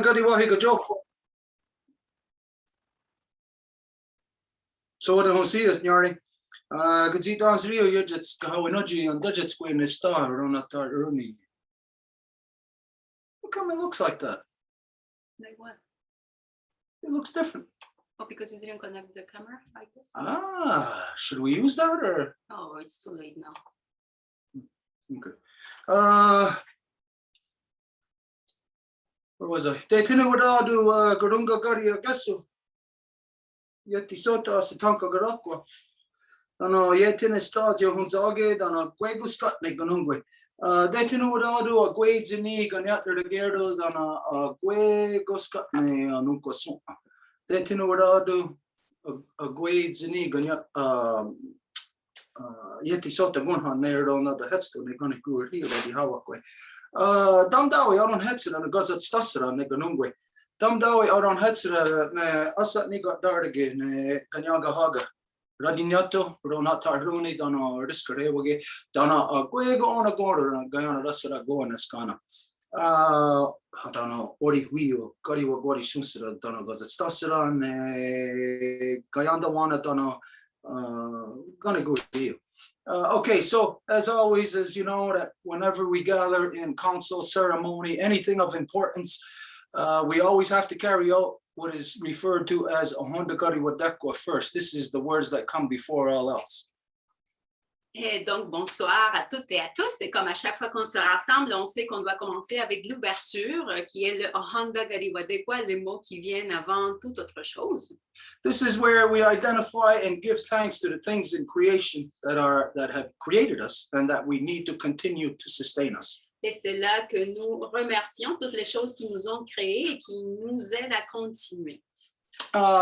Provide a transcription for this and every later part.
gadi wahi ka joke. So what I see is nyari. Can see dance rio you just how energy and digits go in the star on that running. Look how it looks like that. Like what? It looks different. Oh, because you didn't connect the camera, I guess. Ah, should we use that or? Oh, it's too late now. Okay. Where was I? They tinu wada do garunga gari agasu. Yeti sota satanka garakwa. Dano yetin stadio hunzage dano gwebuskat ne ganungwe. They tinu wada do a gwezini ganyater de gerdo dano gwegoskat ne anunko suma. They tinu wada do a gwezini ganyat yeti sota gunhan nerdo na the headstone ne gonna go here the hawakwe. Damdawi aron hetsera na gazat stasra ne ganungwe. Damdawi aron hetsera ne asat ni got dardige ne ganyaga haga. Radinyato ronata runi dano riskarewage dana gwego on a gorder gayana rasara go na skana. Dano ori wheel gari wa gori sunsera dano gazat stasra ne gayanda wana dano gonna go here. Okay, so as always, as you know, that whenever we gather in council ceremony, anything of importance, we always have to carry out what is referred to as a Hondagari Wadekwa first. This is the words that come before all else. Et donc, bonsoir à toutes et à tous. Et comme à chaque fois qu'on se rassemble, on sait qu'on doit commencer avec l'ouverture, qui est le Ohanda Gariwadekwa, les mots qui viennent avant toute autre chose. This is where we identify and give thanks to the things in creation that have created us and that we need to continue to sustain us. Et c'est là que nous remercions toutes les choses qui nous ont créés et qui nous aident à continuer.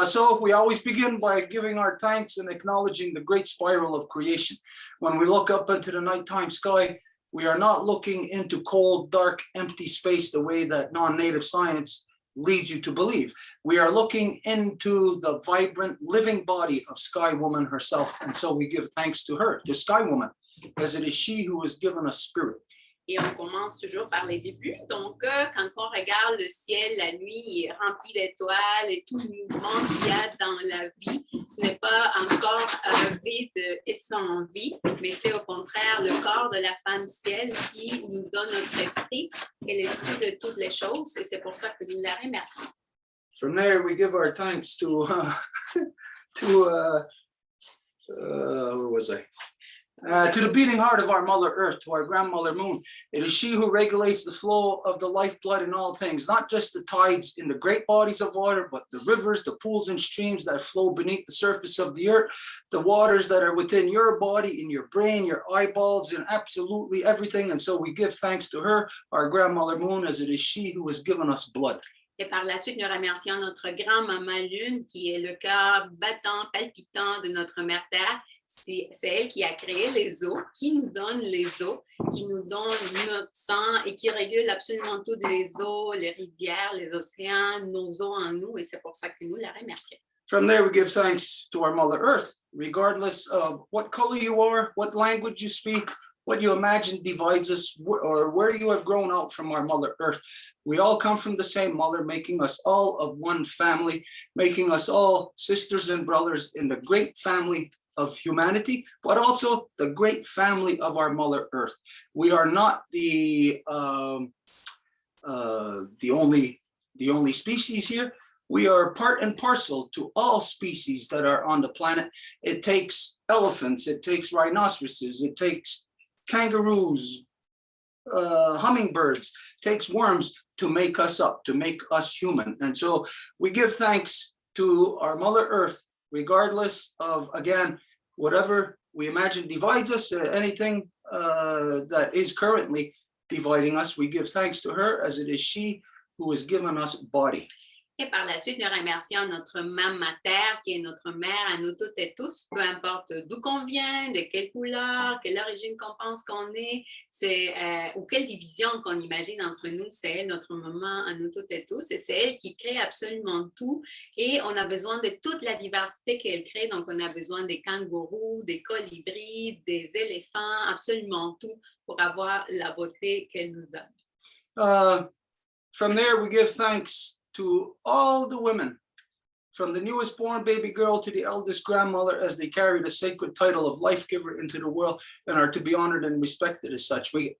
So we always begin by giving our thanks and acknowledging the great spiral of creation. When we look up into the nighttime sky, we are not looking into cold, dark, empty space the way that non-native science leads you to believe. We are looking into the vibrant, living body of Sky Woman herself. And so we give thanks to her, to Sky Woman, as it is she who has given us spirit. Et on commence toujours par les débuts. Donc, quand on regarde le ciel, la nuit est remplie d'étoiles et tout le mouvement qu'il y a dans la vie, ce n'est pas un corps vide et sans vie, mais c'est au contraire le corps de la femme ciel qui nous donne notre esprit et l'esprit de toutes les choses. Et c'est pour ça que nous la remercions. From there, we give our thanks to where was I? To the beating heart of our Mother Earth, to our grandmother Moon. It is she who regulates the flow of the lifeblood in all things, not just the tides in the great bodies of water, but the rivers, the pools and streams that flow beneath the surface of the earth, the waters that are within your body, in your brain, your eyeballs, and absolutely everything. And so we give thanks to her, our grandmother Moon, as it is she who has given us blood. Et par la suite, nous remercions notre grand-maman Lune, qui est le cœur battant, palpitant de notre mère Terre. C'est elle qui a créé les eaux, qui nous donne les eaux, qui nous donne notre sang et qui régule absolument toutes les eaux, les rivières, les océans, nos eaux en nous. Et c'est pour ça que nous la remercions. From there, we give thanks to our Mother Earth, regardless of what color you are, what language you speak, what you imagine divides us, or where you have grown out from our Mother Earth. We all come from the same mother, making us all of one family, making us all sisters and brothers in the great family of humanity, but also the great family of our Mother Earth. We are not the only species here. We are part and parcel to all species that are on the planet. It takes elephants, it takes rhinoceroses, it takes kangaroos, hummingbirds, takes worms to make us up, to make us human. And so we give thanks to our Mother Earth, regardless of, again, whatever we imagine divides us, anything that is currently dividing us, we give thanks to her, as it is she who has given us body. Et par la suite, nous remercions notre Maman Terre, qui est notre mère à nous toutes et tous, peu importe d'où qu'on vient, de quelle couleur, quelle origine qu'on pense qu'on est, ou quelle division qu'on imagine entre nous, c'est elle, notre maman à nous toutes et tous, et c'est elle qui crée absolument tout, et on a besoin de toute la diversité qu'elle crée, donc on a besoin des kangourous, des colibris, des éléphants, absolument tout, pour avoir la beauté qu'elle nous donne. From there, we give thanks to all the women, from the newest born baby girl to the eldest grandmother, as they carry the sacred title of life giver into the world and are to be honored and respected as such. We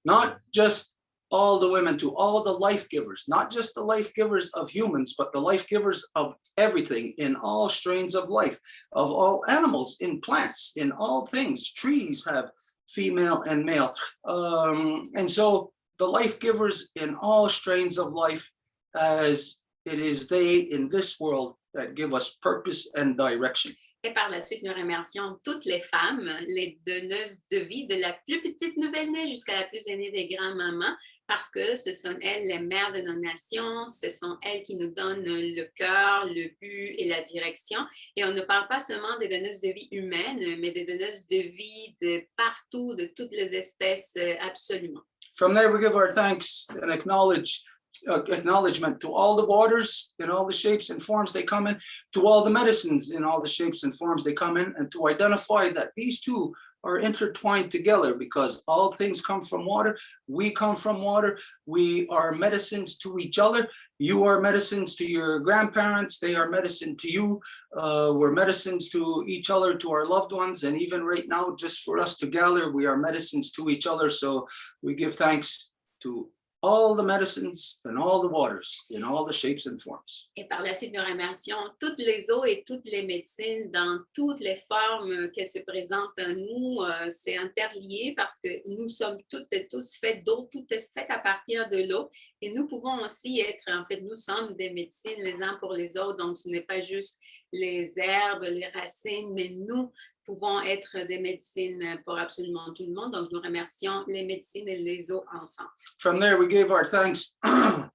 not just all the women, to all the life givers, not just the life givers of humans, but the life givers of everything in all strains of life, of all animals, in plants, in all things. Trees have female and male. And so the life givers in all strains of life, as it is they in this world that give us purpose and direction. Et par la suite, nous remercions toutes les femmes, les donneuses de vie, de la plus petite nouvelle-née jusqu'à la plus aînée des grands-mamans, parce que ce sont elles les mères de nos nations, ce sont elles qui nous donnent le cœur, le but et la direction. Et on ne parle pas seulement des donneuses de vie humaines, mais des donneuses de vie de partout, de toutes les espèces, absolument. From there, we give our thanks and acknowledgement to all the waters in all the shapes and forms they come in, to all the medicines in all the shapes and forms they come in, and to identify that these two are intertwined together, because all things come from water. We come from water. We are medicines to each other. You are medicines to your grandparents. They are medicine to you. We're medicines to each other, to our loved ones. And even right now, just for us together, we are medicines to each other. So we give thanks to all the medicines and all the waters in all the shapes and forms. Et par la suite, nous remercions toutes les eaux et toutes les médecines dans toutes les formes qu'elles se présentent à nous. C'est interlié parce que nous sommes toutes et tous faits d'eau, tout est fait à partir de l'eau. Et nous pouvons aussi être, en fait, nous sommes des médecines les uns pour les autres. Donc, ce n'est pas juste les herbes, les racines, mais nous pouvons être des médecines pour absolument tout le monde. Donc, nous remercions les médecines et les eaux ensemble. From there, we gave our thanks to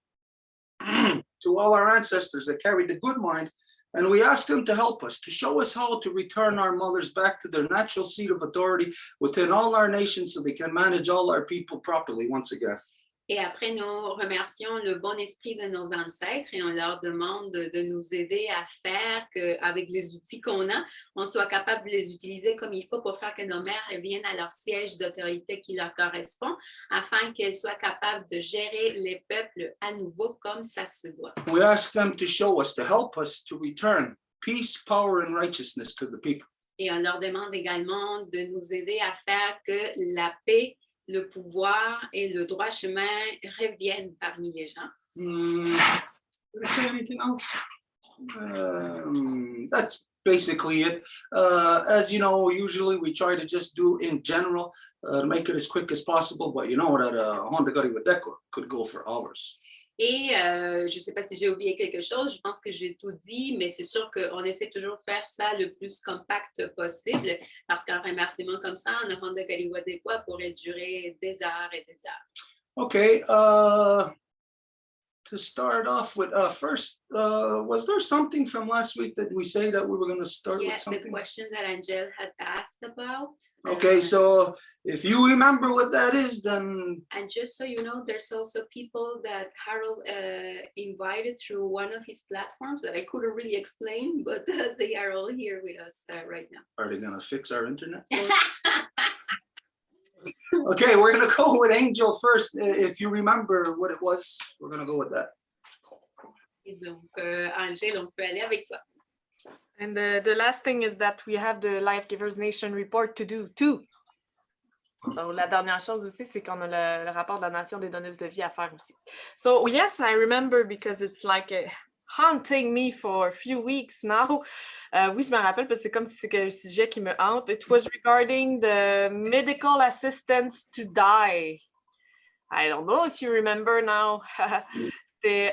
all our ancestors that carried the good mind, and we asked them to help us, to show us how to return our mothers back to their natural seat of authority within all our nations so they can manage all our people properly once again. Et après, nous remercions le bon esprit de nos ancêtres et on leur demande de nous aider à faire qu'avec les outils qu'on a, on soit capable de les utiliser comme il faut pour faire que nos mères reviennent à leur siège d'autorité qui leur correspond, afin qu'elles soient capables de gérer les peuples à nouveau comme ça se doit. We ask them to show us, to help us to return peace, power, and righteousness to the people. Et on leur demande également de nous aider à faire que la paix, le pouvoir et le droit chemin reviennent parmi les gens. Did I say anything else? That's basically it. As you know, usually we try to just do in general, make it as quick as possible, but you know that Honda Gari with Deco could go for hours. Et je ne sais pas si j'ai oublié quelque chose, je pense que j'ai tout dit, mais c'est sûr qu'on essaie toujours de faire ça le plus compact possible, parce qu'un remerciement comme ça, en avant de Galiwadekwa, pourrait durer des heures et des heures. Okay, to start off with, first, was there something from last week that we say that we were going to start with something? The question that Angel had asked about. Okay, so if you remember what that is, then... And just so you know, there's also people that Harold invited through one of his platforms that I couldn't really explain, but they are all here with us right now. Are they going to fix our internet? Okay, we're going to go with Angel first. If you remember what it was, we're going to go with that. Et donc, Angel, on peut aller avec toi. And the last thing is that we have the Life Givers Nation report to do too. So, la dernière chose aussi, c'est qu'on a le rapport de la Nation des donneuses de vie à faire aussi. So yes, I remember because it's like haunting me for a few weeks now. Oui, je me rappelle parce que c'est comme si c'est un sujet qui me hante. It was regarding the medical assistance to die. I don't know if you remember now. C'est,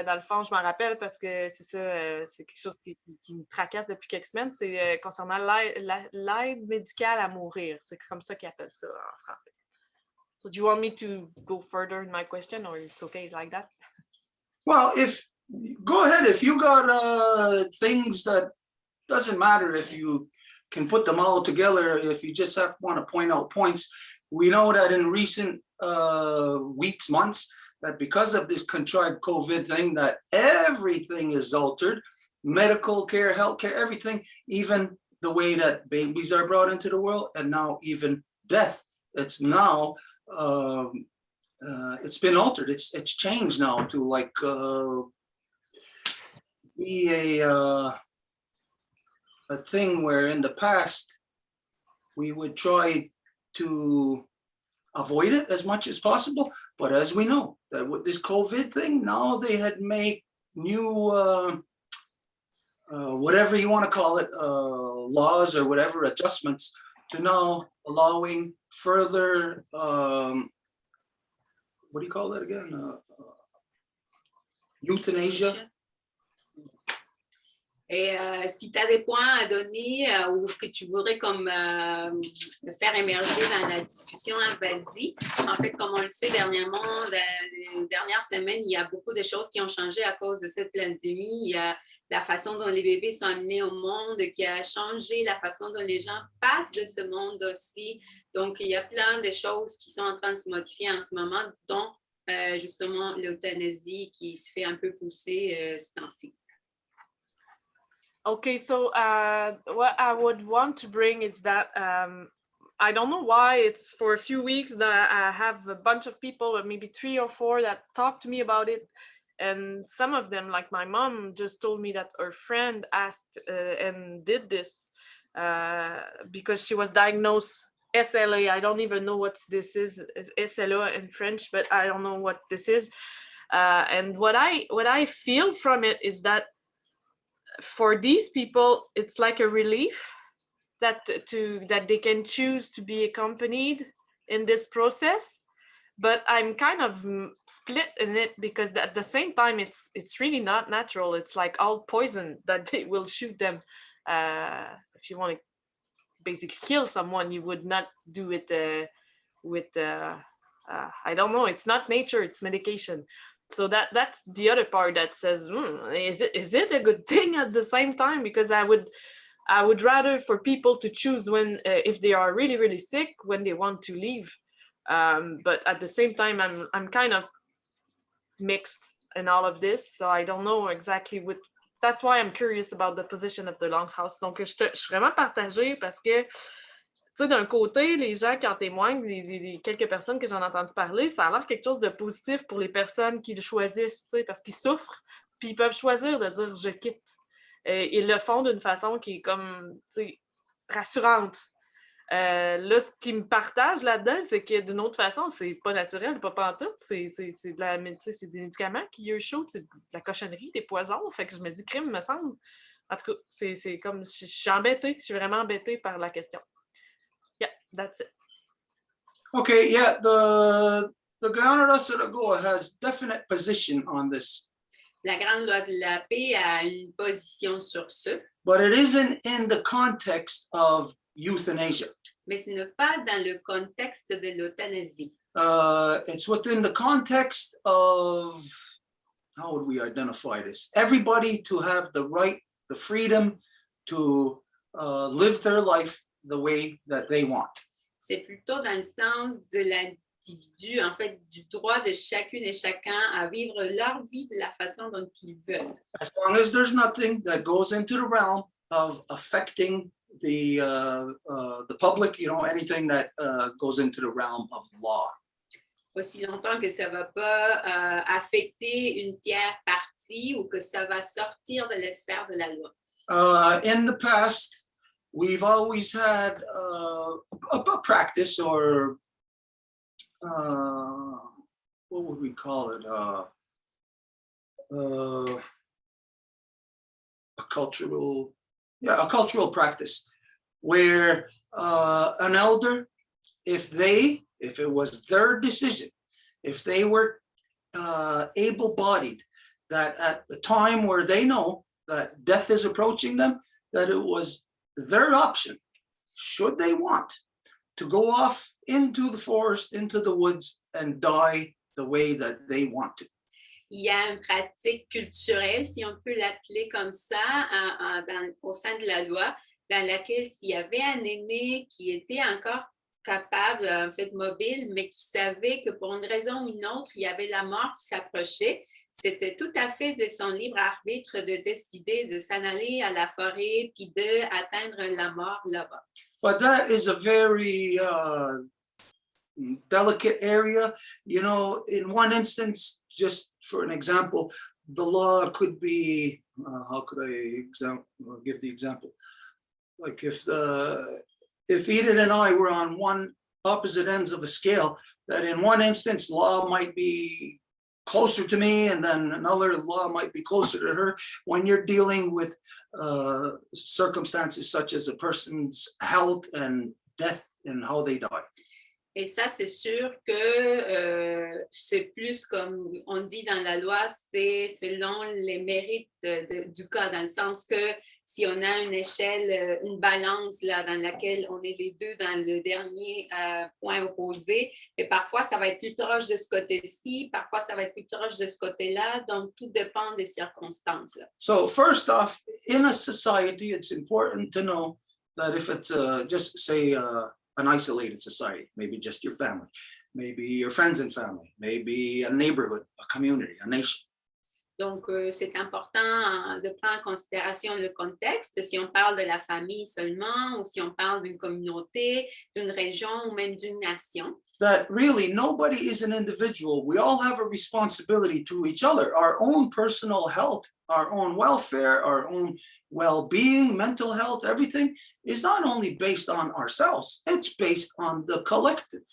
dans le fond, je m'en rappelle parce que c'est ça, c'est quelque chose qui me tracasse depuis quelques semaines. C'est concernant l'aide médicale à mourir. C'est comme ça qu'ils appellent ça en français. So do you want me to go further in my question or it's okay like that? Well, go ahead. If you got things that doesn't matter if you can put them all together, if you just want to point out points. We know that in recent weeks, months, that because of this contrived COVID thing, that everything is altered, medical care, healthcare, everything, even the way that babies are brought into the world, and now even death. It's now it's been altered. It's changed now to like be a thing where in the past we would try to avoid it as much as possible. But as we know, that with this COVID thing, now they had made new whatever you want to call it, laws or whatever adjustments to now allowing further, what do you call that again? Euthanasia. Et si tu as des points à donner ou que tu voudrais comme faire émerger dans la discussion, hein, vas-y. En fait, comme on le sait dernièrement, dans les dernières semaines, il y a beaucoup de choses qui ont changé à cause de cette pandémie. Il y a la façon dont les bébés sont amenés au monde qui a changé, la façon dont les gens passent de ce monde aussi. Donc, il y a plein de choses qui sont en train de se modifier en ce moment, dont justement l'euthanasie qui se fait un peu pousser ce temps-ci. Okay, so what I would want to bring is that I don't know why it's for a few weeks that I have a bunch of people, or maybe 3 or 4, that talk to me about it. And some of them, like my mom, just told me that her friend asked and did this because she was diagnosed SLA. I don't even know what this is, SLA in French, but I don't know what this is. And what I feel from it is that for these people, it's like a relief that they can choose to be accompanied in this process. But I'm kind of split in it because at the same time, it's really not natural. It's like all poison that they will shoot them. If you want to basically kill someone, you would not do it with I don't know. It's not nature. It's medication. So that's the other part that says, is it a good thing at the same time? Because I would rather for people to choose when if they are really, really sick, when they want to leave. But at the same time, I'm kind of mixed in all of this, so I don't know exactly what. That's why I'm curious about the position of the Longhouse. Donc, je suis vraiment partagée parce que, tu sais, d'un côté, les gens qui en témoignent, les quelques personnes que j'en ai entendu parler, ça a l'air quelque chose de positif pour les personnes qui le choisissent, tu sais, parce qu'ils souffrent, puis ils peuvent choisir de dire « je quitte ». Ils le font d'une façon qui est comme, tu sais, rassurante. Là, ce qui me partage là-dedans, c'est que d'une autre façon, c'est pas naturel, pas pantoute, c'est des médicaments qui eux chaud, c'est de la cochonnerie, des poisons, fait que je me dis, crime, me semble. En tout cas, c'est comme, je suis embêtée, je suis vraiment embêtée par la question. Yeah, that's it. Okay, yeah, the Grande Loi de la Goa has definite position on this. La Grande Loi de la Paix a une position sur ce. But it isn't in the context of euthanasia. Mais ce n'est pas dans le contexte de l'euthanasie. It's within the context of, how would we identify this? Everybody to have the right, the freedom to live their life the way that they want. C'est plutôt dans le sens de l'individu, en fait, du droit de chacune et chacun à vivre leur vie de la façon dont ils veulent. As long as there's nothing that goes into the realm of affecting the public, you know, anything that goes into the realm of law. Aussi longtemps que ça ne va pas affecter une tiers partie ou que ça va sortir de la sphère de la loi. In the past, we've always had a practice, or what would we call it? A cultural practice where an elder, if it was their decision, if they were able-bodied, that at the time where they know that death is approaching them, that it was their option, should they want, to go off into the forest, into the woods, and die the way that they want to. Il y a une pratique culturelle, si on peut l'appeler comme ça, au sein de la loi, dans laquelle s'il y avait un aîné qui était encore capable, en fait mobile, mais qui savait que pour une raison ou une autre, il y avait la mort qui s'approchait, c'était tout à fait de son libre arbitre de décider de s'en aller à la forêt puis d'atteindre la mort là-bas. But that is a very delicate area. You know, in one instance, just for an example, the law could be, how could I give the example? Like if Edith and I were on one opposite ends of a scale, that in one instance, law might be closer to me, and then another law might be closer to her. When you're dealing with circumstances such as a person's health and death and how they die. Et ça, c'est sûr que c'est plus comme on dit dans la loi, c'est selon les mérites du cas, dans le sens que si on a une échelle, une balance là, dans laquelle on est les deux dans le dernier point opposé, et parfois ça va être plus proche de ce côté-ci, parfois ça va être plus proche de ce côté-là, donc tout dépend des circonstances. Là. So first off, in a society, it's important to know that if it's just say an isolated society, maybe just your family, maybe your friends and family, maybe a neighborhood, a community, a nation. Donc, c'est important de prendre en considération le contexte, si on parle de la famille seulement, ou si on parle d'une communauté, d'une région, ou même d'une nation. That really nobody is an individual. We all have a responsibility to each other, our own personal health, our own welfare, our own well-being, mental health, everything is not only based on ourselves, it's based on the collective.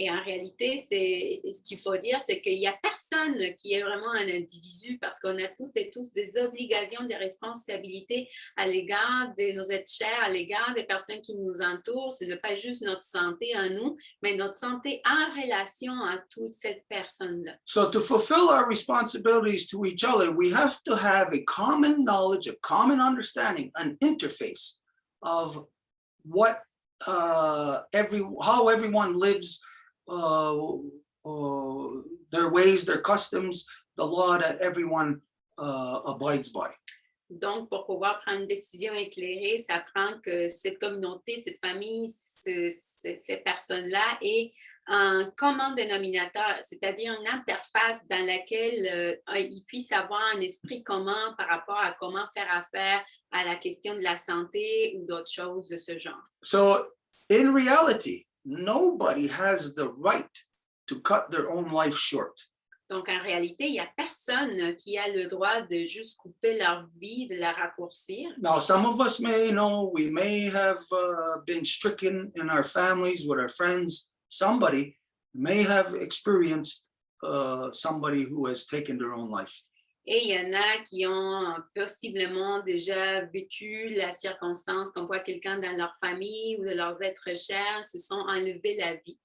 Et en réalité, ce qu'il faut dire, c'est qu'il n'y a personne qui est vraiment un individu parce qu'on a toutes et tous des obligations, des responsabilités à l'égard de nos êtres chers, à l'égard des personnes qui nous entourent. Ce n'est pas juste notre santé à nous, mais notre santé en relation à toute cette personne-là. So to fulfill our responsibilities to each other, we have to have a common knowledge, a common understanding, an interface of what how everyone lives, their ways, their customs, the law that everyone abides by. Donc, pour pouvoir prendre une décision éclairée, ça prend que cette communauté, cette famille, ces personnes-là aient un commun dénominateur, c'est-à-dire une interface dans laquelle ils puissent avoir un esprit commun par rapport à comment faire affaire à la question de la santé ou d'autres choses de ce genre. So, in reality, nobody has the right to cut their own life short. Donc, en réalité, il n'y a personne qui a le droit de juste couper leur vie, de la raccourcir. Now, some of us may know, we may have been stricken in our families with our friends. Somebody may have experienced somebody who has taken their own life. Et il y en a qui ont possiblement déjà vécu la circonstance qu'on voit quelqu'un dans leur famille ou de leurs êtres chers se sont enlevés la vie.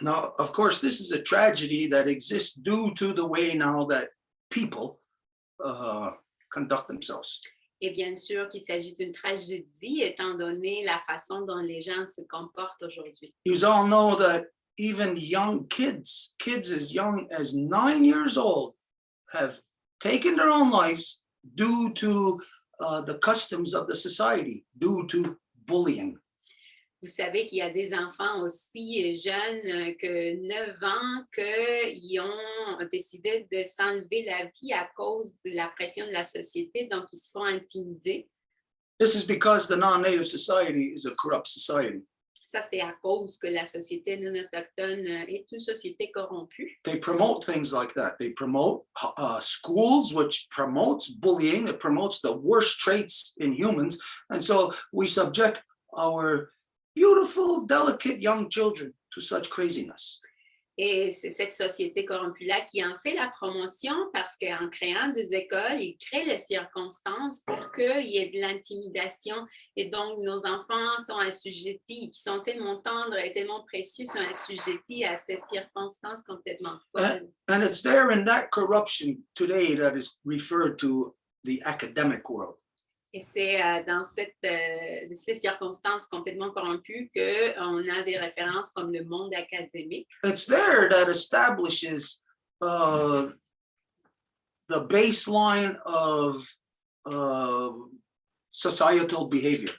Now, of course, this is a tragedy that exists due to the way now that people conduct themselves. Et bien sûr qu'il s'agit d'une tragédie étant donné la façon dont les gens se comportent aujourd'hui. You all know that even young kids as young as 9 years old have taken their own lives due to the customs of the society, due to bullying. Vous savez qu'il y a des enfants aussi jeunes que 9 ans qui ont décidé de s'enlever la vie à cause de la pression de la société, donc ils se font intimider. This is because the non-native society is a corrupt society. Ça, c'est à cause que la société non autochtone est une société corrompue. They promote things like that. They promote schools, which promotes bullying. It promotes the worst traits in humans. And so we subject our beautiful, delicate young children to such craziness. Et c'est cette société corrompue-là qui en fait la promotion parce qu'en créant des écoles, ils créent les circonstances pour qu'il y ait de l'intimidation. Et donc, nos enfants sont assujettis, qui sont tellement tendres et tellement précieux, sont assujettis à ces circonstances complètement folles. And it's there in that corruption today that is referred to the academic world. Et c'est dans ces circonstances complètement corrompues qu'on a des références comme le monde académique. It's there that establishes the baseline of societal behavior.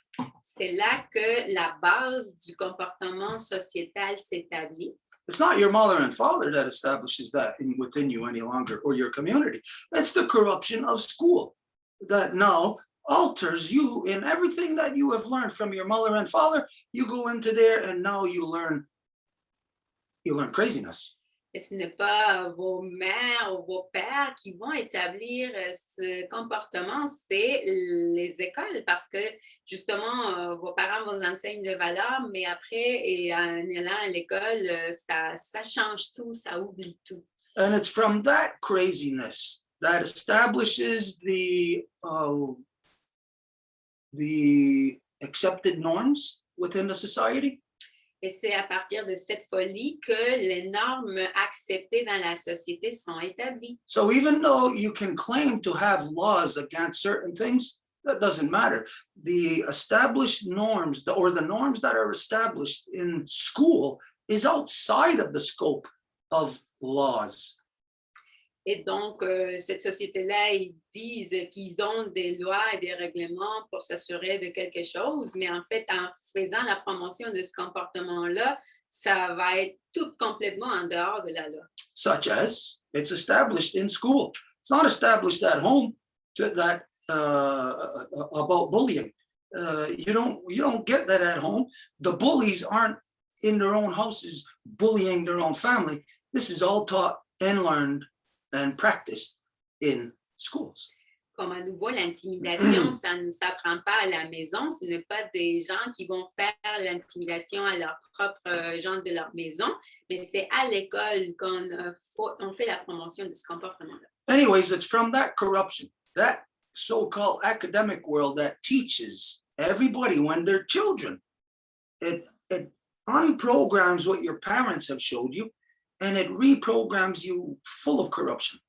C'est là que la base du comportement sociétal s'établit. It's not your mother and father that establishes that within you any longer, or your community. It's the corruption of school that now alters you in everything that you have learned from your mother and father. You go into there and now you learn you learn craziness. Et ce n'est pas vos mères ou vos pères qui vont établir ce comportement, c'est les écoles parce que justement, vos parents vous enseignent des valeurs, mais après, et en allant à l'école, ça change tout, ça oublie tout. And it's from that craziness that establishes the accepted norms within the society. Et c'est à partir de cette folie que les normes acceptées dans la société sont établies. So even though you can claim to have laws against certain things, that doesn't matter. The established norms or the norms that are established in school is outside of the scope of laws. Et donc, cette société-là, ils disent qu'ils ont des lois et des règlements pour s'assurer de quelque chose, mais en fait, en faisant la promotion de ce comportement-là, ça va être tout complètement en dehors de la loi. Such as it's established in school. It's not established at home about bullying. You don't get that at home. The bullies aren't in their own houses bullying their own family. This is all taught and learned and practiced in schools. Comme à nouveau, l'intimidation, ça ne s'apprend pas à la maison. Ce n'est pas des gens qui vont faire l'intimidation à leur propre gens de leur maison, mais c'est à l'école qu'on fait la promotion de ce comportement-là. Anyways, it's from that corruption, that so-called academic world that teaches everybody when they're children. It unprograms what your parents have showed you, and it reprograms you full of corruption.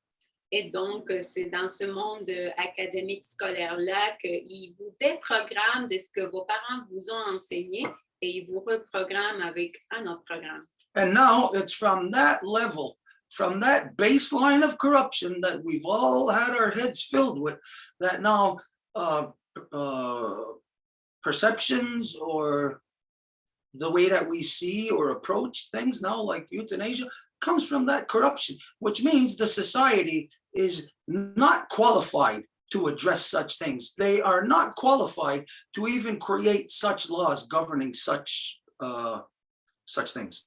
Et donc, c'est dans ce monde académique scolaire-là qu'ils vous déprogramment de ce que vos parents vous ont enseigné et ils vous reprogramment avec un autre programme. And now it's from that level, from that baseline of corruption that we've all had our heads filled with, that now perceptions or the way that we see or approach things now, like euthanasia, comes from that corruption, which means the society is not qualified to address such things. They are not qualified to even create such laws governing such things.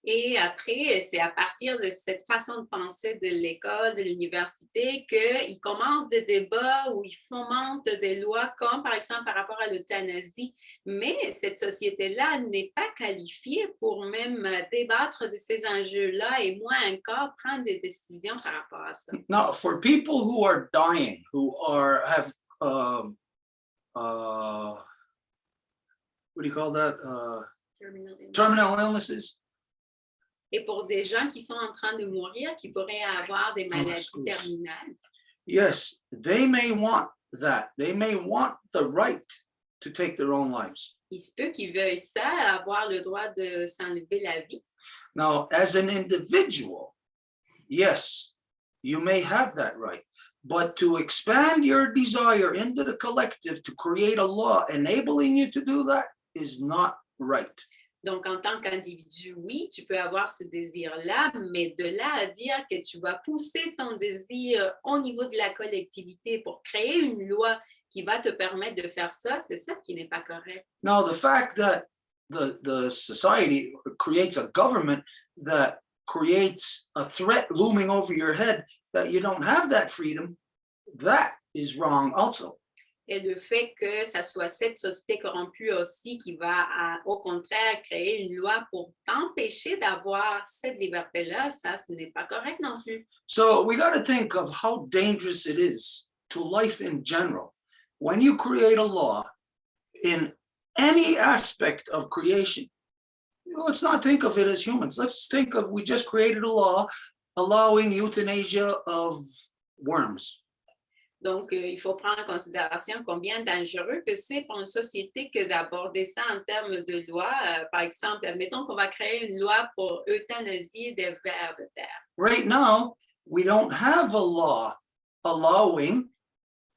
Et après, c'est à partir de cette façon de penser de l'école, de l'université, qu'ils commencent des débats où ils fomentent des lois comme, par exemple, par rapport à l'euthanasie. Mais cette société-là n'est pas qualifiée pour même débattre de ces enjeux-là et moins encore prendre des décisions par rapport à ça. Now, for people who are dying, who have what do you call that? Terminal illnesses. Et pour des gens qui sont en train de mourir, qui pourraient avoir des maladies terminales. Yes, they may want that. They may want the right to take their own lives. Il se peut qu'ils veuillent ça, avoir le droit de s'enlever la vie. Now, as an individual, yes, you may have that right. But to expand your desire into the collective, to create a law enabling you to do that is not right. Donc, en tant qu'individu, oui, tu peux avoir ce désir-là, mais de là à dire que tu vas pousser ton désir au niveau de la collectivité pour créer une loi qui va te permettre de faire ça, c'est ça ce qui n'est pas correct. Now, the fact that the society creates a government that creates a threat looming over your head that you don't have that freedom, that is wrong also. Et le fait que ça soit cette société corrompue aussi qui va, au contraire, créer une loi pour t'empêcher d'avoir cette liberté-là, ça, ce n'est pas correct non plus. So we got to think of how dangerous it is to life in general. When you create a law in any aspect of creation, let's not think of it as humans. Let's think of, we just created a law allowing euthanasia of worms. Donc, il faut prendre en considération combien dangereux que c'est pour une société que d'aborder ça en termes de loi. Par exemple, admettons qu'on va créer une loi pour euthanasier des vers de terre. Right now, we don't have a law allowing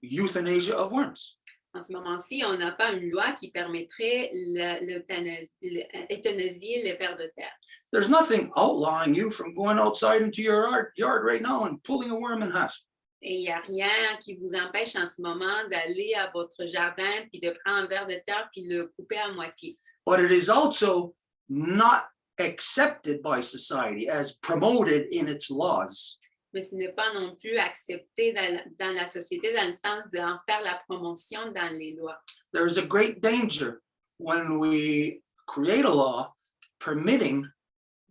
euthanasia of worms. En ce moment-ci, on n'a pas une loi qui permettrait l'euthanasier les vers de terre. There's nothing outlawing you from going outside into your yard right now and pulling a worm in half. Et il n'y a rien qui vous empêche en ce moment d'aller à votre jardin puis de prendre un ver de terre puis le couper à moitié. But it is also not accepted by society, as promoted in its laws. Mais ce n'est pas non plus accepté dans la société dans le sens d'en faire la promotion dans les lois. There is a great danger when we create a law permitting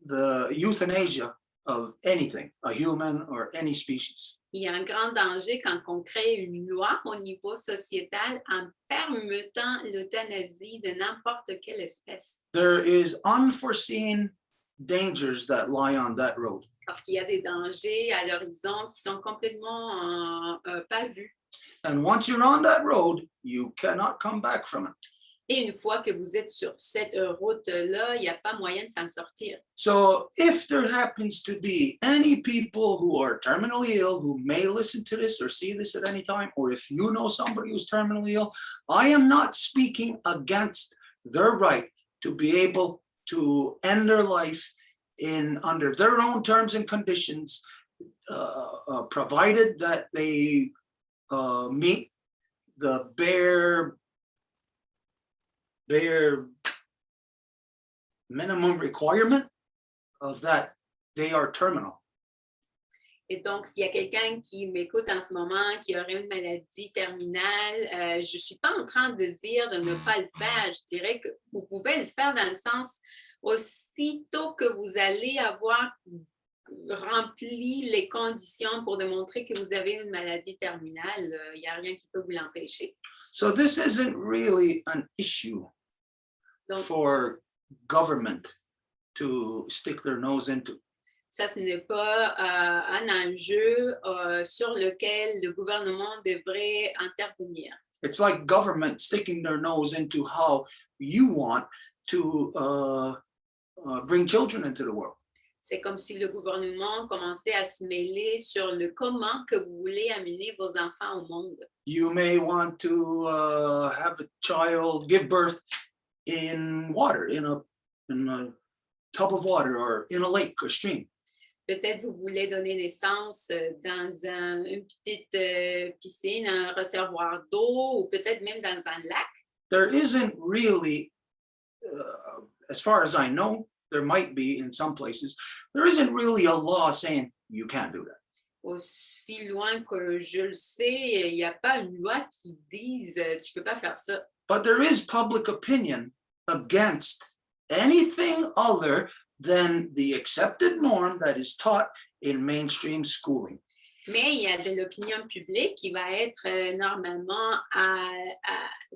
the euthanasia of anything, a human or any species. Il y a un grand danger quand on crée une loi au niveau sociétal en permettant l'euthanasie de n'importe quelle espèce. There is unforeseen dangers that lie on that road. Parce qu'il y a des dangers à l'horizon qui sont complètement pas vus. And once you're on that road, you cannot come back from it. Et une fois que vous êtes sur cette route-là, il n'y a pas moyen de s'en sortir. So if there happens to be any people who are terminally ill who may listen to this or see this at any time, or if you know somebody who's terminally ill, I am not speaking against their right to be able to end their life under their own terms and conditions, provided that they meet the bare minimum requirement of that they are terminal. Et donc, s'il y a quelqu'un qui m'écoute en ce moment, qui aurait une maladie terminale, je ne suis pas en train de dire de ne pas le faire. Je dirais que vous pouvez le faire dans le sens, aussitôt que vous allez avoir rempli les conditions pour démontrer que vous avez une maladie terminale, il n'y a rien qui peut vous l'empêcher. So this isn't really an issue Donc, for government to stick their nose into. ça, ce n'est pas un enjeu sur lequel le gouvernement devrait intervenir. It's like government sticking their nose into how you want to bring children into the world. C'est comme si le gouvernement commençait à se mêler sur le comment que vous voulez amener vos enfants au monde. You may want to have a child give birth in water, in a tub of water, or in a lake or stream. Peut-être vous voulez donner naissance dans une petite piscine, un réservoir d'eau, ou peut-être même dans un lac. There isn't really, as far as I know, there might be in some places, there isn't really a law saying you can't do that. Aussi loin que je le sais, il n'y a pas une loi qui dise tu ne peux pas faire ça. But there is public opinion against anything other than the accepted norm that is taught in mainstream schooling. Mais il y a de l'opinion publique qui va être normalement,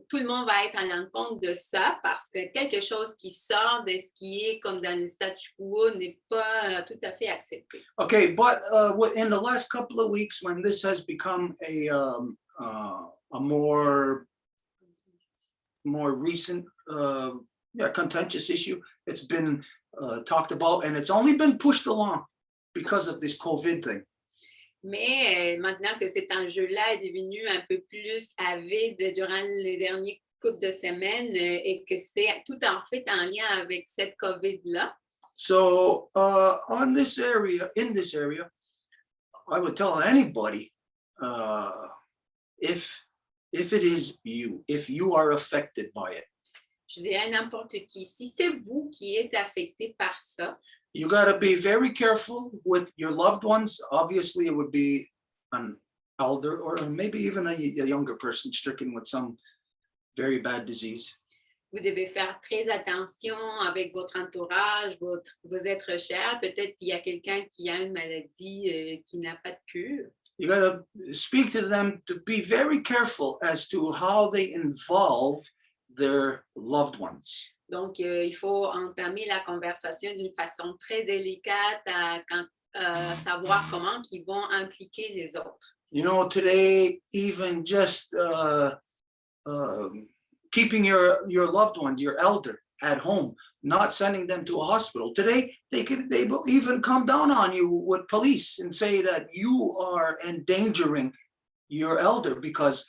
tout le monde va être à l'encontre de ça parce que quelque chose qui sort de ce qui est comme dans le statu quo n'est pas tout à fait accepté. Okay, but in the last couple of weeks, when this has become a more recent, contentious issue, it's been talked about, and it's only been pushed along because of this COVID thing. Mais maintenant que cet enjeu-là est devenu un peu plus avide durant les derniers couples de semaines et que c'est tout en fait en lien avec cette COVID-là. So in this area, I would tell anybody if it is you, if you are affected by it. Je dirais à n'importe qui, si c'est vous qui êtes affecté par ça, you got to be very careful with your loved ones. Obviously, it would be an elder or maybe even a younger person stricken with some very bad disease. vous devez faire très attention avec votre entourage, vos êtres chers. Peut-être qu'il y a quelqu'un qui a une maladie qui n'a pas de cure. You got to speak to them to be very careful as to how they involve their loved ones. Donc, il faut entamer la conversation d'une façon très délicate à savoir comment ils vont impliquer les autres. You know, today, even just keeping your loved ones, your elder, at home, not sending them to a hospital. Today, they will even come down on you with police and say that you are endangering your elder because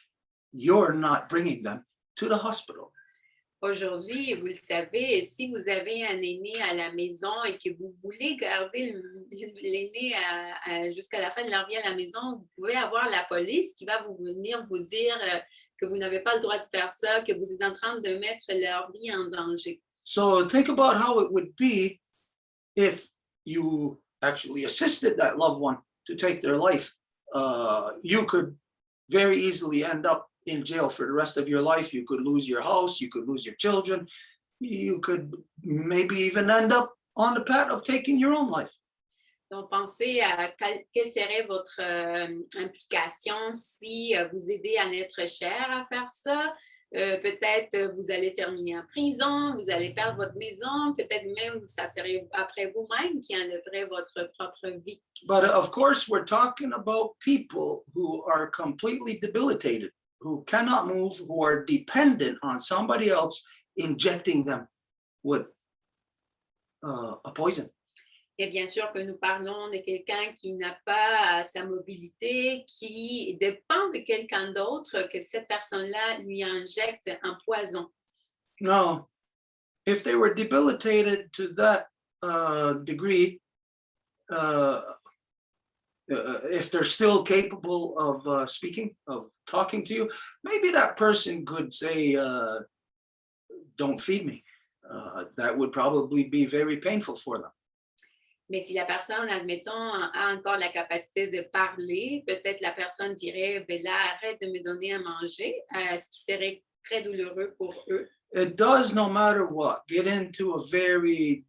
you're not bringing them to the hospital. Aujourd'hui, vous le savez, si vous avez un aîné à la maison et que vous voulez garder l'aîné jusqu'à la fin de leur vie à la maison, vous pouvez avoir la police qui va venir vous dire que vous n'avez pas le droit de faire ça, que vous êtes en train de mettre leur vie en danger. So think about how it would be if you actually assisted that loved one to take their life, you could very easily end up in jail for the rest of your life. You could lose your house, you could lose your children, you could maybe even end up on the path of taking your own life. Donc, pensez à quelle serait votre implication si vous aidez à être cher à faire ça. Peut-être vous allez terminer en prison, vous allez perdre votre maison, peut-être même ça serait après vous-même qui enlèverait votre propre vie. But of course, we're talking about people who are completely debilitated, who cannot move, who are dependent on somebody else injecting them with a poison. Et bien sûr que nous parlons de quelqu'un qui n'a pas sa mobilité, qui dépend de quelqu'un d'autre, que cette personne-là lui injecte un poison. Now, if they were debilitated to that degree, if they're still capable of speaking, of talking to you, maybe that person could say, don't feed me. That would probably be very painful for them. Mais si la personne, admettons, a encore la capacité de parler, peut-être la personne dirait, ben là, arrête de me donner à manger, ce qui serait très douloureux pour eux. It does, no matter what, get into a very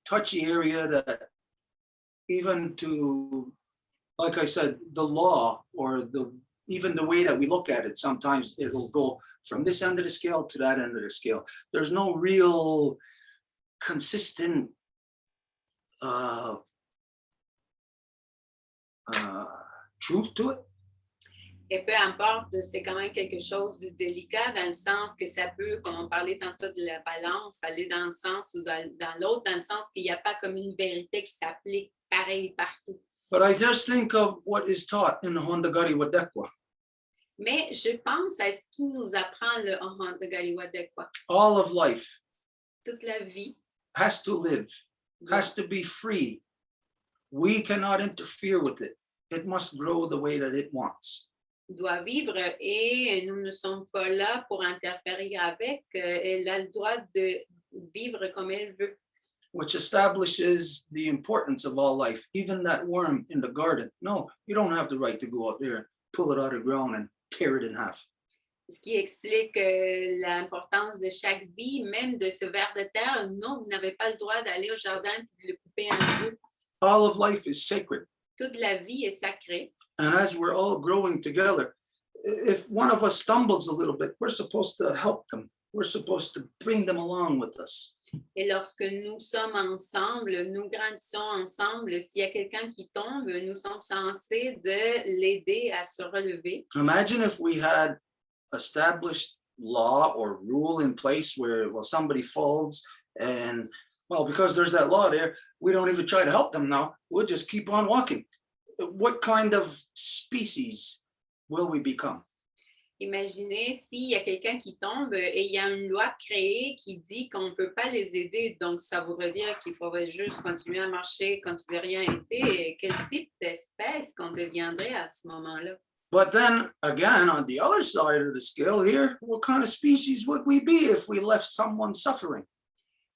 touchy area that even to, like I said, the law or even the way that we look at it, sometimes it will go from this end of the scale to that end of the scale. There's no real consistent truth to it. Et peu importe, c'est quand même quelque chose de délicat dans le sens que ça peut, comme on parlait tantôt de la balance, aller dans le sens ou dans l'autre, dans le sens qu'il n'y a pas comme une vérité qui s'applique pareil partout. But I just think of what is taught in the Hondagari Wadekwa. Mais je pense à ce qui nous apprend le Hondagari Wadekwa. All of life Toute la vie has to live, has to be free. We cannot interfere with it. It must grow the way that it wants. doit vivre et nous ne sommes pas là pour interférer avec. Elle a le droit de vivre comme elle veut. Which establishes the importance of all life. Even that worm in the garden. No, you don't have the right to go out there and pull it out of the ground and tear it in half. Ce qui explique l'importance de chaque vie, même de ce ver de terre. Non, vous n'avez pas le droit d'aller au jardin et de le couper en deux. All of life is sacred. Toute la vie est sacrée. And as we're all growing together, if one of us stumbles a little bit, we're supposed to help them. We're supposed to bring them along with us. Et lorsque nous sommes ensemble, nous grandissons ensemble, s'il y a quelqu'un qui tombe, nous sommes censés de l'aider à se relever. Imagine if we had established law or rule in place where, well, somebody falls and, well, because there's that law there, we don't even try to help them now. We'll just keep on walking. What kind of species will we become? Imaginez s'il y a quelqu'un qui tombe et il y a une loi créée qui dit qu'on ne peut pas les aider. Donc, ça voudrait dire qu'il faudrait juste continuer à marcher comme si de rien n'était. Quel type d'espèce qu'on deviendrait à ce moment-là? But then again, on the other side of the scale here, what kind of species would we be if we left someone suffering?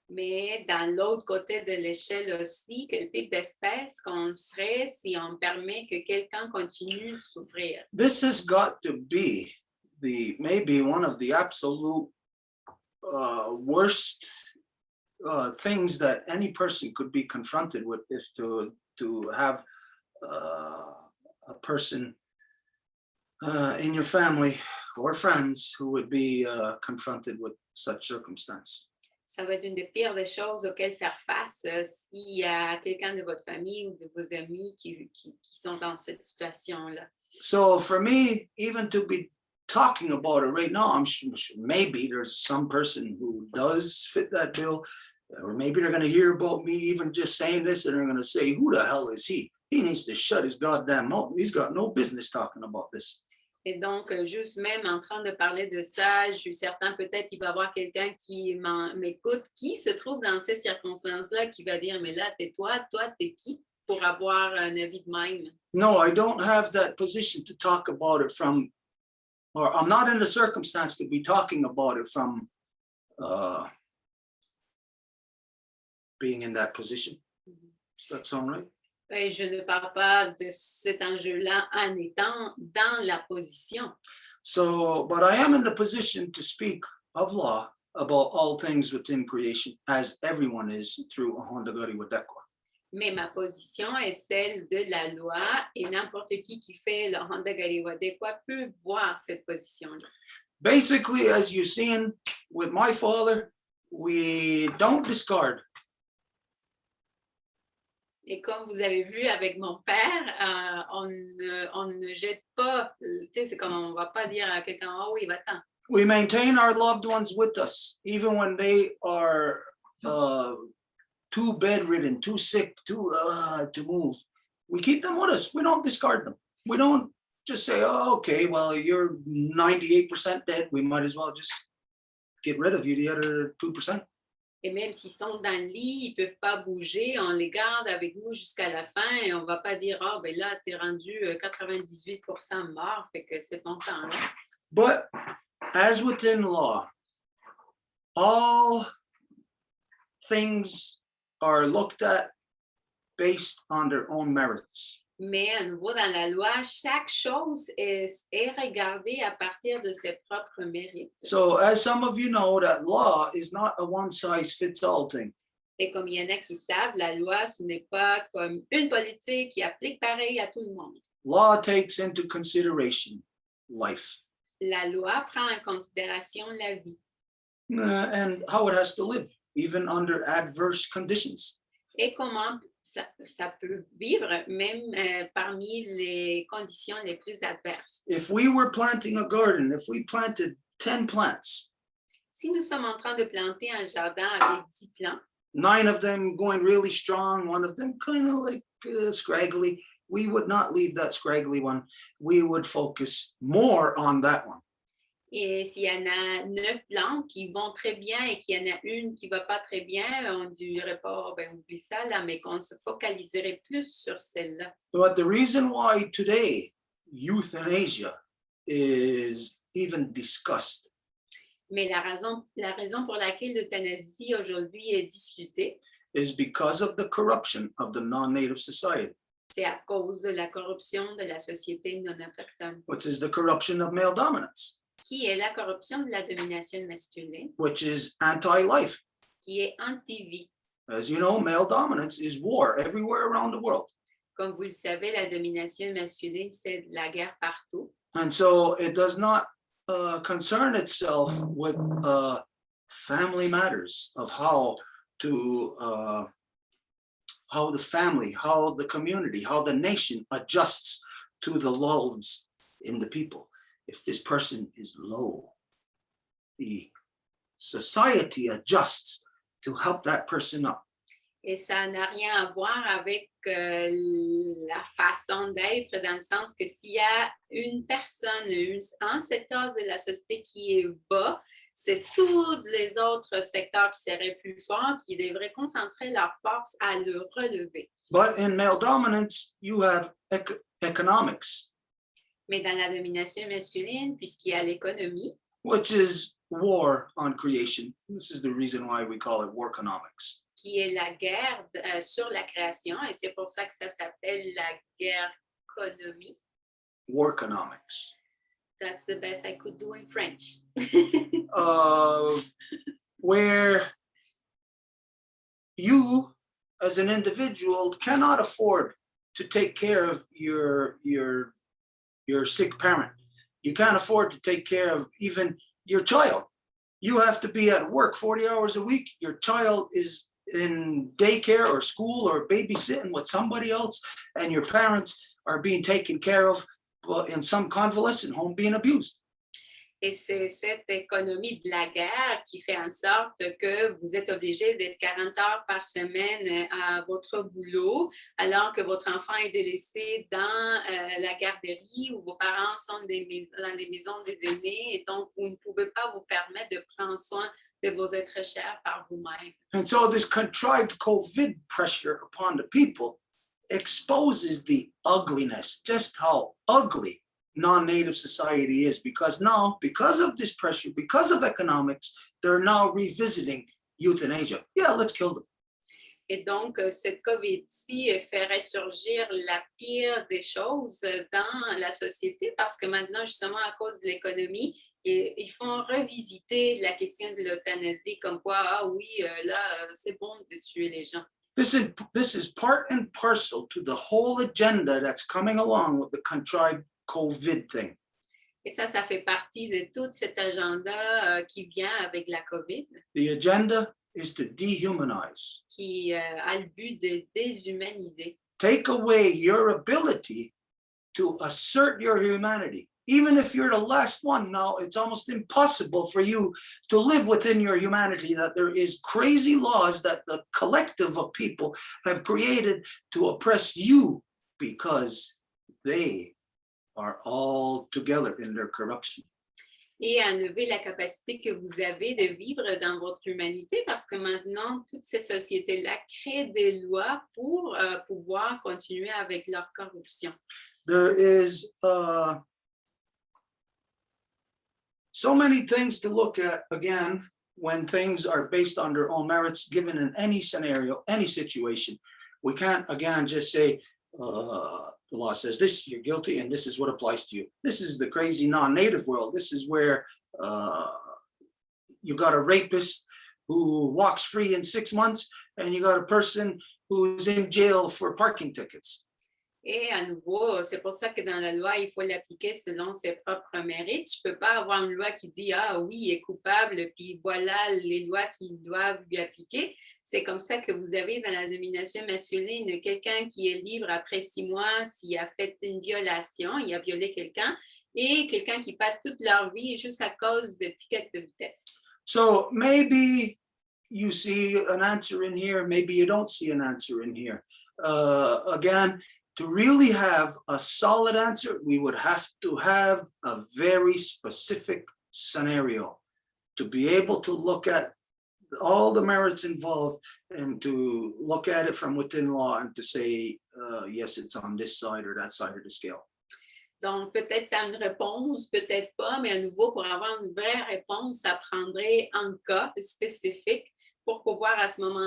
Mais dans l'autre côté de l'échelle aussi, quel type d'espèce qu'on serait si on permet que quelqu'un continue de souffrir? This has got to be maybe one of the absolute worst things that any person could be confronted with, is to have a person in your family or friends who would be confronted with such circumstance. Ça va être une des pires des choses auxquelles faire face s'il y a quelqu'un de votre famille ou de vos amis qui sont dans cette situation-là. So for me, even to be talking about it right now, I'm sure maybe there's some person who does fit that bill, or maybe they're going to hear about me even just saying this and they're going to say, who the hell is he? He needs to shut his goddamn mouth. He's got no business talking about this. Et donc, juste même en train de parler de ça, je suis certain peut-être qu'il va y avoir quelqu'un qui m'écoute, qui se trouve dans ces circonstances-là, qui va dire, mais là, toi, t'es qui pour avoir un avis de même? No, I don't have that position to talk about it from, or I'm not in the circumstance to be talking about it from being in that position. Does that sound right? Et je ne parle pas de cet enjeu-là en étant dans la position. So, but I am in the position to speak of law about all things within creation, as everyone is through Ahondagari Wadekwa. Mais ma position est celle de la loi et n'importe qui fait le Handagari Wadekwa peut voir cette position-là. Basically, as you're seeing with my father, we don't discard. Et comme vous avez vu avec mon père, on ne jette pas, tu sais, c'est comme on ne va pas dire à quelqu'un, oh oui, va-t'en. We maintain our loved ones with us, even when they are too bedridden, too sick, to move. We keep them with us. We don't discard them. We don't just say, oh, okay, well, you're 98% dead. We might as well just get rid of you, the other 2%. Et même s'ils sont dans le lit, ils ne peuvent pas bouger, on les garde avec nous jusqu'à la fin et on ne va pas dire, ah, ben là, tu es rendu 98% mort, fait que c'est ton temps là. But as within law, all things are looked at based on their own merits. Mais à nouveau, dans la loi, chaque chose est regardée à partir de ses propres mérites. So as some of you know, that law is not a one-size-fits-all thing. Et comme il y en a qui savent, la loi, ce n'est pas comme une politique qui applique pareil à tout le monde. Law takes into consideration life La loi prend en considération la vie and how it has to live, even under adverse conditions. et comment ça peut vivre même parmi les conditions les plus adverses. If we were planting a garden, if we planted 10 plants, Si nous sommes en train de planter un jardin avec 10 plants, 9 of them going really strong, 1 of them kind of like scraggly, we would not leave that scraggly one. We would focus more on that one. et s'il y en a 9 plantes qui vont très bien et qu'il y en a une qui ne va pas très bien, on ne dirait pas, oh, ben, oublie ça, là, mais qu'on se focaliserait plus sur celle-là. But the reason why today euthanasia is even discussed Mais la raison pour laquelle l'euthanasie aujourd'hui est discutée, is because of the corruption of the non-native society, c'est à cause de la corruption de la société non autochtone, which is the corruption of male dominance, qui est la corruption de la domination masculine, which is anti-life. qui est anti-vie. As you know, male dominance is war everywhere around the world. Comme vous le savez, la domination masculine, c'est la guerre partout. And so it does not concern itself with family matters of how the family, how the community, how the nation adjusts to the lulls in the people. If this person is low, the society adjusts to help that person up. Et ça n'a rien à voir avec la façon d'être, dans le sens que s'il y a une personne, un secteur de la société qui est bas, c'est tous les autres secteurs qui seraient plus forts, qui devraient concentrer leur force à le relever. But in male dominance, you have economics, Mais dans la domination masculine, puisqu'il y a l'économie, which is war on creation. This is the reason why we call it warconomics. qui est la guerre sur la création, et c'est pour ça que ça s'appelle la guerre économie. Warconomics. That's the best I could do in French. Where you, as an individual, cannot afford to take care of your sick parent. You can't afford to take care of even your child. You have to be at work 40 hours a week. Your child is in daycare or school or babysitting with somebody else, and your parents are being taken care of in some convalescent home being abused. Et c'est cette économie de la guerre qui fait en sorte que vous êtes obligé d'être 40 heures par semaine à votre boulot, alors que votre enfant est délaissé dans la garderie où vos parents sont dans les maisons des aînés, et donc vous ne pouvez pas vous permettre de prendre soin de vos êtres chers par vous-même. And so this contrived COVID pressure upon the people exposes the ugliness, just how ugly non-native society is, because now, because of this pressure, because of economics, they're now revisiting euthanasia. Yeah, let's kill them. Et donc, cette COVID-ci fait ressurgir la pire des choses dans la société parce que maintenant, justement, à cause de l'économie, ils font revisiter la question de l'euthanasie comme quoi, ah oui, là, c'est bon de tuer les gens. This is part and parcel to the whole agenda that's coming along with the contrived COVID thing. Et ça fait partie de tout cet agenda qui vient avec la COVID, The agenda is to dehumanize. qui a le but de déshumaniser. Take away your ability to assert your humanity. Even if you're the last one now, it's almost impossible for you to live within your humanity, that there is crazy laws that the collective of people have created to oppress you because they are all together in their corruption. Et enlever la capacité que vous avez de vivre dans votre humanité parce que maintenant, toutes ces sociétés-là créent des lois pour pouvoir continuer avec leur corruption. There is so many things to look at, again, when things are based on their own merits, given in any scenario, any situation. We can't, again, just say, the law says this, you're guilty, and this is what applies to you. This is the crazy non-native world. This is where you got a rapist who walks free in 6 months, and you got a person who's in jail for parking tickets. Et à nouveau, c'est pour ça que dans la loi, il faut l'appliquer selon ses propres mérites. Je ne peux pas avoir une loi qui dit « Ah oui, il est coupable, puis voilà les lois qui doivent lui appliquer ». C'est comme ça que vous avez dans la domination masculine quelqu'un qui est libre après 6 mois s'il a fait une violation, il a violé quelqu'un, et quelqu'un qui passe toute leur vie juste à cause de tickets de vitesse. So maybe you see an answer in here, maybe you don't see an answer in here. Again, to really have a solid answer, we would have to have a very specific scenario to be able to look at all the merits involved and to look at it from within law and to say, yes, it's on this side or that side of the scale. Donc, peut-être tu as une réponse, peut-être pas, mais à nouveau, pour avoir une vraie réponse, ça prendrait un cas spécifique pour pouvoir à ce moment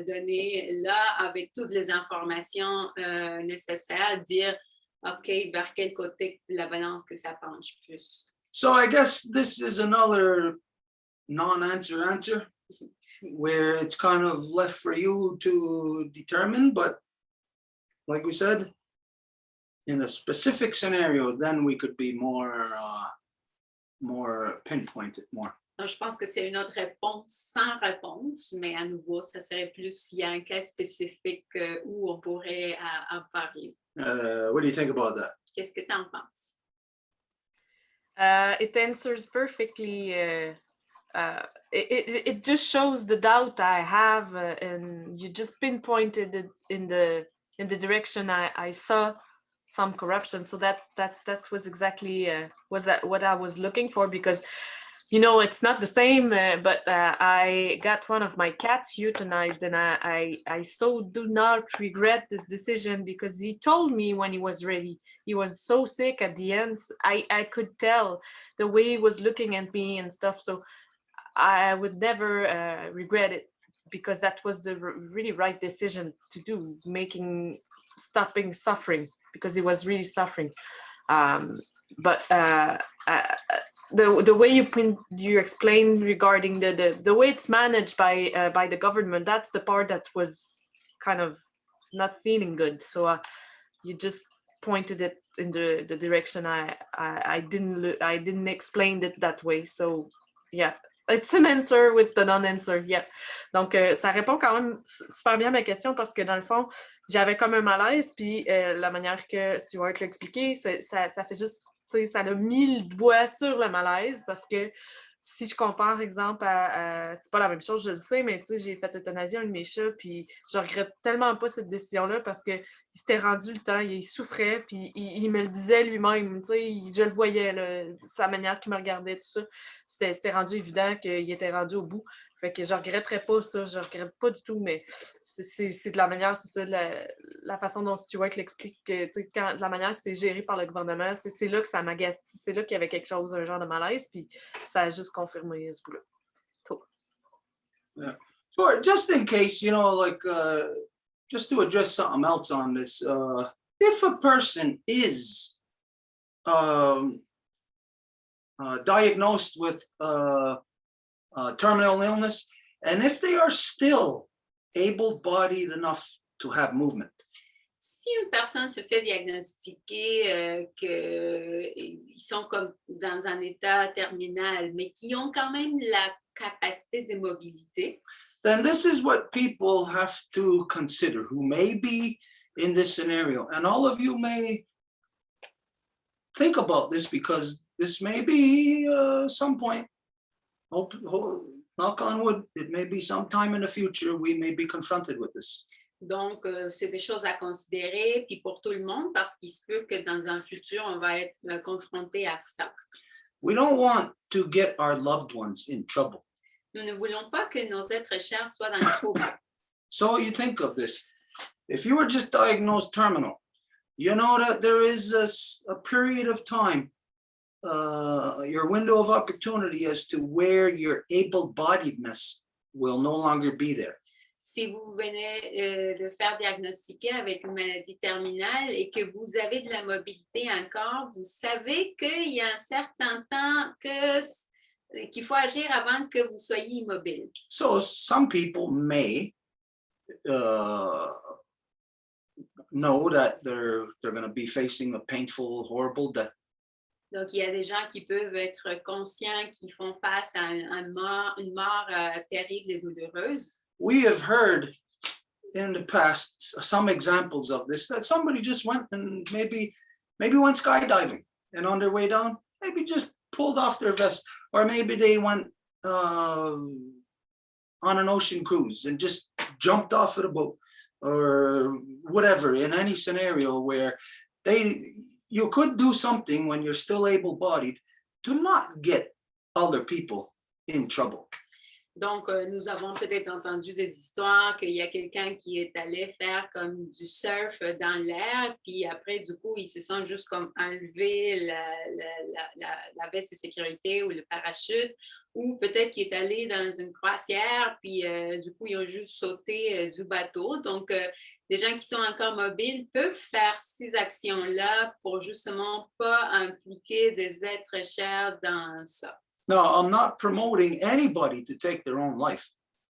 donné-là, avec toutes les informations nécessaires, dire, OK, vers quel côté la balance que ça penche plus. So I guess this is another non-answer answer where it's kind of left for you to determine, but like we said, in a specific scenario, then we could be more pinpointed more. Donc, je pense que c'est une autre réponse sans réponse, mais à nouveau, ça serait plus s'il y a un cas spécifique où on pourrait en parler. What do you think about that? Qu'est-ce que tu en penses? It answers perfectly. It just shows the doubt I have, and you just pinpointed it in the direction I saw some corruption. So that was exactly what I was looking for, because you know, it's not the same, but I got one of my cats euthanized, and I so do not regret this decision, because he told me when he was ready. He was so sick at the end. I could tell the way he was looking at me and stuff. So I would never regret it, because that was the really right decision to do, stopping suffering, because he was really suffering. But the way you explained regarding the way it's managed by the government, that's the part that was kind of not feeling good. So you just pointed it in the direction I didn't explain it that way. So yeah, it's an answer with the non-answer. Yeah. Donc ça répond quand même super bien à ma question, parce que dans le fond, j'avais comme un malaise, puis la manière que Stuart l'a expliqué, ça fait juste, ça a mis le doigt sur le malaise, parce que si je compare, exemple, c'est pas la même chose, je le sais, mais j'ai fait euthanasie à un de mes chats, puis je regrette tellement pas cette décision-là, parce que il s'était rendu le temps, il souffrait, puis il me le disait lui-même, je le voyais, là, sa manière qu'il me regardait, tout ça, c'était rendu évident qu'il était rendu au bout. Fait que je regretterais pas ça, je regrette pas du tout, mais c'est de la manière, c'est ça, la façon dont Stuart l'explique, quand de la manière c'est géré par le gouvernement, c'est là que ça m'agace, c'est là qu'il y avait quelque chose, un genre de malaise, puis ça a juste confirmé ce bout-là. Yeah. for just in case, like just to address something else on this, if a person is diagnosed with terminal illness, and if they are still able-bodied enough to have movement, Si une personne se fait diagnostiquer qu'ils sont comme dans un état terminal, mais qui ont quand même la capacité de mobilité, then this is what people have to consider who may be in this scenario. And all of you may think about this because this may be some point, knock on wood, it may be sometime in the future we may be confronted with this. donc c'est des choses à considérer, puis pour tout le monde, parce qu'il se peut que dans un futur, on va être confronté à ça. We don't want to get our loved ones in trouble. Nous ne voulons pas que nos êtres chers soient dans le trouble. So you think of this. If you were just diagnosed terminal, you know that there is a period of time, your window of opportunity as to where your able-bodiedness will no longer be there. Si vous venez de faire diagnostiquer avec une maladie terminale et que vous avez de la mobilité encore, vous savez qu'il y a un certain temps qu'il faut agir avant que vous soyez immobile. So some people may know that they're going to be facing a painful, horrible death. Donc, il y a des gens qui peuvent être conscients qu'ils font face à une mort terrible et douloureuse. We have heard in the past some examples of this, that somebody just went and maybe went skydiving, and on their way down, maybe just pulled off their vest, or maybe they went on an ocean cruise and just jumped off of the boat, or whatever, in any scenario where you could do something when you're still able-bodied to not get other people in trouble. Donc, nous avons peut-être entendu des histoires qu'il y a quelqu'un qui est allé faire comme du surf dans l'air, puis après, du coup, ils se sont juste comme enlevé la veste de sécurité ou le parachute, ou peut-être qu'il est allé dans une croisière, puis du coup, ils ont juste sauté du bateau. Donc, des gens qui sont encore mobiles peuvent faire ces actions-là pour justement pas impliquer des êtres chers dans ça. Now, I'm not promoting anybody to take their own life.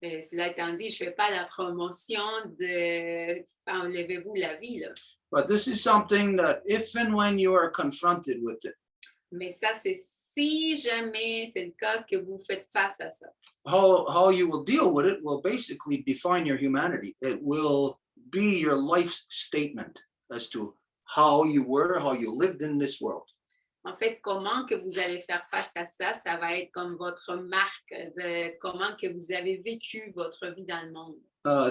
Cela étant dit, je ne fais pas la promotion de enlevez-vous la vie, là. But this is something that if and when you are confronted with it, Mais ça, c'est si jamais c'est le cas que vous faites face à ça. how you will deal with it will basically define your humanity. It will be your life's statement as to how you were, how you lived in this world. En fait, comment que vous allez faire face à ça, ça va être comme votre marque de comment que vous avez vécu votre vie dans le monde.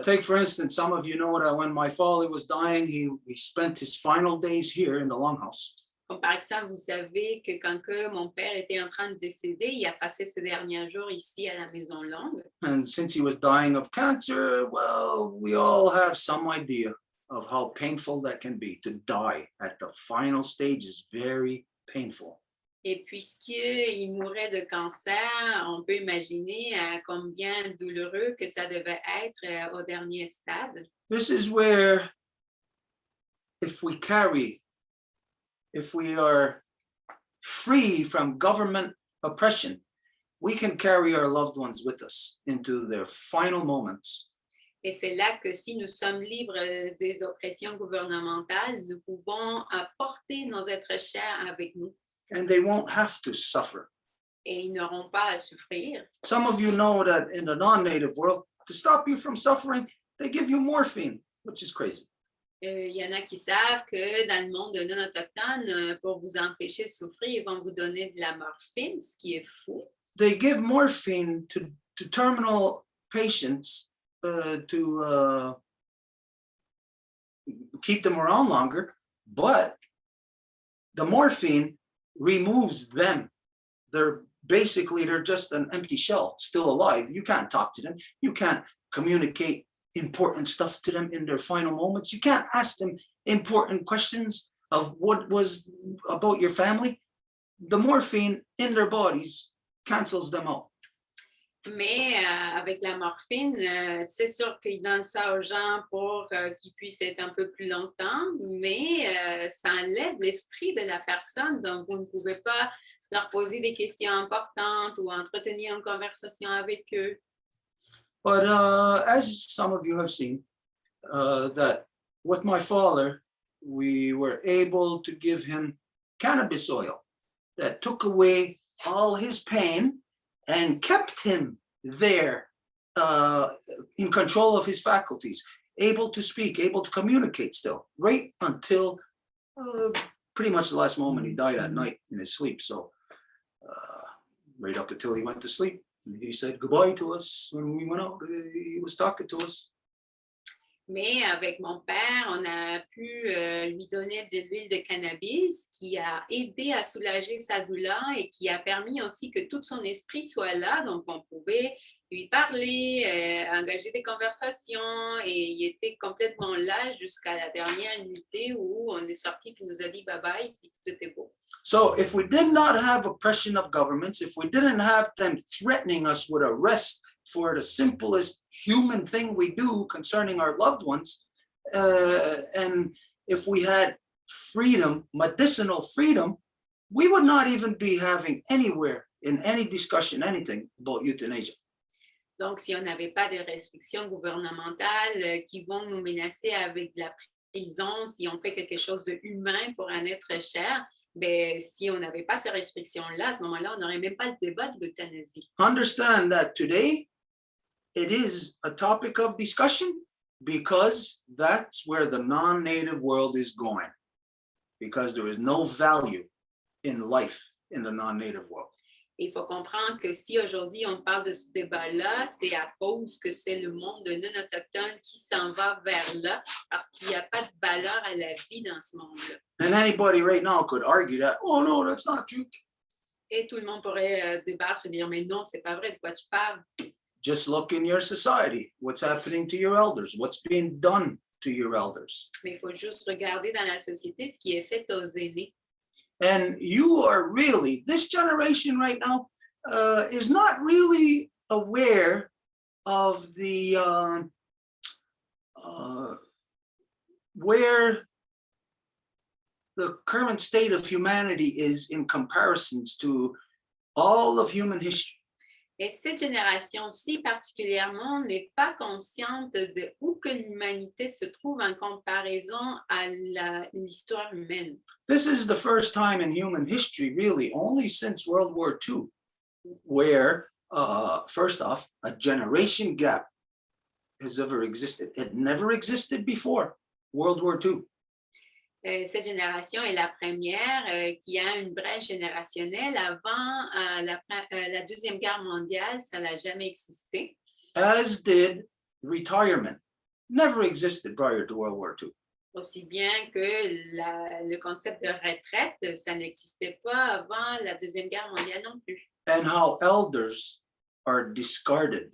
Take for instance, some of you know that when my father was dying, he spent his final days here in the longhouse. Comme par exemple, vous savez que quand que mon père était en train de décéder, il a passé ces derniers jours ici à la Maison Longue. And since he was dying of cancer, well, we all have some idea of how painful that can be. To die at the final stage is very painful. Et puisqu'il mourait de cancer, on peut imaginer combien douloureux que ça devait être au dernier stade. This is where, if we are free from government oppression, we can carry our loved ones with us into their final moments. Et c'est là que si nous sommes libres des oppressions gouvernementales, nous pouvons apporter nos êtres chers avec nous. And they won't have to suffer. Et ils n'auront pas à souffrir. Some of you know that in the non-native world, to stop you from suffering, they give you morphine, which is crazy. Il y en a qui savent que dans le monde non autochtone, pour vous empêcher de souffrir, ils vont vous donner de la morphine, ce qui est fou. They give morphine to terminal patients to keep them around longer, but the morphine removes them. They're just an empty shell, still alive. You can't talk to them. You can't communicate important stuff to them in their final moments. You can't ask them important questions of what was about your family. The morphine in their bodies cancels them out. Mais avec la morphine, c'est sûr qu'ils donnent ça aux gens pour qu'ils puissent être un peu plus longtemps, mais ça enlève l'esprit de la personne. Donc, vous ne pouvez pas leur poser des questions importantes ou entretenir une conversation avec eux. But as some of you have seen, that with my father, we were able to give him cannabis oil that took away all his pain and kept him there in control of his faculties, able to speak, able to communicate still, right until pretty much the last moment he died at night in his sleep. So right up until he went to sleep, he said goodbye to us when we went out. He was talking to us. Mais avec mon père, on a pu lui donner de l'huile de cannabis qui a aidé à soulager sa douleur et qui a permis aussi que tout son esprit soit là. Donc, on pouvait lui parler, engager des conversations et il était complètement là jusqu'à la dernière nuitée où on est sorti puis nous a dit bye-bye puis tout était beau. So if we did not have oppression of governments, if we didn't have them threatening us with arrest for the simplest human thing we do concerning our loved ones, and if we had freedom, medicinal freedom, we would not even be having anywhere in any discussion anything about euthanasia. Donc, si on n'avait pas de restrictions gouvernementales qui vont nous menacer avec de la prison, si on fait quelque chose de humain pour un être cher, ben, si on n'avait pas ces restrictions-là, à ce moment-là, on n'aurait même pas le débat de l'euthanasie. Understand that today it is a topic of discussion because that's where the non-native world is going, because there is no value in life in the non-native world. Il faut comprendre que si aujourd'hui on parle de ce débat-là, c'est à cause que c'est le monde de non-autochtones qui s'en va vers là parce qu'il n'y a pas de valeur à la vie dans ce monde-là. And anybody right now could argue that, oh no, that's not true. Et tout le monde pourrait débattre et dire, mais non, c'est pas vrai, de quoi tu parles? Just look in your society, what's happening to your elders, what's being done to your elders. Mais il faut juste regarder dans la société ce qui est fait aux aînés. And you are really, this generation right now is not really aware of the where the current state of humanity is in comparisons to all of human history. Et cette génération-ci particulièrement n'est pas consciente de où que l'humanité se trouve en comparaison à l'histoire humaine. This is the first time in human history, really, only since World War II, where, first off, a generation gap has ever existed. It never existed before World War II. Cette génération est la première qui a une brèche générationnelle. Avant la Deuxième Guerre mondiale, ça n'a jamais existé. As did retirement. Never existed prior to World War II. Aussi bien que le concept de retraite, ça n'existait pas avant la Deuxième Guerre mondiale non plus. And how elders are discarded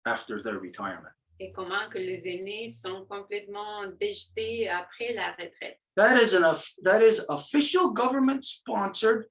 after their retirement. Et comment que les aînés sont complètement déjetés après la retraite. That is official government-sponsored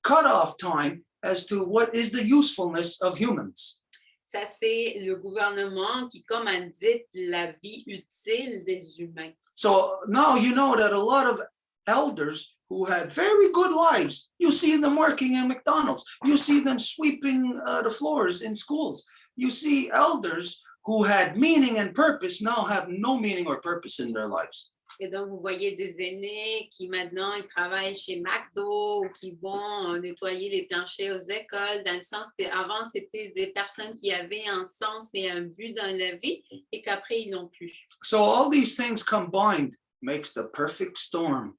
cutoff time as to what is the usefulness of humans. Ça, c'est le gouvernement qui commandite la vie utile des humains. So now you know that a lot of elders who had very good lives, you see them working in McDonald's, you see them sweeping the floors in schools, you see elders who had meaning and purpose now have no meaning or purpose in their lives. Et donc, vous voyez des aînés qui maintenant ils travaillent chez McDo ou qui vont nettoyer les planchers aux écoles, dans le sens qu'avant, c'était des personnes qui avaient un sens et un but dans la vie et qu'après, ils n'ont plus. So all these things combined makes the perfect storm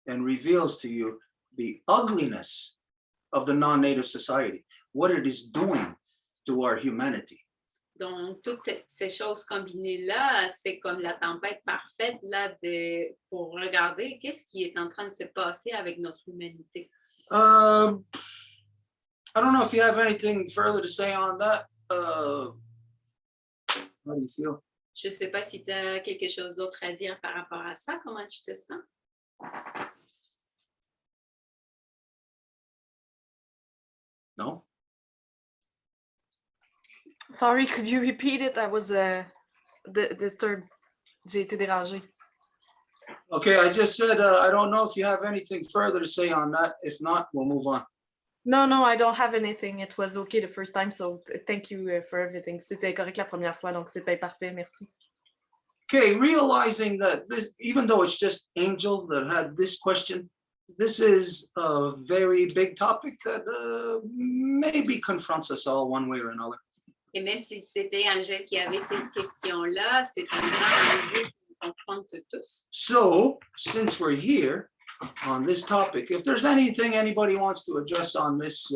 and reveals to you the ugliness of the non-native society, what it is doing to our humanity. Donc, toutes ces choses combinées-là, c'est comme la tempête parfaite là, pour regarder qu'est-ce qui est en train de se passer avec notre humanité. I don't know if you have anything further to say on that. How do you feel? Je ne sais pas si tu as quelque chose d'autre à dire par rapport à ça. Comment tu te sens? No? Sorry, could you repeat it? I was disturbed. J'ai été dérangée. Okay, I just said, I don't know if you have anything further to say on that. If not, we'll move on. No, I don't have anything. It was okay the first time, so thank you for everything. C'était correct la première fois, donc c'était parfait, merci. Okay, realizing that this, even though it's just Angel that had this question, this is a very big topic that maybe confronts us all one way or another. Et même si c'était Angèle qui avait cette question-là, c'est un grand enjeu qui nous confronte tous. So, since we're here on this topic, if there's anything anybody wants to address on this,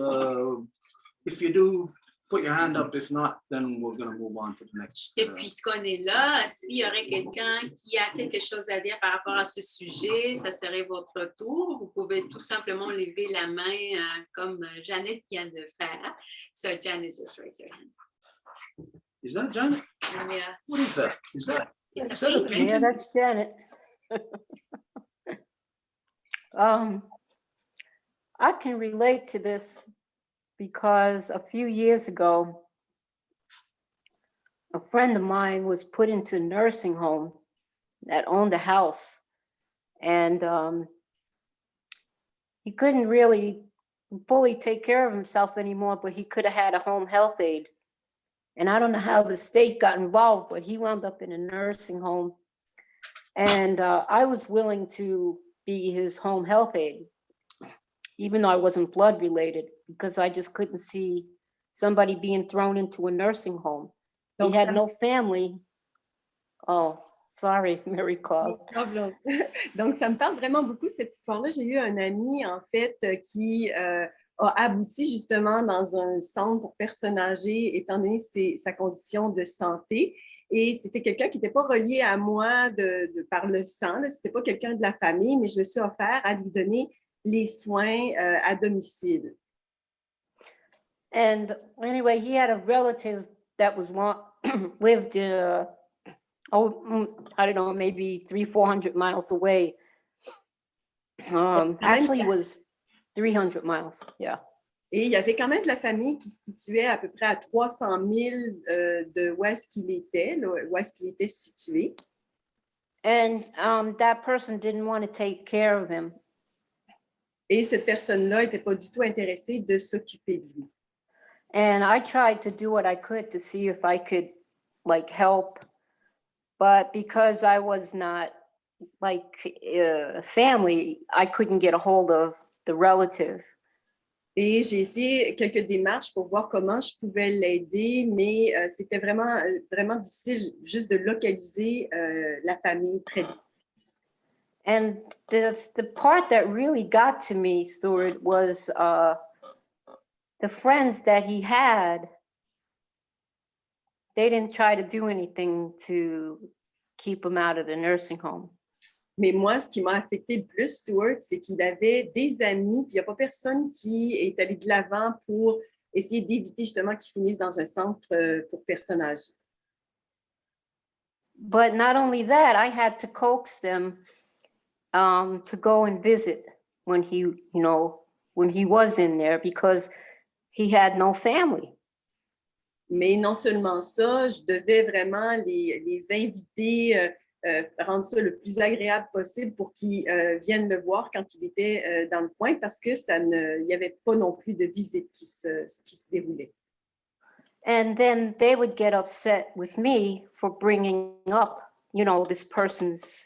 if you do, put your hand up. If not, then we're going to move on to the next. Et puisqu'on est là, s'il y aurait quelqu'un qui a quelque chose à dire par rapport à ce sujet, ça serait votre tour. Vous pouvez tout simplement lever la main comme Janet vient de faire. So Janet, just raise your hand. Is that Janet? Yeah. What is that? Is that It's a a painting? Yeah, that's Janet. I can relate to this because a few years ago, a friend of mine was put into a nursing home that owned a house, and he couldn't really fully take care of himself anymore, but he could have had a home health aide. And I don't know how the state got involved, but he wound up in a nursing home. And I was willing to be his home health aide, even though I wasn't blood related, because I just couldn't see somebody being thrown into a nursing home. He had no family. Oh, sorry, Mary Claude. No problem. Donc, ça me parle vraiment beaucoup, cette histoire-là. J'ai eu un ami, en fait, qui a abouti justement dans un centre pour personnes âgées, étant donné sa condition de santé. Et c'était quelqu'un qui n'était pas relié à moi par le sang. Ce n'était pas quelqu'un de la famille, mais je me suis offert à lui donner les soins à domicile. And anyway, he had a relative that was lived I don't know, maybe 300-400 miles away. Actually, it was 300 miles, yeah. Et il y avait quand même de la famille qui se situait à peu près à 300 000 de où est-ce qu'il était, là, où est-ce qu'il était situé. And that person didn't want to take care of him. Et cette personne-là n'était pas du tout intéressée de s'occuper de lui. And I tried to do what I could to see if I could help, but because I was not family, I couldn't get a hold of the relative. Et j'ai essayé quelques démarches pour voir comment je pouvais l'aider, mais c'était vraiment, vraiment difficile juste de localiser la famille près de lui. And the part that really got to me, Stuart, was the friends that he had. They didn't try to do anything to keep him out of the nursing home. Mais moi, ce qui m'a affecté le plus, Stuart, c'est qu'il avait des amis, puis il n'y a pas personne qui est allé de l'avant pour essayer d'éviter justement qu'il finisse dans un centre pour personnes âgées. But not only that, I had to coax them to go and visit when he was in there, because he had no family. Mais non seulement ça, je devais vraiment les inviter, rendre ça le plus agréable possible pour qu'ils viennent me voir quand il était dans le coin, parce que il n'y avait pas non plus de visite qui se déroulait. And then they would get upset with me for bringing up, this person's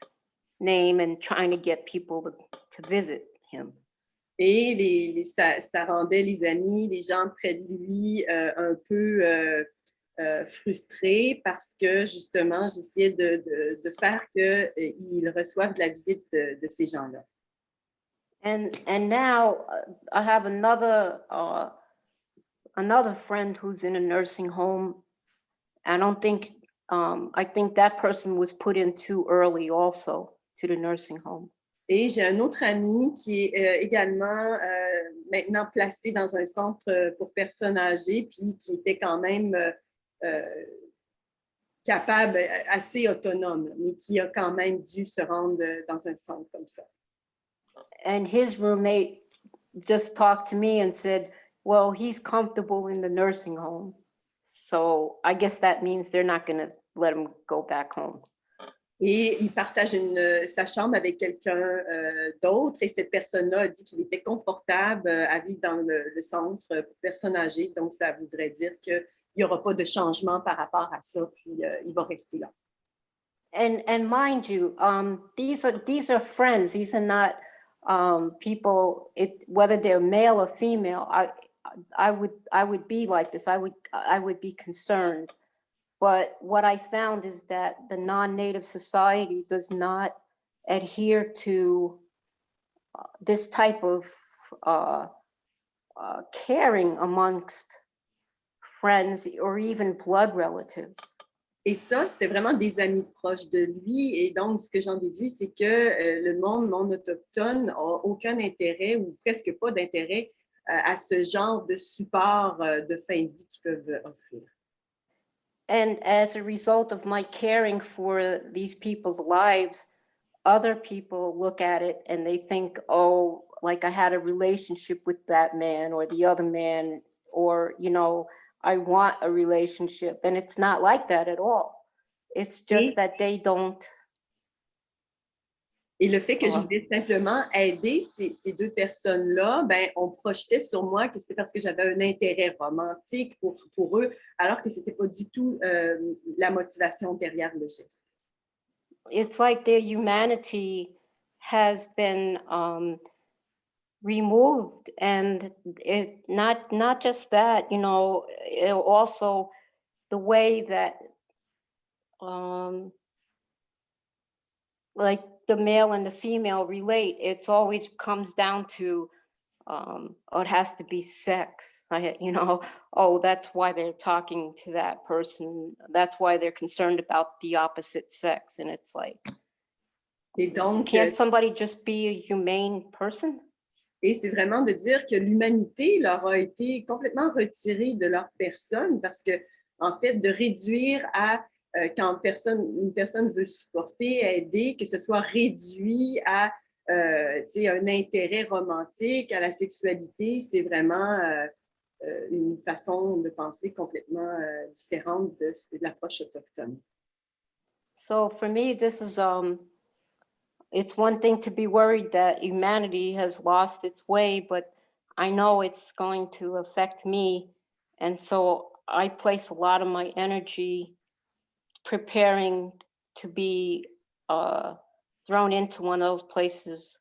name and trying to get people to visit him. Et ça rendait les amis, les gens près de lui un peu frustrés parce que justement, j'essayais de faire qu'ils reçoivent de la visite de ces gens-là. And now I have another friend who's in a nursing home. I think that person was put in too early also to the nursing home. Et j'ai un autre ami qui est également maintenant placé dans un centre pour personnes âgées, puis qui était quand même capable, assez autonome, mais qui a quand même dû se rendre dans un centre comme ça. And his roommate just talked to me and said, well, he's comfortable in the nursing home. So I guess that means they're not going to let him go back home. Et il partage sa chambre avec quelqu'un d'autre et cette personne-là a dit qu'il était confortable à vivre dans le centre pour personnes âgées. Donc, ça voudrait dire qu'il n'y aura pas de changement par rapport à ça, puis il va rester là. And mind you, these are friends. These are not people. Whether they're male or female, I would be like this. I would be concerned. But what I found is that the non-native society does not adhere to this type of caring amongst friends or even blood relatives. Et ça, c'était vraiment des amis proches de lui. Et donc, ce que j'en déduis, c'est que le monde non autochtone n'a aucun intérêt ou presque pas d'intérêt à ce genre de support de fin de vie qu'ils peuvent offrir. And as a result of my caring for these people's lives, other people look at it and they think, oh, like I had a relationship with that man or the other man, or, you know, I want a relationship. And it's not like that at all. It's just that they don't. Et le fait que je voulais simplement aider ces deux personnes-là, ben, on projetait sur moi que c'est parce que j'avais un intérêt romantique pour eux, alors que ce n'était pas du tout la motivation derrière le geste. It's like their humanity has been removed, and it not just that, you know, also the way that like the male and the female relate, it's always comes down to it has to be sex. You know, oh, that's why they're talking to that person. That's why they're concerned about the opposite sex. And it's like, Et donc, can't somebody just be a humane person? Et c'est vraiment de dire que l'humanité leur a été complètement retirée de leur personne parce que, en fait, de réduire à quand une personne veut supporter, aider, que ce soit réduit à un intérêt romantique, à la sexualité, c'est vraiment une façon de penser complètement différente de l'approche autochtone. So for me, this is it's one thing to be worried that humanity has lost its way, but I know it's going to affect me. And so I place a lot of my energy preparing to be thrown into one of those places.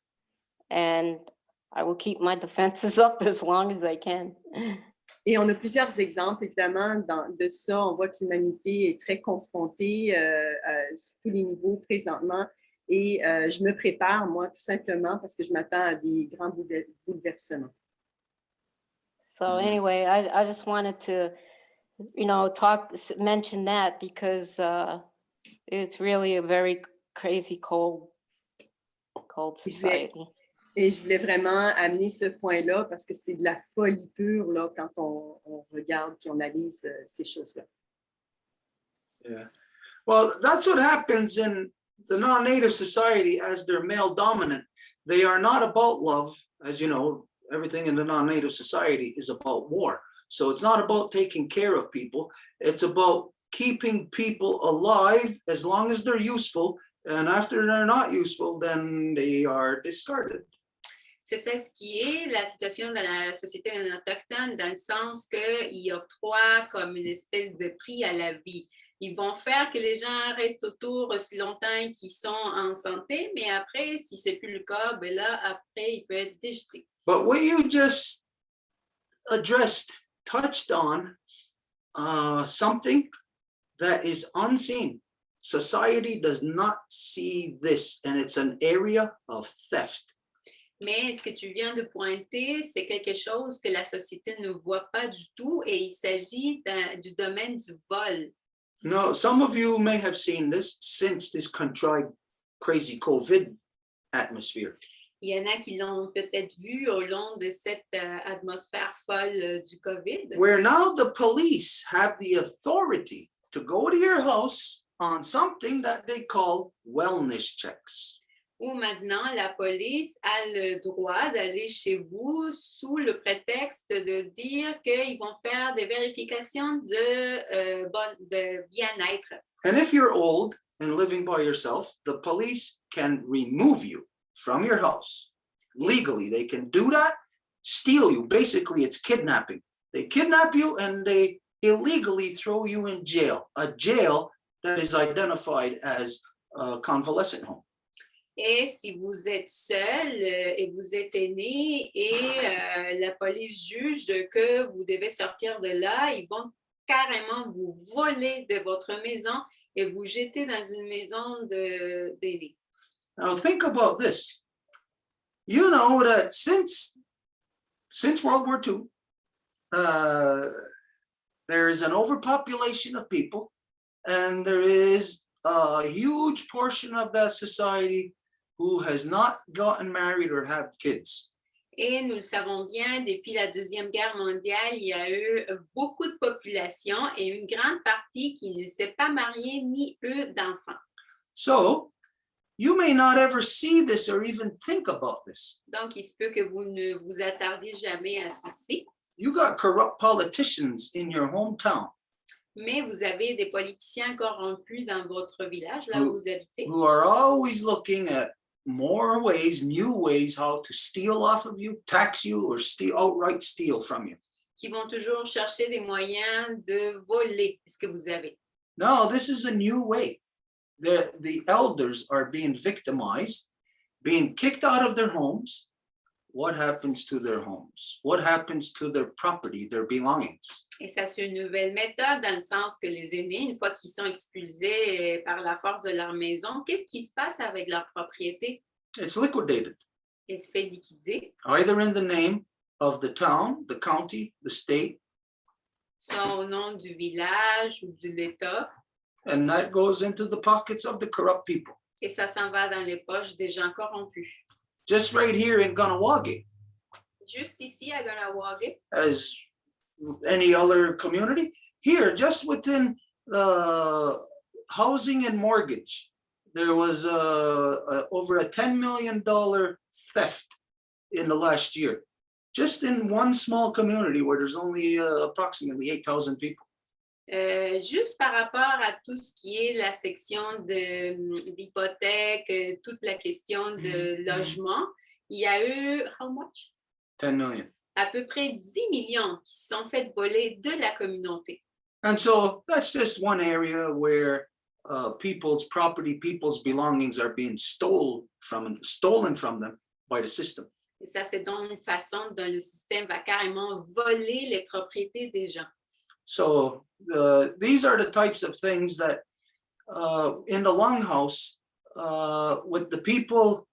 And I will keep my defenses up as long as I can. Et on a plusieurs exemples, évidemment, de ça. On voit que l'humanité est très confrontée sur tous les niveaux présentement. Et je me prépare, moi, tout simplement, parce que je m'attends à des grands bouleversements. So anyway, I just wanted to, you know, mention that because it's really a very crazy cold society. Et je voulais vraiment amener ce point-là parce que c'est de la folie pure là, quand on regarde et on analyse ces choses-là. Yeah. Well, that's what happens in the non-native society as they're male dominant. They are not about love. As you know, everything in the non-native society is about war. So it's not about taking care of people. It's about keeping people alive as long as they're useful. And after they're not useful, then they are discarded. C'est ça ce qui est la situation dans la société autochtone, dans le sens qu'ils octroient comme une espèce de prix à la vie. Ils vont faire que les gens restent autour aussi longtemps qu'ils sont en santé, mais après, si ce n'est plus le cas, ben là, après, ils peuvent être déjetés. But what you just touched on something that is unseen. Society does not see this, and it's an area of theft. Mais ce que tu viens de pointer, c'est quelque chose que la société ne voit pas du tout, et il s'agit du domaine du vol. No, some of you may have seen this since this contrived crazy COVID atmosphere. Il y en a qui l'ont peut-être vu au long de cette atmosphère folle du COVID. Where now the police have the authority to go to your house on something that they call wellness checks. où maintenant la police a le droit d'aller chez vous sous le prétexte de dire qu'ils vont faire des vérifications de bien-être. And if you're old and living by yourself, the police can remove you from your house. Legally, they can do that, steal you. Basically, it's kidnapping. They kidnap you and they illegally throw you in jail, a jail that is identified as a convalescent home. Et si vous êtes seul et vous êtes aîné et la police juge que vous devez sortir de là, ils vont carrément vous voler de votre maison et vous jeter dans une maison d'aînés. Now think about this. You know that since World War II, there is an overpopulation of people, and there is a huge portion of that society who has not gotten married or have kids. Et nous le savons bien, depuis la Deuxième Guerre mondiale, il y a eu beaucoup de population et une grande partie qui ne s'est pas mariée ni eu d'enfants. So you may not ever see this or even think about this. Donc, il se peut que vous ne vous attardiez jamais à ceci, You got corrupt politicians in your hometown mais vous avez des politiciens corrompus dans votre village, là où vous habitez, who are always looking at more ways, new ways, how to steal off of you, tax you, or outright steal from you. qui vont toujours chercher des moyens de voler ce que vous avez. No, this is a new way. The elders are being victimized, being kicked out of their homes. What happens to their homes? What happens to their property, their belongings? Et ça, c'est une nouvelle méthode dans le sens que les aînés, une fois qu'ils sont expulsés par la force de leur maison, qu'est-ce qui se passe avec leur propriété? It's liquidated, Elle se fait liquider, either in the name of the town, the county, the state, soit au nom du village ou de l'État, and that goes into the pockets of the corrupt people. et ça s'en va dans les poches des gens corrompus. Just right here in Ganawagi, Juste ici à Ganawagi, as any other community, here, just within housing and mortgage, there was over a $10 million theft in the last year, just in one small community where there's only approximately 8,000 people. juste par rapport à tout ce qui est la section d'hypothèque, toute la question de logement, il y a eu, how much? 10 million. À peu près 10 millions qui se sont fait voler de la communauté. And so that's just one area where people's property, people's belongings are being stolen from them by the system. Et ça, c'est donc une façon dont le système va carrément voler les propriétés des gens. So these are the types of things that in the longhouse, with the people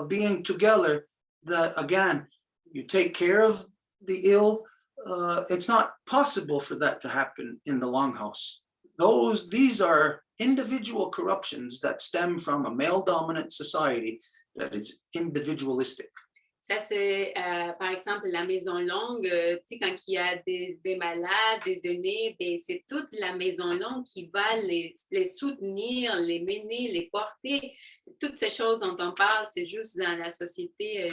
being together, that again, you take care of the ill. It's not possible for that to happen in the longhouse. These are individual corruptions that stem from a male-dominant society that is individualistic. Ça, c'est, par exemple, la maison longue, tu sais, quand il y a des malades, des aînés, ben, c'est toute la maison longue qui va les soutenir, les mener, les porter. Toutes ces choses dont on parle, c'est juste dans la société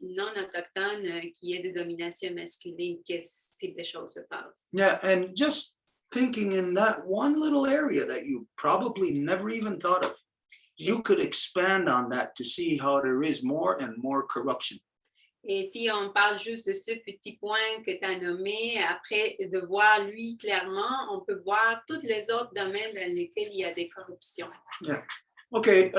non autochtone qui est de domination masculine que ce type de choses se passe. Yeah, and just thinking in that one little area that you probably never even thought of, you could expand on that to see how there is more and more corruption. Et si on parle juste de ce petit point que tu as nommé, après de voir lui clairement, on peut voir tous les autres domaines dans lesquels il y a des corruptions. Yeah. Okay,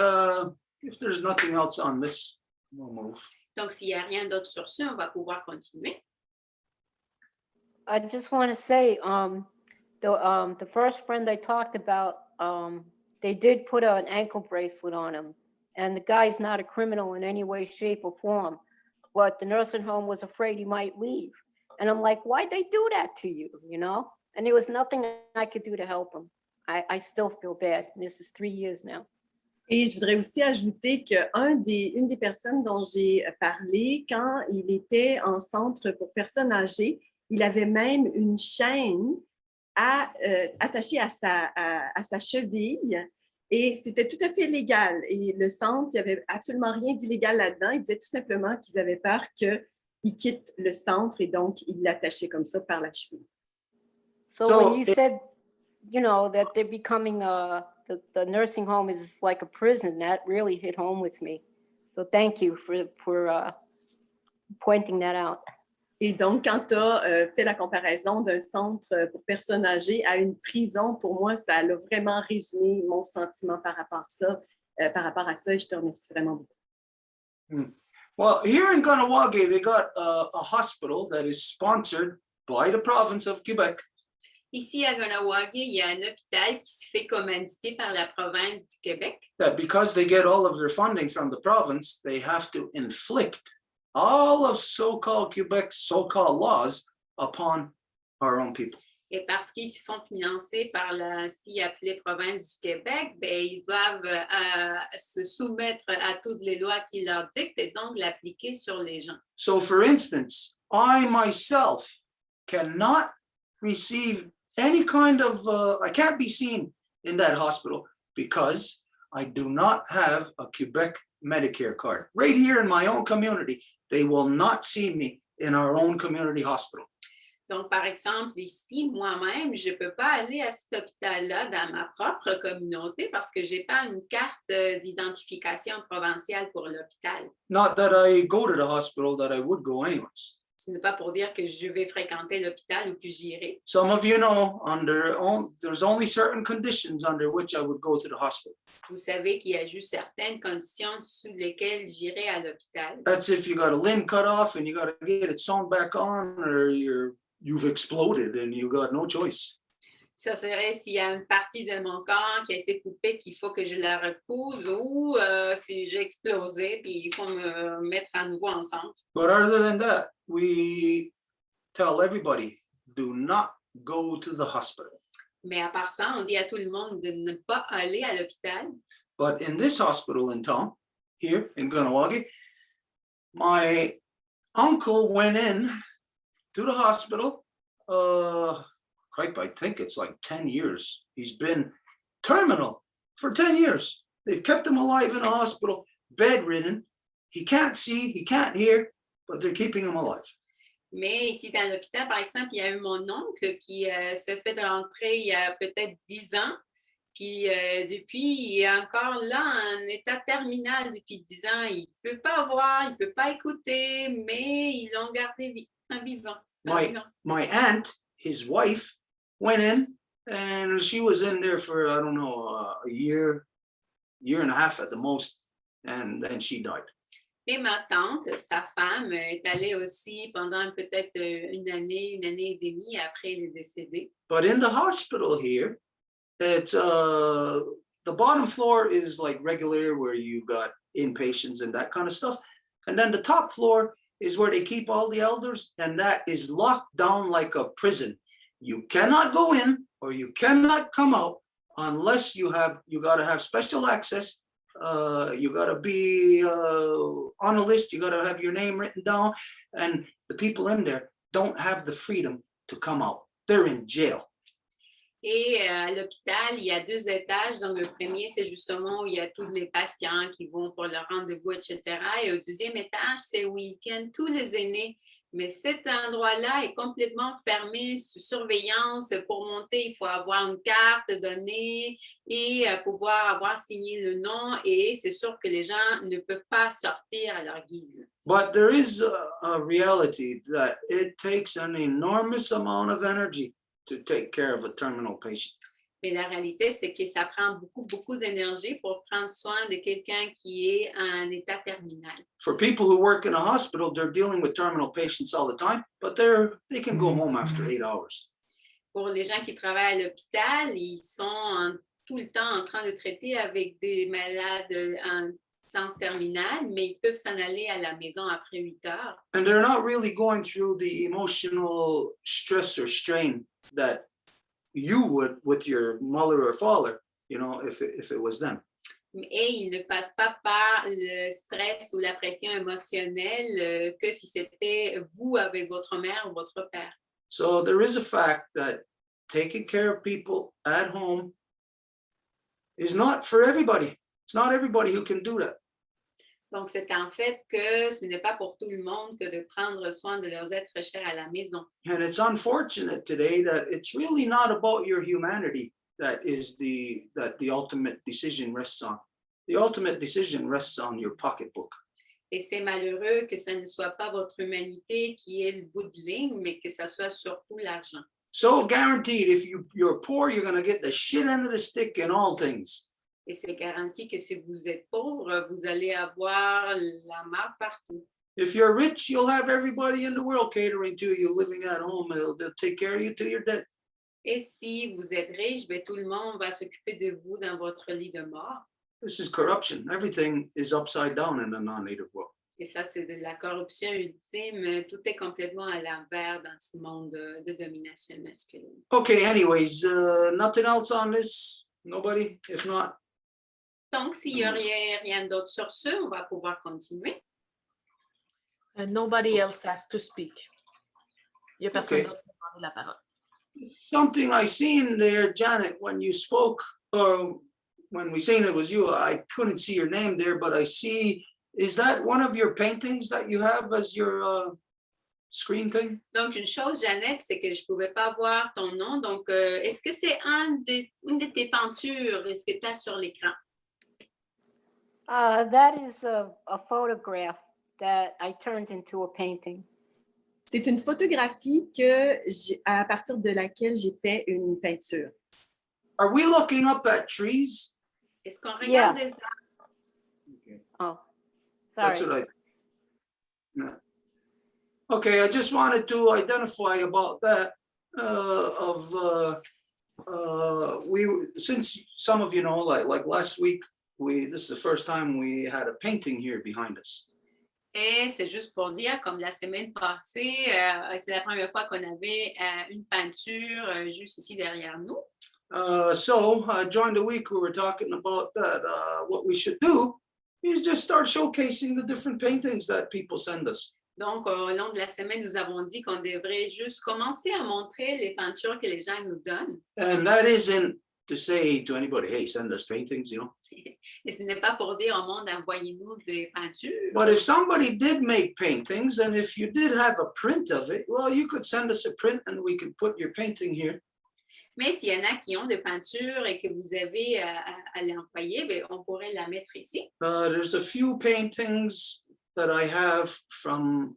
if there's nothing else on this, we'll move. Donc, s'il n'y a rien d'autre sur ce, on va pouvoir continuer. I just want to say, the first friend I talked about, they did put an ankle bracelet on him, and the guy's not a criminal in any way, shape, or form. But the nursing home was afraid he might leave. And I'm like, why'd they do that to you, you know? And there was nothing I could do to help him. I still feel bad. This is 3 years now. Et je voudrais aussi ajouter qu'une des personnes dont j'ai parlé, quand il était en centre pour personnes âgées, il avait même une chaîne attachée à sa cheville Et c'était tout à fait légal. Et le centre, il n'y avait absolument rien d'illégal là-dedans. Ils disaient tout simplement qu'ils avaient peur qu'il quitte le centre et donc ils l'attachaient comme ça par la cheville. So when you said, you know, that they're becoming the nursing home is like a prison, that really hit home with me. So thank you for pointing that out. Et donc, quand tu as fait la comparaison d'un centre pour personnes âgées à une prison, pour moi, ça a vraiment résumé mon sentiment par rapport à ça, et je te remercie vraiment beaucoup. Well, here in Kahnawake, they got a hospital that is sponsored by the province of Quebec. Ici, à Kahnawake, il y a un hôpital qui se fait commanditer par la province du Québec. That because they get all of their funding from the province, they have to inflict all of so-called Quebec's so-called laws upon our own people. Et parce qu'ils se font financer par la si appelée province du Québec, ben, ils doivent se soumettre à toutes les lois qui leur dictent et donc l'appliquer sur les gens. So for instance, I myself cannot receive any kind of, I can't be seen in that hospital because I do not have a Quebec Medicare card. Right here in my own community, they will not see me in our own community hospital. Donc, par exemple, ici, moi-même, je ne peux pas aller à cet hôpital-là dans ma propre communauté parce que je n'ai pas une carte d'identification provinciale pour l'hôpital. Not that I go to the hospital, that I would go anyways. Ce n'est pas pour dire que je vais fréquenter l'hôpital ou que j'irai. Some of you know, there's only certain conditions under which I would go to the hospital. Vous savez qu'il y a juste certaines conditions sous lesquelles j'irai à l'hôpital. That's if you got a limb cut off and you got to get it sewn back on, or you've exploded and you got no choice. Ça serait s'il y a une partie de mon corps qui a été coupée, qu'il faut que je la repousse, ou si j'ai explosé, puis il faut me mettre à nouveau ensemble. But other than that, we tell everybody, do not go to the hospital. Mais à part ça, on dit à tout le monde de ne pas aller à l'hôpital. But in this hospital in town, here in Kahnawake, my uncle went in to the hospital. I think it's like 10 years. He's been terminal for 10 years. They've kept him alive in a hospital, bedridden. He can't see, he can't hear, but they're keeping him alive. Mais ici dans l'hôpital, par exemple, il y a eu mon oncle qui s'est fait rentrer il y a peut-être 10 ans. Puis depuis, il est encore là en état terminal depuis 10 ans. Il ne peut pas voir, il ne peut pas écouter, mais ils l'ont gardé vivant. My aunt, his wife, went in and she was in there for, I don't know, a year and a half at the most, and then she died. Et ma tante, sa femme, est allée aussi pendant peut-être une année et demie après elle est décédée. But in the hospital here, it's the bottom floor is like regular where you got inpatients and that kind of stuff. And then the top floor is where they keep all the elders, and that is locked down like a prison. You cannot go in or you cannot come out unless you got to have special access. You got to be on a list. You got to have your name written down, and the people in there don't have the freedom to come out. They're in jail. Et à l'hôpital, il y a 2 étages. Donc, le premier, c'est justement où il y a tous les patients qui vont pour leur rendez-vous, etc. Et au 2e étage, c'est où ils tiennent tous les aînés. Mais cet endroit-là est complètement fermé, sous surveillance. Pour monter, il faut avoir une carte donnée et pouvoir avoir signé le nom. Et c'est sûr que les gens ne peuvent pas sortir à leur guise. But there is a reality that it takes an enormous amount of energy to take care of a terminal patient. Mais la réalité, c'est que ça prend beaucoup d'énergie pour prendre soin de quelqu'un qui est en état terminal. For people who work in a hospital, they're dealing with terminal patients all the time, but they can go home after 8 hours. Pour les gens qui travaillent à l'hôpital, ils sont tout le temps en train de traiter avec des malades en sens terminal, mais ils peuvent s'en aller à la maison après 8 heures. And they're not really going through the emotional stress or strain that you would with your mother or father, you know, if it was them. Et ils ne passent pas par le stress ou la pression émotionnelle que si c'était vous avec votre mère ou votre père. So there is a fact that taking care of people at home is not for everybody. It's not everybody who can do that. Donc, c'est en fait que ce n'est pas pour tout le monde que de prendre soin de leurs êtres chers à la maison. And it's unfortunate today that it's really not about your humanity that the ultimate decision rests on. The ultimate decision rests on your pocketbook. Et c'est malheureux que ça ne soit pas votre humanité qui est le bout de ligne, mais que ça soit surtout l'argent. So guaranteed, if you're poor, you're going to get the shit end of the stick in all things. Et c'est garanti que si vous êtes pauvre, vous allez avoir la marre partout. If you're rich, you'll have everybody in the world catering to you, living at home. They'll take care of you till you're dead. Et si vous êtes riche, ben, tout le monde va s'occuper de vous dans votre lit de mort. This is corruption. Everything is upside down in the non-native world. Et ça, c'est de la corruption ultime. Tout est complètement à l'envers dans ce monde de domination masculine. Okay, anyways, nothing else on this? Nobody? If not, Donc, s'il n'y a rien d'autre sur ce, on va pouvoir continuer. Nobody else has to speak. Il n'y a personne Okay. d'autre qui a demandé la parole. something I seen there, Janet, when you spoke, or when we seen it was you, I couldn't see your name there, but I see, is that one of your paintings that you have as your screen thing? Donc, une chose, Jeannette, c'est que je ne pouvais pas voir ton nom. Donc, est-ce que c'est une de tes peintures? Est-ce que tu as sur l'écran? That is a photograph that I turned into a painting. C'est une photographie que à partir de laquelle j'ai fait une peinture. Are we looking up at trees? Est-ce qu'on regarde Yeah. des arbres? Oh, That's sorry. what yeah. Okay, I just wanted to identify about that since some of you know, like last week, this is the first time we had a painting here behind us. Et c'est juste pour dire, comme la semaine passée, c'est la première fois qu'on avait une peinture juste ici derrière nous. During the week, we were talking about that. What we should do is just start showcasing the different paintings that people send us. Donc, au long de la semaine, nous avons dit qu'on devrait juste commencer à montrer les peintures que les gens nous donnent. And that isn't to say to anybody, hey, send us paintings, you know. Et ce n'est pas pour dire au monde, envoyez-nous des peintures. But if somebody did make paintings, and if you did have a print of it, well, you could send us a print and we could put your painting here. Mais s'il y en a qui ont des peintures et que vous avez à l'envoyer, ben, on pourrait la mettre ici. There's a few paintings that I have from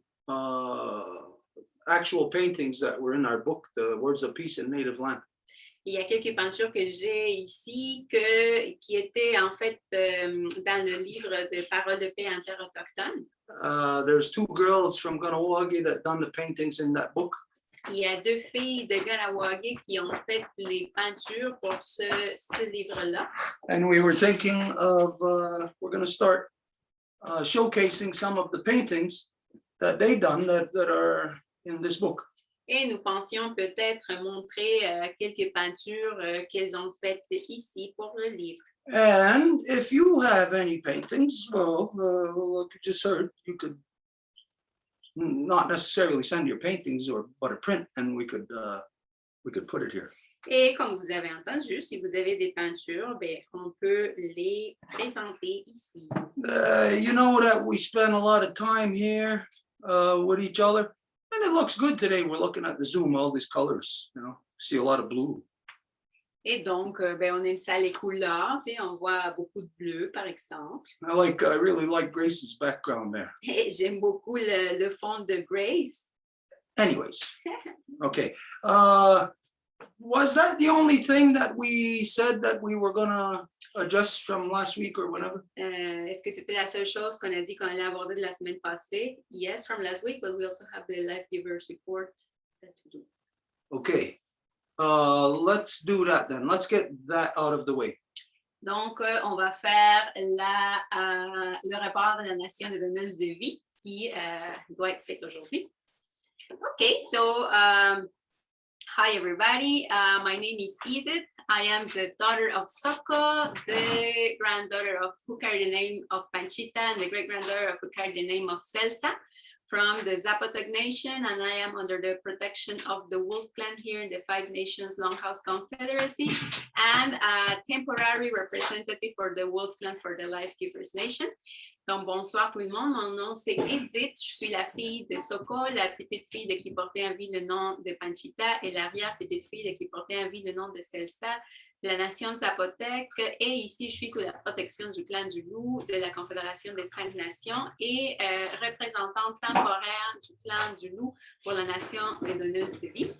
actual paintings that were in our book, The Words of Peace in Native Land. Il y a quelques peintures que j'ai ici qui étaient en fait dans le livre de Paroles de paix interautochtones. There's two girls from Ganawagi that done the paintings in that book. Il y a deux filles de Ganawagi qui ont fait les peintures pour ce livre-là. And we were thinking of, we're going to start showcasing some of the paintings that they done that are in this book. Et nous pensions peut-être montrer quelques peintures qu'elles ont faites ici pour le livre. And if you have any paintings, well, like you just heard, you could not necessarily send your paintings, but a print, and we could put it here. Et comme vous avez entendu, si vous avez des peintures, ben, on peut les présenter ici. You know that we spend a lot of time here with each other, and it looks good today. We're looking at the Zoom, all these colors, you know, see a lot of blue. Et donc, ben, on aime ça les couleurs, tu sais, on voit beaucoup de bleu, par exemple. I really like Grace's background there. Et j'aime beaucoup le fond de Grace. Anyways, okay. Was that the only thing that we said that we were gonna adjust from last week or whenever? Est-ce que c'était la seule chose qu'on a dit qu'on allait aborder de la semaine passée? Yes, from last week, but we also have the Life Givers report to do. Okay, let's do that then. Let's get that out of the way. Donc, on va faire le rapport de la Nation des donneuses de vie qui doit être fait aujourd'hui. Okay, so hi everybody. My name is Edith. I am the daughter of Soko, the granddaughter of who carried the name of Panchita, and the great-granddaughter of who carried the name of Celsa, from the Zapotec Nation, and I am under the protection of the Wolf Clan here in the Five Nations Longhouse Confederacy, and a temporary representative for the Wolf Clan for the Life Givers Nation. Donc, bonsoir tout le monde. Mon nom, c'est Edith. Je suis la fille de Soko, la petite fille de qui portait en vie le nom de Panchita et l'arrière-petite fille de qui portait en vie le nom de Celsa, la nation Zapotec. Et ici, je suis sous la protection du clan du Loup, de la Confédération des 5 Nations et représentante temporaire du clan du Loup pour la nation des donneuses de vie.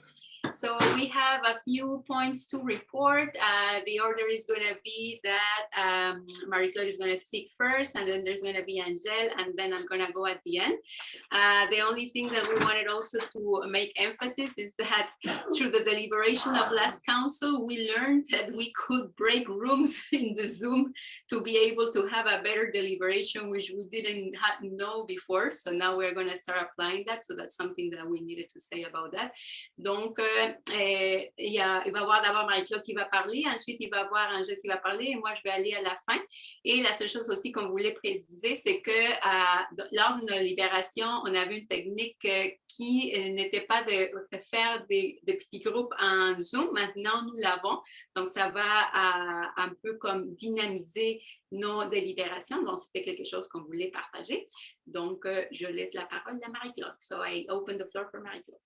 So we have a few points to report. The order is going to be that Marie-Claude is going to speak first, and then there's going to be Angèle, and then I'm going to go at the end. The only thing that we wanted also to make emphasis is that through the deliberation of last council, we learned that we could break rooms in the Zoom to be able to have a better deliberation, which we didn't know before. So now we're going to start applying that. So that's something that we needed to say about that. Donc, il va y avoir d'abord Marie-Claude qui va parler, ensuite il va y avoir Angèle qui va parler et moi je vais aller à la fin. Et la seule chose aussi qu'on voulait préciser, c'est que lors de notre libération, on avait une technique qui n'était pas de faire des petits groupes en Zoom. Maintenant, nous l'avons. Donc, ça va un peu comme dynamiser nos délibérations. Donc, c'était quelque chose qu'on voulait partager. Donc, je laisse la parole à Marie-Claude. So, I open the floor for Marie-Claude.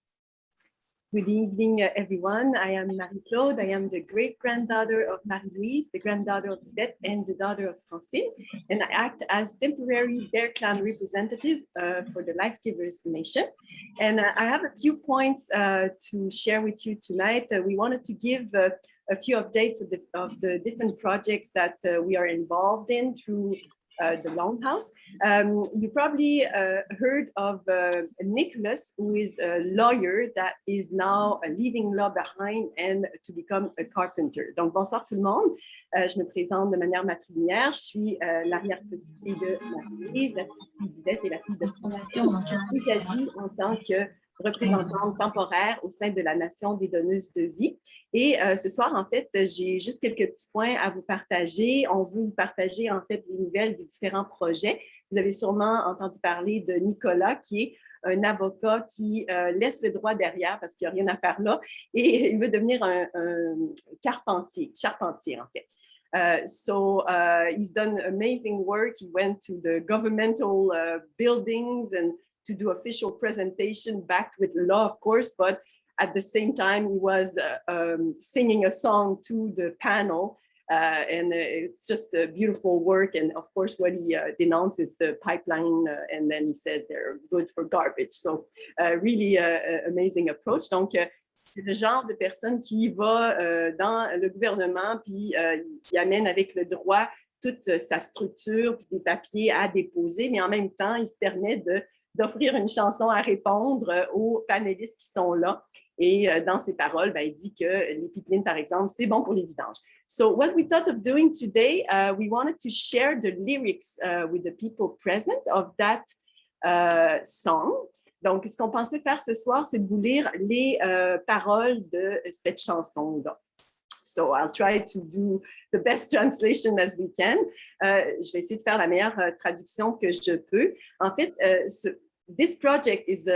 Good evening, everyone. I am Marie-Claude. I am the great-granddaughter of Marie-Louise, the granddaughter of Odette, and the daughter of Francine. And I act as temporary Bear Clan representative for the Life Givers Nation. And I have a few points to share with you tonight. We wanted to give a few updates of the different projects that we are involved in through the Longhouse. You probably heard of Nicholas, who is a lawyer that is now leaving law behind and to become a carpenter. Donc, bonsoir tout le monde. Je me présente de manière matrilinéaire. Je suis l'arrière-petite-fille de Marie-Louise, la petite-fille d'Yvette et la fille de Francine. Il s'agit en tant que représentante temporaire au sein de la Nation des donneuses de vie. Et ce soir, en fait, j'ai juste quelques petits points à vous partager. On veut vous partager, en fait, les nouvelles des différents projets. Vous avez sûrement entendu parler de Nicolas, qui est un avocat qui laisse le droit derrière parce qu'il n'y a rien à faire là et il veut devenir un charpentier, en fait. He's done amazing work. He went to the governmental buildings and to do official presentation backed with law, of course, but at the same time, he was singing a song to the panel, and it's just a beautiful work. And of course, what he denounces the pipeline, and then he says they're good for garbage. So really amazing approach. Donc, c'est le genre de personne qui va dans le gouvernement, puis il amène avec le droit toute sa structure, puis des papiers à déposer, mais en même temps, il se permet d'offrir une chanson à répondre aux panélistes qui sont là. Et dans ses paroles, il dit que les pipelines, par exemple, c'est bon pour les vidanges. So what we thought of doing today, we wanted to share the lyrics with the people present of that song. Donc, ce qu'on pensait faire ce soir, c'est de vous lire les paroles de cette chanson-là. So I'll try to do the best translation as we can. Je vais essayer de faire la meilleure traduction que je peux. En fait, this project is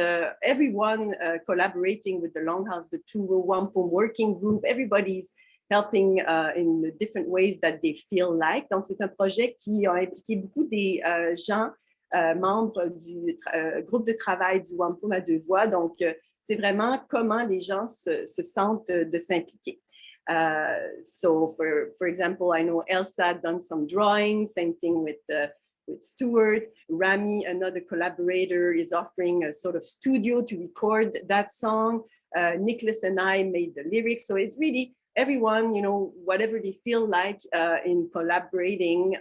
everyone collaborating with the Longhouse, the Two Wampum working group. Everybody's helping in the different ways that they feel like. Donc, c'est un projet qui a impliqué beaucoup des gens membres du groupe de travail du Wampum à Deux Voies. Donc, c'est vraiment comment les gens se sentent de s'impliquer. So, for example, I know Elsa had done some drawings, same thing with Stuart. Rami, another collaborator, is offering a sort of studio to record that song. Nicholas and I made the lyrics. So it's really everyone, you know, whatever they feel like in collaborating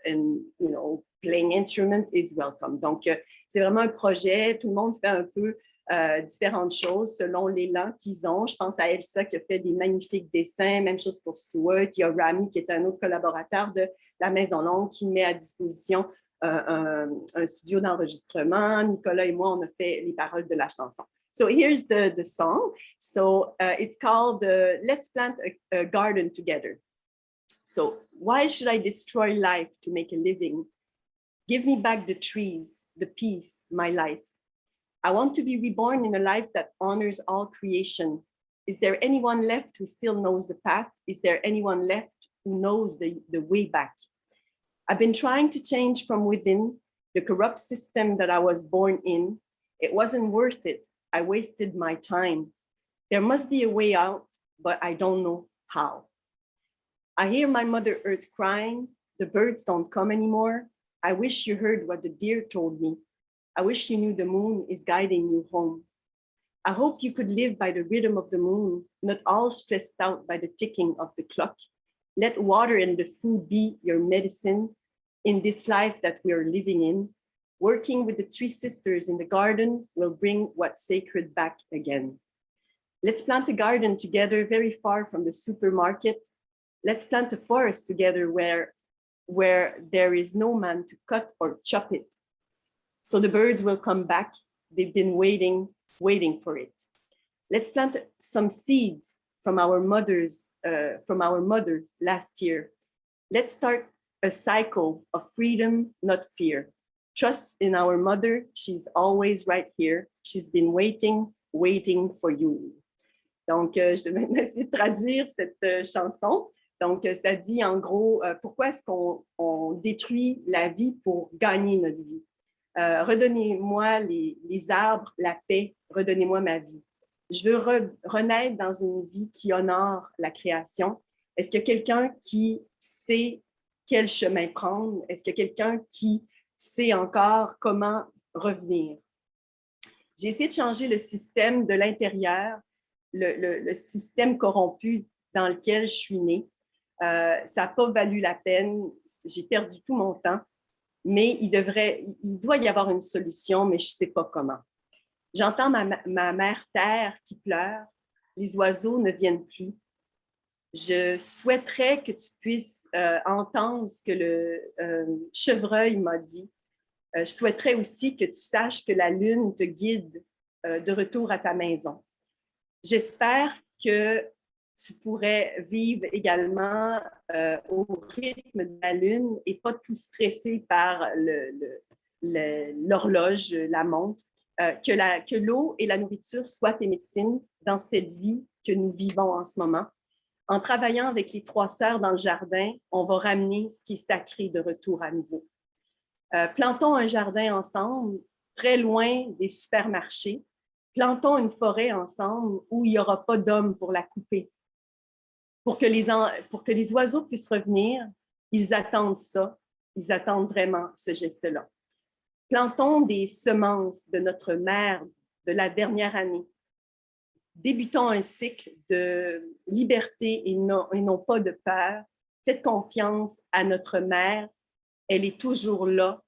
and, you know, playing instrument is welcome. Donc, c'est vraiment un projet. Tout le monde fait un peu différentes choses selon l'élan qu'ils ont. Je pense à Elsa qui a fait des magnifiques dessins. Même chose pour Stuart. Il y a Rami qui est un autre collaborateur de la Maison Longue qui met à disposition un studio d'enregistrement. Nicolas et moi, on a fait les paroles de la chanson. So here's the song. So it's called Let's Plant a Garden Together. So why should I destroy life to make a living? Give me back the trees, the peace, my life. I want to be reborn in a life that honors all creation. Is there anyone left who still knows the path? Is there anyone left who knows the way back? I've been trying to change from within the corrupt system that I was born in. It wasn't worth it. I wasted my time. There must be a way out, but I don't know how. I hear my Mother Earth crying. The birds don't come anymore. I wish you heard what the deer told me. I wish you knew the moon is guiding you home. I hope you could live by the rhythm of the moon, not all stressed out by the ticking of the clock. Let water and the food be your medicine in this life that we are living in. Working with the three sisters in the garden will bring what's sacred back again. Let's plant a garden together very far from the supermarket. Let's plant a forest together where there is no man to cut or chop it. So the birds will come back. They've been waiting for it. Let's plant some seeds from our mother last year. Let's start a cycle of freedom, not fear. Trust in our mother. She's always right here. She's been waiting for you. Donc, je vais maintenant essayer de traduire cette chanson. Donc, ça dit en gros, pourquoi est-ce qu'on détruit la vie pour gagner notre vie? Redonnez-moi les arbres, la paix, redonnez-moi ma vie. Je veux renaître dans une vie qui honore la création. Est-ce qu'il y a quelqu'un qui sait quel chemin prendre? Est-ce qu'il y a quelqu'un qui sait encore comment revenir? J'ai essayé de changer le système de l'intérieur, le système corrompu dans lequel je suis née. Ça n'a pas valu la peine. J'ai perdu tout mon temps. Mais il doit y avoir une solution, mais je ne sais pas comment. J'entends ma mère terre qui pleure. Les oiseaux ne viennent plus. Je souhaiterais que tu puisses entendre ce que le chevreuil m'a dit. Je souhaiterais aussi que tu saches que la lune te guide de retour à ta maison. J'espère que tu pourrais vivre également au rythme de la lune et pas tout stressé par l'horloge, la montre, que l'eau et la nourriture soient tes médecines dans cette vie que nous vivons en ce moment. En travaillant avec les 3 sœurs dans le jardin, on va ramener ce qui est sacré de retour à nouveau. Plantons un jardin ensemble, très loin des supermarchés. Plantons une forêt ensemble où il n'y aura pas d'hommes pour la couper. Pour que les oiseaux puissent revenir, ils attendent ça. Ils attendent vraiment ce geste-là. Plantons des semences de notre mère de la dernière année. Débutons un cycle de liberté et non pas de peur. Faites confiance à notre mère. Elle est toujours là.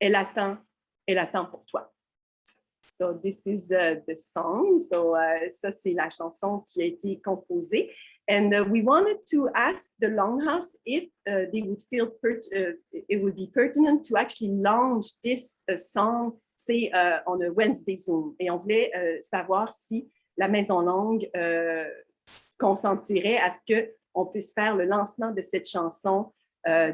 Elle attend pour toi. So this is the song. So ça, c'est la chanson qui a été composée. And we wanted to ask the Longhouse if they would feel it would be pertinent to actually launch this song, say, on a Wednesday Zoom. Et on voulait savoir si la Maison Longue consentirait à ce qu'on puisse faire le lancement de cette chanson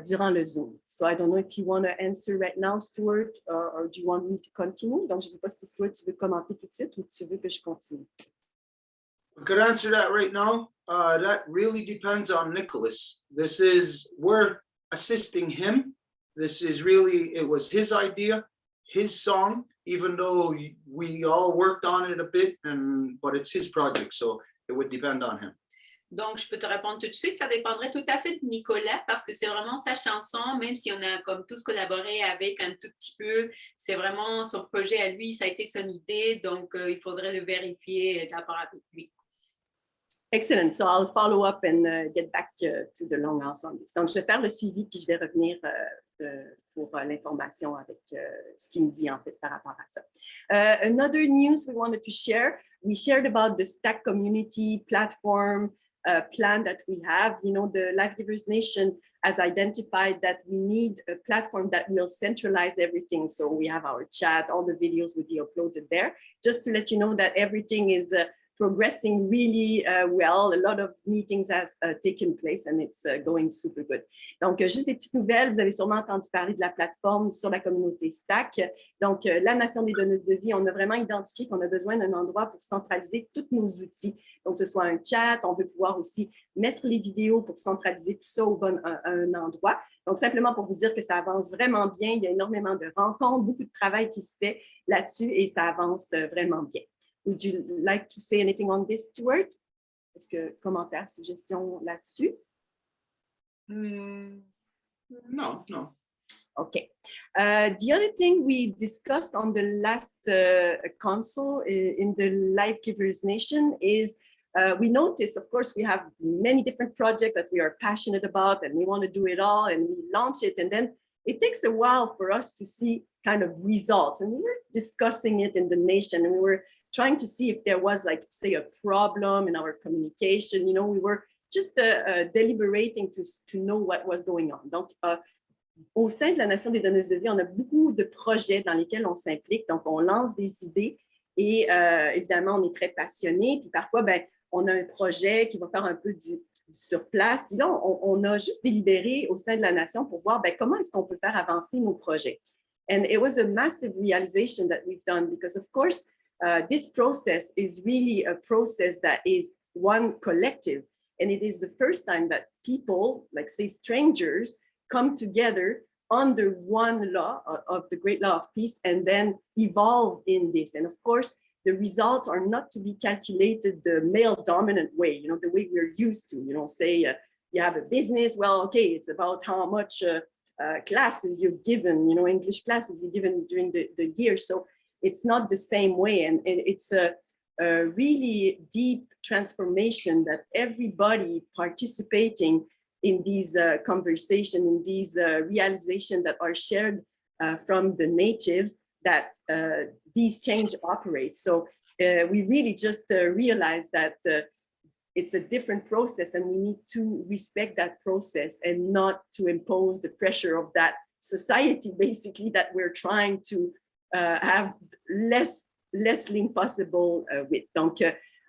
durant le Zoom. So I don't know if you want to answer right now, Stuart, or do you want me to continue? Donc, je ne sais pas si Stuart, tu veux commenter tout de suite ou tu veux que je continue. I could answer that right now. That really depends on Nicholas. We're assisting him. It was his idea, his song, even though we all worked on it a bit, but it's his project, so it would depend on him. Donc, je peux te répondre tout de suite, ça dépendrait tout à fait de Nicolas parce que c'est vraiment sa chanson, même si on a comme tous collaboré avec un tout petit peu, c'est vraiment son projet à lui, ça a été son idée, donc il faudrait le vérifier d'abord avec lui. Excellent. So I'll follow up and get back to the Longhouse on this. Donc, je vais faire le suivi puis je vais revenir pour l'information avec ce qu'il me dit en fait par rapport à ça. Another news we wanted to share. We shared about the Stack community platform plan that we have. You know, the Life Givers Nation has identified that we need a platform that will centralize everything. So we have our chat, all the videos will be uploaded there. Just to let you know that everything is progressing really well. A lot of meetings have taken place and it's going super good. Donc, juste des petites nouvelles. Vous avez sûrement entendu parler de la plateforme sur la communauté Stack. Donc, la Nation des donneuses de vie, on a vraiment identifié qu'on a besoin d'un endroit pour centraliser tous nos outils. Donc, que ce soit un chat, on veut pouvoir aussi mettre les vidéos pour centraliser tout ça à un endroit. Donc, simplement pour vous dire que ça avance vraiment bien. Il y a énormément de rencontres, beaucoup de travail qui se fait là-dessus et ça avance vraiment bien. Would you like to say anything on this, Stuart? Est-ce que commentaires, suggestions là-dessus? No. Okay. The other thing we discussed on the last console in the Life Givers Nation is we noticed, of course, we have many different projects that we are passionate about and we want to do it all and we launch it. And then it takes a while for us to see kind of results. And we were discussing it in the nation and we were trying to see if there was, like, say, a problem in our communication. You know, we were just deliberating to know what was going on. Donc, au sein de la Nation des donneuses de vie, on a beaucoup de projets dans lesquels on s'implique. Donc, on lance des idées et évidemment, on est très passionné. Puis parfois, ben, on a un projet qui va faire un peu du sur place. Puis là, on a juste délibéré au sein de la Nation pour voir ben, comment est-ce qu'on peut faire avancer nos projets. And it was a massive realization that we've done because, of course, this process is really a process that is one collective. And it is the first time that people, like say strangers, come together under one law of the great law of peace and then evolve in this. And of course, the results are not to be calculated the male dominant way, you know, the way we're used to, you know, say you have a business, well, okay, it's about how much classes you're given, you know, English classes you're given during the year. So it's not the same way. And it's a really deep transformation that everybody participating in these conversations, in these realizations that are shared from the natives, that these change operates. So we really just realized that it's a different process and we need to respect that process and not to impose the pressure of that society, basically, that we're trying to have less link possible with. Donc,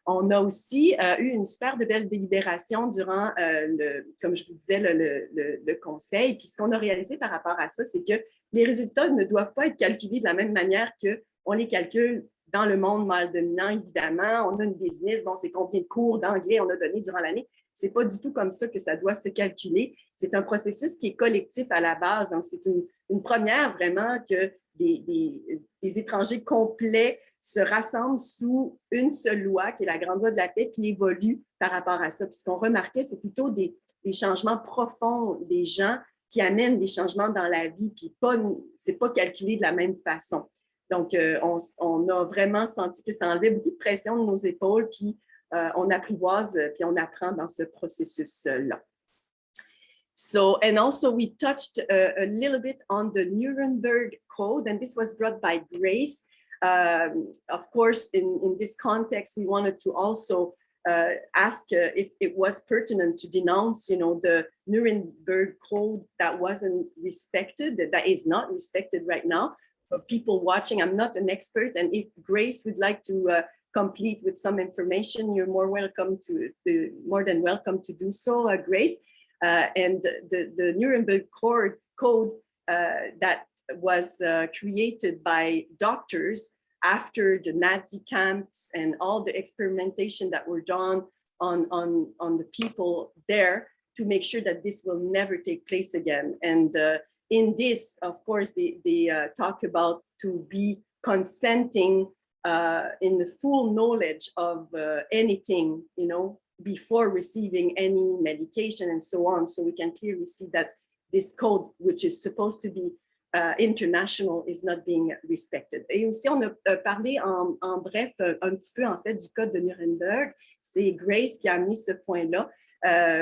on a aussi eu une super de belle délibération durant, comme je vous disais, le conseil. Puis ce qu'on a réalisé par rapport à ça, c'est que les résultats ne doivent pas être calculés de la même manière qu'on les calcule dans le monde mâle dominant, évidemment. On a une business, bon, c'est combien de cours d'anglais on a donné durant l'année. C'est pas du tout comme ça que ça doit se calculer. C'est un processus qui est collectif à la base. Donc, c'est une première vraiment que des étrangers complets se rassemblent sous une seule loi, qui est la Grande Loi de la paix, qui évolue par rapport à ça. Puis ce qu'on remarquait, c'est plutôt des changements profonds des gens qui amènent des changements dans la vie, puis c'est pas calculé de la même façon. Donc, on a vraiment senti que ça enlevait beaucoup de pression de nos épaules, puis on apprivoise, puis on apprend dans ce processus-là. So, and also we touched a little bit on the Nuremberg Code, and this was brought by Grace. Of course, in this context, we wanted to also ask if it was pertinent to denounce, you know, the Nuremberg Code that wasn't respected, that is not respected right now. For people watching, I'm not an expert, and if Grace would like to complete with some information, you're more than welcome to do so, Grace. And the Nuremberg Code that was created by doctors after the Nazi camps and all the experimentation that were done on the people there to make sure that this will never take place again. And in this, of course, they talk about to be consenting in the full knowledge of anything, you know, before receiving any medication and so on. So we can clearly see that this code, which is supposed to be international, is not being respected. Et aussi, on a parlé en bref un petit peu en fait du code de Nuremberg. C'est Grace qui a amené ce point-là.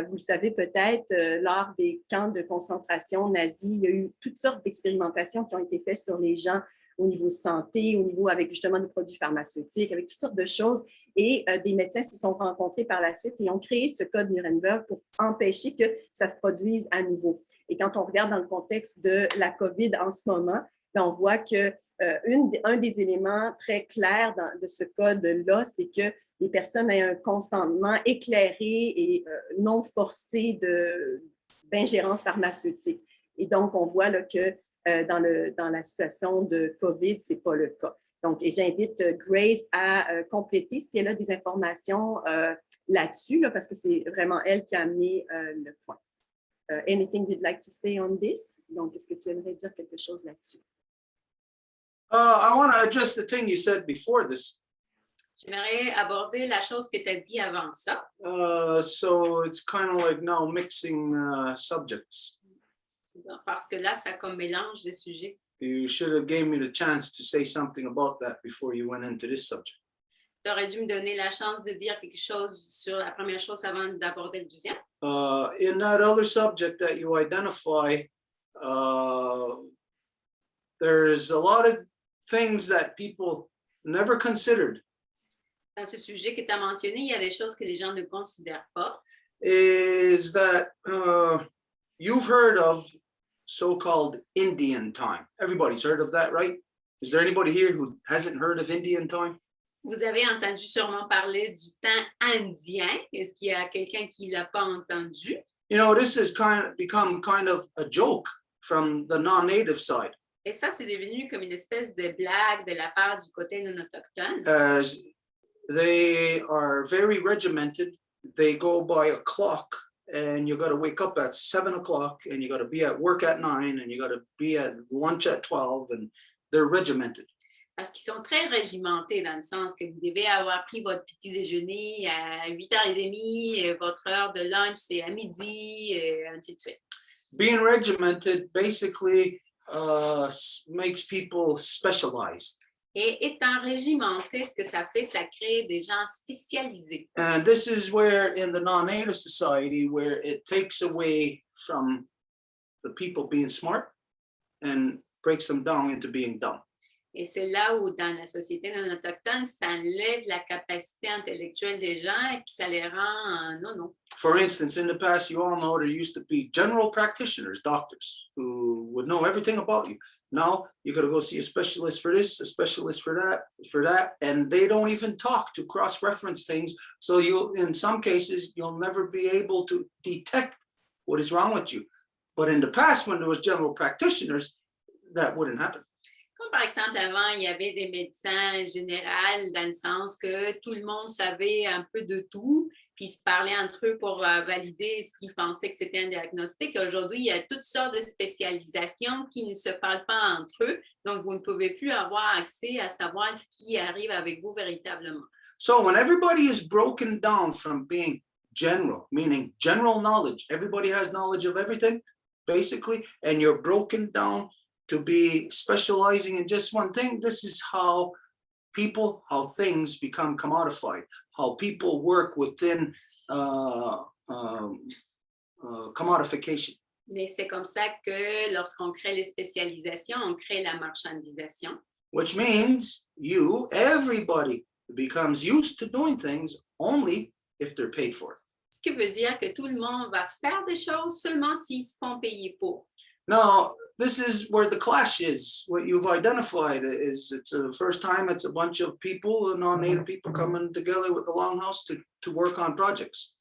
Vous le savez peut-être, lors des camps de concentration nazis, il y a eu toutes sortes d'expérimentations qui ont été faites sur les gens au niveau santé, au niveau avec justement des produits pharmaceutiques, avec toutes sortes de choses. Et des médecins se sont rencontrés par la suite et ont créé ce code Nuremberg pour empêcher que ça se produise à nouveau. Et quand on regarde dans le contexte de la COVID en ce moment, bien, on voit que un des éléments très clairs de ce code-là, c'est que les personnes aient un consentement éclairé et non forcé d'ingérence pharmaceutique. Et donc, on voit là, que dans la situation de COVID, ce n'est pas le cas. Donc, et j'invite Grace à compléter si elle a des informations là-dessus, là, parce que c'est vraiment elle qui a amené le point. Anything you'd like to say on this? Donc, est-ce que tu aimerais dire quelque chose là-dessus? I want to address the thing you said before this. J'aimerais aborder la chose que tu as dit avant ça. So it's kind of like now mixing subjects. Parce que là, ça comme mélange des sujets. You should have gave me the chance to say something about that before you went into this subject. Tu aurais dû me donner la chance de dire quelque chose sur la première chose avant d'aborder le deuxième. In that other subject that you identify, there's a lot of things that people never considered. Dans ce sujet que tu as mentionné, il y a des choses que les gens ne considèrent pas. Is that you've heard of so-called Indian time. Everybody's heard of that, right? Is there anybody here who hasn't heard of Indian time? Vous avez entendu sûrement parler du temps indien. Est-ce qu'il y a quelqu'un qui ne l'a pas entendu? You know, this has become kind of a joke from the non-native side. Et ça, c'est devenu comme une espèce de blague de la part du côté non autochtone. As they are very regimented, they go by a clock, and you got to wake up at 7 o'clock, and you got to be at work at 9, and you got to be at lunch at 12, and they're regimented. Parce qu'ils sont très régimentés dans le sens que vous devez avoir pris votre petit déjeuner à 8h30, votre heure de lunch c'est à midi, et ainsi de suite. Being regimented basically makes people specialized. Et étant régimenté, ce que ça fait, ça crée des gens spécialisés. And this is where in the non-native society, where it takes away from the people being smart and breaks them down into being dumb. Et c'est là où, dans la société non autochtone, ça enlève la capacité intellectuelle des gens et puis ça les rend non. For instance, in the past, you all know there used to be general practitioners, doctors, who would know everything about you. Now you got to go see a specialist for this, a specialist for that, and they don't even talk to cross-reference things. So in some cases, you'll never be able to detect what is wrong with you. But in the past, when there was general practitioners, that wouldn't happen. Comme par exemple, avant, il y avait des médecins généraux dans le sens que tout le monde savait un peu de tout, puis se parlaient entre eux pour valider ce qu'ils pensaient que c'était un diagnostic. Aujourd'hui, il y a toutes sortes de spécialisations qui ne se parlent pas entre eux, donc vous ne pouvez plus avoir accès à savoir ce qui arrive avec vous véritablement. So when everybody is broken down from being general, meaning general knowledge, everybody has knowledge of everything, basically, and you're broken down to be specializing in just one thing, this is how things become commodified, how people work within commodification. Mais c'est comme ça que lorsqu'on crée les spécialisations, on crée la marchandisation. Which means everybody becomes used to doing things only if they're paid for it. Ce qui veut dire que tout le monde va faire des choses seulement s'ils se font payer pour. Now, this is where the clash is. What you've identified is it's the first time it's a bunch of people, non-native people coming together with the Longhouse to work on projects.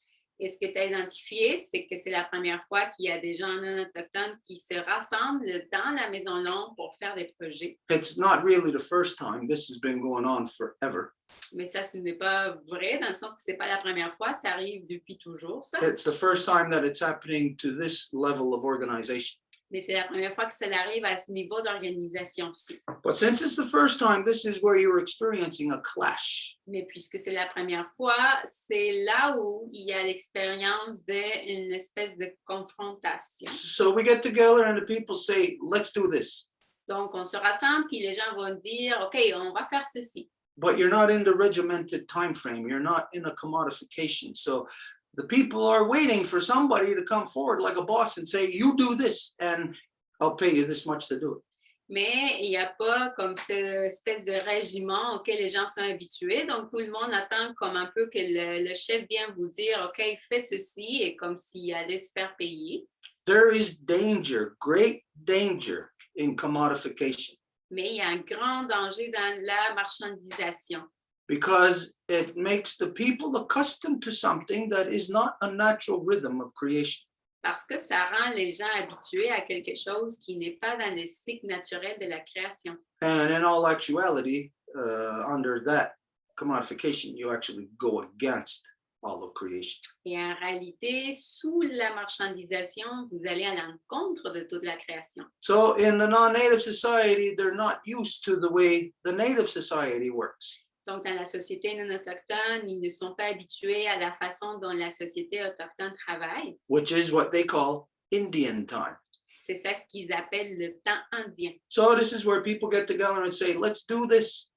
Et ce que tu as identifié, c'est que c'est la première fois qu'il y a des gens non autochtones qui se rassemblent dans la Maison Longue pour faire des projets. It's not really the first time. This has been going on forever. Mais ça, ce n'est pas vrai, dans le sens que ce n'est pas la première fois, ça arrive depuis toujours, ça. It's the first time that it's happening to this level of organization. Mais c'est la première fois que ça arrive à ce niveau d'organisation-ci. But since it's the first time, this is where you're experiencing a clash. Mais puisque c'est la première fois, c'est là où il y a l'expérience d'une espèce de confrontation. So we get together and the people say, let's do this. Donc, on se rassemble, puis les gens vont dire, OK, on va faire ceci. But you're not in the regimented time frame. You're not in a commodification. So the people are waiting for somebody to come forward like a boss and say, you do this, and I'll pay you this much to do it. Mais il n'y a pas comme cette espèce de régiment auquel les gens sont habitués. Donc, tout le monde attend comme un peu que le chef vienne vous dire, OK, fais ceci, et comme s'il allait se faire payer. There is danger, great danger in commodification. Mais il y a un grand danger dans la marchandisation because it makes the people accustomed to something that is not a natural rhythm of creation. parce que ça rend les gens habitués à quelque chose qui n'est pas dans le cycle naturel de la création. And in all actuality, under that commodification, you actually go against all of creation. Et en réalité, sous la marchandisation, vous allez à l'encontre de toute la création. So in the non-native society, they're not used to the way the native society works. Donc, dans la société non autochtone, ils ne sont pas habitués à la façon dont la société autochtone travaille. Which is what they call Indian time. C'est ça ce qu'ils appellent le temps indien. So this is where people get together and say, let's do this.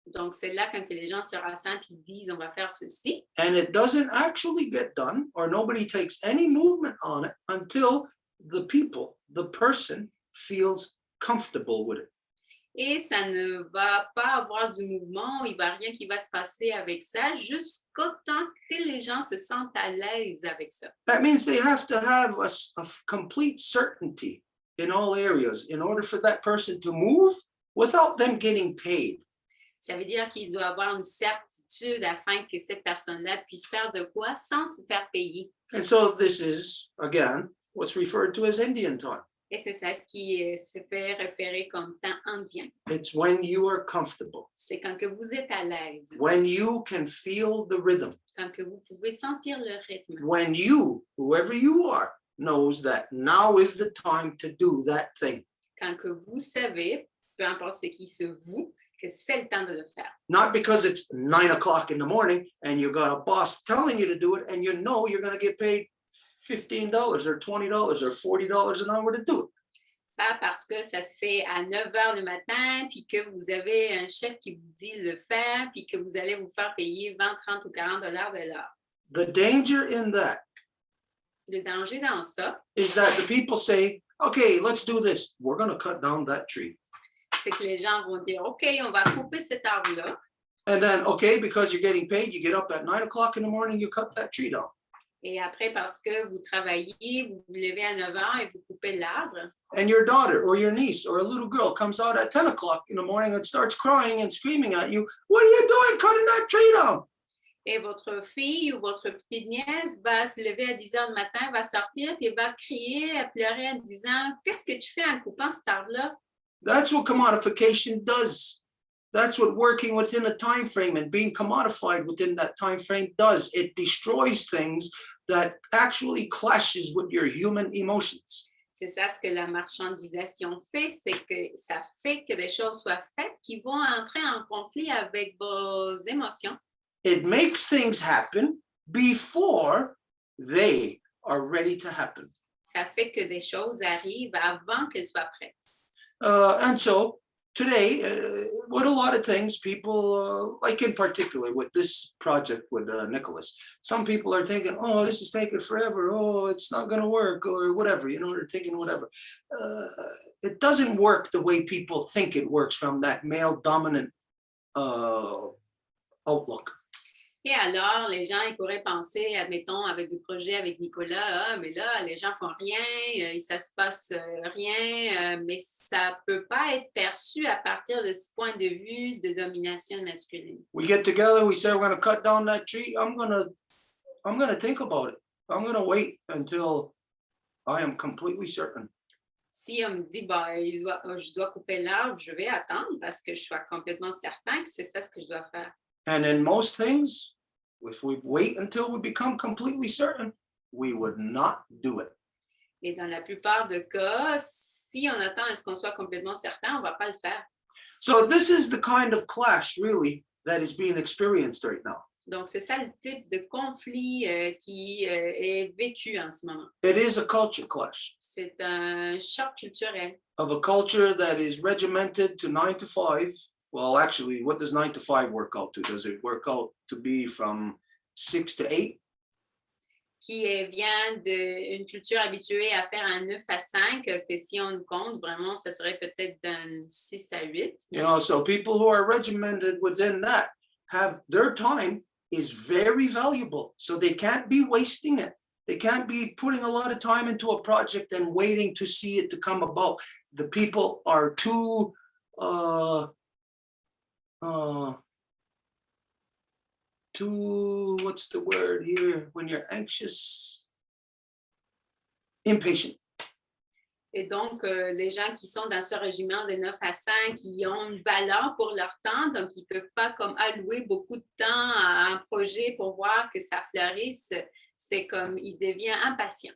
Donc, c'est là quand que les gens se rassemblent et disent, on va faire ceci. And it doesn't actually get done, or nobody takes any movement on it until the people, the person, feels comfortable with it. Et ça ne va pas avoir du mouvement, il n'y va rien qui va se passer avec ça, jusqu'au temps que les gens se sentent à l'aise avec ça. That means they have to have a complete certainty in all areas in order for that person to move without them getting paid. Ça veut dire qu'il doit avoir une certitude afin que cette personne-là puisse faire de quoi sans se faire payer. And so this is, again, what's referred to as Indian time. Et c'est ça ce qui se fait référer comme temps indien. It's when you are comfortable, C'est quand que vous êtes à l'aise, when you can feel the rhythm, quand que vous pouvez sentir le rythme, when you, whoever you are, knows that now is the time to do that thing. quand que vous savez, peu importe ce qui se vous, que c'est le temps de le faire. Not because it's 9 o'clock in the morning and you got a boss telling you to do it and you know you're going to get paid $15 or $20 or $40 an hour to do it. Pas parce que ça se fait à 9 heures le matin, puis que vous avez un chef qui vous dit de le faire, puis que vous allez vous faire payer 20, 30 ou 40 dollars de l'heure. The danger in that Le danger dans ça, is that the people say, okay, let's do this. We're going to cut down that tree. c'est que les gens vont dire, OK, on va couper cet arbre-là. And then, okay, because you're getting paid, you get up at 9 o'clock in the morning, you cut that tree down. Et après, parce que vous travaillez, vous vous levez à 9 heures et vous coupez l'arbre. And your daughter or your niece or a little girl comes out at 10 o'clock in the morning and starts crying and screaming at you, what are you doing cutting that tree down? Et votre fille ou votre petite nièce va se lever à 10 heures du matin, va sortir, puis va crier, pleurer en disant, qu'est-ce que tu fais en coupant cet arbre-là? That's what commodification does. That's what working within a time frame and being commodified within that time frame does. It destroys things that actually clashes with your human emotions. C'est ça ce que la marchandisation fait, c'est que ça fait que des choses soient faites qui vont entrer en conflit avec vos émotions. It makes things happen before they are ready to happen. Ça fait que des choses arrivent avant qu'elles soient prêtes. And so today, with a lot of things, people, like in particular with this project with Nicholas, some people are thinking, oh, this is taking forever. Oh, it's not going to work or whatever, you know, they're thinking whatever. It doesn't work the way people think it works from that male dominant outlook. Et alors, les gens ils pourraient penser, admettons, avec des projets avec Nicolas, ah, mais là, les gens font rien, ça se passe rien, mais ça peut pas être perçu à partir de ce point de vue de domination masculine. We get together, we say we're going to cut down that tree. I'm going to think about it. I'm going to wait until I am completely certain. Si on me dit, bah, je dois couper l'arbre, je vais attendre parce que je sois complètement certain que c'est ça ce que je dois faire. And in most things, if we wait until we become completely certain, we would not do it. Et dans la plupart des cas, si on attend à ce qu'on soit complètement certain, on ne va pas le faire. So this is the kind of clash, really, that is being experienced right now. Donc, c'est ça le type de conflit qui est vécu en ce moment. It is a culture clash C'est un choc culturel of a culture that is regimented to 9 to 5. Well, actually, what does 9 to 5 work out to? Does it work out to be from 6 to 8? qui vient d'une culture habituée à faire un 9 à 5, que si on compte, vraiment, ça serait peut-être d'un 6 à 8. You know, so people who are regimented within that have their time is very valuable. So they can't be wasting it. They can't be putting a lot of time into a project and waiting to see it to come about. The people are too what's the word here? When you're anxious, impatient. Et donc, les gens qui sont dans ce régiment de 9 à 5, qui ont une valeur pour leur temps, donc ils ne peuvent pas comme allouer beaucoup de temps à un projet pour voir que ça fleurisse, c'est comme, il devient impatient.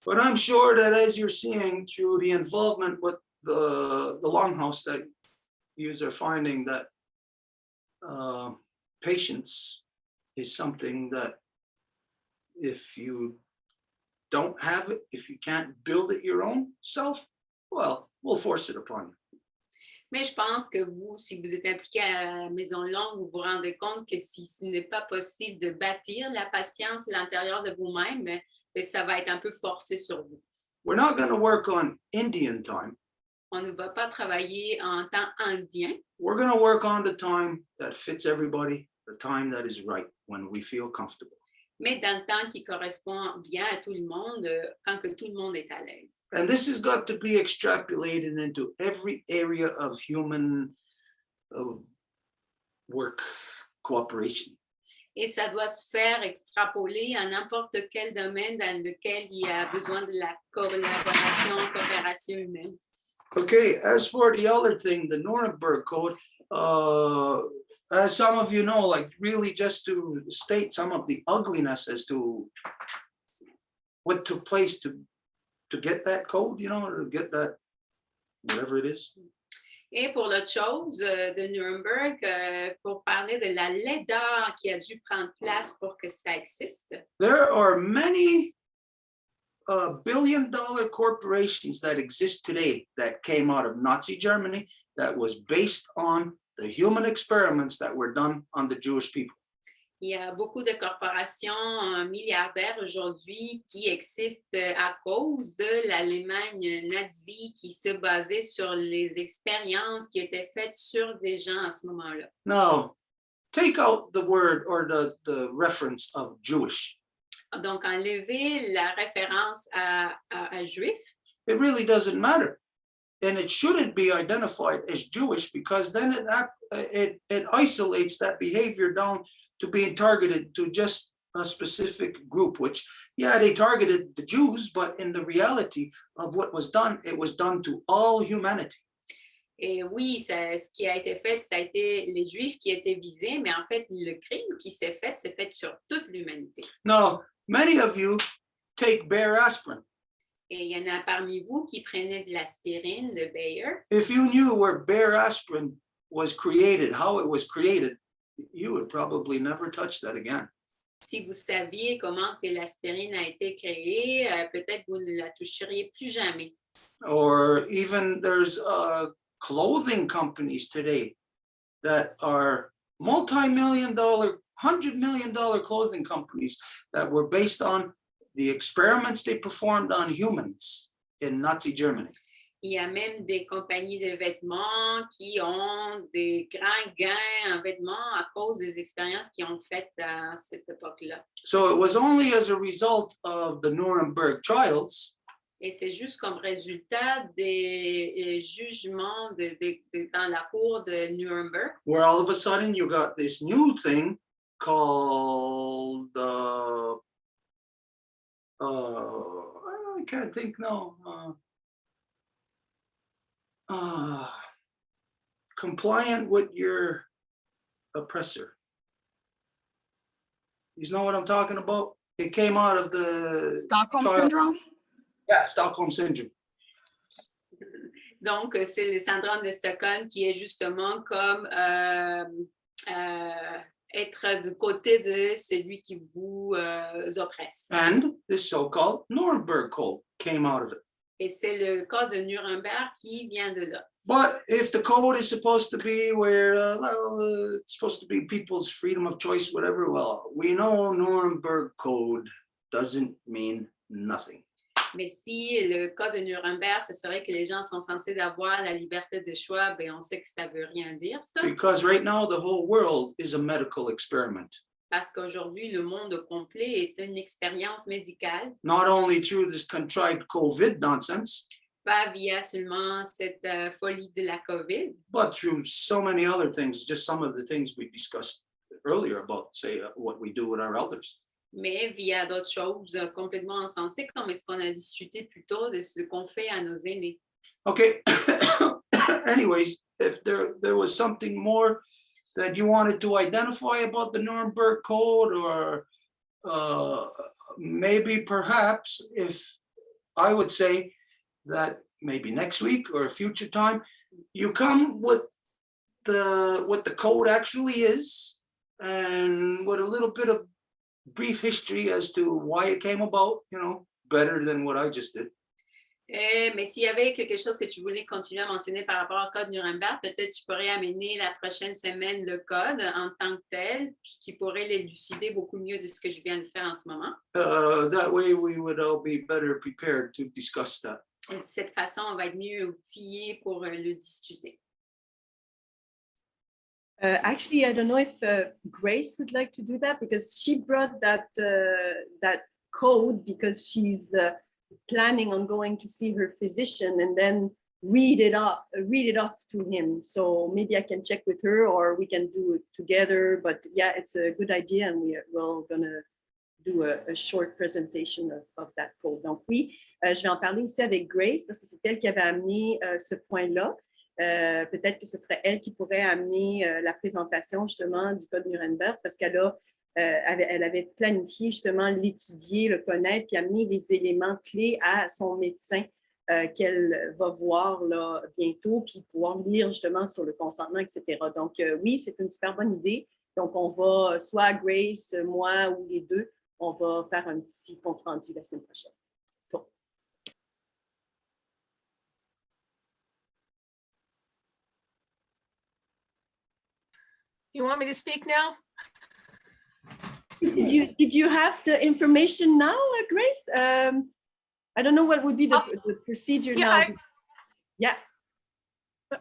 But I'm sure that as you're seeing through the involvement with the longhouse, that you are finding that patience is something that if you don't have it, if you can't build it your own self, well, we'll force it upon you. Mais je pense que vous, si vous êtes impliqué à la Maison Longue, vous vous rendez compte que si ce n'est pas possible de bâtir la patience à l'intérieur de vous-même, ben, ça va être un peu forcé sur vous. We're not going to work on Indian time. On ne va pas travailler en temps indien. We're going to work on the time that fits everybody, the time that is right, when we feel comfortable. Mais dans le temps qui correspond bien à tout le monde, quand que tout le monde est à l'aise. And this has got to be extrapolated into every area of human work cooperation. Et ça doit se faire extrapoler à n'importe quel domaine dans lequel il y a besoin de la coopération humaine. Okay, as for the other thing, the Nuremberg Code, as some of you know, like really just to state some of the ugliness as to what took place to get that code, you know, or to get that, whatever it is. Et pour l'autre chose de Nuremberg, pour parler de la laideur qui a dû prendre place pour que ça existe. There are many billion-dollar corporations that exist today that came out of Nazi Germany that was based on the human experiments that were done on the Jewish people. Il y a beaucoup de corporations milliardaires aujourd'hui qui existent à cause de l'Allemagne nazie qui se basait sur les expériences qui étaient faites sur des gens à ce moment-là. Now, take out the word or the reference of Jewish. Donc, enlever la référence à juif. It really doesn't matter. And it shouldn't be identified as Jewish because then it isolates that behavior down to being targeted to just a specific group, which, yeah, they targeted the Jews, but in the reality of what was done, it was done to all humanity. Et oui, ce qui a été fait, ça a été les Juifs qui étaient visés, mais en fait, le crime qui s'est fait, c'est fait sur toute l'humanité. Now, many of you take Bayer aspirin. Et il y en a parmi vous qui prenaient de l'aspirine, de Bayer. If you knew where Bayer aspirin was created, how it was created, you would probably never touch that again. Si vous saviez comment que l'aspirine a été créée, peut-être vous ne la toucheriez plus jamais. Or even there's clothing companies today that are multi-million-dollar, $100 million clothing companies that were based on the experiments they performed on humans in Nazi Germany. Il y a même des compagnies de vêtements qui ont des grands gains en vêtements à cause des expériences qu'ils ont faites à cette époque-là. So it was only as a result of the Nuremberg trials Et c'est juste comme résultat des jugements dans la cour de Nuremberg, where all of a sudden you got this new thing called I can't think now. Compliant with your oppressor. You know what I'm talking about? It came out of the Stockholm trial. syndrome? Yeah, Stockholm syndrome. Donc, c'est le syndrome de Stockholm qui est justement comme être du côté de celui qui vous oppresse. And this so-called Nuremberg Code came out of it. Et c'est le cas de Nuremberg qui vient de là. But if the code is supposed to be where, it's supposed to be people's freedom of choice, whatever, well, we know Nuremberg Code doesn't mean nothing. Mais si le cas de Nuremberg, ce serait que les gens sont censés avoir la liberté de choix, ben on sait que ça veut rien dire, ça. Because right now the whole world is a medical experiment. Parce qu'aujourd'hui, le monde complet est une expérience médicale. Not only through this contrived COVID nonsense, pas via seulement cette folie de la COVID, but through so many other things, just some of the things we discussed earlier about, say, what we do with our elders. mais via d'autres choses complètement insensées, comme ce qu'on a discuté plus tôt de ce qu'on fait à nos aînés. Okay. Anyways, if there was something more that you wanted to identify about the Nuremberg Code, or maybe perhaps, if I would say that maybe next week or a future time, you come with what the code actually is, and with a little bit of brief history as to why it came about, better than what I just did. Mais s'il y avait quelque chose que tu voulais continuer à mentionner par rapport au code Nuremberg, peut-être tu pourrais amener la prochaine semaine le code en tant que tel, puis qui pourrait l'élucider beaucoup mieux de ce que je viens de faire en ce moment. That way we would all be better prepared to discuss that. Et de cette façon, on va être mieux outillés pour le discuter. Actually, I don't know if Grace would like to do that, because she brought that code because she's planning on going to see her physician and then read it off to him. So maybe I can check with her, or we can do it together. But yeah, it's a good idea, and we're gonna do a short presentation of that code. Donc oui, je vais en parler aussi avec Grace, parce que c'est elle qui avait amené ce point-là. Peut-être que ce serait elle qui pourrait amener la présentation justement du code Nuremberg, parce qu'elle avait planifié justement l'étudier, le connaître, puis amener les éléments clés à son médecin qu'elle va voir là, bientôt, puis pouvoir lire justement sur le consentement, etc. Donc oui, c'est une super bonne idée. Donc on va, soit Grace, moi ou les deux, on va faire un petit compte rendu la semaine prochaine. Bon. You want me to speak now? Did you have the information now, Grace? I don't know what would be the procedure now. Yeah.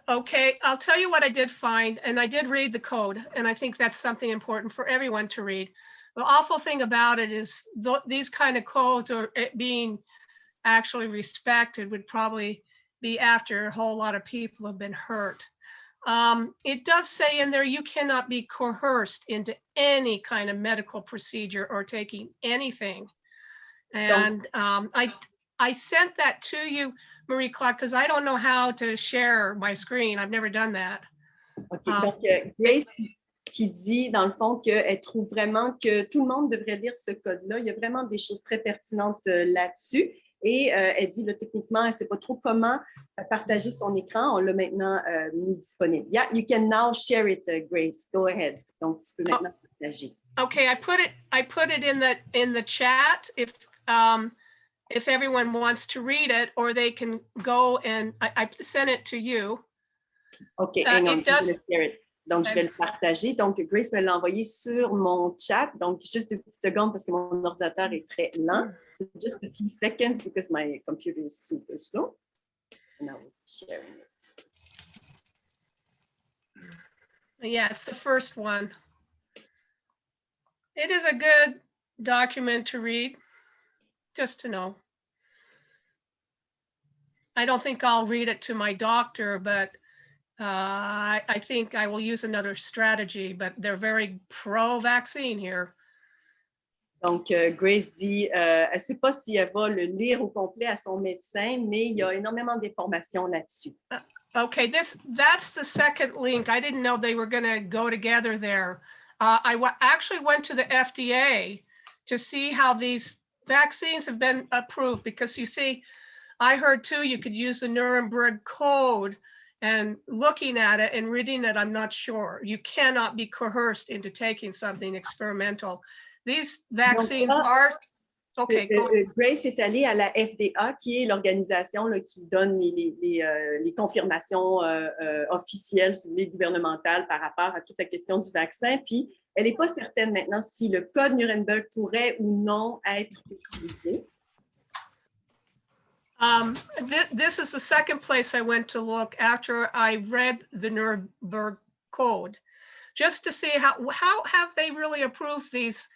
Okay, I'll tell you what I did find, and I did read the code, and I think that's something important for everyone to read. The awful thing about it is these kind of codes, or it being actually respected, would probably be after a whole lot of people have been hurt. It does say in there, you cannot be coerced into any kind of medical procedure or taking anything. And I sent that to you, Marie-Claude, because I don't know how to share my screen. I've never done that. OK, donc Grace qui dit, dans le fond, qu'elle trouve vraiment que tout le monde devrait lire ce code-là. Il y a vraiment des choses très pertinentes là-dessus. Et elle dit, là, techniquement, elle ne sait pas trop comment partager son écran. On l'a maintenant mis disponible. Yeah, you can now share it, Grace. Go ahead. Donc, tu peux maintenant partager. Okay, I put it in the chat if everyone wants to read it, or they can go and I sent it to you. OK, hang on, share it. Donc, je vais le partager. Donc, Grace me l'a envoyé sur mon chat. Donc, juste une petite seconde parce que mon ordinateur est très lent. So just a few seconds because my computer is super slow. And I will be sharing it. Yeah, it's the first one. It is a good document to read, just to know. I don't think I'll read it to my doctor, but I think I will use another strategy, but they're very pro-vaccine here. Donc, Grace dit, elle ne sait pas si elle va le lire au complet à son médecin, mais il y a énormément d'informations là-dessus. Okay, that's the second link. I didn't know they were going to go together there. I actually went to the FDA to see how these vaccines have been approved, because you see, I heard too, you could use the Nuremberg Code, and looking at it and reading it, I'm not sure. You cannot be coerced into taking something experimental. These vaccines are... Okay, Grace est allée à la FDA, qui est l'organisation qui donne les confirmations officielles, si vous voulez, gouvernementales par rapport à toute la question du vaccin. Puis, elle n'est pas certaine maintenant si le code Nuremberg pourrait ou non être utilisé. This is the second place I went to look after I read the Nuremberg Code, just to see how have they really approved these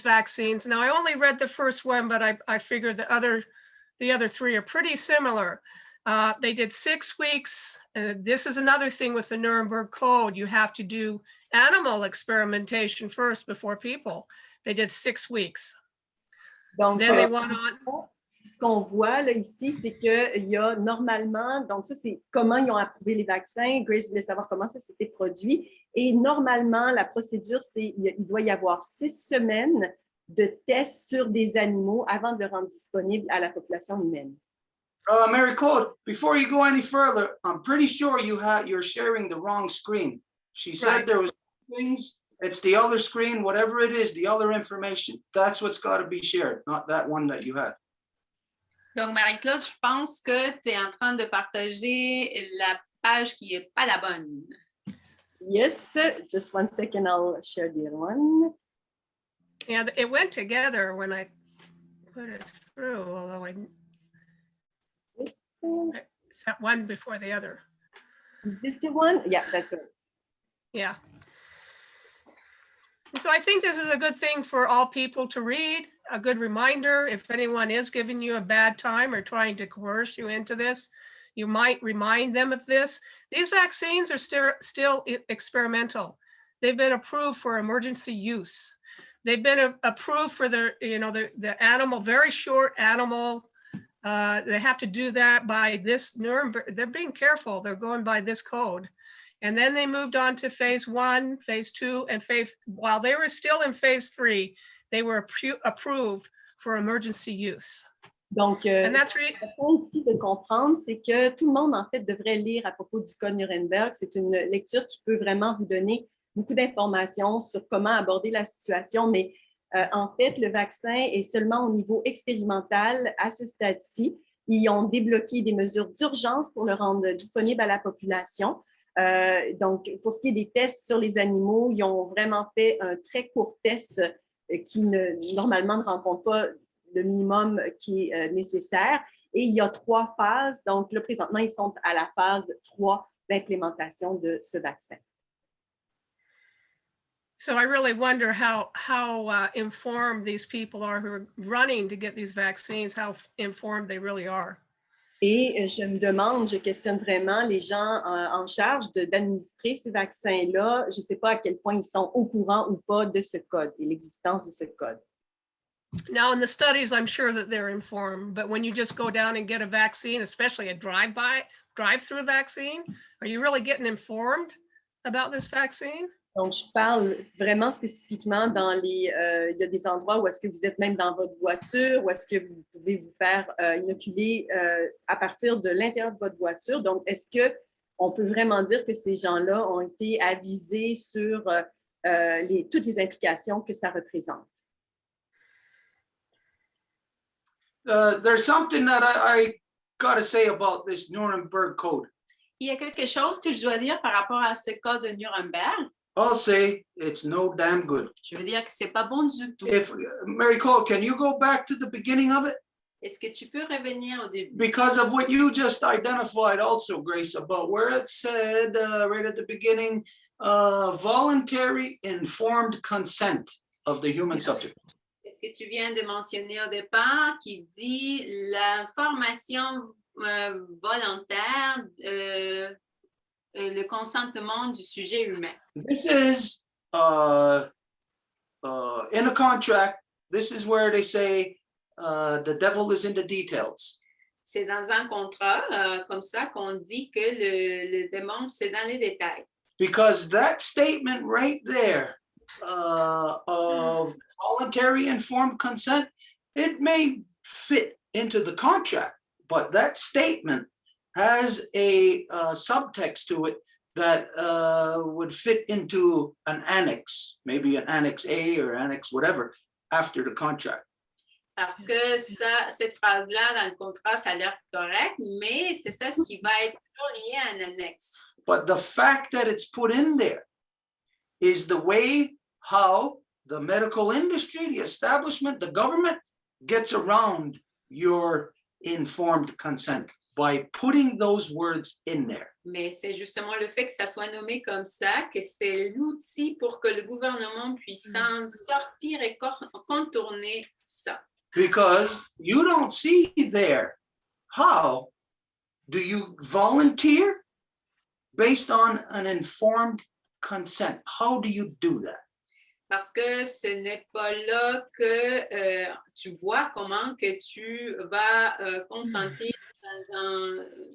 vaccines. Now, I only read the first one, but I figured the other three are pretty similar. They did 6 weeks. This is another thing with the Nuremberg Code. You have to do animal experimentation first before people. They did 6 weeks. Donc, Then they went on. ce qu'on voit là, ici, c'est qu'il y a normalement, donc ça, c'est comment ils ont approuvé les vaccins. Grace voulait savoir comment ça s'était produit. Et normalement, la procédure, c'est il doit y avoir 6 semaines de tests sur des animaux avant de le rendre disponible à la population humaine. Mary Claude, before you go any further, I'm pretty sure you're sharing the wrong screen. She said Right. there was things, it's the other screen, whatever it is, the other information. That's what's got to be shared, not that one that you had. Donc, Marie-Claude, je pense que tu es en train de partager la page qui n'est pas la bonne. Yes, just one second, I'll share the other one. Yeah, it went together when I put it through, although it's that one before the other. Is this the one? Yeah, that's it. Yeah. And so I think this is a good thing for all people to read, a good reminder. If anyone is giving you a bad time or trying to coerce you into this, you might remind them of this. These vaccines are still experimental. They've been approved for emergency use. They've been approved for the animal, very short animal. They have to do that by this Nuremberg. They're being careful. They're going by this code. And then they moved on to phase 1, phase 2, and while they were still in phase 3, they were approved for emergency use. Donc, And that's important ici de comprendre, c'est que tout le monde, en fait, devrait lire à propos du code Nuremberg. C'est une lecture qui peut vraiment vous donner beaucoup d'informations sur comment aborder la situation, mais en fait, le vaccin est seulement au niveau expérimental à ce stade-ci. Ils ont débloqué des mesures d'urgence pour le rendre disponible à la population. Donc, pour ce qui est des tests sur les animaux, ils ont vraiment fait un très court test qui normalement ne rencontre pas le minimum qui est nécessaire. Et il y a 3 phases. Donc, là, présentement, ils sont à la phase 3 d'implémentation de ce vaccin. So I really wonder how informed these people are who are running to get these vaccines, how informed they really are. Et je me demande, je questionne vraiment les gens en charge d'administrer ces vaccins-là. Je ne sais pas à quel point ils sont au courant ou pas de ce code et l'existence de ce code. Now, in the studies, I'm sure that they're informed, but when you just go down and get a vaccine, especially a drive-through vaccine, are you really getting informed about this vaccine? Donc, je parle vraiment spécifiquement dans les... il y a des endroits où est-ce que vous êtes même dans votre voiture, où est-ce que vous pouvez vous faire inoculer à partir de l'intérieur de votre voiture. Donc, est-ce qu'on peut vraiment dire que ces gens-là ont été avisés sur toutes les implications que ça représente? There's something that I got to say about this Nuremberg Code. Il y a quelque chose que je dois dire par rapport à ce code de Nuremberg. I'll say it's no damn good. Je veux dire que c'est pas bon du tout. If Mary Claude, can you go back to the beginning of it? Est-ce que tu peux revenir au début? Because of what you just identified also, Grace, about where it said right at the beginning, voluntary informed consent of the human subject. Est-ce que tu viens de mentionner au départ qui dit l'information volontaire, le consentement du sujet humain? This is in a contract. This is where they say the devil is in the details. C'est dans un contrat comme ça qu'on dit que le démon, c'est dans les détails. Because that statement right there of voluntary informed consent, it may fit into the contract, but that statement has a subtext to it that would fit into an annex, maybe an annex A or annex whatever, after the contract. Parce que cette phrase-là, dans le contrat, ça a l'air correct, mais c'est ça ce qui va être toujours lié à un annexe. But the fact that it's put in there is the way how the medical industry, the establishment, the government gets around your informed consent by putting those words in there. Mais c'est justement le fait que ça soit nommé comme ça, que c'est l'outil pour que le gouvernement puisse s'en sortir et contourner ça. Because you don't see there how do you volunteer based on an informed consent? How do you do that? Parce que ce n'est pas là que tu vois comment que tu vas consentir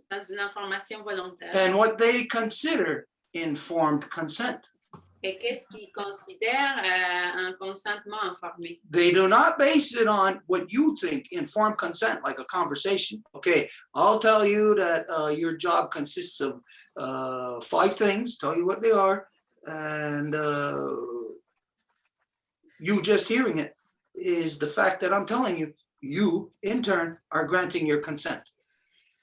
dans une information volontaire. And what they consider informed consent. Et qu'est-ce qu'ils considèrent un consentement informé? They do not base it on what you think informed consent, like a conversation. Okay, I'll tell you that your job consists of 5 things, tell you what they are, and you just hearing it is the fact that I'm telling you, you in turn are granting your consent.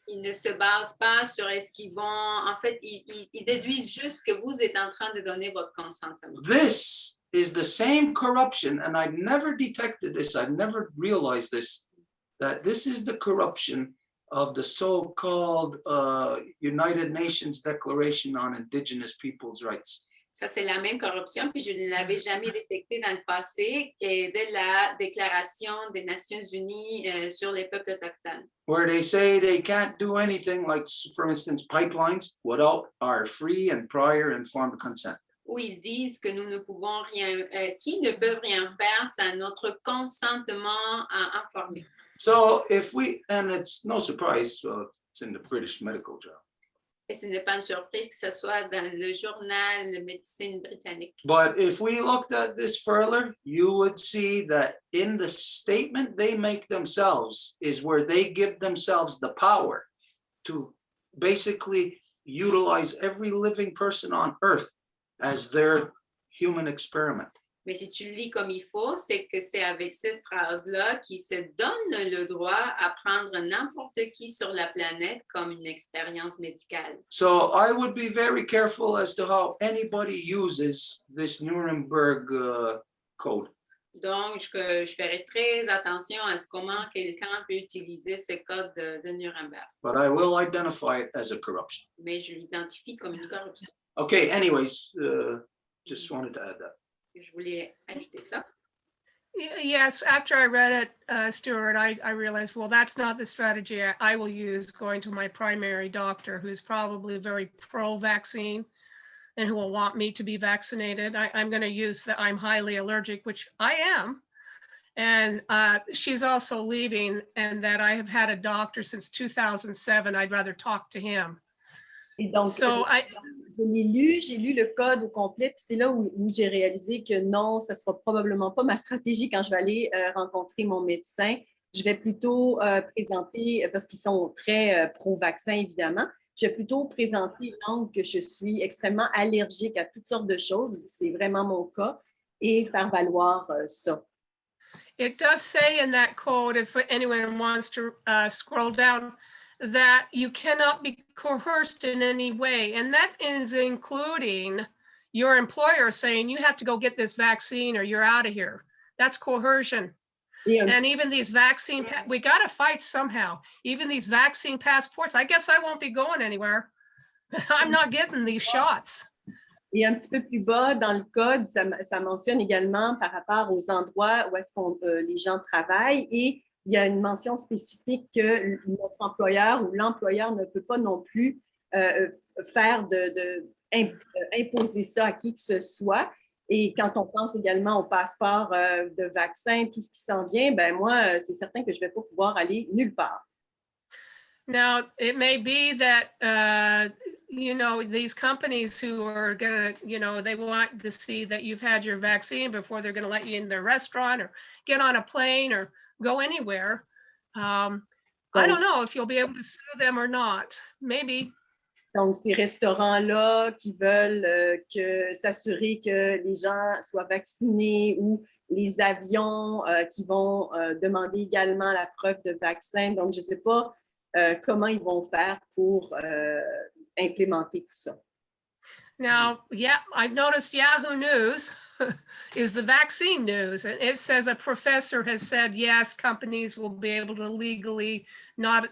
Ils ne se basent pas sur est-ce qu'ils vont... En fait, ils déduisent juste que vous êtes en train de donner votre consentement. This is the same corruption, and I've never detected this, I've never realized this, that this is the corruption of the so-called United Nations Declaration on Indigenous Peoples' Rights. Ça, c'est la même corruption, puis je ne l'avais jamais détecté dans le passé, et de la Déclaration des Nations Unies sur les peuples autochtones. Where they say they can't do anything, like, for instance, pipelines, without our free and prior informed consent. Où ils disent que nous ne pouvons rien, qu'ils ne peuvent rien faire sans notre consentement informé. So if we, and it's no surprise, it's in the British Medical Journal. Et ce n'est pas une surprise que ce soit dans le journal de médecine britannique. But if we looked at this further, you would see that in the statement they make themselves is where they give themselves the power to basically utilize every living person on earth as their human experiment. Mais si tu le lis comme il faut, c'est que c'est avec cette phrase-là qu'ils se donnent le droit à prendre n'importe qui sur la planète comme une expérience médicale. So I would be very careful as to how anybody uses this Nuremberg code. Donc, je ferai très attention à comment quelqu'un peut utiliser ce code de Nuremberg. But I will identify it as a corruption. Mais je l'identifie comme une corruption. Okay, anyways, just wanted to add that. Je voulais ajouter ça. Yes, after I read it, Stuart, I realized, well, that's not the strategy I will use going to my primary doctor, who's probably very pro-vaccine and who will want me to be vaccinated. I'm going to use that I'm highly allergic, which I am. And she's also leaving, and that I have had a doctor since 2007. I'd rather talk to him. Et donc, je l'ai lu, j'ai lu le code au complet, puis c'est là où j'ai réalisé que non, ça ne sera probablement pas ma stratégie quand je vais aller rencontrer mon médecin. Je vais plutôt présenter, parce qu'ils sont très pro-vaccin évidemment, je vais plutôt présenter l'angle que je suis extrêmement allergique à toutes sortes de choses, c'est vraiment mon cas, et faire valoir ça. It does say in that code, if anyone wants to scroll down, that you cannot be coerced in any way. And that is including your employer saying you have to go get this vaccine or you're out of here. That's coercion. Yeah. And even these vaccine, we got to fight somehow. Even these vaccine passports, I guess I won't be going anywhere. I'm not getting these shots. Et un petit peu plus bas dans le code, ça mentionne également par rapport aux endroits où est-ce que les gens travaillent, et il y a une mention spécifique que notre employeur ou l'employeur ne peut pas non plus faire imposer ça à qui que ce soit. Et quand on pense également au passeport de vaccin, tout ce qui s'en vient, ben moi, c'est certain que je ne vais pas pouvoir aller nulle part. Now, it may be that, these companies who are going to, they want to see that you've had your vaccine before they're going to let you in their restaurant or get on a plane or go anywhere. I don't know if you'll be able to sue them or not. Maybe. Donc, ces restaurants-là qui veulent s'assurer que les gens soient vaccinés, ou les avions qui vont demander également la preuve de vaccin. Donc, je ne sais pas comment ils vont faire pour implémenter tout ça. Now, yeah, I've noticed Yahoo News is the vaccine news. And it says a professor has said, yes, companies will be able to legally not,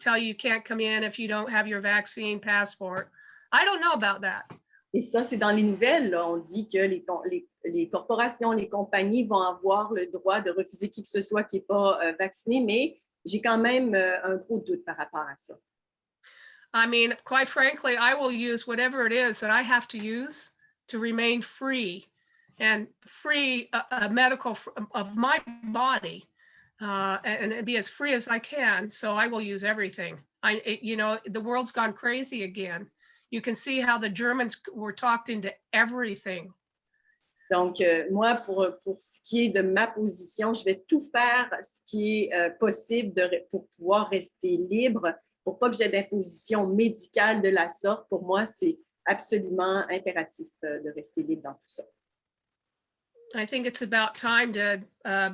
tell you can't come in if you don't have your vaccine passport. I don't know about that. Et ça, c'est dans les nouvelles, là. On dit que les corporations, les compagnies vont avoir le droit de refuser qui que ce soit qui n'est pas vacciné, mais j'ai quand même un gros doute par rapport à ça. I mean, quite frankly, I will use whatever it is that I have to use to remain free and free medical of my body and be as free as I can. So I will use everything. You know, the world's gone crazy again. You can see how the Germans were talked into everything. Donc, moi, pour ce qui est de ma position, je vais tout faire ce qui est possible pour pouvoir rester libre, pour pas que j'ai d'imposition médicale de la sorte. Pour moi, c'est absolument impératif de rester libre dans tout ça. I think it's about time to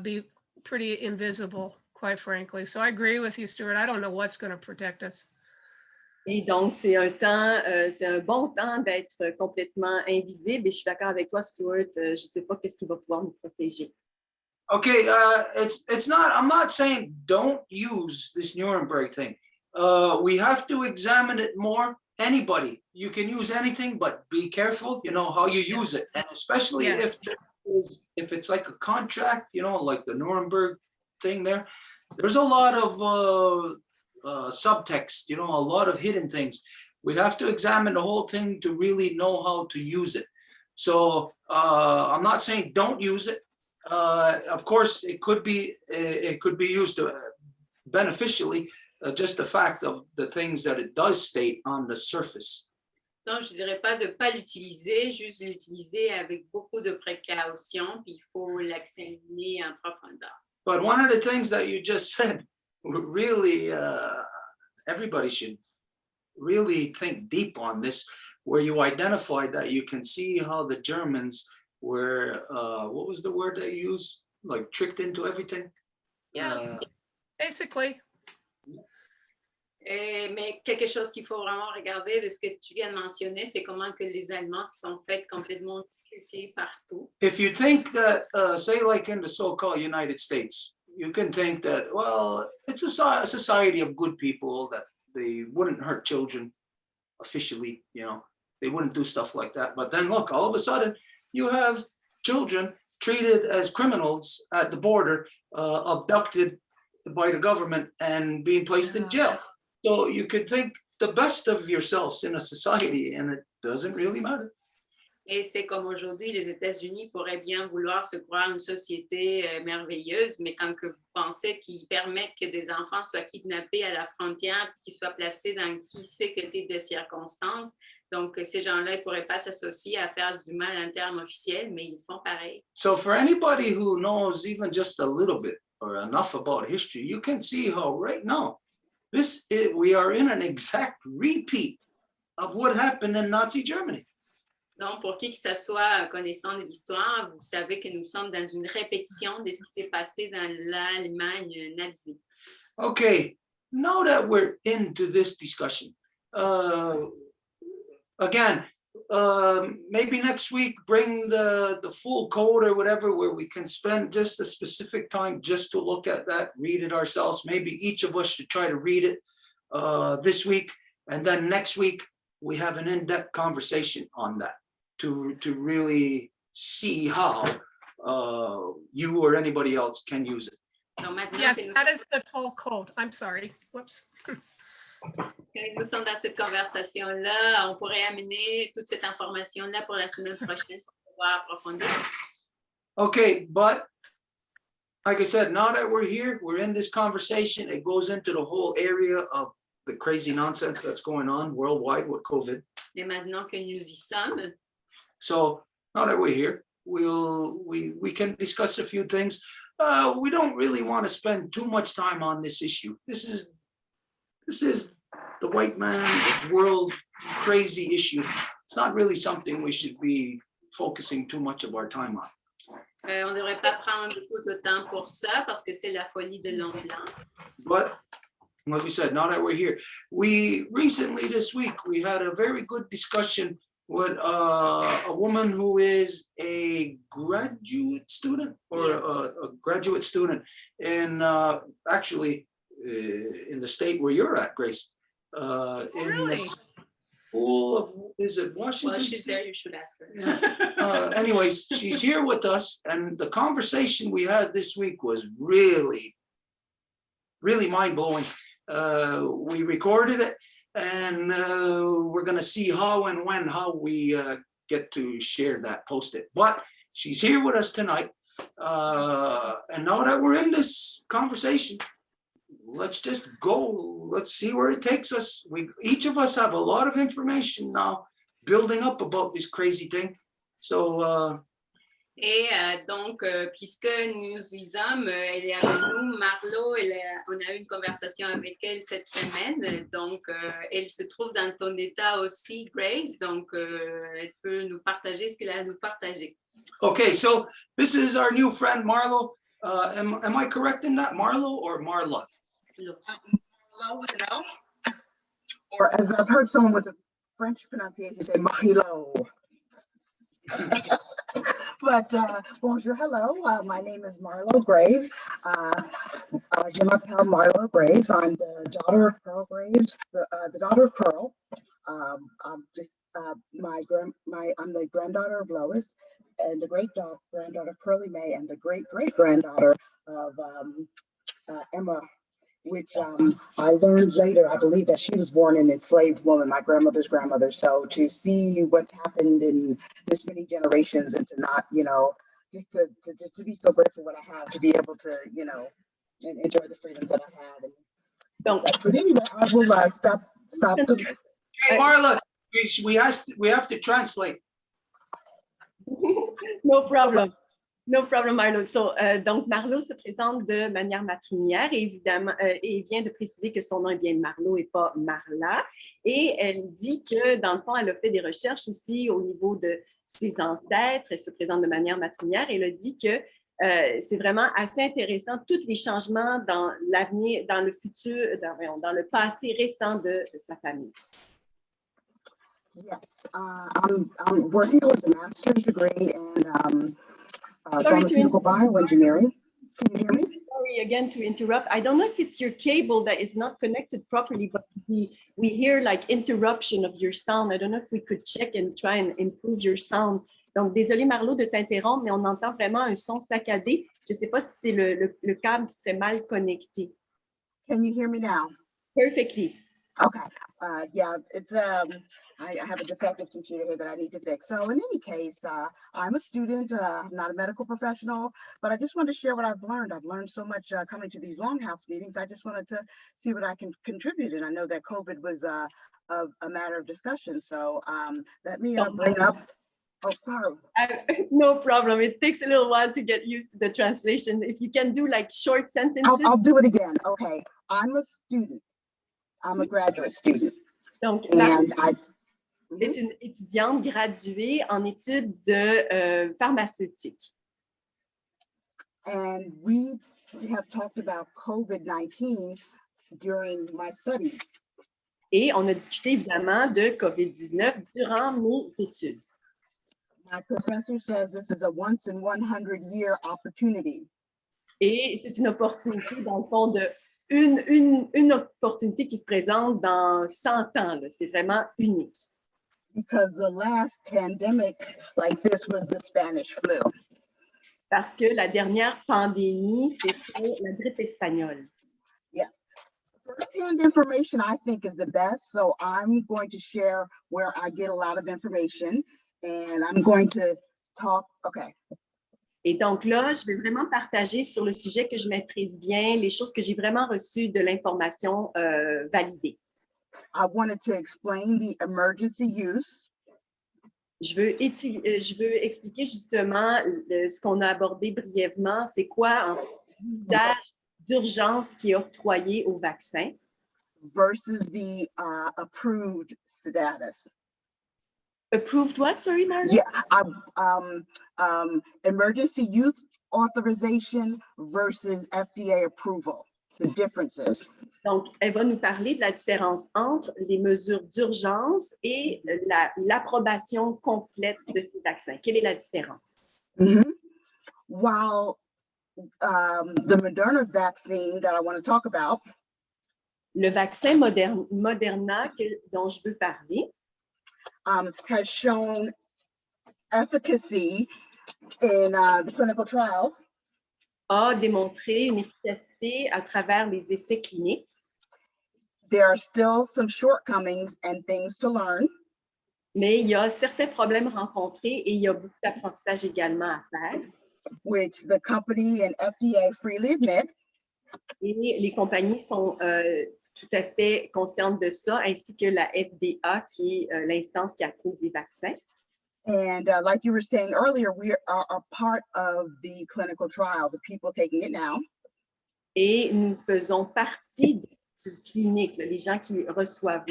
be pretty invisible, quite frankly. So I agree with you, Stuart. I don't know what's going to protect us. Et donc, c'est un bon temps d'être complètement invisible. Et je suis d'accord avec toi, Stuart. Je ne sais pas qu'est-ce qui va pouvoir nous protéger. Okay, it's not. I'm not saying don't use this Nuremberg thing. We have to examine it more. Anybody, you can use anything, but be careful. You know how you use it, and especially Yes. if it's like a contract. You know, like the Nuremberg thing. There's a lot of subtext, you know, a lot of hidden things. We have to examine the whole thing to really know how to use it. So I'm not saying don't use it. Of course, it could be used beneficially. Just the fact of the things that it does state on the surface. Donc, je ne dirais pas de ne pas l'utiliser, juste l'utiliser avec beaucoup de précaution, puis il faut l'examiner en profondeur. But one of the things that you just said, really, everybody should really think deep on this, where you identified that you can see how the Germans were, what was the word they used? Like tricked into everything? Yeah, basically. Mais quelque chose qu'il faut vraiment regarder de ce que tu viens de mentionner, c'est comment que les Allemands se sont fait complètement truquer partout. If you think that, say like in the so-called United States, you can think that, well, it's a society of good people, that they wouldn't hurt children officially, you know, they wouldn't do stuff like that. But then look, all of a sudden you have children treated as criminals at the border, abducted by the government and being placed in jail. So you could think the best of yourselves in a society, and it doesn't really matter. Et c'est comme aujourd'hui, les États-Unis pourraient bien vouloir se croire une société merveilleuse, mais quand que vous pensez qu'ils permettent que des enfants soient kidnappés à la frontière, qu'ils soient placés dans qui sait quel type de circonstances, donc ces gens-là ne pourraient pas s'associer à faire du mal en termes officiels, mais ils font pareil. So for anybody who knows even just a little bit or enough about history, you can see how right now, we are in an exact repeat of what happened in Nazi Germany. Donc, pour qui que ce soit connaissant de l'histoire, vous savez que nous sommes dans une répétition de ce qui s'est passé dans l'Allemagne nazie. Okay, now that we're into this discussion, again, maybe next week bring the full code or whatever, where we can spend just a specific time just to look at that, read it ourselves. Maybe each of us should try to read it this week, and then next week we have an in-depth conversation on that to really see how you or anybody else can use it. Donc, maintenant Yes, que nous that is the full code. I'm sorry. Whoops. nous sommes dans cette conversation-là, on pourrait amener toute cette information-là pour la semaine prochaine pour pouvoir approfondir. Okay, but like I said, now that we're here, we're in this conversation, it goes into the whole area of the crazy nonsense that's going on worldwide with COVID. Mais maintenant que nous y sommes, So now that we're here, we can discuss a few things. We don't really want to spend too much time on this issue. This is the white man's world crazy issue. It's not really something we should be focusing too much of our time on. on ne devrait pas prendre beaucoup de temps pour ça parce que c'est la folie de l'homme blanc. But like we said, now that we're here, we recently this week, we had a very good discussion with a woman who is a graduate student or a graduate student in actually in the state where you're at, Grace. In really? the school of, is it Washington? Well, she's there, you should ask her. Anyways, she's here with us, and the conversation we had this week was really, really mind-blowing. We recorded it, and we're going to see how and when, how we get to share that, post it. But she's here with us tonight. And now that we're in this conversation, let's just go. Let's see where it takes us. Each of us have a lot of information now building up about this crazy thing. So, Et donc, puisque nous y sommes, elle est avec nous, Marlo, on a eu une conversation avec elle cette semaine, donc elle se trouve dans ton état aussi, Grace, donc elle peut nous partager ce qu'elle a à nous partager. okay, so this is our new friend, Marlo. Am I correct in that, Marlo or Marla? Marlo with an O, or as I've heard someone with a French pronunciation say, Marlo. But bonjour, hello. My name is Marlo Graves. Je m'appelle Marlo Graves. I'm the daughter of Pearl Graves, the daughter of Pearl. I'm the granddaughter of Lois, and the granddaughter of Pearlie Mae, and the great-great-granddaughter of Emma, which I learned later, I believe that she was born an enslaved woman, my grandmother's grandmother. So to see what's happened in this many generations, and to not, just to be so grateful what I have, to be able to, and enjoy the freedoms that I have. And Donc, but anyway, I will stop. Hey, Marla, we have to translate. no problem. No problem, Marlo. So, donc, Marlo se présente de manière matrilinéaire et évidemment, et vient de préciser que son nom est bien Marlo et pas Marla. Et elle dit que, dans le fond, elle a fait des recherches aussi au niveau de ses ancêtres. Elle se présente de manière matrilinéaire et elle a dit que c'est vraiment assez intéressant, tous les changements dans l'avenir, dans le futur, dans le passé récent de sa famille. Yes, I'm working towards a master's degree in pharmaceutical bioengineering. Can you hear me? Sorry again to interrupt. I don't know if it's your cable that is not connected properly, but we hear like interruption of your sound. I don't know if we could check and try and improve your sound. Donc, désolé Marlo de t'interrompre, mais on entend vraiment un son saccadé. Je ne sais pas si c'est le câble qui serait mal connecté. Can you hear me now? Perfectly. Okay. Yeah, it's I have a defective computer here that I need to fix. So in any case, I'm a student, I'm not a medical professional, but I just wanted to share what I've learned. I've learned so much coming to these Longhouse meetings. I just wanted to see what I can contribute. And I know that COVID was a matter of discussion. So let me bring up, oh, sorry. No problem. It takes a little while to get used to the translation. If you can do like short sentences. I'll do it again. Okay. I'm a student. I'm a graduate student. Donc, and est une étudiante graduée en études de pharmaceutique. And we have talked about COVID-19 during my studies. Et on a discuté évidemment de COVID-19 durant mes études. My professor says this is a once in 100-year opportunity. Et c'est une opportunité, dans le fond, une opportunité qui se présente dans 100 ans. C'est vraiment unique. Because the last pandemic like this was the Spanish flu. Parce que la dernière pandémie, c'était la grippe espagnole. Yes. First-hand information, I think, is the best. So I'm going to share where I get a lot of information, and I'm going to talk. Okay. Et donc là, je vais vraiment partager sur le sujet que je maîtrise bien, les choses que j'ai vraiment reçues de l'information validée. I wanted to explain the emergency use. Je veux expliquer justement ce qu'on a abordé brièvement, c'est quoi l'usage d'urgence qui est octroyé au vaccin. Versus the approved status. Approved what? Sorry, Marla? Yeah, emergency use authorization versus FDA approval. The differences. Donc, elle va nous parler de la différence entre les mesures d'urgence et l'approbation complète de ces vaccins. Quelle est la différence? Mm-hmm. While the Moderna vaccine that I want to talk about, le vaccin Moderna dont je veux parler, has shown efficacy in the clinical trials. A démontré une efficacité à travers les essais cliniques. there are still some shortcomings and things to learn. Mais il y a certains problèmes rencontrés et il y a beaucoup d'apprentissage également à faire. Which the company and FDA freely admit. Et les compagnies sont tout à fait conscientes de ça, ainsi que la FDA, qui est l'instance qui approuve les vaccins. And like you were saying earlier, we are part of the clinical trial, the people taking it now. Et nous faisons partie des études cliniques, là, les gens qui reçoivent.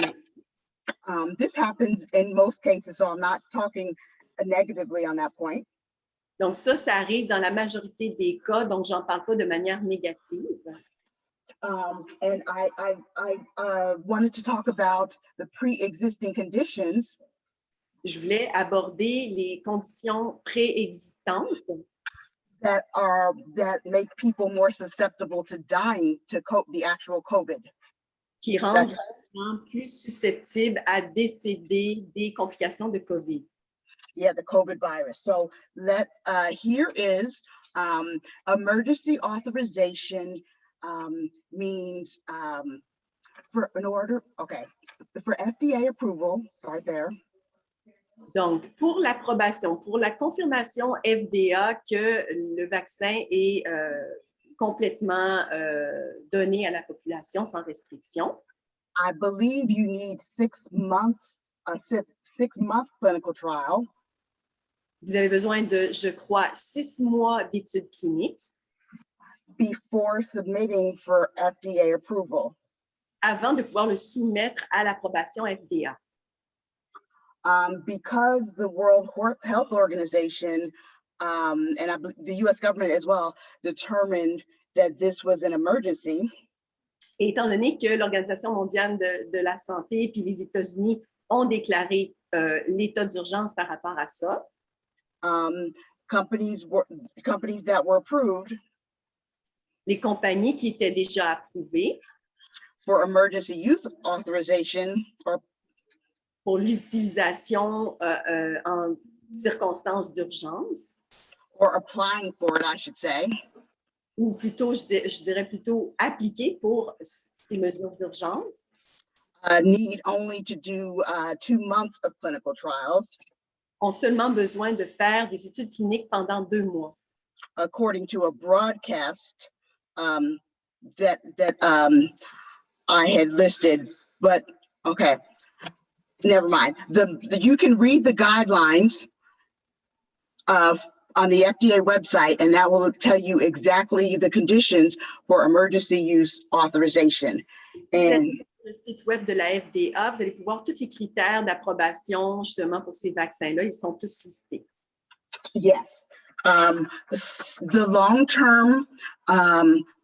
This happens in most cases, so I'm not talking negatively on that point. Donc ça arrive dans la majorité des cas, donc j'en parle pas de manière négative. And I wanted to talk about the pre-existing conditions. Je voulais aborder les conditions préexistantes that make people more susceptible to dying to the actual COVID. qui rendent les gens plus susceptibles à décéder des complications de COVID. Yeah, the COVID virus. So here is emergency authorization means for FDA approval, start there. Donc, pour l'approbation, pour la confirmation FDA que le vaccin est complètement donné à la population sans restriction. I believe you need 6 months, a 6-month clinical trial. Vous avez besoin de, je crois, 6 mois d'études cliniques. Before submitting for FDA approval. Avant de pouvoir le soumettre à l'approbation FDA. Because the World Health Organization and the US government as well determined that this was an emergency. Et étant donné que l'Organisation mondiale de la santé puis les États-Unis ont déclaré l'état d'urgence par rapport à ça. Companies that were approved. Les compagnies qui étaient déjà approuvées. For emergency use authorization or pour l'utilisation en circonstances d'urgence. Or applying for it, I should say. Ou plutôt, je dirais plutôt appliquer pour ces mesures d'urgence. Need only to do 2 months of clinical trials. Ont seulement besoin de faire des études cliniques pendant 2 mois. According to a broadcast that I had listed, but okay. Never mind. You can read the guidelines on the FDA website, and that will tell you exactly the conditions for emergency use authorization. And le site web de la FDA, vous allez pouvoir tous les critères d'approbation justement pour ces vaccins-là. Ils sont tous listés. Yes. The long-term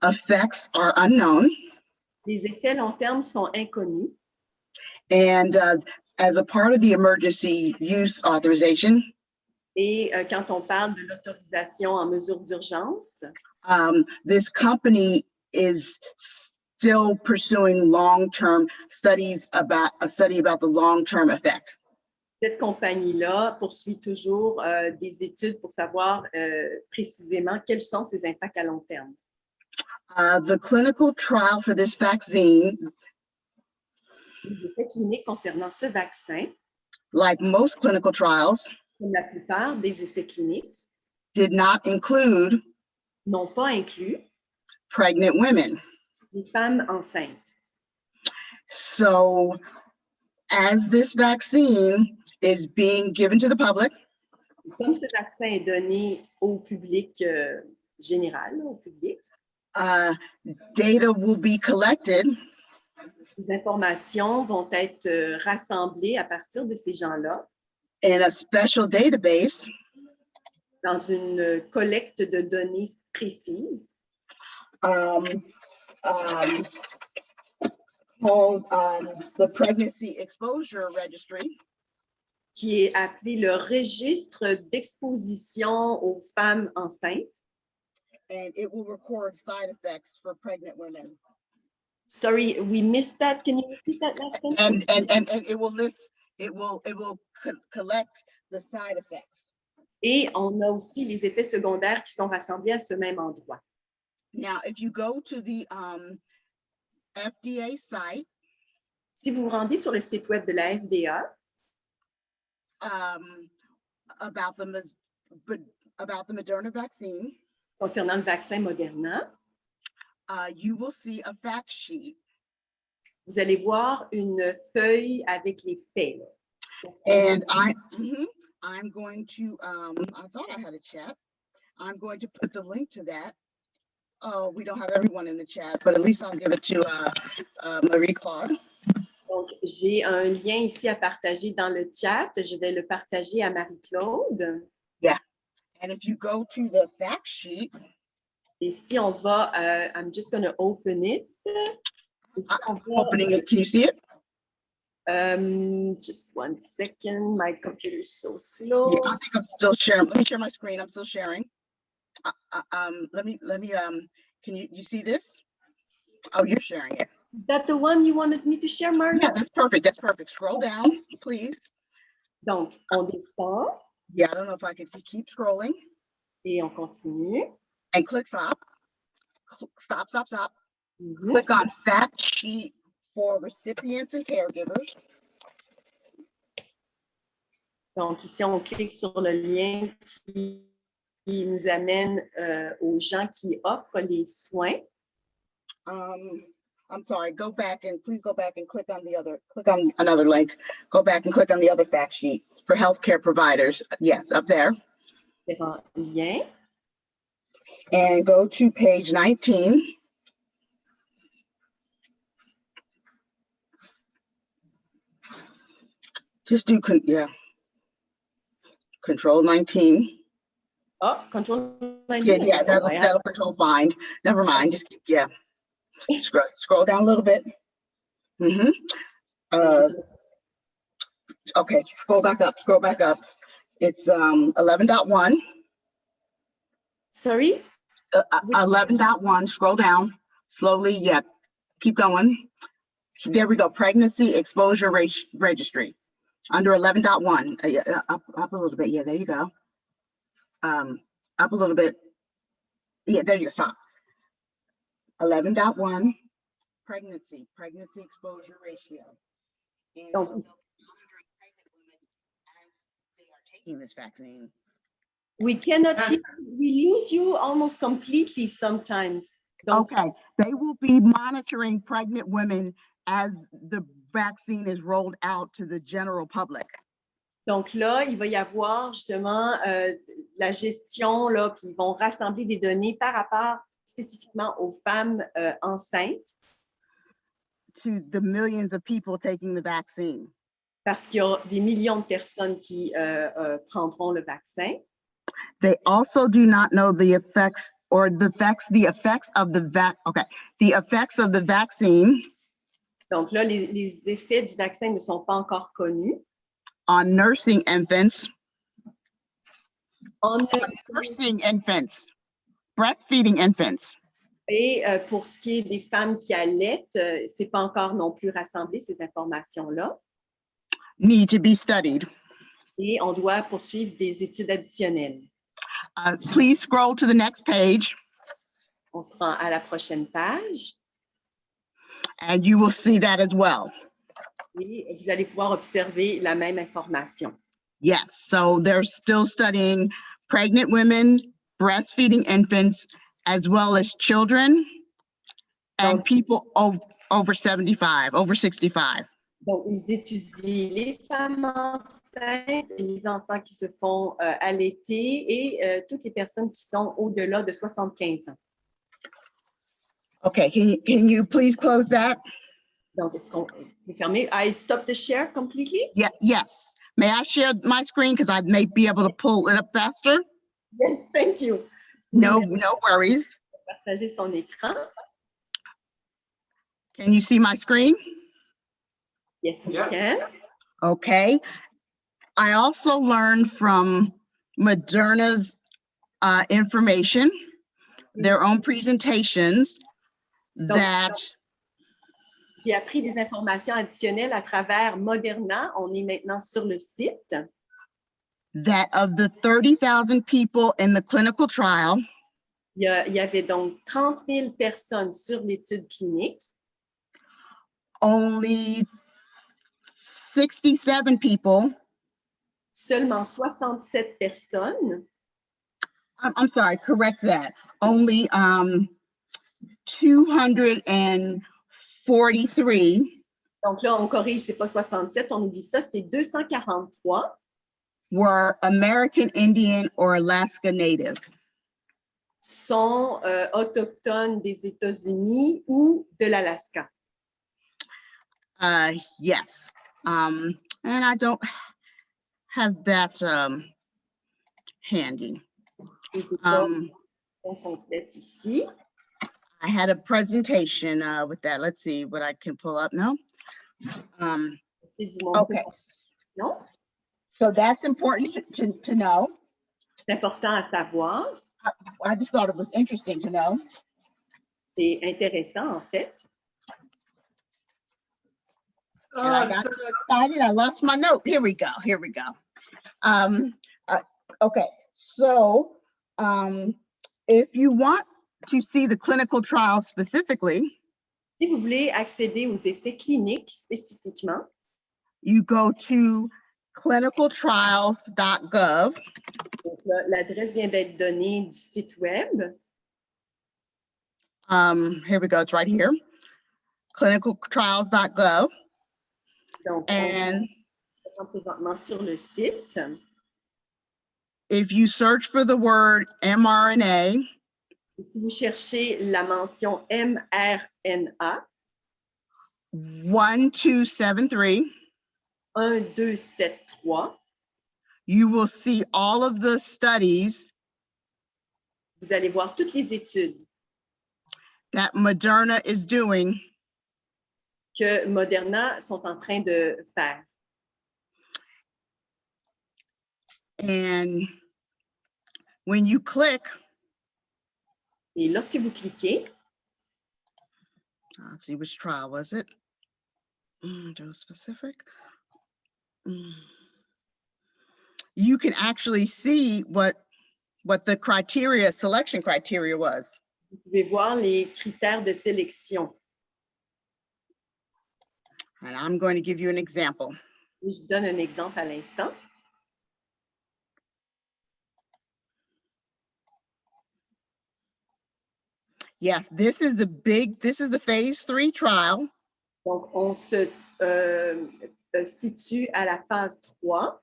effects are unknown. Les effets long terme sont inconnus. And as a part of the emergency use authorization, et quand on parle de l'autorisation en mesure d'urgence, this company is still pursuing long-term studies about the long-term effect. Cette compagnie-là poursuit toujours des études pour savoir précisément quels sont ses impacts à long terme. The clinical trial for this vaccine, les essais cliniques concernant ce vaccin, like most clinical trials, comme la plupart des essais cliniques, did not include n'ont pas inclus pregnant women. les femmes enceintes. So, as this vaccine is being given to the public, comme ce vaccin est donné au public général, au public, data will be collected. Les informations vont être rassemblées à partir de ces gens-là. In a special database. Dans une collecte de données précises. Called the Pregnancy Exposure Registry. Qui est appelé le registre d'exposition aux femmes enceintes. And it will record side effects for pregnant women. Sorry, we missed that. Can you repeat that last sentence? And it will list. It will collect the side effects. Et on a aussi les effets secondaires qui sont rassemblés à ce même endroit. Now, if you go to the FDA site, Si vous vous rendez sur le site web de la FDA, about the Moderna vaccine, concernant le vaccin Moderna, you will see a fact sheet. vous allez voir une feuille avec les faits. Là. And I'm going to, I thought I had a chat. I'm going to put the link to that. Oh, we don't have everyone in the chat, but at least I'll give it to Marie-Claude. Donc, j'ai un lien ici à partager dans le chat. Je vais le partager à Marie-Claude. Yeah. And if you go to the fact sheet. Et si on va, I'm just going to open it. Si opening it, can you see it? Just 1 second, my computer is so slow. Yeah, I think I'm still sharing. Let me share my screen. I'm still sharing. Let me, can you see this? Oh, you're sharing it. Is that the one you wanted me to share, Marla? Yeah, that's perfect. That's perfect. Scroll down, please. Donc, on descend. Yeah, I don't know if I can keep scrolling. Et on continue. And click stop. Stop. Mm-hmm. Click on fact sheet for recipients and caregivers. Donc, ici, on clique sur le lien qui nous amène aux gens qui offrent les soins. I'm sorry, please go back and click on another link. Go back and click on the other fact sheet for healthcare providers. Yes, up there. Lien. And go to page 19. Just do, control 19. Oh, control 19. Yeah, that'll control find. Never mind, just keep, scroll down a little bit. Okay, scroll back up. It's 11.1. Sorry? 11.1, scroll down slowly. Yeah, keep going. There we go, pregnancy exposure registry. Under 11.1, up a little bit. Yeah, there you go. Up a little bit. Yeah, there you go, stop. 11.1, pregnancy exposure ratio. And Donc, they are taking this vaccine. we cannot hear, we lose you almost completely sometimes. Donc, Okay, they will be monitoring pregnant women as the vaccine is rolled out to the general public. donc là, il va y avoir justement la gestion, là, puis ils vont rassembler des données par rapport spécifiquement aux femmes enceintes. To the millions of people taking the vaccine. Parce qu'il y a des millions de personnes qui prendront le vaccin. They also do not know the effects of the vaccine. Donc là, les effets du vaccin ne sont pas encore connus. On nursing infants. On Nursing infants. Breastfeeding infants. Et pour ce qui est des femmes qui allaitent, c'est pas encore non plus rassemblé ces informations-là. Need to be studied. Et on doit poursuivre des études additionnelles. Please scroll to the next page. On se rend à la prochaine page. And you will see that as well. Et vous allez pouvoir observer la même information. Yes, so they're still studying pregnant women, breastfeeding infants, as well as children and people over 75, over 65. Donc, ils étudient les femmes enceintes, les enfants qui se font allaiter et toutes les personnes qui sont au-delà de 75 ans. Okay, can you please close that? Donc, est-ce qu'on peut fermer? I stop the share completely? Yeah, yes. May I share my screen because I may be able to pull it up faster? Yes, thank you. No worries. Partager son écran. Can you see my screen? Yes, we Yeah. can. Okay. I also learned from Moderna's information, their own presentations, that J'ai appris des informations additionnelles à travers Moderna. On est maintenant sur le site. that of the 30,000 people in the clinical trial, Il y avait donc 30 000 personnes sur l'étude clinique. only 67 people. Seulement 67 personnes. I'm sorry, correct that. Only 243 Donc là, on corrige, c'est pas 67, on oublie ça, c'est 243 were American Indian or Alaska Native. sont autochtones des États-Unis ou de l'Alaska. Yes. And I don't have that handy. Et j'ai pas Um, on complète ici. I had a presentation with that. Let's see what I can pull up now. C'est de vous montrer Okay. la présentation. So that's important to know. C'est important à savoir. I just thought it was interesting to know. C'est intéressant, en fait. And I got so excited, I lost my note. Here we go. Here we go. Okay, so if you want to see the clinical trial specifically, Si vous voulez accéder aux essais cliniques spécifiquement, you go to clinicaltrials.gov. donc là, l'adresse vient d'être donnée du site web. Here we go, it's right here. Clinicaltrials.gov. Donc, And on est présentement sur le site. if you search for the word mRNA, Et si vous cherchez la mention mRNA 1273, 1273, you will see all of the studies vous allez voir toutes les études that Moderna is doing que Moderna sont en train de faire. And when you click, Et lorsque vous cliquez, let's see, which trial was it? Dose specific. You can actually see what the criteria, selection criteria was. vous pouvez voir les critères de sélection. And I'm going to give you an example. Et je vous donne un exemple à l'instant. Yes, this is the phase 3 trial. Donc, on se situe à la phase 3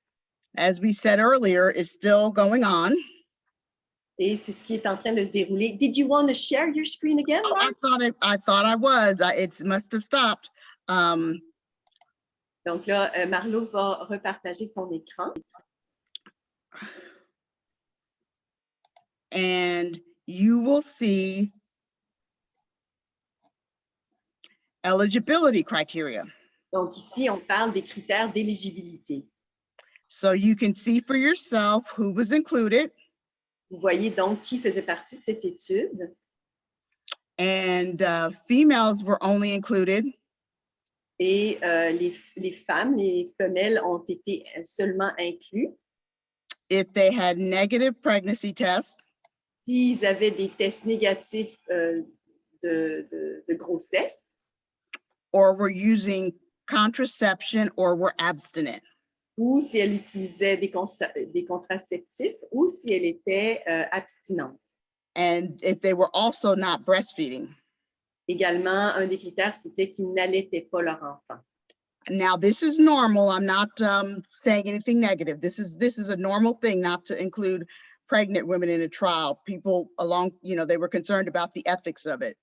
As we said earlier, it's still going on. et c'est ce qui est en train de se dérouler. Did you want to share your screen again? Oh, I thought I was. It must have stopped. Donc là, Marlo va repartager son écran. And you will see eligibility criteria. Donc ici, on parle des critères d'éligibilité. So you can see for yourself who was included. Vous voyez donc qui faisait partie de cette étude. And females were only included Et les femmes, les femelles ont été seulement inclus if they had negative pregnancy tests s'ils avaient des tests négatifs de grossesse or were using contraception or were abstinent. ou si elle utilisait des contraceptifs ou si elle était abstinente. And if they were also not breastfeeding. Également, un des critères, c'était qu'ils n'allaitaient pas leur enfant. Now, this is normal. I'm not saying anything negative. This is a normal thing not to include pregnant women in a trial. People they were concerned about the ethics of it.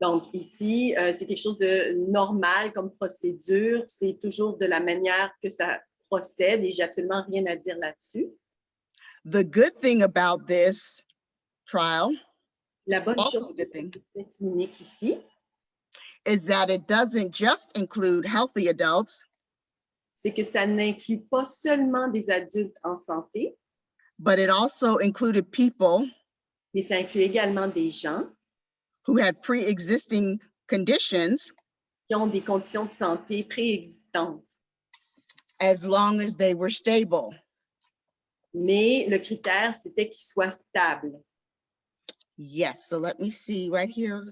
Donc ici, c'est quelque chose de normal comme procédure. C'est toujours de la manière que ça procède et j'ai absolument rien à dire là-dessus. The good thing about this trial, La bonne also chose a de good thing, cette clinique ici, is that it doesn't just include healthy adults, c'est que ça n'inclut pas seulement des adultes en santé, but it also included people mais ça inclut également des gens who had pre-existing conditions qui ont des conditions de santé préexistantes. as long as they were stable. Mais le critère, c'était qu'ils soient stables. Yes, so let me see right here.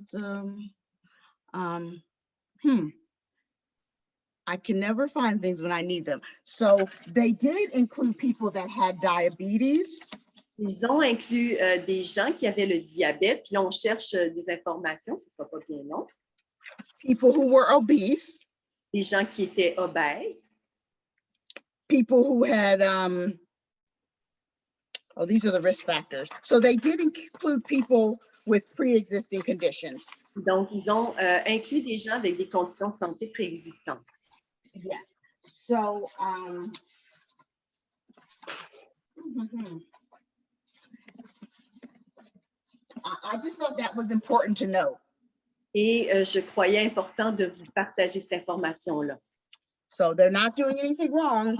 I can never find things when I need them. So they did include people that had diabetes. Ils ont inclus des gens qui avaient le diabète, puis là, on cherche des informations, ce ne sera pas bien long. People who were obese, Des gens qui étaient obèses, people who had, oh, these are the risk factors. So they did include people with pre-existing conditions. donc ils ont inclus des gens avec des conditions de santé préexistantes. Yes. So, I just thought that was important to know. Et je croyais important de vous partager cette information-là. So they're not doing anything wrong.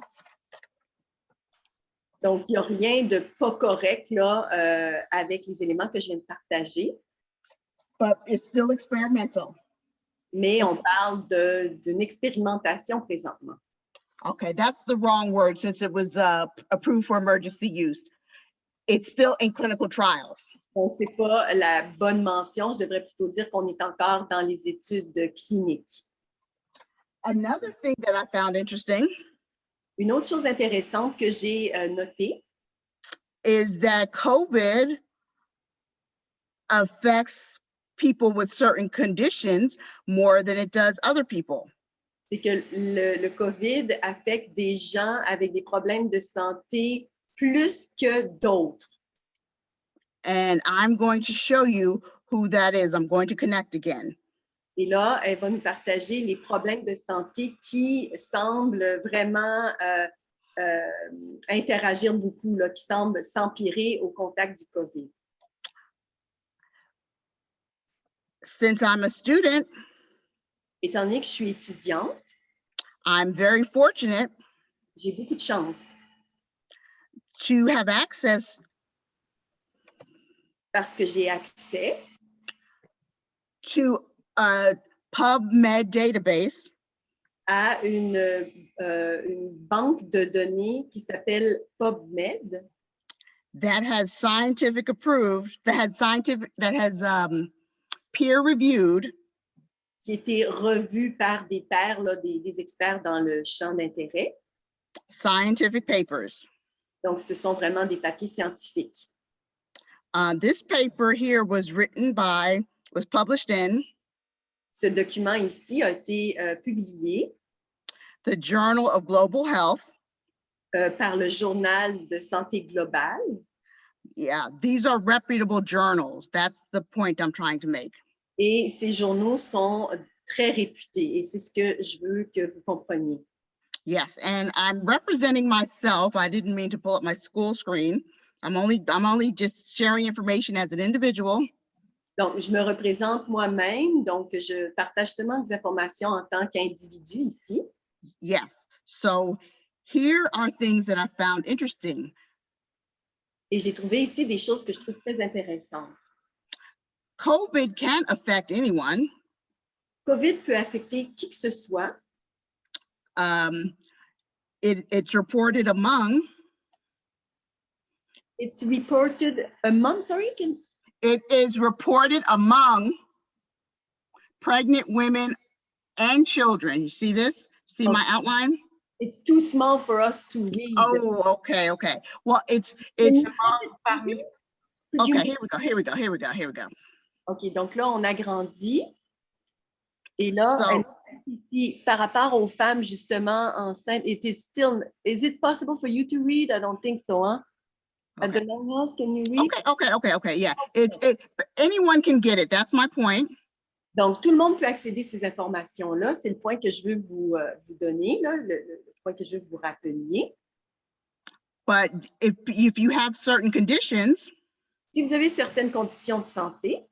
Donc, il n'y a rien de pas correct là, avec les éléments que je viens de partager, But it's still experimental. mais on parle d'une expérimentation présentement. Okay, that's the wrong word since it was approved for emergency use. It's still in clinical trials. Donc, ce n'est pas la bonne mention. Je devrais plutôt dire qu'on est encore dans les études cliniques. Another thing that I found interesting Une autre chose intéressante que j'ai notée, is that COVID affects people with certain conditions more than it does other people. c'est que le COVID affecte des gens avec des problèmes de santé plus que d'autres. And I'm going to show you who that is. I'm going to connect again. Et là, elle va nous partager les problèmes de santé qui semblent vraiment interagir beaucoup, là, qui semblent s'empirer au contact du COVID. Since I'm a student, Étant donné que je suis étudiante, I'm very fortunate j'ai beaucoup de chance to have access parce que j'ai accès to a PubMed database à une banque de données qui s'appelle PubMed, that has scientific approved, that has peer reviewed qui a été revue par des pairs, là, des experts dans le champ d'intérêt. scientific papers. Donc, ce sont vraiment des papiers scientifiques. This paper here was published in Ce document ici a été publié the Journal of Global Health. par le Journal de santé globale. Yeah, these are reputable journals. That's the point I'm trying to make. Et ces journaux sont très réputés. Et c'est ce que je veux que vous compreniez. Yes, and I'm representing myself. I didn't mean to pull up my school screen. I'm only just sharing information as an individual. Donc, je me représente moi-même. Donc, je partage seulement des informations en tant qu'individu ici. Yes, so here are things that I found interesting. Et j'ai trouvé ici des choses que je trouve très intéressantes. COVID can affect anyone. COVID peut affecter qui que ce soit. It's reported among. It's reported among, sorry? It is reported among pregnant women and children. You see this? See my outline? It's too small for us to read. Oh, okay. Well, it's Parmi. okay. Here we go. OK, donc là, on agrandit. Et là, So, ici, par rapport aux femmes justement enceintes, is it possible for you to read? I don't think so, huh? At the longest, can you read? Okay. Yeah, anyone can get it. That's my point. Donc, tout le monde peut accéder à ces informations-là. C'est le point que je veux vous donner, là, le point que je veux que vous rappeliez. But if you have certain conditions, Si vous avez certaines conditions de santé,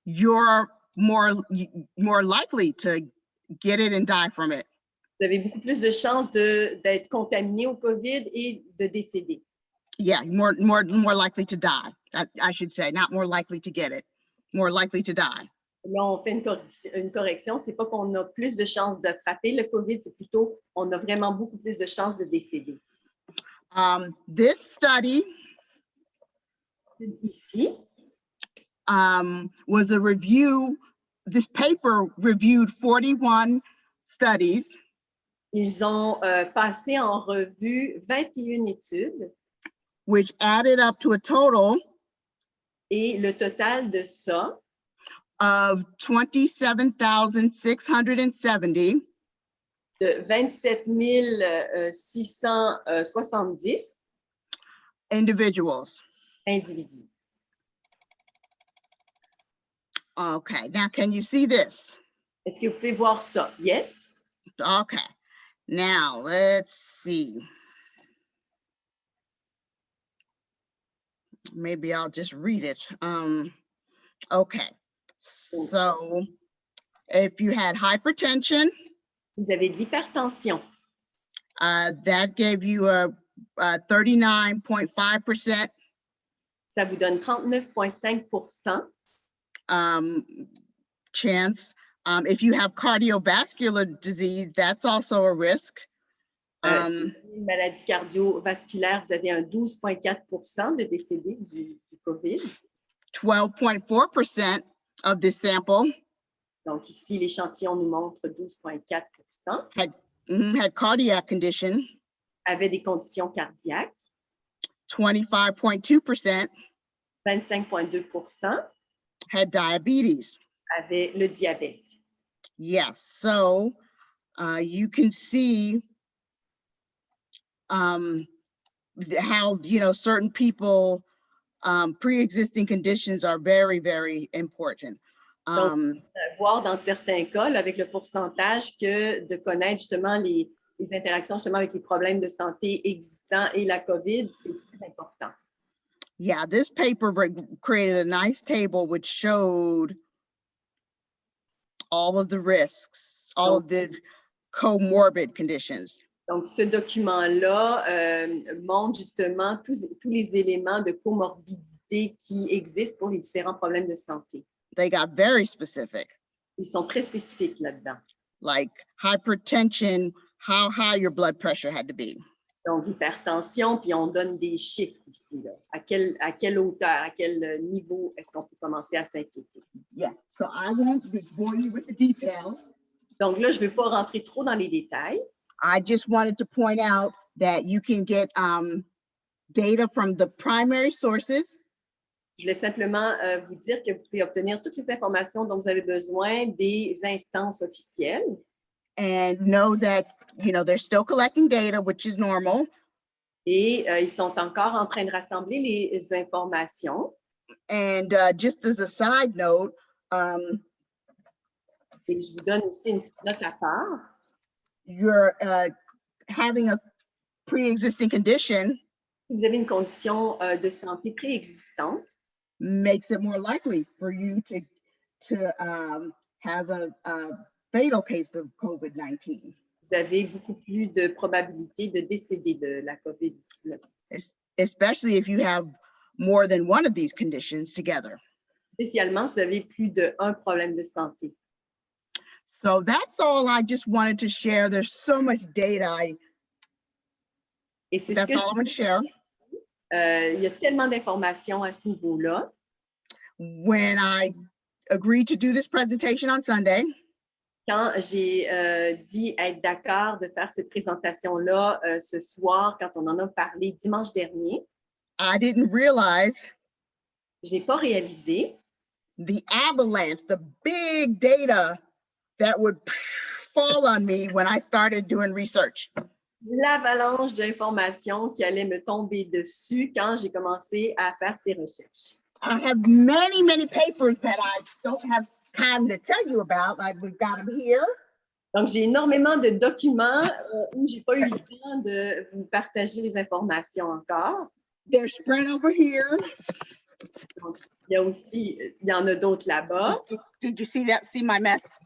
you're more likely to get it and die from it. vous avez beaucoup plus de chances d'être contaminé au COVID et de décéder. Yeah, more likely to die. I should say, not more likely to get it, more likely to die. Là, on fait une correction. C'est pas qu'on a plus de chances de frapper le COVID, c'est plutôt on a vraiment beaucoup plus de chances de décéder. This study Ici, was a review. This paper reviewed 41 studies. Ils ont passé en revue 21 études which added up to a total et le total de ça, of 27,670 de 27 670 individuals. individus. Okay, now can you see this? Est-ce que vous pouvez voir ça? Yes? Okay, now let's see. Maybe I'll just read it. Okay, so if you had hypertension, Vous avez de l'hypertension. that gave you a 39.5% Ça vous donne 39,5 chance. If you have cardiovascular disease, that's also a risk. Une maladie cardiovasculaire, vous avez un 12,4 de décédés du COVID. 12.4% of the sample Donc ici, l'échantillon nous montre 12,4 had cardiac condition, avaient des conditions cardiaques, 25.2% 25,2 had diabetes. avaient le diabète. Yes, so you can see how, certain people, pre-existing conditions are very, very important. Voir dans certains cas, là, avec le pourcentage, que de connaître justement les interactions justement avec les problèmes de santé existants et la COVID, c'est très important. Yeah, this paper created a nice table which showed all of the risks, all of the comorbid conditions. Donc, ce document-là montre justement tous les éléments de comorbidité qui existent pour les différents problèmes de santé. They got very specific. Ils sont très spécifiques là-dedans. Like hypertension, how high your blood pressure had to be. Donc, hypertension, puis on donne des chiffres ici. Là. À quelle hauteur, à quel niveau est-ce qu'on peut commencer à s'inquiéter? Yeah, so I won't bore you with the details. Donc là, je ne vais pas rentrer trop dans les détails. I just wanted to point out that you can get data from the primary sources. Je voulais simplement vous dire que vous pouvez obtenir toutes les informations dont vous avez besoin des instances officielles. And know that, they're still collecting data, which is normal. Et ils sont encore en train de rassembler les informations. And just as a side note, et je vous donne aussi une petite note à part. You're having a pre-existing condition. Si vous avez une condition de santé préexistante, makes it more likely for you to have a fatal case of COVID-19. Vous avez beaucoup plus de probabilité de décéder de la COVID-19. Especially if you have more than one of these conditions together. Spécialement si vous avez plus d'un problème de santé. So that's all I just wanted to share. There's so much data. That's all I'm going to share. Il y a tellement d'informations à ce niveau-là. When I agreed to do this presentation on Sunday, quand j'ai dit être d'accord de faire cette présentation-là ce soir, quand on en a parlé dimanche dernier, I didn't realize je n'ai pas réalisé the avalanche, the big data that would fall on me when I started doing research. L'avalanche d'informations qui allait me tomber dessus quand j'ai commencé à faire ces recherches. I have many, many papers that I don't have time to tell you about. Like we've got them here. Donc, j'ai énormément de documents où je n'ai pas eu le temps de vous partager les informations encore. They're spread over here. Donc, il y en a d'autres là-bas. Did you see that? See my mess?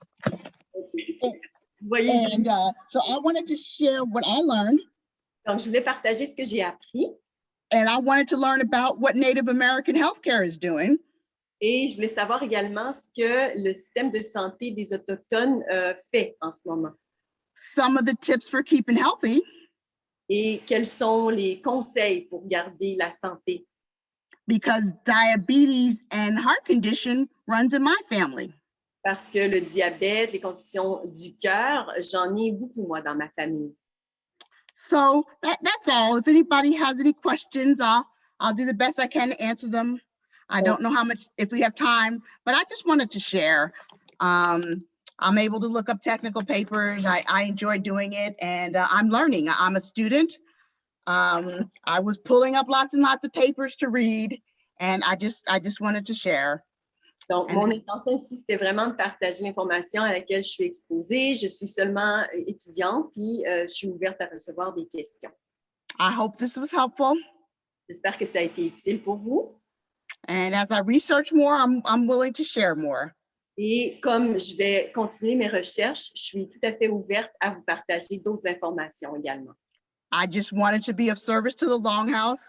Vous voyez? And so I wanted to share what I learned. Donc, je voulais partager ce que j'ai appris. And I wanted to learn about what Native American healthcare is doing. Et je voulais savoir également ce que le système de santé des Autochtones fait en ce moment. Some of the tips for keeping healthy. Et quels sont les conseils pour garder la santé? Because diabetes and heart condition runs in my family. Parce que le diabète, les conditions du cœur, j'en ai beaucoup, moi, dans ma famille. So that's all. If anybody has any questions, I'll do the best I can to answer them. I don't know how much, if we have time, but I just wanted to share. I'm able to look up technical papers. I enjoy doing it, and I'm learning. I'm a student. I was pulling up lots and lots of papers to read, and I just wanted to share. Donc, mon intention ici, c'était vraiment de partager l'information à laquelle je suis exposée. Je suis seulement étudiante, puis je suis ouverte à recevoir des questions. I hope this was helpful. J'espère que ça a été utile pour vous. And as I research more, I'm willing to share more. Et comme je vais continuer mes recherches, je suis tout à fait ouverte à vous partager d'autres informations également. I just wanted to be of service to the Longhouse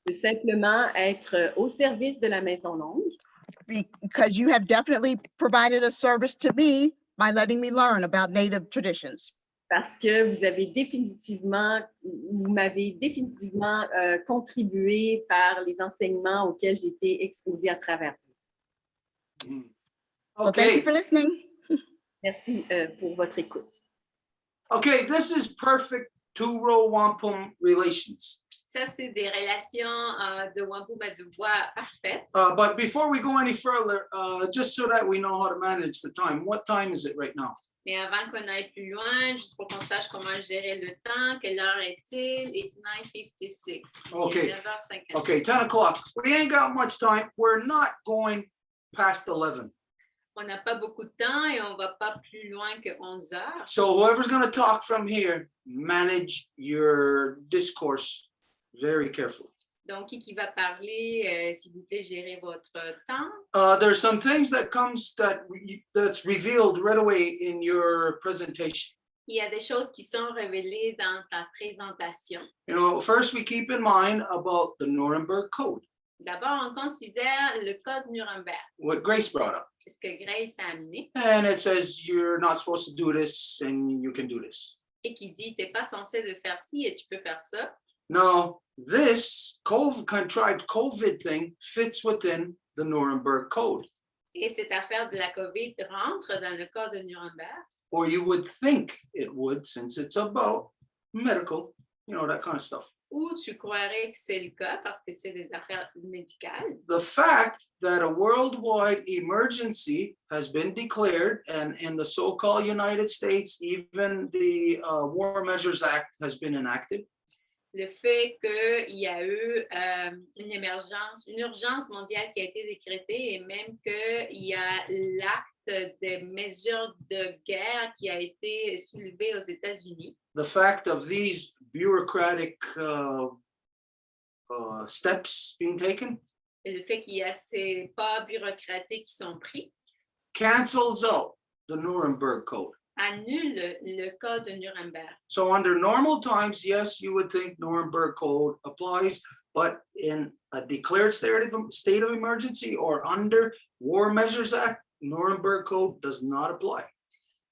Je veux simplement être au service de la Maison Longue because you have definitely provided a service to me by letting me learn about Native traditions. parce que vous m'avez définitivement contribué par les enseignements auxquels j'ai été exposée à travers vous. So thank you Okay, for listening. Merci pour votre écoute. okay, this is perfect two-row wampum relations. Ça, c'est des relations de Wampum et de Voies parfaites. But before we go any further, just so that we know how to manage the time, what time is it right now? Mais avant qu'on aille plus loin, juste pour qu'on sache comment gérer le temps, quelle heure est-il? It's 9:56. Okay. Il est 9h56. Okay, 10 o'clock. We ain't got much time. We're not going past 11. On n'a pas beaucoup de temps et on ne va pas plus loin que 11 heures. So whoever's going to talk from here, manage your discourse very carefully. Donc, qui va parler, s'il vous plaît, gérez votre temps. There's some things that's revealed right away in your presentation. Il y a des choses qui sont révélées dans ta présentation. You know, first we keep in mind about the Nuremberg Code, D'abord, on considère le code Nuremberg, what Grace brought up. ce que Grace a amené, And it says you're not supposed to do this and you can do this. et qui dit, tu n'es pas censé de faire ci et tu peux faire ça. Now, this contrived COVID thing fits within the Nuremberg Code, Et cette affaire de la COVID rentre dans le code de Nuremberg, or you would think it would, since it's about medical, you know, that kind of stuff. ou tu croirais que c'est le cas parce que c'est des affaires médicales. The fact that a worldwide emergency has been declared, and in the so-called United States, even the War Measures Act has been enacted. Le fait qu'il y a eu une urgence mondiale qui a été décrétée et même qu'il y a l'acte des mesures de guerre qui a été soulevé aux États-Unis. The fact of these bureaucratic steps being taken Et le fait qu'il y a ces pas bureaucratiques qui sont pris cancels out the Nuremberg Code. annule le code de Nuremberg. So under normal times, yes, you would think Nuremberg Code applies, but in a declared state of emergency or under War Measures Act, Nuremberg Code does not apply.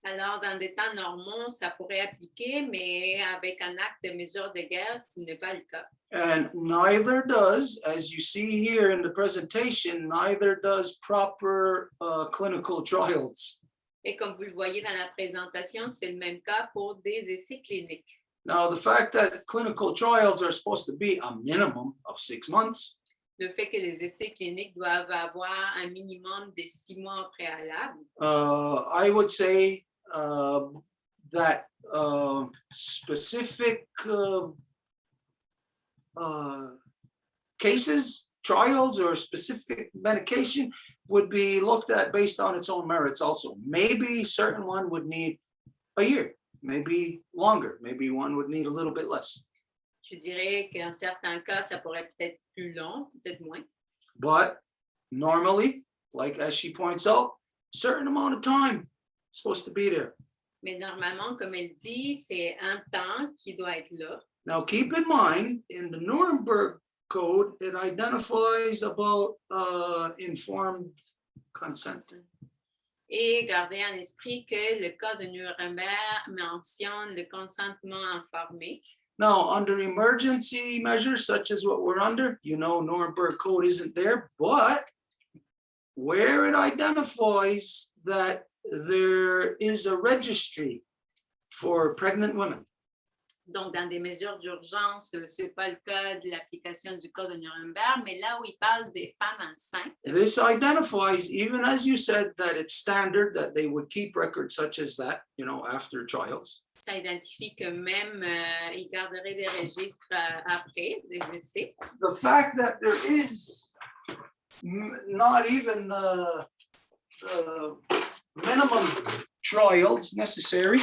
Alors, dans des temps normaux, ça pourrait appliquer, mais avec un acte de mesure de guerre, ce n'est pas le cas. And neither does, as you see here in the presentation, neither does proper clinical trials. Et comme vous le voyez dans la présentation, c'est le même cas pour des essais cliniques. Now, the fact that clinical trials are supposed to be a minimum of 6 months, Le fait que les essais cliniques doivent avoir un minimum de 6 mois au préalable, I would say that specific cases, trials, or specific medication would be looked at based on its own merits also. Maybe certain one would need a year, maybe longer, maybe one would need a little bit less. je dirais qu'en certains cas, ça pourrait peut-être plus long, peut-être moins. But normally, like as she points out, certain amount of time is supposed to be there. Mais normalement, comme elle dit, c'est un temps qui doit être là. Now, keep in mind, in the Nuremberg Code, it identifies about informed consent. Et gardez en esprit que le code de Nuremberg mentionne le consentement informé. Now, under emergency measures such as what we're under, you know, Nuremberg Code isn't there, but where it identifies that there is a registry for pregnant women. Donc, dans des mesures d'urgence, ce n'est pas le cas de l'application du Code de Nuremberg, mais là où il parle des femmes enceintes, This identifies, even as you said, that it's standard that they would keep records such as that, after trials. ça identifie que même ils garderaient des registres après des essais. The fact that there is not even minimum trials necessary.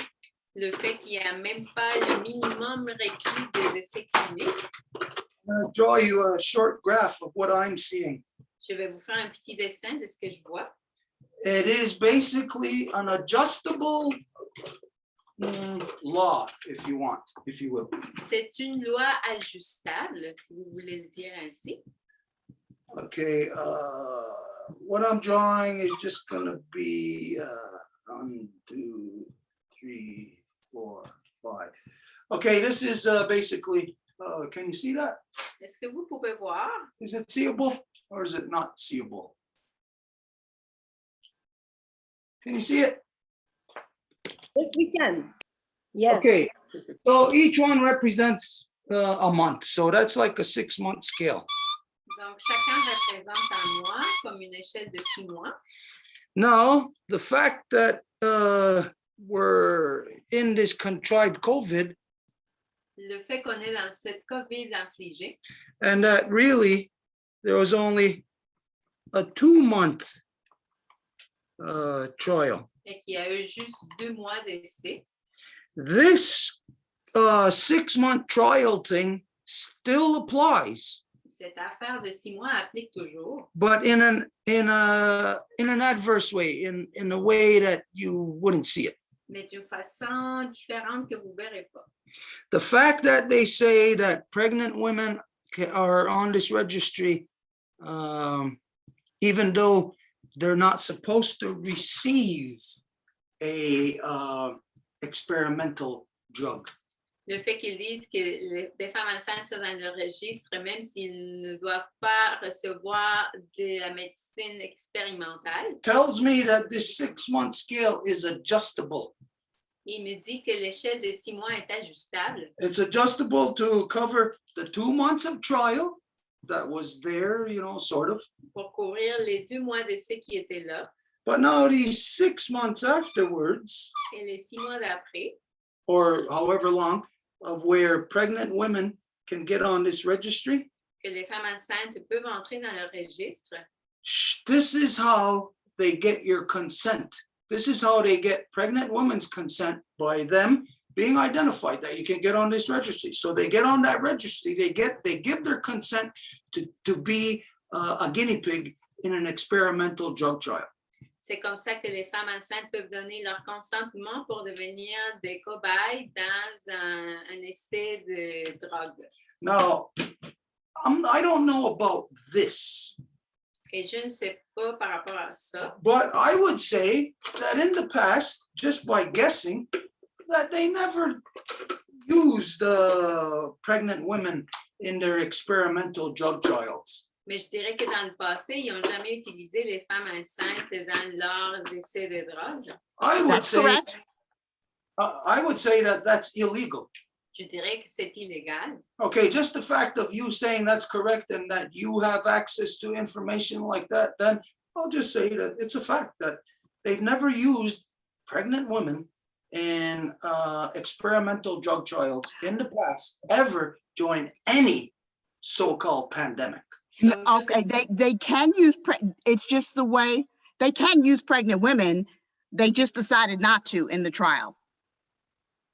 Le fait qu'il n'y a même pas le minimum requis des essais cliniques. I'm going to draw you a short graph of what I'm seeing. Je vais vous faire un petit dessin de ce que je vois. It is basically an adjustable law, if you will. C'est une loi ajustable, si vous voulez le dire ainsi. Okay, what I'm drawing is just going to be 1, 2, 3, 4, 5. Okay, this is basically, can you see that? Est-ce que vous pouvez voir? Is it seeable or is it not seeable? Can you see it? Yes, we can. Yes. Okay, so each one represents a month. So that's like a 6-month scale. Donc, chacun représente un mois comme une échelle de 6 mois. Now, the fact that we're in this contrived COVID Le fait qu'on est dans cette COVID infligée and that really there was only a 2-month trial. et qu'il y a eu juste 2 mois d'essai, This 6-month trial thing still applies, cette affaire de 6 mois applique toujours, but in an adverse way, in a way that you wouldn't see it. mais d'une façon différente que vous ne verrez pas. The fact that they say that pregnant women are on this registry, even though they're not supposed to receive a experimental drug. Le fait qu'ils disent que les femmes enceintes sont dans le registre, même s'ils ne doivent pas recevoir de la médecine expérimentale, Tells me that this 6-month scale is adjustable. il me dit que l'échelle de 6 mois est ajustable. It's adjustable to cover the 2 months of trial that was there, sort of. Pour couvrir les 2 mois d'essai qui étaient là But now these 6 months afterwards, et les 6 mois d'après, or however long, of where pregnant women can get on this registry, que les femmes enceintes peuvent entrer dans le registre. this is how they get your consent. This is how they get pregnant women's consent, by them being identified that you can get on this registry. So they get on that registry, they give their consent to be a guinea pig in an experimental drug trial. C'est comme ça que les femmes enceintes peuvent donner leur consentement pour devenir des cobayes dans un essai de drogue. Now, I don't know about this, Et je ne sais pas par rapport à ça, but I would say that in the past, just by guessing, that they never used pregnant women in their experimental drug trials. mais je dirais que dans le passé, ils n'ont jamais utilisé les femmes enceintes dans leurs essais de drogue. I would That's say, correct. I would say that that's illegal. Je dirais que c'est illégal. Okay, just the fact of you saying that's correct and that you have access to information like that, then I'll just say that it's a fact that they've never used pregnant women in experimental drug trials in the past, ever during any so-called pandemic. Okay, they can use, it's just the way, they can use pregnant women. They just decided not to in the trial.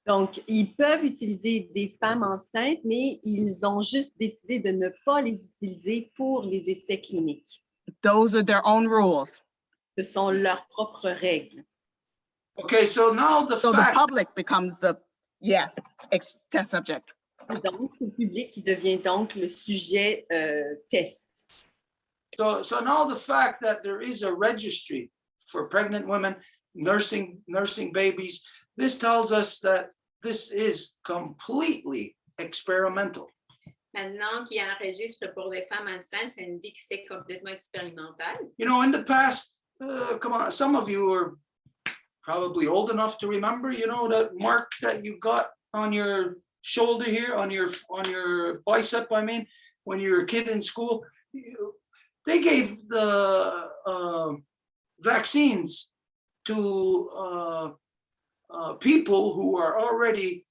Donc, ils peuvent utiliser des femmes enceintes, mais ils ont juste décidé de ne pas les utiliser pour les essais cliniques. Those are their own rules. Ce sont leurs propres règles. Okay, so now the So the fact, public becomes the, test subject. Donc, c'est le public qui devient donc le sujet test. so now the fact that there is a registry for pregnant women nursing babies, this tells us that this is completely experimental. Maintenant qu'il y a un registre pour les femmes enceintes, ça nous dit que c'est complètement expérimental. You know, in the past, come on, some of you are probably old enough to remember, you know, that mark that you got on your shoulder here, on your bicep, I mean, when you were a kid in school. They gave the vaccines to people who are already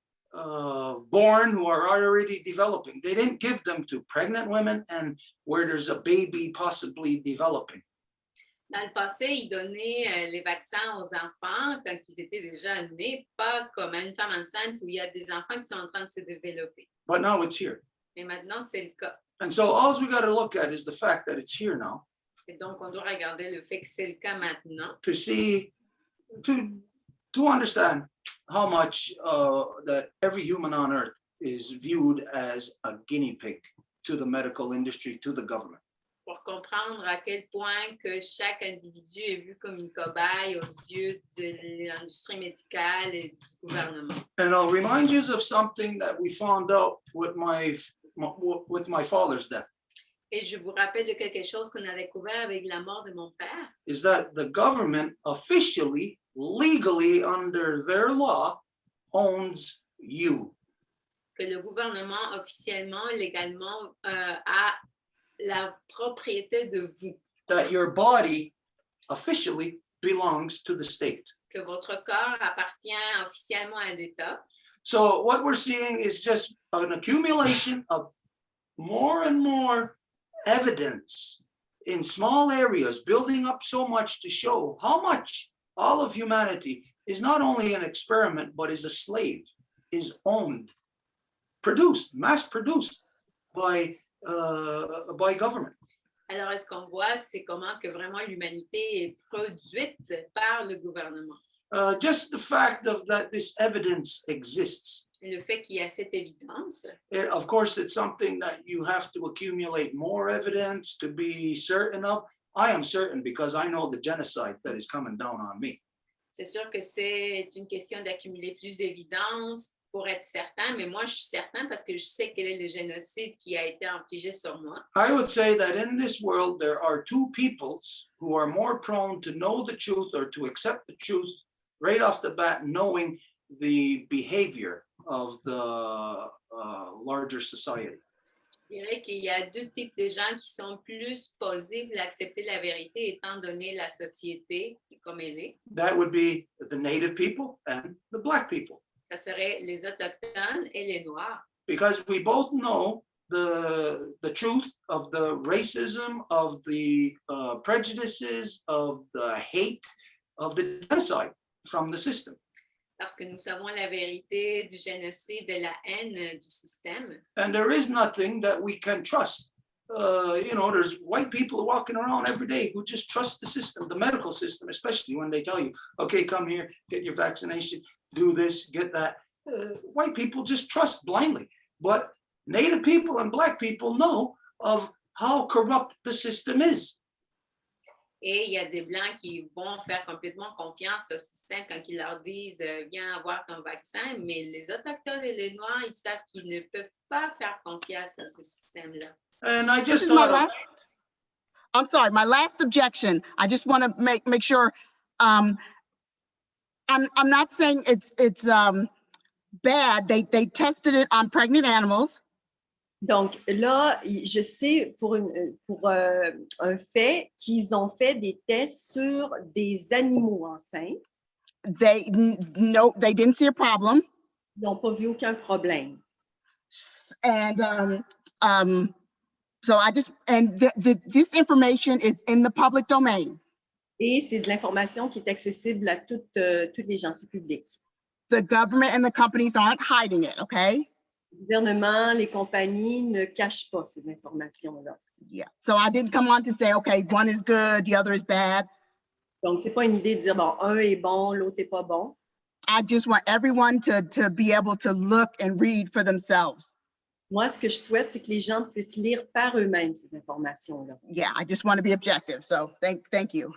born, who are already developing. They didn't give them to pregnant women and where there's a baby possibly developing. Dans le passé, ils donnaient les vaccins aux enfants quand ils étaient déjà nés, pas comme à une femme enceinte où il y a des enfants qui sont en train de se développer. But now it's here. Mais maintenant, c'est le cas. And so all we got to look at is the fact that it's here now Et donc, on doit regarder le fait que c'est le cas maintenant to see, to understand how much that every human on earth is viewed as a guinea pig to the medical industry, to the government. pour comprendre à quel point que chaque individu est vu comme une cobaye aux yeux de l'industrie médicale et du gouvernement. And I'll remind you of something that we found out with my father's death. Et je vous rappelle de quelque chose qu'on a découvert avec la mort de mon père. Is that the government officially, legally, under their law, owns you. Que le gouvernement officiellement, légalement, a la propriété de vous. That your body officially belongs to the state. Que votre corps appartient officiellement à l'État. So what we're seeing is just an accumulation of more and more evidence in small areas, building up so much to show how much all of humanity is not only an experiment, but is a slave, is owned, produced, mass produced by government. Alors, ce qu'on voit, c'est comment que vraiment l'humanité est produite par le gouvernement. Just the fact that this evidence exists. Le fait qu'il y a cette évidence. Of course, it's something that you have to accumulate more evidence to be certain of. I am certain because I know the genocide that is coming down on me. C'est sûr que c'est une question d'accumuler plus d'évidence pour être certain, mais moi, je suis certain parce que je sais quel est le génocide qui a été infligé sur moi. I would say that in this world, there are two peoples who are more prone to know the truth or to accept the truth right off the bat, knowing the behavior of the larger society. Je dirais qu'il y a deux types de gens qui sont plus possibles à accepter la vérité étant donné la société comme elle est. That would be the native people and the black people. Ça serait les autochtones et les noirs. Because we both know the truth of the racism, of the prejudices, of the hate, of the genocide from the system. Parce que nous savons la vérité du génocide, de la haine du système. And there is nothing that we can trust. You know, there's white people walking around every day who just trust the system, the medical system, especially when they tell you, okay, come here, get your vaccination, do this, get that. White people just trust blindly. But Native people and Black people know of how corrupt the system is. Et il y a des Blancs qui vont faire complètement confiance au système quand ils leur disent « Viens avoir ton vaccin », mais les Autochtones et les Noirs, ils savent qu'ils ne peuvent pas faire confiance à ce système-là. And I just I'm sorry, my last objection. I just want to make sure. I'm not saying it's bad. They tested it on pregnant animals. Donc là, je sais pour un fait qu'ils ont fait des tests sur des animaux enceintes. They didn't see a problem. Ils n'ont pas vu aucun problème. And so this information is in the public domain. Et c'est de l'information qui est accessible à toutes les gens, c'est public. The government and the companies aren't hiding it, okay? Le gouvernement, les compagnies ne cachent pas ces informations-là. Yeah. So I didn't come on to say, okay, one is good, the other is bad. Donc, c'est pas une idée de dire, bon, un est bon, l'autre est pas bon. I just want everyone to be able to look and read for themselves. Moi, ce que je souhaite, c'est que les gens puissent lire par eux-mêmes ces informations-là. Yeah, I just want to be objective. So thank you.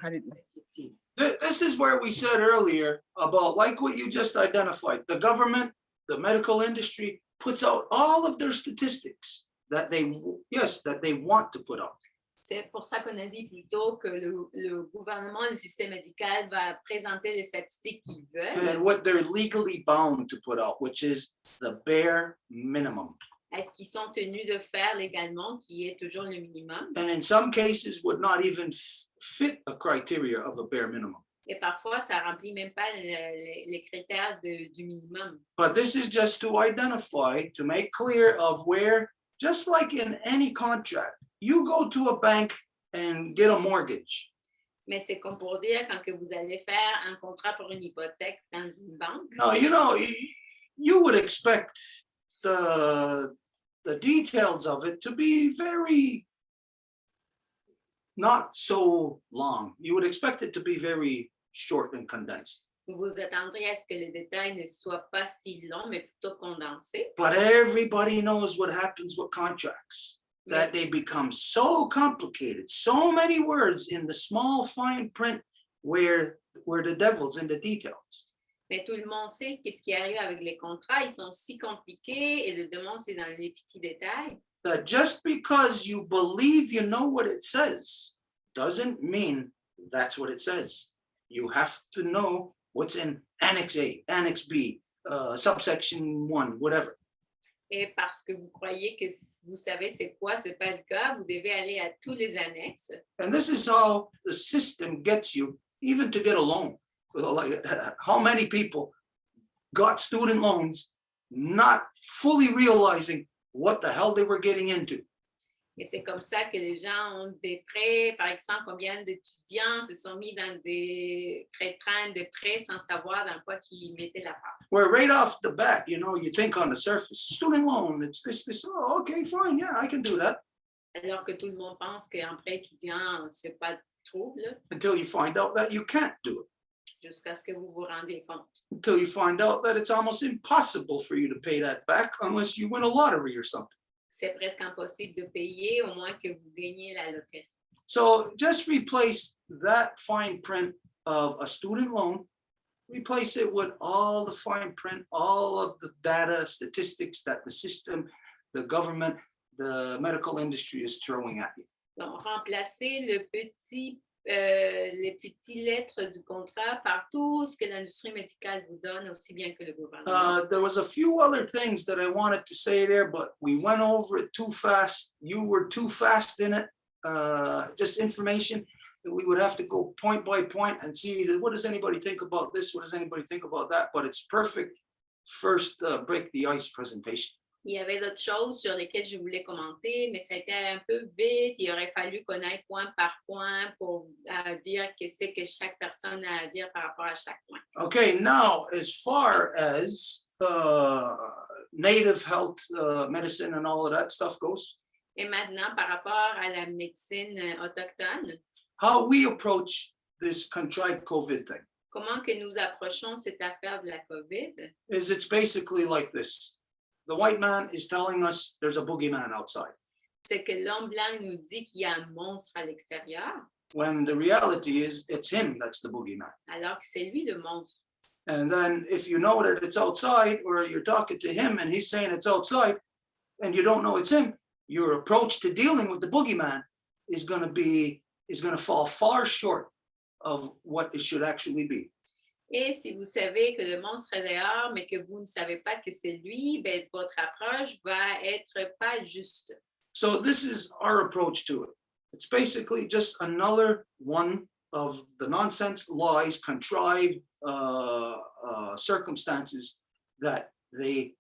This is where we said earlier about, like what you just identified, the government, the medical industry puts out all of their statistics that they want to put up. C'est pour ça qu'on a dit plutôt que le gouvernement, le système médical va présenter les statistiques qu'ils veulent. And what they're legally bound to put out, which is the bare minimum. Est-ce qu'ils sont tenus de faire légalement, qui est toujours le minimum? And in some cases would not even fit a criteria of a bare minimum. Et parfois, ça remplit même pas les critères du minimum. But this is just to identify, to make clear of where, just like in any contract, you go to a bank and get a mortgage. Mais c'est comme pour dire quand que vous allez faire un contrat pour une hypothèque dans une banque. Now, you know, you would expect the details of it to be very not so long. You would expect it to be very short and condensed. Vous vous attendrez à ce que les détails ne soient pas si longs, mais plutôt condensés. But everybody knows what happens with contracts, that they become so complicated, so many words in the small fine print where the devil's in the details. Mais tout le monde sait qu'est-ce qui arrive avec les contrats. Ils sont si compliqués et le démon, c'est dans les petits détails. That just because you believe you know what it says doesn't mean that's what it says. You have to know what's in Annex A, Annex B, subsection 1, whatever. Et parce que vous croyez que vous savez c'est quoi, c'est pas le cas, vous devez aller à tous les annexes. And this is how the system gets you, even to get a loan. Like, how many people got student loans not fully realizing what the hell they were getting into? Et c'est comme ça que les gens ont des prêts. Par exemple, combien d'étudiants se sont mis dans des prêts-trains de prêts sans savoir dans quoi qu'ils mettaient la part. Where right off the bat, you know, you think on the surface, student loan, it's this, oh, okay, fine, yeah, I can do that. Alors que tout le monde pense qu'un prêt étudiant, c'est pas de trouble, Until you find out that you can't do it. jusqu'à ce que vous vous rendiez compte. Until you find out that it's almost impossible for you to pay that back unless you win a lottery or something. C'est presque impossible de payer, au moins que vous gagnez la loterie. So just replace that fine print of a student loan, replace it with all the fine print, all of the data, statistics that the system, the government, the medical industry is throwing at you. Donc, remplacez les petites lettres du contrat par tout ce que l'industrie médicale vous donne, aussi bien que le gouvernement. There was a few other things that I wanted to say there, but we went over it too fast. You were too fast in it. Just information that we would have to go point by point and see what does anybody think about this? What does anybody think about that? But it's perfect first break the ice presentation. Il y avait d'autres choses sur lesquelles je voulais commenter, mais ça a été un peu vite. Il aurait fallu qu'on aille point par point pour dire qu'est-ce que chaque personne a à dire par rapport à chaque point. Okay, now as far as native health medicine and all of that stuff goes, Et maintenant, par rapport à la médecine autochtone, how we approach this contrived COVID thing comment que nous approchons cette affaire de la COVID? is it's basically like this. The white man is telling us there's a boogeyman outside, C'est que l'homme blanc nous dit qu'il y a un monstre à l'extérieur, when the reality is it's him that's the boogeyman. alors que c'est lui le monstre. And then if you know that it's outside, or you're talking to him and he's saying it's outside, and you don't know it's him, your approach to dealing with the boogeyman is going to fall far short of what it should actually be. Et si vous savez que le monstre est dehors, mais que vous ne savez pas que c'est lui, ben, votre approche va être pas juste. So this is our approach to it. It's basically just another one of the nonsense lies, contrived circumstances that the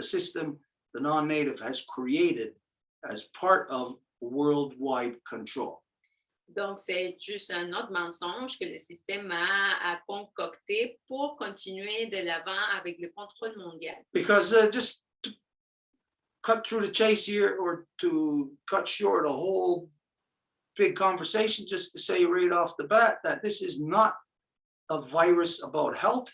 system, the non-native, has created as part of worldwide control. Donc, c'est juste un autre mensonge que le système a concocté pour continuer de l'avant avec le contrôle mondial. Because just to cut through the chase here, or to cut short a whole big conversation, just to say right off the bat that this is not a virus about health,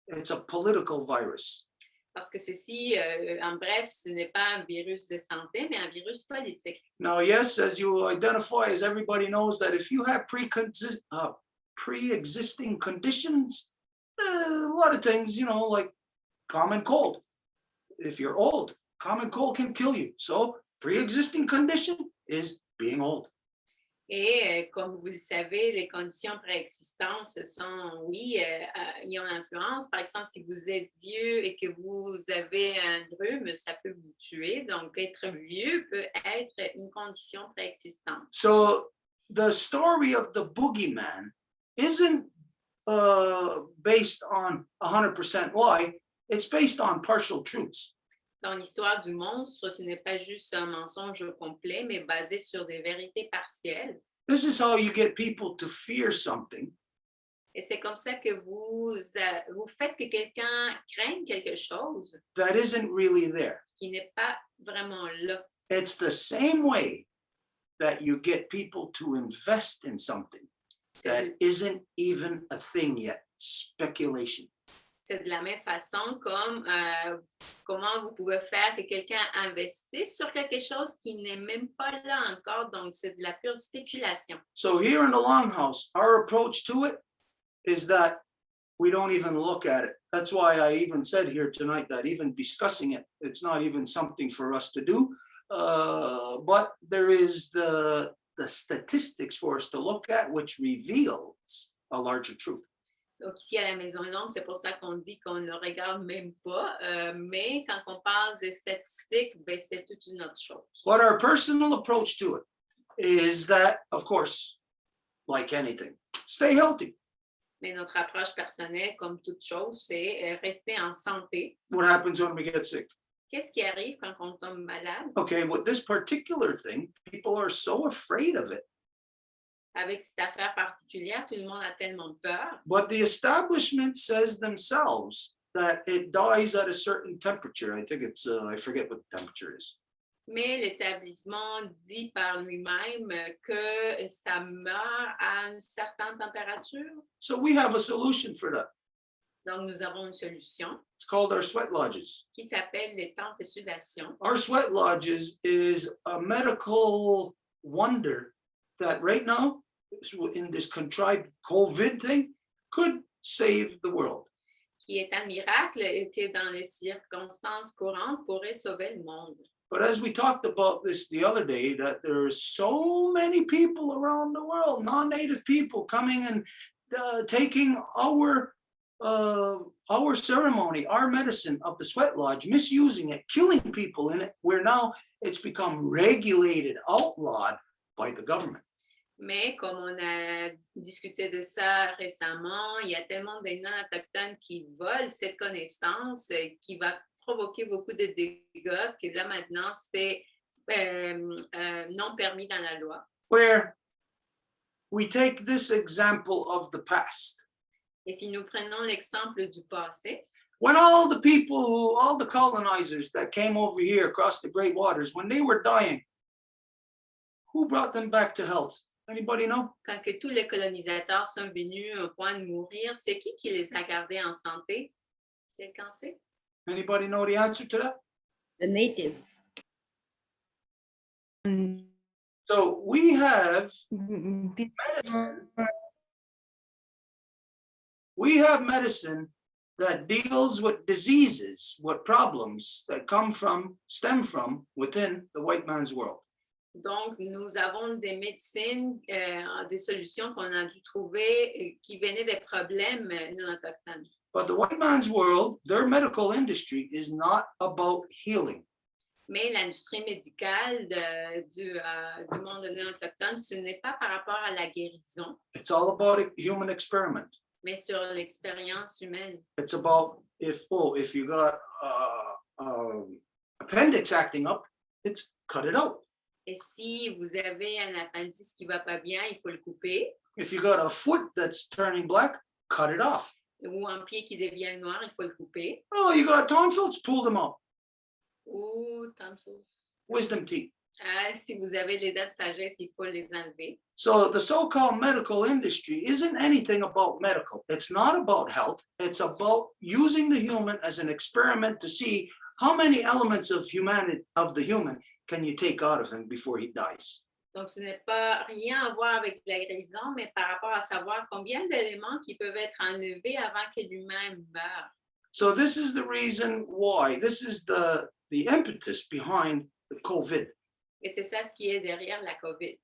it's a political virus. Parce que ceci, en bref, ce n'est pas un virus de santé, mais un virus politique. Now, yes, as you identify, as everybody knows, that if you have pre-existing conditions, a lot of things, you know, like common cold. If you're old, common cold can kill you. So pre-existing condition is being old. Et comme vous le savez, les conditions préexistantes, ce sont, oui, ils ont influence. Par exemple, si vous êtes vieux et que vous avez un rhume, ça peut vous tuer. Donc, être vieux peut être une condition préexistante. So the story of the boogeyman isn't based on 100% lie. It's based on partial truths. Dans l'histoire du monstre, ce n'est pas juste un mensonge complet, mais basé sur des vérités partielles. This is how you get people to fear something Et c'est comme ça que vous faites que quelqu'un craigne quelque chose that isn't really there. qui n'est pas vraiment là. It's the same way that you get people to invest in something that isn't even a thing yet. Speculation. C'est de la même façon comme comment vous pouvez faire que quelqu'un investisse sur quelque chose qui n'est même pas là encore. Donc, c'est de la pure spéculation. So here in the Longhouse, our approach to it is that we don't even look at it. That's why I even said here tonight that even discussing it, it's not even something for us to do. But there is the statistics for us to look at, which reveals a larger truth. Donc, ici à la Maison Longue, c'est pour ça qu'on dit qu'on ne regarde même pas. Mais quand on parle de statistiques, ben, c'est toute une autre chose. But our personal approach to it is that, of course, like anything, stay healthy. Mais notre approche personnelle, comme toute chose, c'est rester en santé. What happens when we get sick? Qu'est-ce qui arrive quand on tombe malade? Okay, with this particular thing, people are so afraid of it. Avec cette affaire particulière, tout le monde a tellement peur. But the establishment says themselves that it dies at a certain temperature. I think it's, I forget what the temperature is. Mais l'établissement dit par lui-même que ça meurt à une certaine température. So we have a solution for that. Donc, nous avons une solution It's called our sweat lodges. qui s'appelle les tentes de sudation. Our sweat lodges is a medical wonder that right now, in this contrived COVID thing, could save the world. Qui est un miracle et que dans les circonstances courantes pourrait sauver le monde. But as we talked about this the other day, that there are so many people around the world, non-native people coming and taking our ceremony, our medicine of the sweat lodge, misusing it, killing people in it, where now it's become regulated, outlawed by the government. Mais comme on a discuté de ça récemment, il y a tellement de non-autochtones qui volent cette connaissance qui va provoquer beaucoup de dégâts que là maintenant c'est non permis dans la loi. Where we take this example of the past. Et si nous prenons l'exemple du passé, When all the people, all the colonizers that came over here across the great waters, when they were dying, who brought them back to health? Anybody know? quand que tous les colonisateurs sont venus au point de mourir, c'est qui les a gardés en santé? Quelqu'un sait? Anybody know the answer to that? The natives. So we have medicine. We have medicine that deals with diseases, with problems that stem from within the white man's world. Donc, nous avons des médecines, des solutions qu'on a dû trouver qui venaient des problèmes non autochtones. But the white man's world, their medical industry is not about healing. Mais l'industrie médicale du monde non autochtone, ce n'est pas par rapport à la guérison, It's all about a human experiment. mais sur l'expérience humaine. It's about if you got appendix acting up, it's cut it out. Et si vous avez un appendice qui ne va pas bien, il faut le couper. If you got a foot that's turning black, cut it off. Ou un pied qui devient noir, il faut le couper. Oh, you got tonsils, pull them out. Ou tonsils. Wisdom teeth. Si vous avez les dents de sagesse, il faut les enlever. So the so-called medical industry isn't anything about medical. It's not about health. It's about using the human as an experiment to see how many elements of the human can you take out of him before he dies. Donc, ce n'est pas rien à voir avec la guérison, mais par rapport à savoir combien d'éléments qui peuvent être enlevés avant que l'humain meure. So this is the reason why, this is the impetus behind the COVID. Et c'est ça ce qui est derrière la COVID.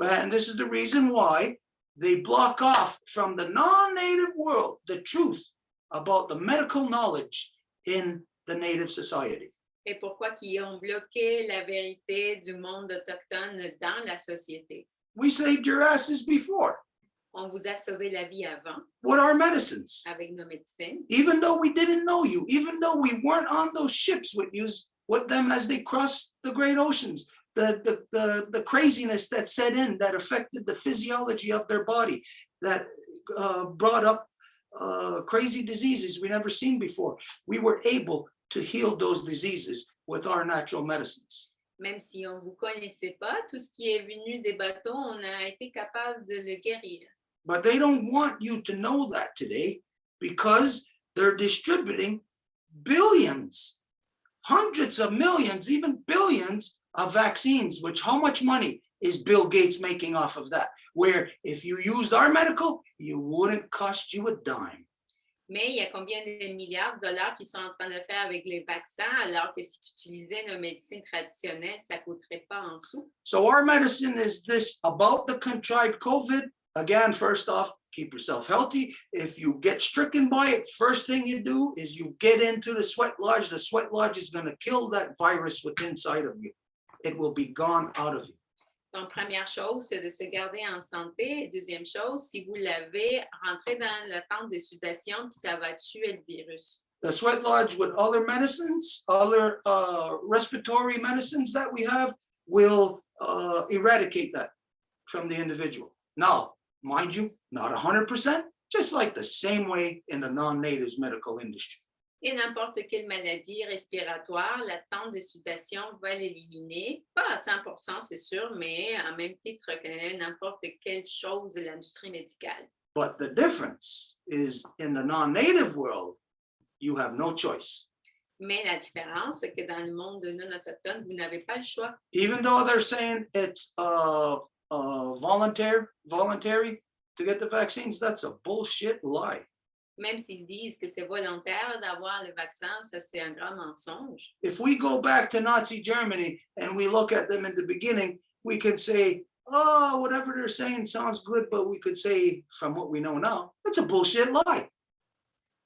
And this is the reason why they block off from the non-native world the truth about the medical knowledge in the native society. Et pourquoi qu'ils ont bloqué la vérité du monde autochtone dans la société. We saved your asses before On vous a sauvé la vie avant with our medicines. avec nos médecines. Even though we didn't know you, even though we weren't on those ships with them as they crossed the great oceans, the craziness that set in that affected the physiology of their body, that brought up crazy diseases we never seen before. We were able to heal those diseases with our natural medicines. Même si on ne vous connaissait pas, tout ce qui est venu des bateaux, on a été capable de le guérir. But they don't want you to know that today because they're distributing billions, hundreds of millions, even billions of vaccines, which how much money is Bill Gates making off of that? Where if you use our medical, you wouldn't cost you a dime. Mais il y a combien de milliards de dollars qu'ils sont en train de faire avec les vaccins, alors que si tu utilisais nos médecines traditionnelles, ça ne coûterait pas en sous. So our medicine is this about the contrived COVID. Again, first off, keep yourself healthy. If you get stricken by it, first thing you do is you get into the sweat lodge. The sweat lodge is going to kill that virus within inside of you. It will be gone out of you. Donc, première chose, c'est de se garder en santé. Et deuxième chose, si vous l'avez, rentrez dans la tente de sudation, puis ça va tuer le virus. The sweat lodge with other medicines, other respiratory medicines that we have will eradicate that from the individual. Now, mind you, not 100%, just like the same way in the non-natives medical industry. Et n'importe quelle maladie respiratoire, la tente de sudation va l'éliminer. Pas à 100%, c'est sûr, mais en même titre que n'importe quelle chose de l'industrie médicale. But the difference is in the non-native world, you have no choice. Mais la différence, c'est que dans le monde non autochtone, vous n'avez pas le choix. Even though they're saying it's voluntary to get the vaccines, that's a bullshit lie. Même s'ils disent que c'est volontaire d'avoir le vaccin, ça c'est un grand mensonge. If we go back to Nazi Germany and we look at them in the beginning, we can say, oh, whatever they're saying sounds good, but we could say from what we know now, it's a bullshit lie.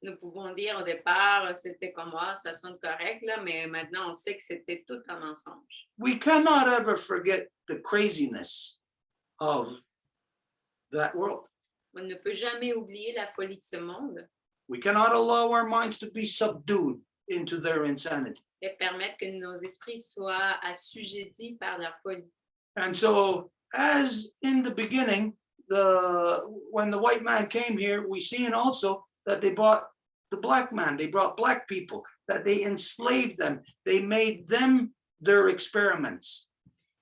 Nous pouvons dire au départ, c'était comme moi, ça sonne correct, là, mais maintenant on sait que c'était tout un mensonge. We cannot ever forget the craziness of that world. On ne peut jamais oublier la folie de ce monde We cannot allow our minds to be subdued into their insanity. et permettre que nos esprits soient assujettis par la folie. And so, as in the beginning, when the white man came here, we seen also that they brought the black man, they brought black people, that they enslaved them, they made them their experiments.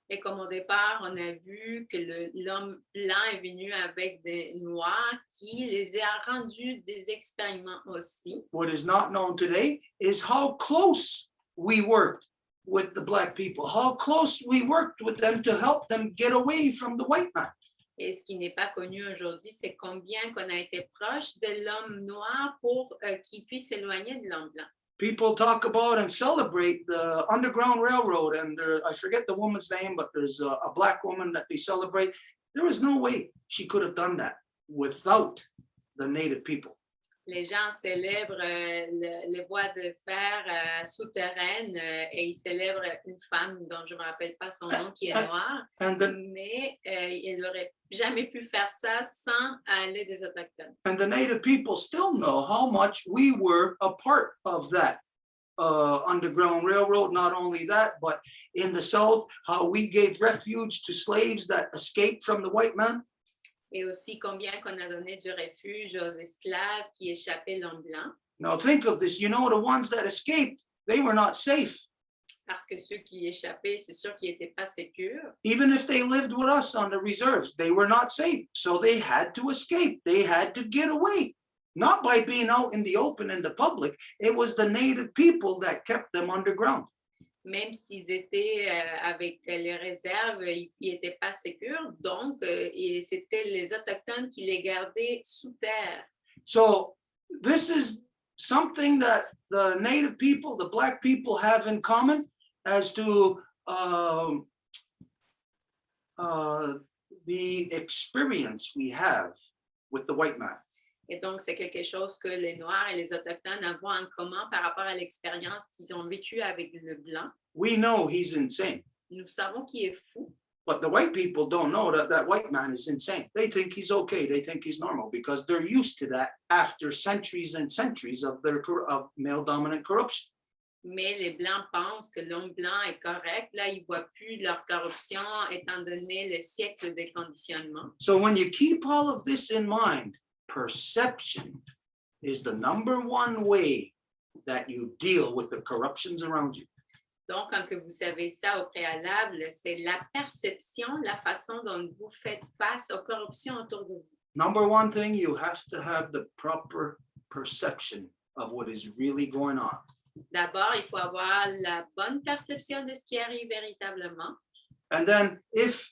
Et comme au départ, on a vu que l'homme blanc est venu avec des noirs qui les a rendus des expériments aussi. What is not known today is how close we worked with the black people, how close we worked with them to help them get away from the white man. Et ce qui n'est pas connu aujourd'hui, c'est combien qu'on a été proche de l'homme noir pour qu'il puisse s'éloigner de l'homme blanc. People talk about and celebrate the Underground Railroad, and I forget the woman's name, but there's a black woman that they celebrate. There is no way she could have done that without the native people. Les gens célèbrent les voies de fer souterraines et ils célèbrent une femme dont je ne me rappelle pas son nom qui est noire, mais il n'aurait jamais pu faire ça sans l'aide des Autochtones. And the native people still know how much we were a part of that Underground Railroad. Not only that, but in the South, how we gave refuge to slaves that escaped from the white man. Et aussi combien qu'on a donné du refuge aux esclaves qui échappaient l'homme blanc. Now think of this, you know, the ones that escaped, they were not safe. Parce que ceux qui échappaient, c'est sûr qu'ils n'étaient pas sécures. Even if they lived with us on the reserves, they were not safe. So they had to escape. They had to get away. Not by being out in the open in the public. It was the native people that kept them underground. Même s'ils étaient avec les réserves, ils n'étaient pas sécures. Donc, c'était les Autochtones qui les gardaient sous terre. So this is something that the native people, the black people have in common as to the experience we have with the white man. Et donc, c'est quelque chose que les Noirs et les Autochtones avons en commun par rapport à l'expérience qu'ils ont vécue avec le Blanc. We know he's insane, Nous savons qu'il est fou, but the white people don't know that that white man is insane. They think he's okay. They think he's normal because they're used to that after centuries and centuries of male dominant corruption. mais les Blancs pensent que l'homme blanc est correct. Là, ils ne voient plus leur corruption étant donné le siècle des conditionnements. So when you keep all of this in mind, perception is the number one way that you deal with the corruptions around you. Donc, quand que vous savez ça au préalable, c'est la perception, la façon dont vous faites face aux corruptions autour de vous. Number one thing, you have to have the proper perception of what is really going on. D'abord, il faut avoir la bonne perception de ce qui arrive véritablement. And then if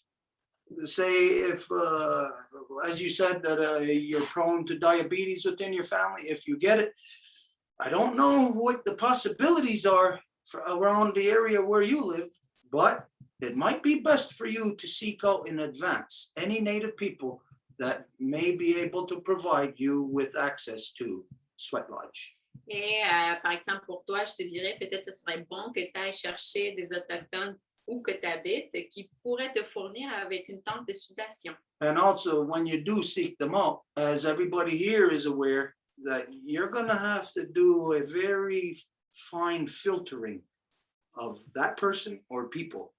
as you said, that you're prone to diabetes within your family, if you get it, I don't know what the possibilities are around the area where you live, but it might be best for you to seek out in advance any Native people that may be able to provide you with access to Sweat Lodge. Et par exemple, pour toi, je te dirais peut-être que ce serait bon que tu ailles chercher des Autochtones où que tu habites qui pourraient te fournir avec une tente de sudation. And also, when you do seek them out, as everybody here is aware, that you're going to have to do a very fine filtering of that person or people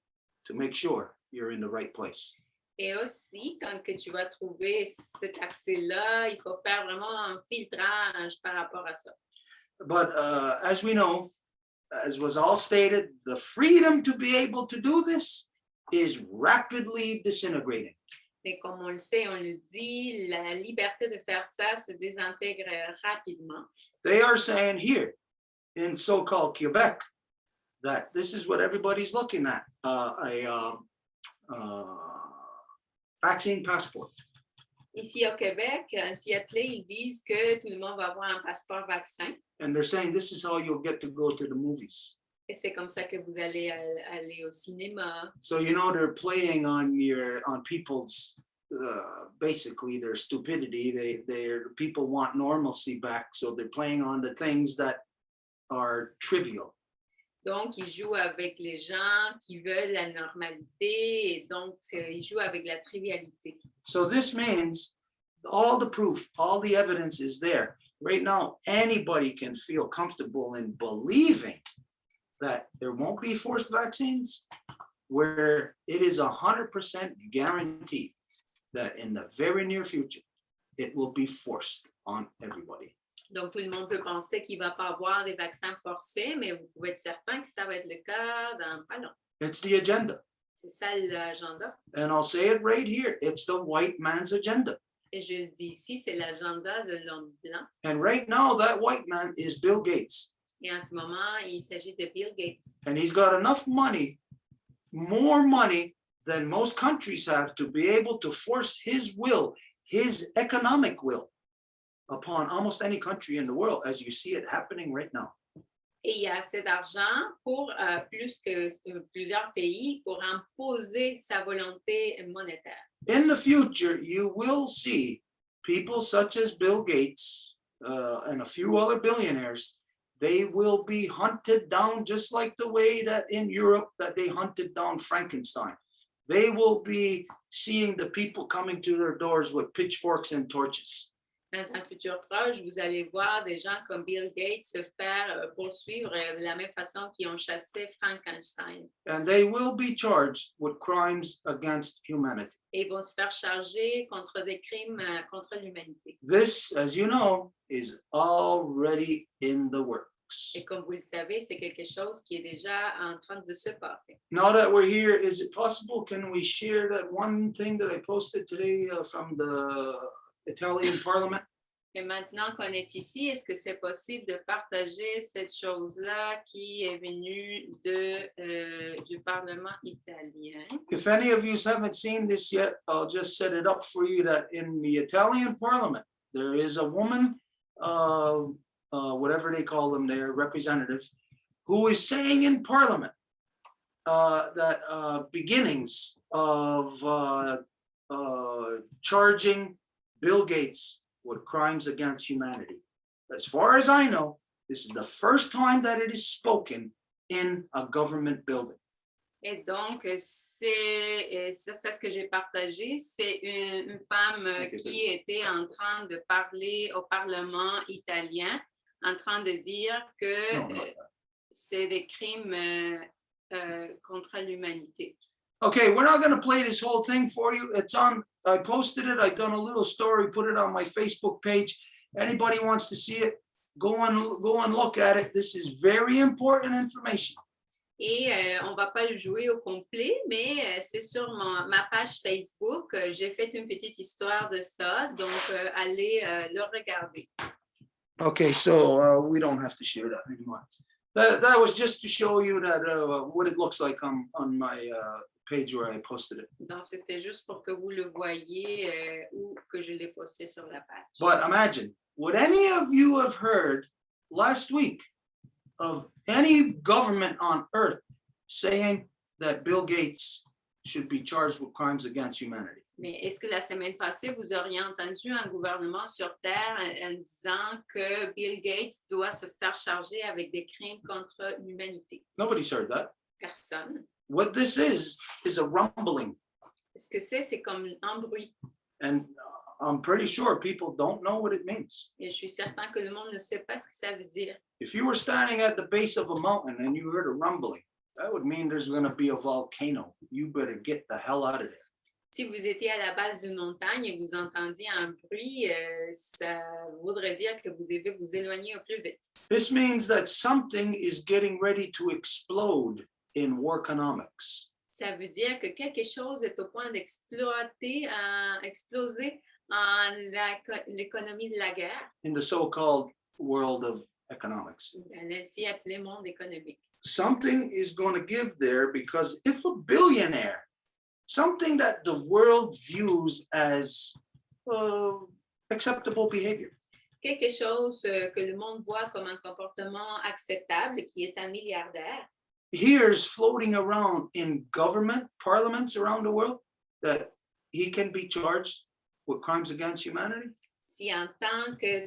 to make sure you're in the right place. Et aussi, quand que tu vas trouver cet accès-là, il faut faire vraiment un filtrage par rapport à ça. But as we know, as was all stated, the freedom to be able to do this is rapidly disintegrating. Mais comme on le sait, on le dit, la liberté de faire ça se désintègre rapidement. They are saying here in so-called Quebec that this is what everybody's looking at, a vaccine passport. Ici au Québec, ainsi appelé, ils disent que tout le monde va avoir un passeport vaccin. And they're saying this is how you'll get to go to the movies. Et c'est comme ça que vous allez aller au cinéma. So, you know, they're playing on people's, basically their stupidity. People want normalcy back. So they're playing on the things that are trivial. Donc, ils jouent avec les gens qui veulent la normalité et donc ils jouent avec la trivialité. So this means all the proof, all the evidence is there. Right now, anybody can feel comfortable in believing that there won't be forced vaccines, where it is 100% guaranteed that in the very near future, it will be forced on everybody. Donc, tout le monde peut penser qu'il ne va pas avoir des vaccins forcés, mais vous pouvez être certain que ça va être le cas dans pas long. It's the agenda. C'est ça l'agenda. And I'll say it right here. It's the white man's agenda. Et je le dis ici, c'est l'agenda de l'homme blanc. And right now, that white man is Bill Gates. Et en ce moment, il s'agit de Bill Gates. And he's got enough money, more money than most countries have, to be able to force his will, his economic will, upon almost any country in the world, as you see it happening right now. Et il y a assez d'argent pour plus que plusieurs pays pour imposer sa volonté monétaire. In the future, you will see people such as Bill Gates and a few other billionaires. They will be hunted down just like the way that in Europe that they hunted down Frankenstein. They will be seeing the people coming to their doors with pitchforks and torches. Dans un futur proche, vous allez voir des gens comme Bill Gates se faire poursuivre de la même façon qu'ils ont chassé Frankenstein. And they will be charged with crimes against humanity. Et ils vont se faire charger contre des crimes contre l'humanité. This, as you know, is already in the works. Et comme vous le savez, c'est quelque chose qui est déjà en train de se passer. Now that we're here, is it possible, can we share that one thing that I posted today from the Italian Parliament? Et maintenant qu'on est ici, est-ce que c'est possible de partager cette chose-là qui est venue du Parlement italien? If any of you haven't seen this yet, I'll just set it up for you that in the Italian Parliament, there is a woman, whatever they call them there, representative, who is saying in Parliament beginnings of charging Bill Gates with crimes against humanity. As far as I know, this is the first time that it is spoken in a government building. Et donc, c'est ce que j'ai partagé, c'est une femme qui était en train de parler au Parlement italien, en train de dire que c'est des crimes contre l'humanité. Okay, we're not going to play this whole thing for you. It's on, I posted it, I've done a little story, put it on my Facebook page. Anybody wants to see it, go and look at it. This is very important information. Et on ne va pas le jouer au complet, mais c'est sur ma page Facebook. J'ai fait une petite histoire de ça, donc allez le regarder. Okay, so we don't have to share that anymore. That was just to show you that what it looks like on my page where I posted it. Donc, c'était juste pour que vous le voyiez ou que je l'ai posté sur la page. But imagine, would any of you have heard last week of any government on earth saying that Bill Gates should be charged with crimes against humanity? Mais est-ce que la semaine passée, vous auriez entendu un gouvernement sur Terre en disant que Bill Gates doit se faire charger avec des crimes contre l'humanité? Nobody's heard that. Personne. What this is a rumbling. Ce que c'est comme un bruit. And I'm pretty sure people don't know what it means. Et je suis certain que le monde ne sait pas ce que ça veut dire. If you were standing at the base of a mountain and you heard a rumbling, that would mean there's going to be a volcano. You better get the hell out of there. Si vous étiez à la base d'une montagne et vous entendiez un bruit, ça voudrait dire que vous devez vous éloigner au plus vite. This means that something is getting ready to explode in warconomics. Ça veut dire que quelque chose est au point d'exploser en l'économie de la guerre, In the so-called world of economics. dans l'ainsi appelé monde économique. Something is going to give there because if a billionaire, something that the world views as acceptable behavior, Quelque chose que le monde voit comme un comportement acceptable, qui est un milliardaire, here's floating around in government, parliaments around the world, that he can be charged with crimes against humanity. si en tant que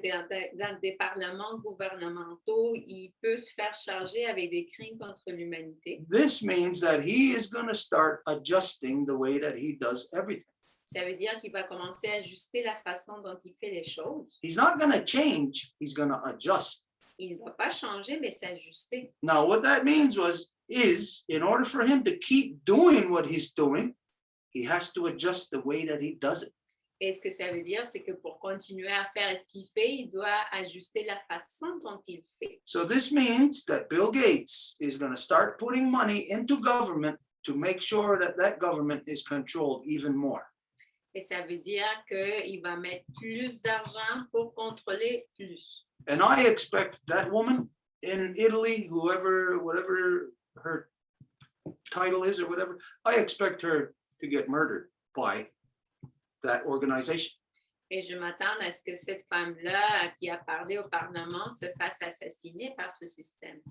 dans des parlements gouvernementaux, il peut se faire charger avec des crimes contre l'humanité. This means that he is going to start adjusting the way that he does everything. Ça veut dire qu'il va commencer à ajuster la façon dont il fait les choses. He's not going to change, he's going to adjust. Il ne va pas changer, mais s'ajuster. Now, what that means is in order for him to keep doing what he's doing, he has to adjust the way that he does it. Et ce que ça veut dire, c'est que pour continuer à faire ce qu'il fait, il doit ajuster la façon dont il fait. So this means that Bill Gates is going to start putting money into government to make sure that that government is controlled even more. Et ça veut dire qu'il va mettre plus d'argent pour contrôler plus. And I expect that woman in Italy, whatever her title is or whatever, I expect her to get murdered by that organization. Et je m'attends à ce que cette femme-là qui a parlé au Parlement se fasse assassiner par ce système.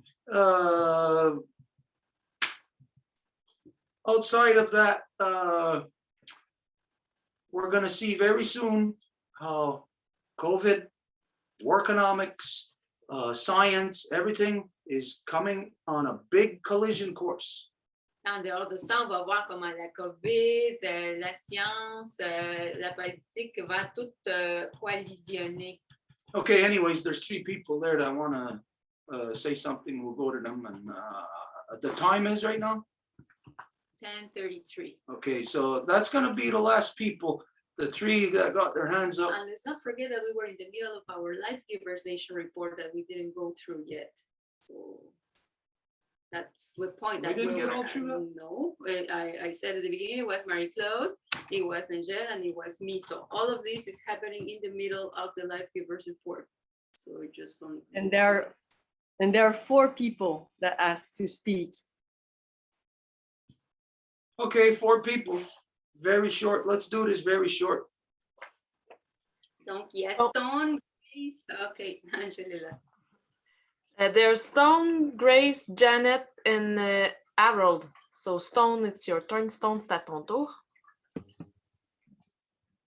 Outside of that, we're going to see very soon how COVID, workonomics, science, everything is coming on a big collision course. En dehors de ça, on va voir comment la COVID, la science, la politique va tout coalitionner. Okay, anyways, there's 3 people there that want to say something. We'll go to them. And the time is right now? 10:33. Okay, so that's going to be the last people, the 3 that got their hands up. And let's not forget that we were in the middle of our Life Givers Nation report that we didn't go through yet. So that's the point. We That didn't get were- all through that? No, I said at the beginning it was Marie-Claude, it was Angel, and it was me. So all of this is happening in the middle of the Life Givers report. So we just don't. And there are 4 people that asked to speak. Okay, 4 people, very short. Let's do this very short. Donc, il y a Oh. Stone, Grace, OK, Angel est là. There's Stone, Grace, Janet, and Harold. So Stone, it's your turn. Stone, c'est à ton tour.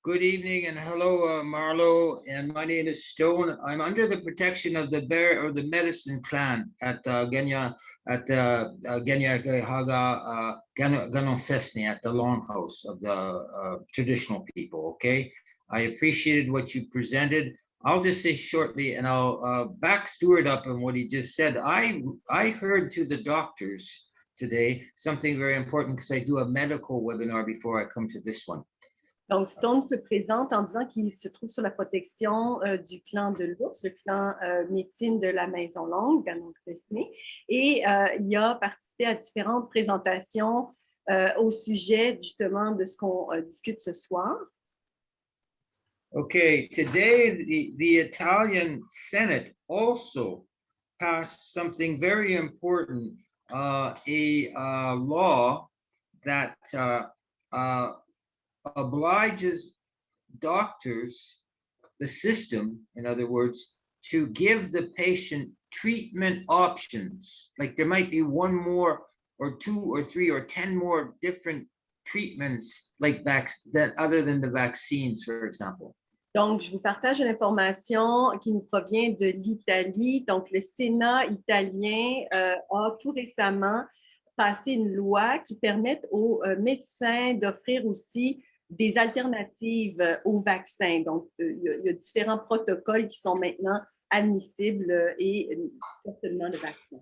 Good evening and hello, Marlo. And my name is Stone. I'm under the protection of the bear or the medicine clan at Genya Haga Ganonsesni at the Longhouse of the traditional people. Okay, I appreciated what you presented. I'll just say shortly, and I'll back Stuart up on what he just said. I heard through the doctors today something very important because I do a medical webinar before I come to this one. Donc, Stone se présente en disant qu'il se trouve sur la protection du clan de l'ours, le clan médecine de la Maison Longue, Ganonsesni, et il a participé à différentes présentations au sujet justement de ce qu'on discute ce soir. Okay, today the Italian Senate also passed something very important, a law that obliges doctors, the system, in other words, to give the patient treatment options. Like there might be one more or two or three or 10 more different treatments like that other than the vaccines, for example. Donc, je vous partage une information qui nous provient de l'Italie. Donc, le Sénat italien a tout récemment passé une loi qui permet aux médecins d'offrir aussi des alternatives aux vaccins. Donc, il y a différents protocoles qui sont maintenant admissibles et pas seulement le vaccin.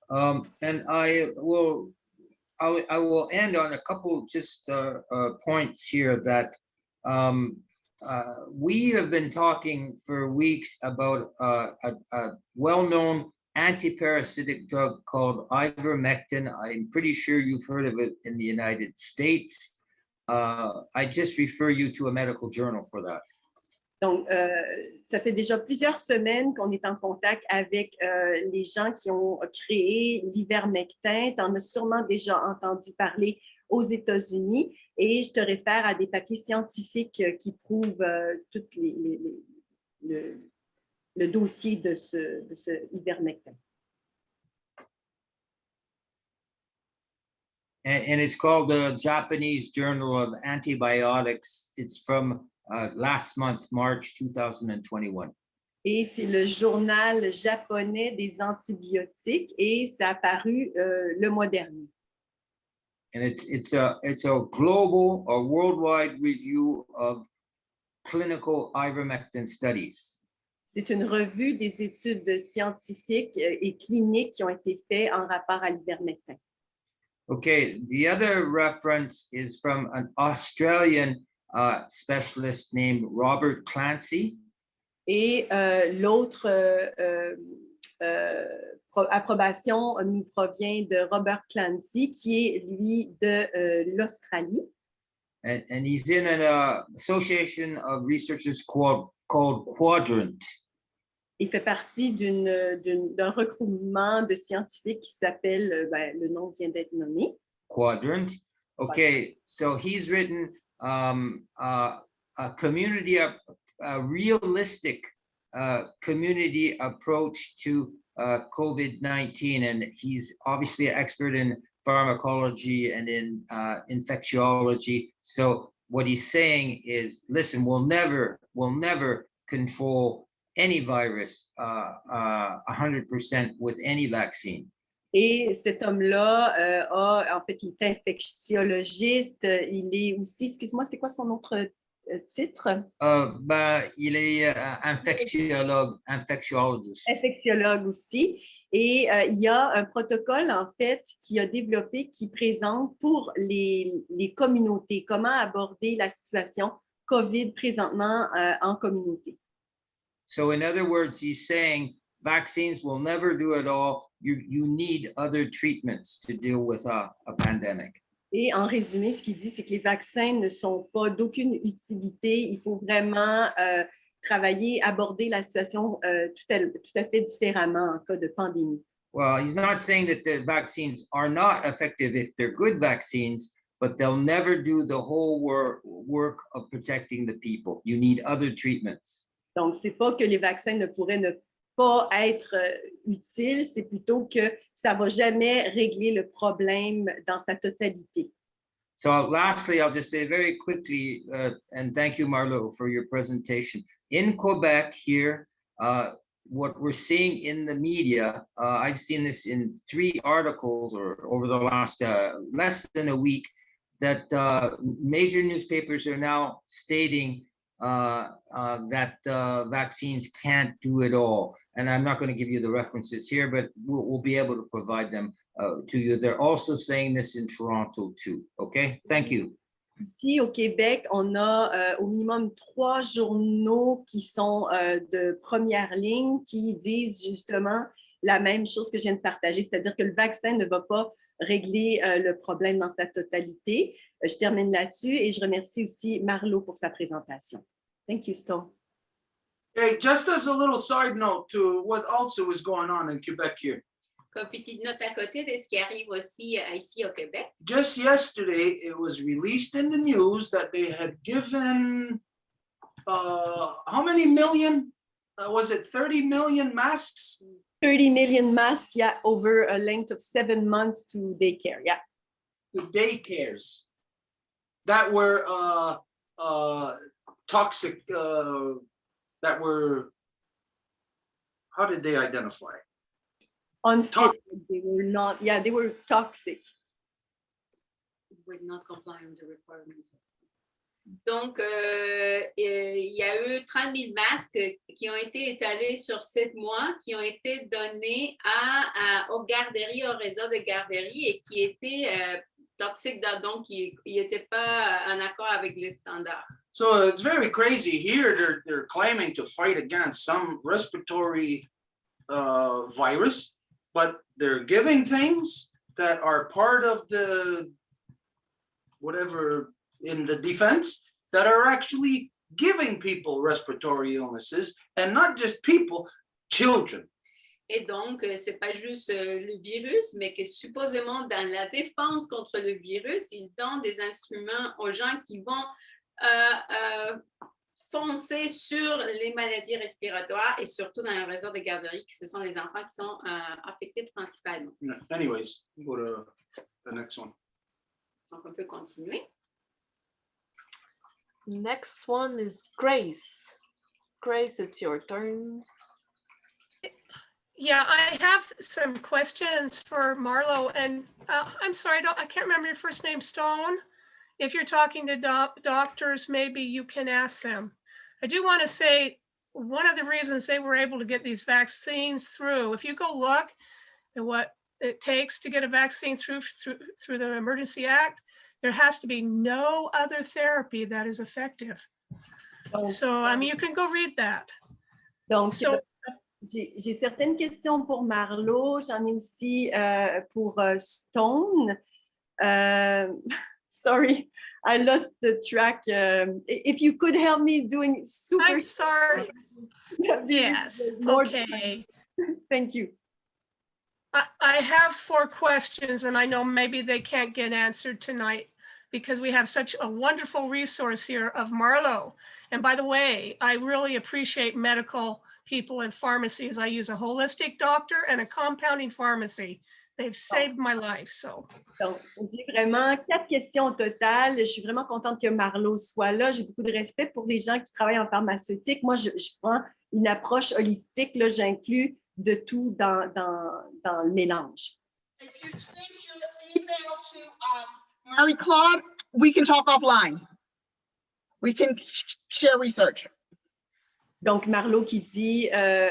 And I will end on a couple just points here that we have been talking for weeks about a well-known antiparasitic drug called ivermectin. I'm pretty sure you've heard of it in the United States. I just refer you to a medical journal for that. Donc, ça fait déjà plusieurs semaines qu'on est en contact avec les gens qui ont créé l'ivermectin. Tu en as sûrement déjà entendu parler aux États-Unis et je te réfère à des papiers scientifiques qui prouvent tout le dossier de ce ivermectin. And it's called the Japanese Journal of Antibiotics. It's from last month, March 2021. Et c'est le journal japonais des antibiotiques et ça a paru le mois dernier. And it's a global or worldwide review of clinical ivermectin studies. C'est une revue des études scientifiques et cliniques qui ont été faites en rapport à l'ivermectin. Okay, the other reference is from an Australian specialist named Robert Clancy. Et l'autre approbation nous provient de Robert Clancy, qui est, lui, de l'Australie. And he's in an association of researchers called Quadrant. Il fait partie d'un regroupement de scientifiques qui s'appelle, le nom vient d'être nommé. Quadrant. Okay, so he's written a community, a realistic community approach to COVID-19, and he's obviously an expert in pharmacology and in infectiology. So what he's saying is, listen, we'll never control any virus 100% with any vaccine. Et cet homme-là en fait, il est infectiologiste. Il est aussi, excuse-moi, c'est quoi son autre titre? Il est infectiologiste. Infectiologue aussi. Et il y a un protocole, en fait, qui a développé, qui présente pour les communautés, comment aborder la situation COVID présentement en communauté. So in other words, he's saying vaccines will never do it all. You need other treatments to deal with a pandemic. Et en résumé, ce qu'il dit, c'est que les vaccins ne sont pas d'aucune utilité. Il faut vraiment travailler, aborder la situation tout à fait différemment en cas de pandémie. Well, he's not saying that the vaccines are not effective if they're good vaccines, but they'll never do the whole work of protecting the people. You need other treatments. Donc, c'est pas que les vaccins ne pourraient ne pas être utile, c'est plutôt que ça va jamais régler le problème dans sa totalité. So lastly, I'll just say very quickly, and thank you, Marlo, for your presentation. In Quebec here, what we're seeing in the media, I've seen this in 3 articles or over the last less than a week, that major newspapers are now stating that vaccines can't do it all. And I'm not going to give you the references here, but we'll be able to provide them to you. They're also saying this in Toronto too. Okay, thank you. Ici, au Québec, on a au minimum 3 journaux qui sont de première ligne qui disent justement la même chose que je viens de partager, c'est-à-dire que le vaccin ne va pas régler le problème dans sa totalité. Je termine là-dessus et je remercie aussi Marlo pour sa présentation. Thank you, Stone. Hey, just as a little side note to what also is going on in Quebec here. Comme petite note à côté de ce qui arrive aussi ici au Québec. Just yesterday, it was released in the news that they had given, how many million? Was it 30 million masks? 30 million masks, yeah, over a length of 7 months to daycare, yeah. To daycares that were toxic, that were, how did they identify? Unfit, they were not, yeah, they were toxic. Would not comply with the requirements. Donc, il y a eu 30 000 masques qui ont été étalés sur 7 mois, qui ont été donnés aux garderies, au réseau de garderies et qui étaient toxiques, donc qui n'étaient pas en accord avec les standards. So it's very crazy here. They're claiming to fight against some respiratory virus, but they're giving things that are part of the whatever in the defense that are actually giving people respiratory illnesses, and not just people, children. Et donc, c'est pas juste le virus, mais que supposément dans la défense contre le virus, ils donnent des instruments aux gens qui vont foncer sur les maladies respiratoires et surtout dans le réseau de garderies, qui ce sont les enfants qui sont affectés principalement. Anyways, go to the next one. Donc, on peut continuer. Next one is Grace. Grace, it's your turn. Yeah, I have some questions for Marlo, and I'm sorry, I can't remember your first name, Stone. If you're talking to doctors, maybe you can ask them. I do want to say one of the reasons they were able to get these vaccines through, if you go look at what it takes to get a vaccine through the Emergency Act, there has to be no other therapy that is effective. So, I mean, you can go read that. Donc, So, j'ai certaines questions pour Marlo, j'en ai aussi pour Stone. Sorry, I lost the track. If you could help me doing super. I'm sorry. Yes, okay. Thank you. I have 4 questions, and I know maybe they can't get answered tonight because we have such a wonderful resource here of Marlo. And by the way, I really appreciate medical people in pharmacies. I use a holistic doctor and a compounding pharmacy. They've saved my life, so. Donc, j'ai vraiment 4 questions au total. Je suis vraiment contente que Marlo soit là. J'ai beaucoup de respect pour les gens qui travaillent en pharmaceutique. Moi, je prends une approche holistique. Là, j'inclus de tout dans le mélange. If you send your email to Marie-Claude, we can talk offline. We can share research. Donc, Marlo qui dit,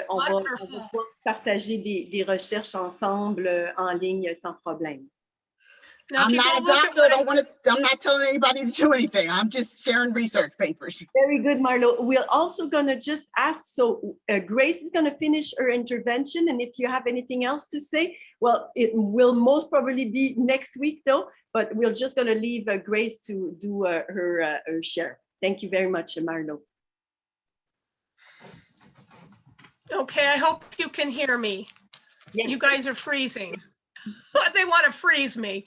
on va Wonderful. pouvoir partager des recherches ensemble en ligne sans problème. Now, if I'm you not a go look at doctor. I'm not telling anybody to do anything. I'm just sharing research papers. Very good, Marlo. We're also going to just ask, so Grace is going to finish her intervention, and if you have anything else to say, well, it will most probably be next week, though, but we're just going to leave Grace to do her share. Thank you very much, Marlo. Okay, I hope you can hear me. Yes. You guys are freezing. They want to freeze me.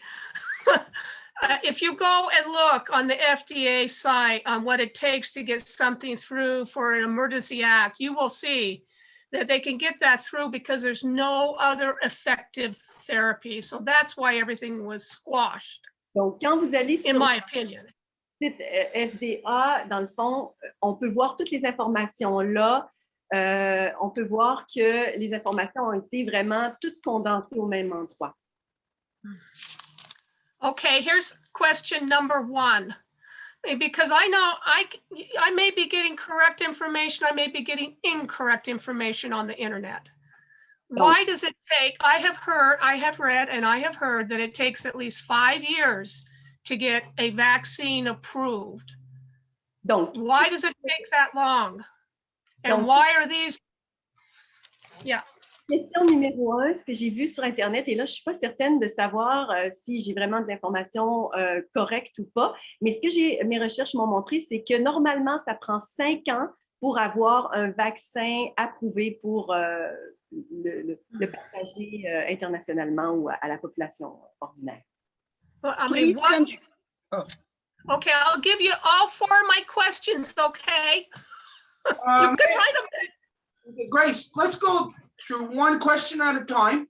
If you go and look on the FDA site on what it takes to get something through for an emergency act, you will see that they can get that through because there's no other effective therapy. So that's why everything was squashed, Donc, quand vous allez in sur my opinion. le site FDA, dans le fond, on peut voir toutes les informations là. On peut voir que les informations ont été vraiment toutes condensées au même endroit. Okay, here's question number 1. Because I know I may be getting correct information, I may be getting incorrect information on the internet. Why does it take, I have read, and I have heard that it takes at least 5 years to get a vaccine approved. Donc, Why does it take that long? And Donc- why are these, yeah. question numéro 1, ce que j'ai vu sur Internet, et là, je ne suis pas certaine de savoir si j'ai vraiment de l'information correcte ou pas, mais ce que mes recherches m'ont montré, c'est que normalement, ça prend 5 ans pour avoir un vaccin approuvé pour le partager internationalement ou à la population ordinaire. Well, I mean, Please what? send you- Okay, I'll give you all 4 of my questions, okay? You can write them. Grace, let's go through one question at a time.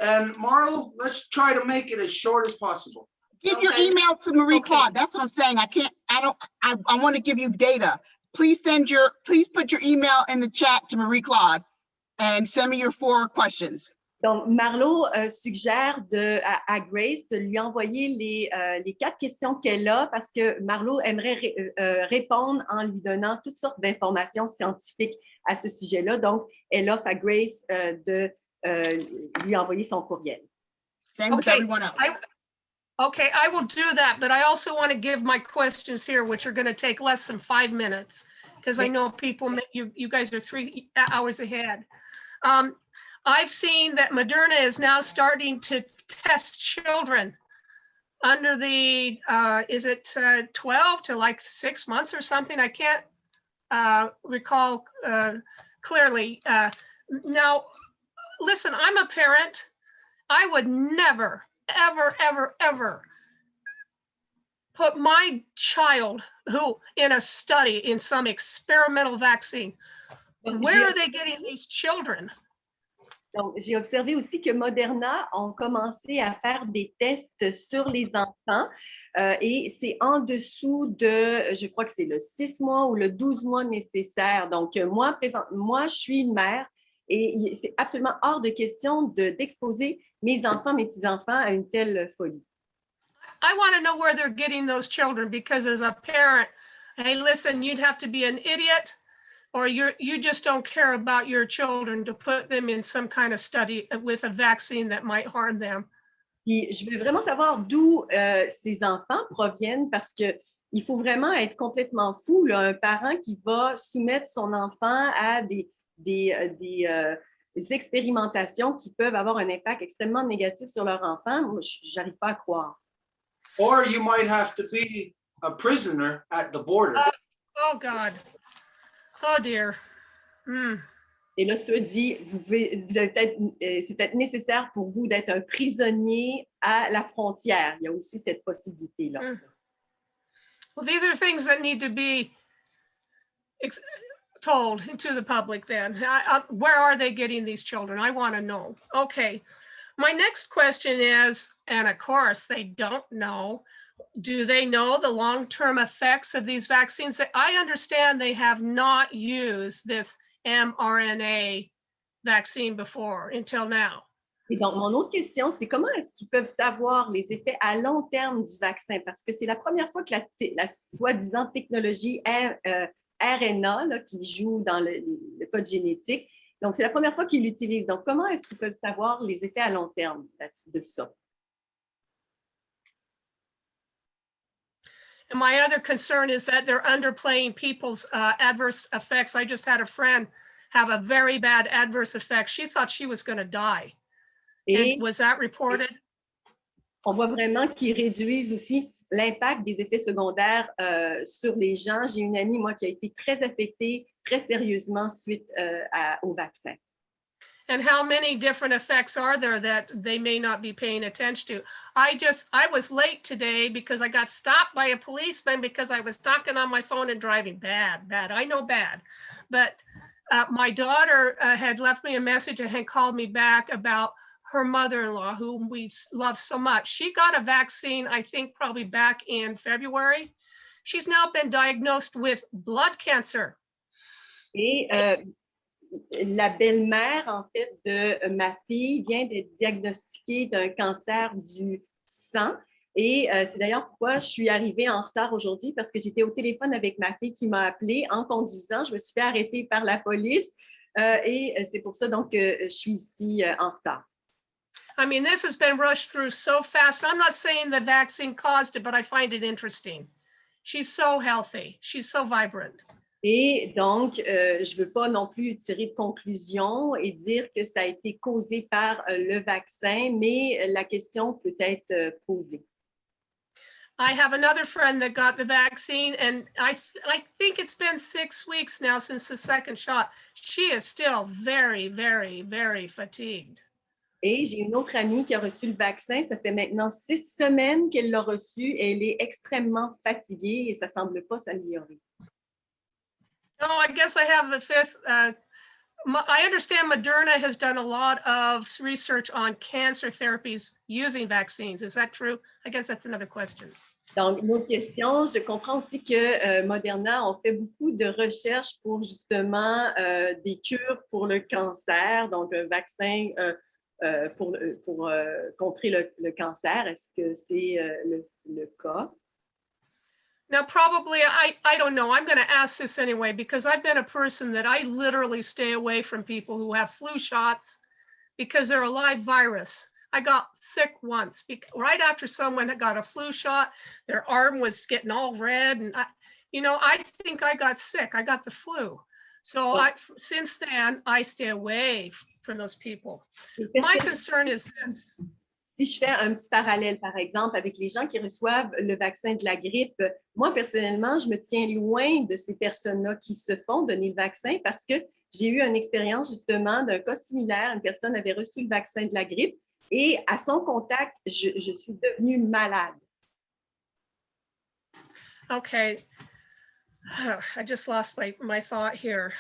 And Marlo, let's try to make it as short as possible. Give your Okay. email to Marie Okay. Claude. That's what I'm saying. I want to give you data. Please put your email in the chat to Marie Claude and send me your 4 questions. Donc, Marlo suggère à Grace de lui envoyer les 4 questions qu'elle a parce que Marlo aimerait répondre en lui donnant toutes sortes d'informations scientifiques à ce sujet-là. Donc, elle offre à Grace de lui envoyer son courriel. Same with Okay, everyone else. Okay, I will do that, but I also want to give my questions here, which are going to take less than 5 minutes, because I know people, you guys are 3 hours ahead. I've seen that Moderna is now starting to test children under the, is it 12 to like 6 months or something? I can't recall clearly. Now, listen, I'm a parent. I would never, ever, ever, ever put my child who in a study in some experimental vaccine. Where are they getting these children? Donc, j'ai observé aussi que Moderna ont commencé à faire des tests sur les enfants et c'est en dessous de, je crois que c'est le 6 mois ou le 12 mois nécessaire. Donc, moi, je suis une mère et c'est absolument hors de question d'exposer mes enfants, mes petits-enfants à une telle folie. I want to know where they're getting those children because as a parent, hey, listen, you'd have to be an idiot or you just don't care about your children to put them in some kind of study with a vaccine that might harm them. Puis, je veux vraiment savoir d'où ces enfants proviennent parce qu'il faut vraiment être complètement fou, là, un parent qui va soumettre son enfant à des expérimentations qui peuvent avoir un impact extrêmement négatif sur leur enfant. Moi, je n'arrive pas à croire. Or you might have to be a prisoner at the border. Oh God. Oh dear. Et là, je te dis, c'est peut-être nécessaire pour vous d'être un prisonnier à la frontière. Il y a aussi cette possibilité-là. Well, these are things that need to be told to the public then. Where are they getting these children? I want to know. Okay. My next question is, and of course they don't know, do they know the long-term effects of these vaccines? I understand they have not used this mRNA vaccine before until now. Et donc, mon autre question, c'est comment est-ce qu'ils peuvent savoir les effets à long terme du vaccin? Parce que c'est la première fois que la soi-disant technologie RNA là, qui joue dans le code génétique. Donc, c'est la première fois qu'ils l'utilisent. Donc, comment est-ce qu'ils peuvent savoir les effets à long terme de ça? And my other concern is that they're underplaying people's adverse effects. I just had a friend have a very bad adverse effect. She thought she was going to die. Et was that reported? on voit vraiment qu'ils réduisent aussi l'impact des effets secondaires sur les gens. J'ai une amie, moi, qui a été très affectée, très sérieusement suite au vaccin. And how many different effects are there that they may not be paying attention to? I was late today because I got stopped by a policeman because I was talking on my phone and driving. Bad. I know bad. But My daughter had left me a message and had called me back about her mother-in-law, whom we love so much. She got a vaccine, I think probably back in February. She's now been diagnosed with blood cancer. Et la belle-mère, en fait, de ma fille vient d'être diagnostiquée d'un cancer du sang. Et c'est d'ailleurs pourquoi je suis arrivée en retard aujourd'hui, parce que j'étais au téléphone avec ma fille qui m'a appelée en conduisant. Je me suis fait arrêter par la police et c'est pour ça donc que je suis ici en retard. I mean, this has been rushed through so fast. I'm not saying the vaccine caused it, but I find it interesting. She's so healthy. She's so vibrant. Et donc, je ne veux pas non plus tirer de conclusion et dire que ça a été causé par le vaccin, mais la question peut être posée. I have another friend that got the vaccine, and I think it's been 6 weeks now since the second shot. She is still very, very, very fatigued. Et j'ai une autre amie qui a reçu le vaccin. Ça fait maintenant 6 semaines qu'elle l'a reçu et elle est extrêmement fatiguée et ça ne semble pas s'améliorer. Oh, I guess I have the fifth. I understand Moderna has done a lot of research on cancer therapies using vaccines. Is that true? I guess that's another question. Donc, une autre question. Je comprends aussi que Moderna ont fait beaucoup de recherches pour justement des cures pour le cancer, donc un vaccin pour contrer le cancer. Est-ce que c'est le cas? Now, probably, I don't know. I'm going to ask this anyway, because I've been a person that I literally stay away from people who have flu shots because they're a live virus. I got sick once, right after someone had got a flu shot, their arm was getting all red. And, I think I got sick. I got the flu. So since then, I stay away from those people. My concern is this. Si je fais un petit parallèle, par exemple, avec les gens qui reçoivent le vaccin de la grippe, moi, personnellement, je me tiens loin de ces personnes-là qui se font donner le vaccin parce que j'ai eu une expérience justement d'un cas similaire. Une personne avait reçu le vaccin de la grippe et à son contact, je suis devenue malade. Okay. I just lost my thought here.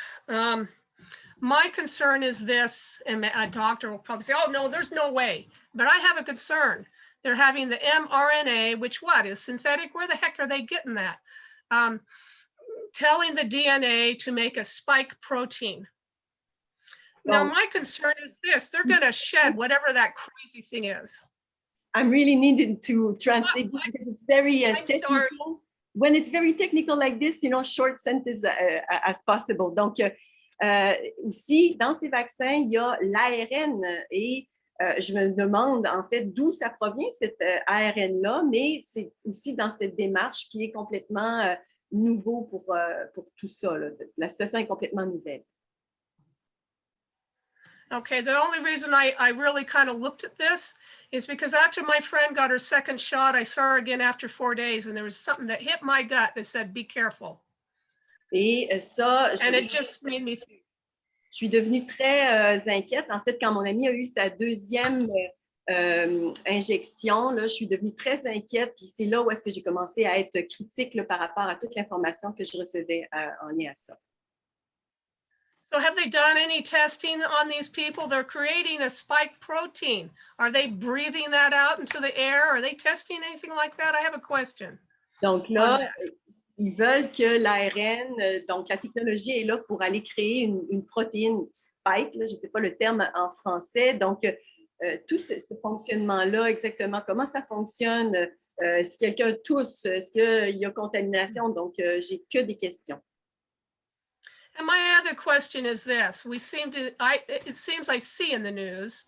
My concern is this, and a doctor will probably say, oh, no, there's no way. But I have a concern. They're having the mRNA, which is synthetic? Where the heck are they getting that? Telling the DNA to make a spike protein. Now, my concern is this. They're going to shed whatever that crazy thing is. I'm really needing to translate this because it's very technical. Sorry. When it's very technical like this, short sentence as possible. Donc, aussi, dans ces vaccins, il y a l'ARN et je me demande en fait d'où ça provient cet ARN-là, mais c'est aussi dans cette démarche qui est complètement nouveau pour tout ça. Là. La situation est complètement nouvelle. Okay, the only reason I really kind of looked at this is because after my friend got her second shot, I saw her again after 4 days, and there was something that hit my gut that said, be careful. Et ça, and it just made me think. Je suis devenue très inquiète. En fait, quand mon amie a eu sa deuxième injection, là, je suis devenue très inquiète. Puis c'est là où est-ce que j'ai commencé à être critique là, par rapport à toute l'information que je recevais en lien à ça. So have they done any testing on these people? They're creating a spike protein. Are they breathing that out into the air? Are they testing anything like that? I have a question. Donc là, ils veulent que l'ARN, donc la technologie est là pour aller créer une protéine spike, là, je ne sais pas le terme en français. Donc, tout ce fonctionnement-là, exactement, comment ça fonctionne? Si quelqu'un tousse, est-ce qu'il y a contamination? Donc, j'ai que des questions. And my other question is this. It seems I see in the news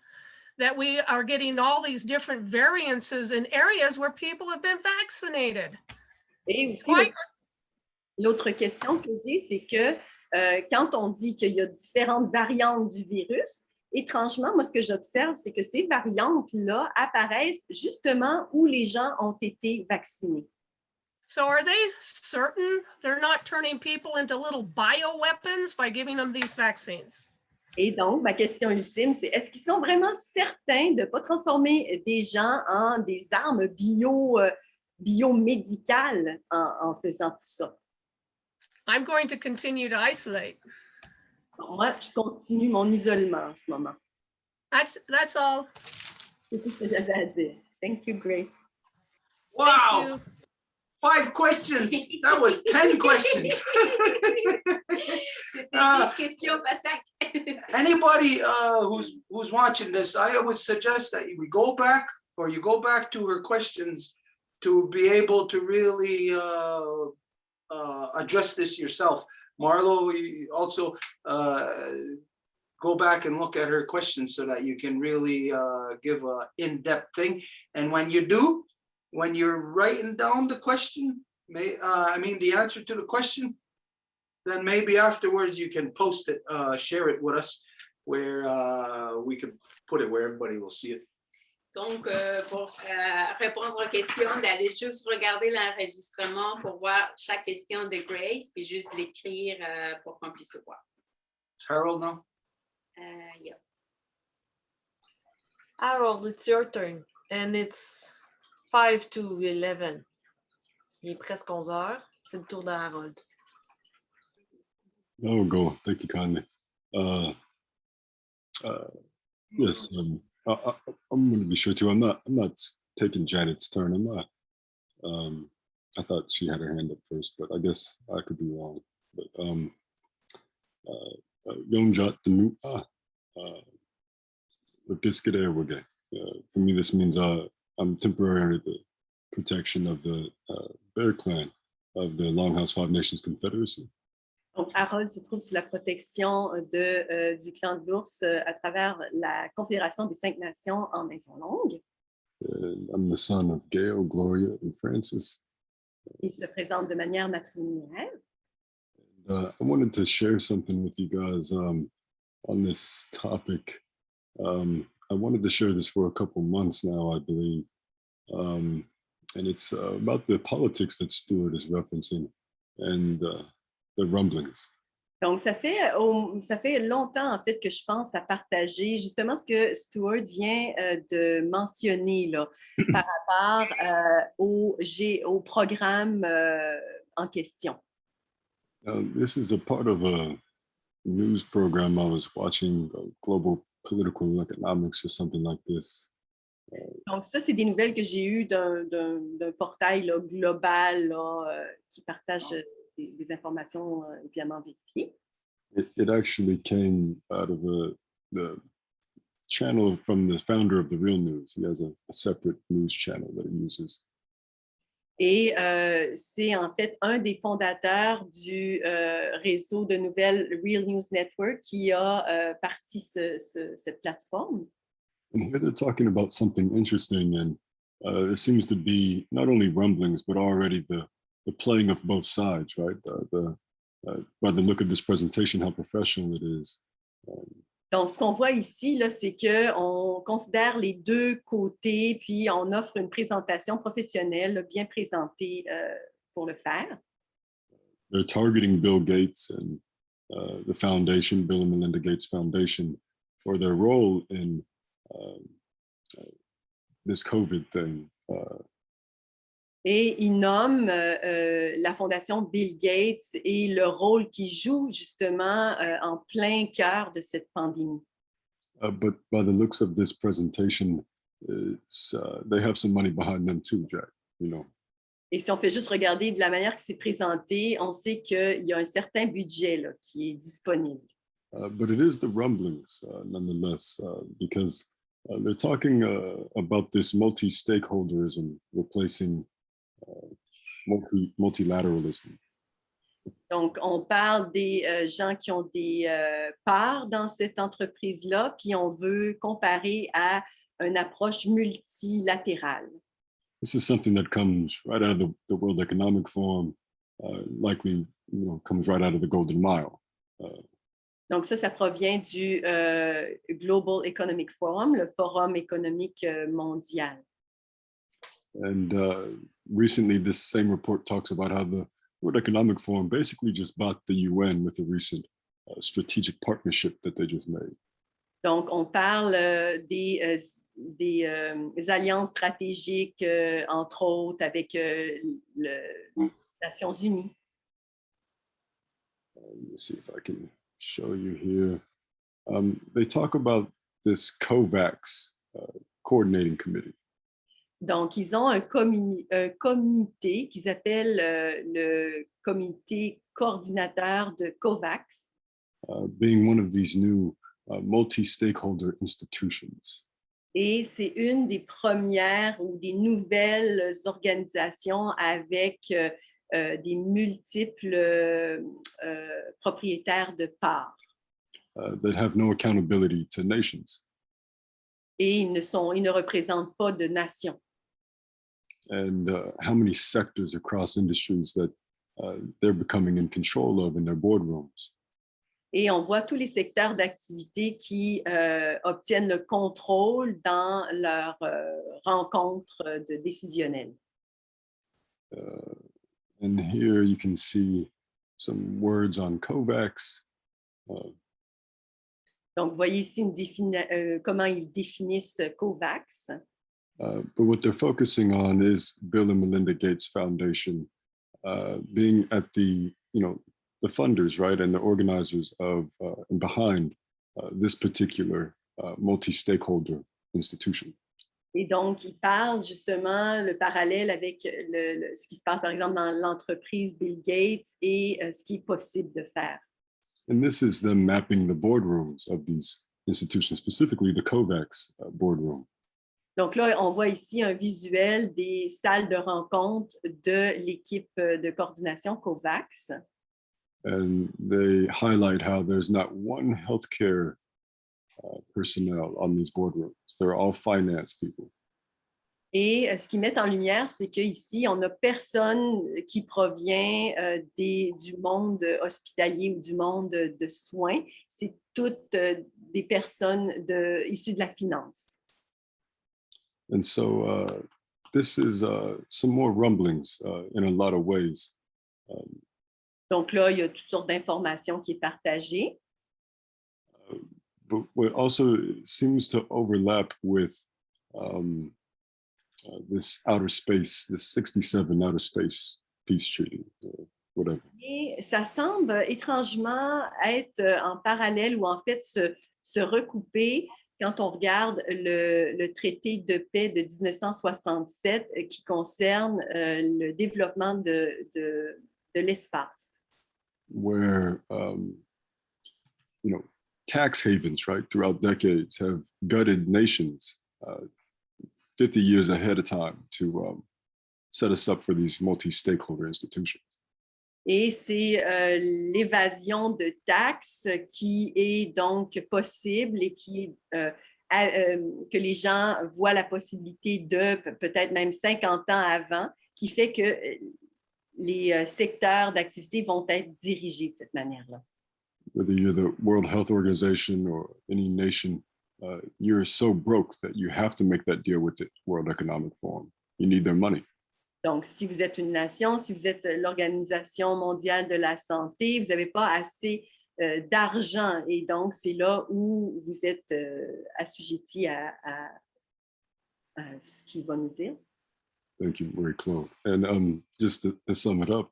that we are getting all these different variances in areas where people have been vaccinated. Et aussi, l'autre question que j'ai, c'est que quand on dit qu'il y a différentes variantes du virus, étrangement, moi, ce que j'observe, c'est que ces variantes-là apparaissent justement où les gens ont été vaccinés. So are they certain they're not turning people into little bioweapons by giving them these vaccines? Et donc, ma question ultime, c'est est-ce qu'ils sont vraiment certains de ne pas transformer des gens en des armes biomédicales en faisant tout ça? I'm going to continue to isolate. Moi, je continue mon isolement en ce moment. That's all. C'est tout ce que j'avais à dire. Thank you, Grace. Thank Wow, you. 5 questions. That was 10 questions. C'était 10 questions par sac. Anybody who's watching this, I would suggest that you go back to her questions to be able to really address this yourself. Marlo, you also go back and look at her questions so that you can really give an in-depth thing. And when you do, when you're writing down the question, the answer to the question, then maybe afterwards you can post it, share it with us, where we can put it where everybody will see it. Donc, pour répondre aux questions, d'aller juste regarder l'enregistrement pour voir chaque question de Grace, puis juste l'écrire pour qu'on puisse le voir. It's Harold now. Yeah. Harold, it's your turn. And it's 5 to 11. Il est presque 11 heures. C'est le tour de Harold. I will go. Thank you kindly. Yes, I'm going to be sure too. I'm not taking Janet's turn. I thought she had her hand up first, but I guess I could be wrong. But Yonjat Denu Wage. For me, this means I'm temporarily the protection of the Bear Clan of the Longhouse Five Nations Confederacy. Donc, Harold se trouve sous la protection du clan de l'ours à travers la Confédération des 5 Nations en Maison Longue. I'm the son of Gail, Gloria, and Francis. Il se présente de manière matrilinéaire. I wanted to share something with you guys on this topic. I wanted to share this for a couple months now, I believe. And it's about the politics that Stuart is referencing and the rumblings. Donc, ça fait longtemps, en fait, que je pense à partager justement ce que Stuart vient de mentionner là, par rapport au programme en question. This is a part of a news program I was watching, Global Political Economics or something like this. Donc, ça, c'est des nouvelles que j'ai eues d'un portail là, global là, qui partage des informations évidemment vérifiées. It actually came out of the channel from the founder of the Real News. He has a separate news channel that he uses. Et c'est en fait un des fondateurs du réseau de nouvelles Real News Network qui a parti cette plateforme. And here they're talking about something interesting, and there seems to be not only rumblings, but already the playing of both sides, right? By the look of this presentation, how professional it is. Donc, ce qu'on voit ici, là, c'est qu'on considère les deux côtés, puis on offre une présentation professionnelle bien présentée pour le faire. They're targeting Bill Gates and the foundation, Bill and Melinda Gates Foundation, for their role in this COVID thing. Et il nomme la fondation Bill Gates et le rôle qu'il joue justement en plein cœur de cette pandémie. But by the looks of this presentation, they have some money behind them too, Jack, you know. Et si on fait juste regarder de la manière que c'est présenté, on sait qu'il y a un certain budget là, qui est disponible. But it is the rumblings, nonetheless, because they're talking about this multi-stakeholderism replacing multilateralism. Donc, on parle des gens qui ont des parts dans cette entreprise-là, puis on veut comparer à une approche multilatérale. This is something that comes right out of the World Economic Forum, likely comes right out of the Golden Mile. Donc, ça provient du Global Economic Forum, le Forum économique mondial. And recently, this same report talks about how the World Economic Forum basically just bought the UN with a recent strategic partnership that they just made. Donc, on parle des alliances stratégiques, entre autres, avec les Nations Unies. Let me see if I can show you here. They talk about this COVAX coordinating committee. Donc, ils ont un comité qu'ils appellent le comité coordinateur de COVAX. Being one of these new multi-stakeholder institutions. Et c'est une des premières ou des nouvelles organisations avec des multiples propriétaires de parts. That have no accountability to nations. Et ils ne représentent pas de nation. And how many sectors across industries that they're becoming in control of in their boardrooms. Et on voit tous les secteurs d'activité qui obtiennent le contrôle dans leurs rencontres décisionnelles. And here you can see some words on COVAX. Donc, vous voyez ici comment ils définissent COVAX. But what they're focusing on is Bill and Melinda Gates Foundation being at the funders, right, and the organizers of and behind this particular multi-stakeholder institution. Et donc, ils parlent justement le parallèle avec ce qui se passe, par exemple, dans l'entreprise Bill Gates et ce qui est possible de faire. And this is them mapping the boardrooms of these institutions, specifically the COVAX boardroom. Donc là, on voit ici un visuel des salles de rencontre de l'équipe de coordination COVAX. And they highlight how there's not one healthcare personnel on these boardrooms. They're all finance people. Et ce qu'ils mettent en lumière, c'est qu'ici, on n'a personne qui provient du monde hospitalier ou du monde de soins. C'est toutes des personnes issues de la finance. And so this is some more rumblings in a lot of ways. Donc là, il y a toutes sortes d'informations qui est partagées. But what also seems to overlap with this outer space, this 67 outer space peace treaty, whatever. Et ça semble étrangement être en parallèle ou en fait se recouper quand on regarde le traité de paix de 1967 qui concerne le développement de l'espace. Where, tax havens, right, throughout decades have gutted nations 50 years ahead of time to set us up for these multi-stakeholder institutions. Et c'est l'évasion de taxes qui est donc possible et que les gens voient la possibilité de peut-être même 50 ans avant, qui fait que les secteurs d'activité vont être dirigés de cette manière-là. Whether you're the World Health Organization or any nation, you're so broke that you have to make that deal with the World Economic Forum. You need their money. Donc, si vous êtes une nation, si vous êtes l'Organisation mondiale de la santé, vous n'avez pas assez d'argent et donc c'est là où vous êtes assujetti à ce qu'il va nous dire. Thank you, Marie Claude. And just to sum it up,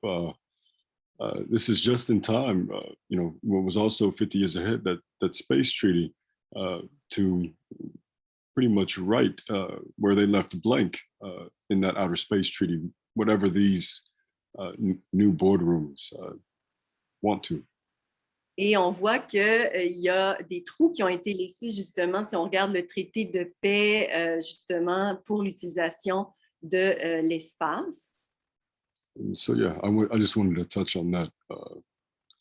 this is just in time. What was also 50 years ahead, that space treaty to pretty much right where they left blank in that outer space treaty, whatever these new boardrooms want to. Et on voit qu'il y a des trous qui ont été laissés justement, si on regarde le traité de paix, justement, pour l'utilisation de l'espace. So yeah, I just wanted to touch on that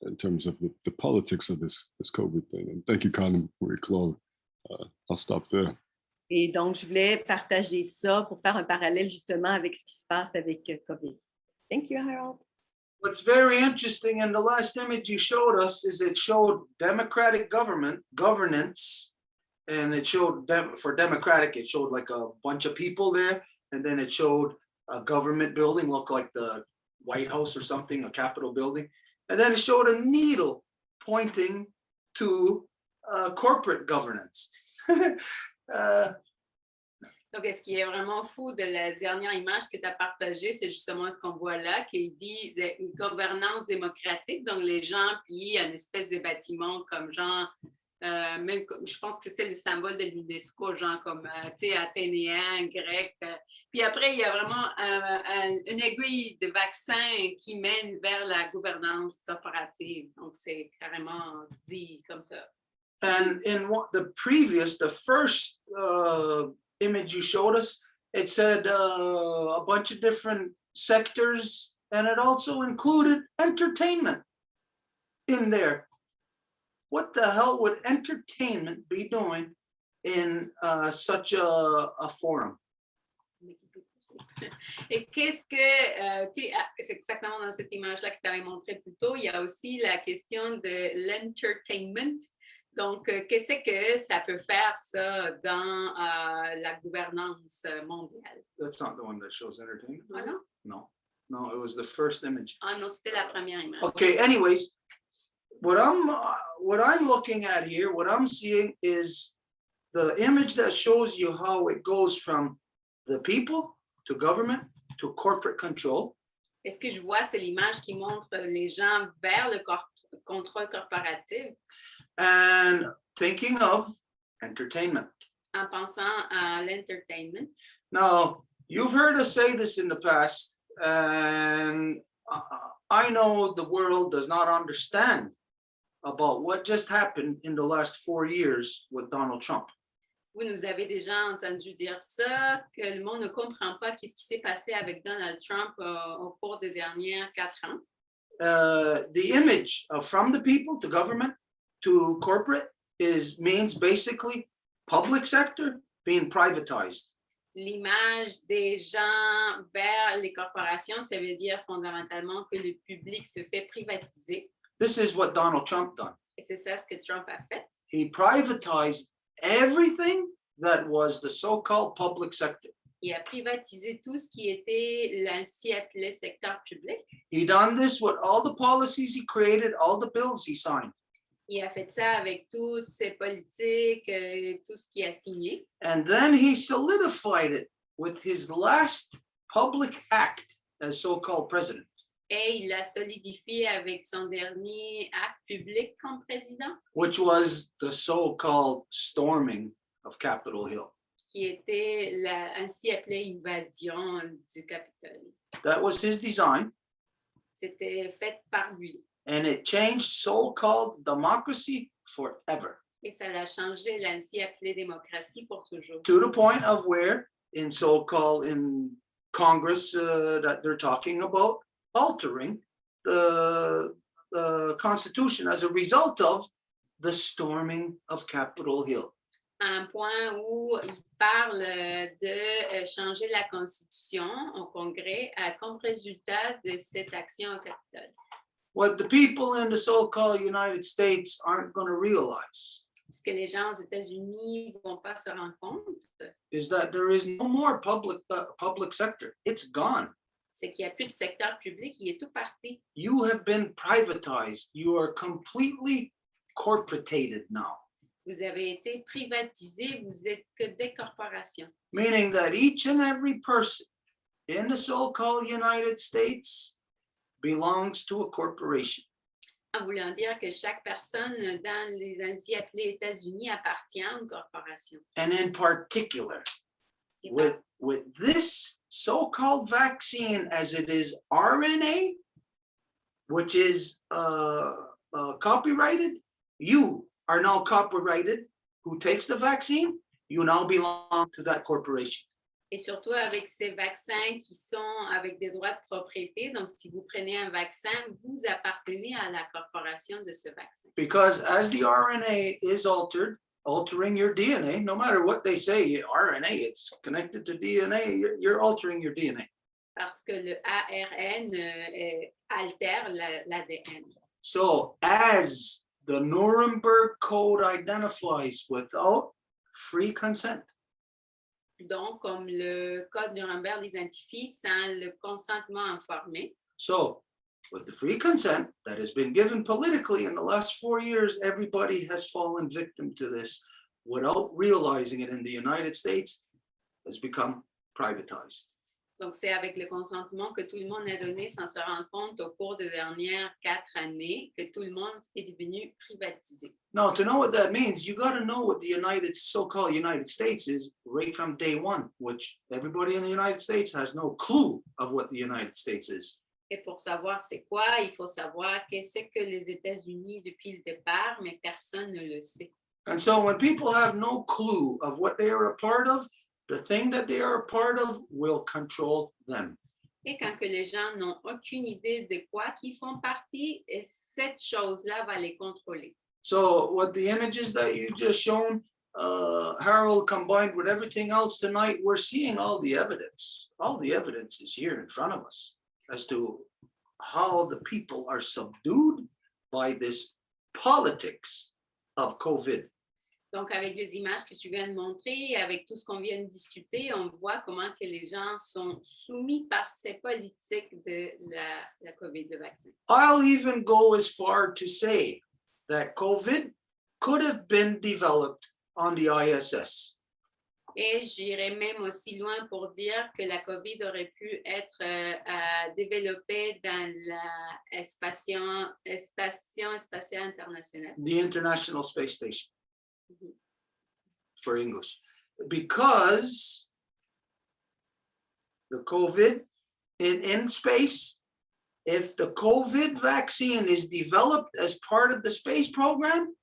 in terms of the politics of this COVID thing. And thank you, Colin, Marie-Claude. I'll stop there. Et donc, je voulais partager ça pour faire un parallèle justement avec ce qui se passe avec COVID. Thank you, Harold. What's very interesting in the last image you showed us is it showed democratic governance, and it showed for democratic, it showed like a bunch of people there, and then it showed a government building, looked like the White House or something, a Capitol building, and then it showed a needle pointing to corporate governance. Donc, ce qui est vraiment fou de la dernière image que tu as partagée, c'est justement ce qu'on voit là, qui dit une gouvernance démocratique. Donc, les gens plient une espèce de bâtiment comme genre, même, je pense que c'est le symbole de l'UNESCO, genre comme, tu sais, athénéen, grec. Puis après, il y a vraiment une aiguille de vaccin qui mène vers la gouvernance corporative. Donc, c'est carrément dit comme ça. And in the first image you showed us, it said a bunch of different sectors, and it also included entertainment in there. What the hell would entertainment be doing in such a forum? Et qu'est-ce que, tu sais, c'est exactement dans cette image-là que tu avais montré plus tôt, il y a aussi la question de l'entertainment. Donc, qu'est-ce que ça peut faire, ça, dans la gouvernance mondiale? That's not the one that shows entertainment. Ah non? No, it was the first image. Ah non, c'était la première image. Okay, anyways, what I'm looking at here, what I'm seeing is the image that shows you how it goes from the people to government to corporate control. Et ce que je vois, c'est l'image qui montre les gens vers le contrôle corporatif. And thinking of entertainment. En pensant à l'entertainment. Now, you've heard us say this in the past, and I know the world does not understand about what just happened in the last 4 years with Donald Trump. Vous nous avez déjà entendu dire ça, que le monde ne comprend pas ce qui s'est passé avec Donald Trump au cours des dernières 4 ans. The image of from the people to government to corporate means basically public sector being privatized. L'image des gens vers les corporations, ça veut dire fondamentalement que le public se fait privatiser. This is what Donald Trump done. Et c'est ça ce que Trump a fait. He privatized everything that was the so-called public sector. Il a privatisé tout ce qui était l'ainsi appelé secteur public. He done this with all the policies he created, all the bills he signed. Il a fait ça avec toutes ses politiques, tout ce qu'il a signé. And then he solidified it with his last public act as so-called president. Et il l'a solidifié avec son dernier acte public comme président. Which was the so-called storming of Capitol Hill. Qui était la ainsi appelée invasion du Capitole. That was his design. C'était fait par lui. And it changed so-called democracy forever. Et ça l'a changé l'ainsi appelée démocratie pour toujours. To the point of where in so-called in Congress that they're talking about altering the Constitution as a result of the storming of Capitol Hill. À un point où il parle de changer la Constitution au Congrès comme résultat de cette action au Capitole. What the people in the so-called United States aren't going to realize Ce que les gens aux États-Unis ne vont pas se rendre compte, is that there is no more public sector. It's gone. c'est qu'il n'y a plus de secteur public, il est tout parti. You have been privatized. You are completely corporated now. Vous avez été privatisé, vous êtes que des corporations. Meaning that each and every person in the so-called United States belongs to a corporation. En voulant dire que chaque personne dans les ainsi appelés États-Unis appartient à une corporation. And in particular, Et with this so-called vaccine, as it is RNA, which is copyrighted, you are now copyrighted. Who takes the vaccine, you now belong to that corporation. Et surtout avec ces vaccins qui sont avec des droits de propriété. Donc, si vous prenez un vaccin, vous appartenez à la corporation de ce vaccin. Because as the RNA is altering your DNA, no matter what they say, RNA, it's connected to DNA, you're altering your DNA. Parce que le ARN altère l'ADN. So as the Nuremberg Code identifies without free consent, Donc, comme le Code Nuremberg l'identifie sans le consentement informé. so with the free consent that has been given politically in the last 4 years, everybody has fallen victim to this without realizing it in the United States. has become privatized. Donc, c'est avec le consentement que tout le monde a donné sans se rendre compte au cours des dernières 4 années que tout le monde est devenu privatisé. Now, to know what that means, you got to know what the so-called United States is right from day one, which everybody in the United States has no clue of what the United States is. Et pour savoir c'est quoi, il faut savoir qu'est-ce que les États-Unis depuis le départ, mais personne ne le sait. And so when people have no clue of what they are a part of, the thing that they are a part of will control them. Et quand que les gens n'ont aucune idée de quoi qu'ils font partie, cette chose-là va les contrôler. So what the images that you just shown, Harold, combined with everything else tonight, we're seeing all the evidence. All the evidence is here in front of us as to how the people are subdued by this politics of COVID. Donc, avec les images que tu viens de montrer, avec tout ce qu'on vient de discuter, on voit comment que les gens sont soumis par ces politiques de la COVID, le vaccin. I'll even go as far to say that COVID could have been developed on the ISS. Et j'irais même aussi loin pour dire que la COVID aurait pu être développée dans la Station spatiale internationale. The International Space Station, for English, because the COVID in space, if the COVID vaccine is developed as part of the space program,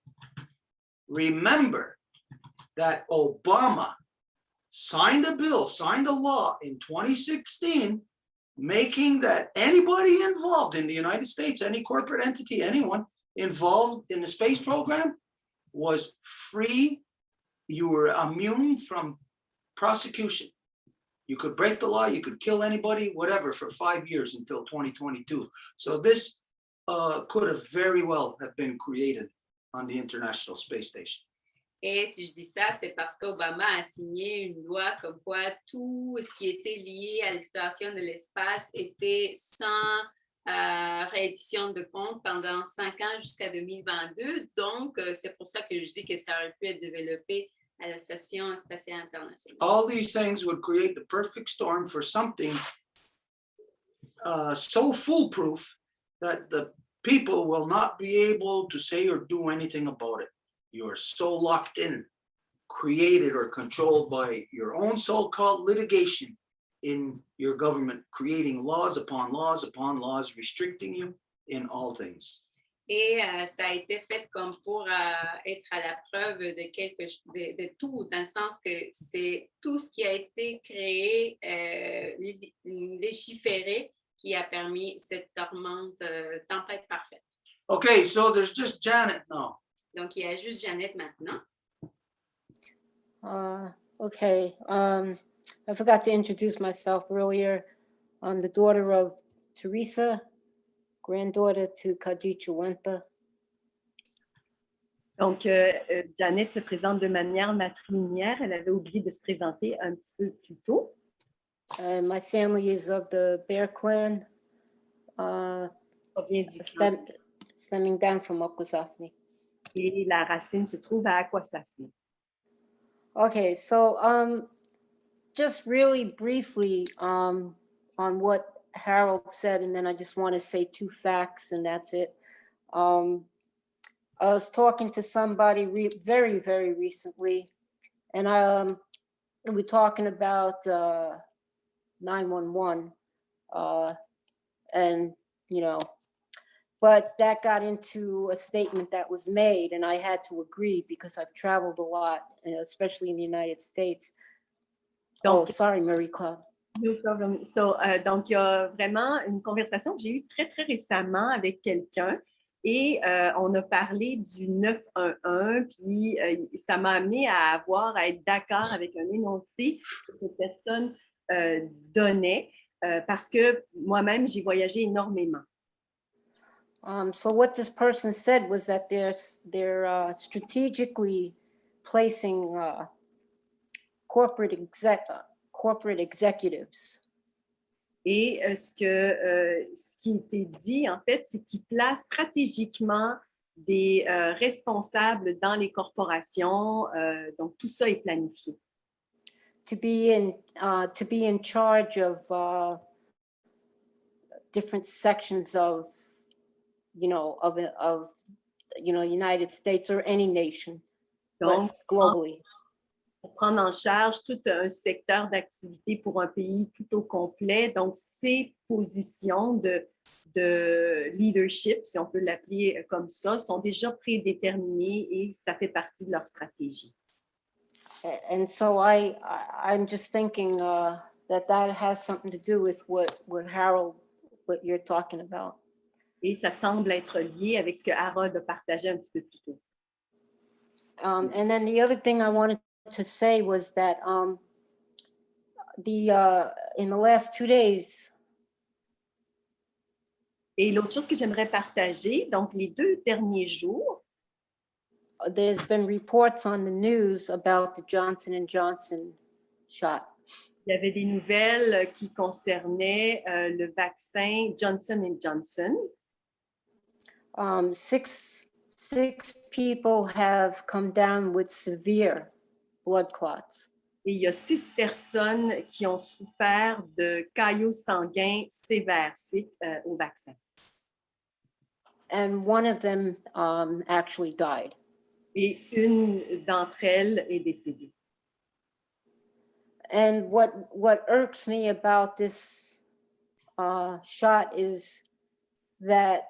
remember that Obama signed a law in 2016, making that anybody involved in the United States, any corporate entity, anyone involved in the space program was free. You were immune from prosecution. You could break the law, you could kill anybody, whatever, for 5 years until 2022. So this could have very well have been created on the International Space Station. Et si je dis ça, c'est parce qu'Obama a signé une loi comme quoi tout ce qui était lié à l'exploration de l'espace était sans réédition de compte pendant 5 ans jusqu'à 2022. Donc, c'est pour ça que je dis que ça aurait pu être développé à la Station spatiale internationale. All these things would create the perfect storm for something so foolproof that the people will not be able to say or do anything about it. You are so locked in, created or controlled by your own so-called litigation in your government, creating laws upon laws upon laws, restricting you in all things. Et ça a été fait comme pour être à la preuve de tout, dans le sens que c'est tout ce qui a été créé, légiféré, qui a permis cette tempête parfaite. Okay, so there's just Janet now. Donc, il y a juste Jeannette maintenant. Okay, I forgot to introduce myself earlier. I'm the daughter of Teresa, granddaughter to Khadija Wenta. Donc, Janet se présente de manière matrilinéaire. Elle avait oublié de se présenter un petit peu plus tôt. My family is of the Bear Clan, stemming down from Akwesasne. Et la racine se trouve à Akwesasne. Okay, so just really briefly on what Harold said, and then I just want to say 2 facts, and that's it. I was talking to somebody very, very recently, and we were talking about 911, and but that got into a statement that was made, and I had to agree because I've traveled a lot, especially in the United States. Donc, sorry, Marie-Claude. No problem. So, donc, il y a vraiment une conversation que j'ai eue très, très récemment avec quelqu'un et on a parlé du 911, puis ça m'a amené à être d'accord avec un énoncé que cette personne donnait parce que moi-même, j'ai voyagé énormément. So what this person said was that they're strategically placing corporate executives. Et ce qui était dit, en fait, c'est qu'ils placent stratégiquement des responsables dans les corporations. Donc, tout ça est planifié. to be in charge of different sections of United States or any nation, Donc, but globally. pour prendre en charge tout un secteur d'activité pour un pays tout au complet. Donc, ces positions de leadership, si on peut l'appeler comme ça, sont déjà prédéterminées et ça fait partie de leur stratégie. And so I'm just thinking that has something to do with what Harold, what you're talking about. Et ça semble être lié avec ce que Harold a partagé un petit peu plus tôt. And then the other thing I wanted to say was that in the last 2 days, Et l'autre chose que j'aimerais partager, donc les 2 derniers jours, there's been reports on the news about the Johnson & Johnson shot. il y avait des nouvelles qui concernaient le vaccin Johnson & Johnson. 6 people have come down with severe blood clots. Et il y a 6 personnes qui ont souffert de caillots sanguins sévères suite au vaccin. And one of them actually died. Et une d'entre elles est décédée. And what irks me about this shot is that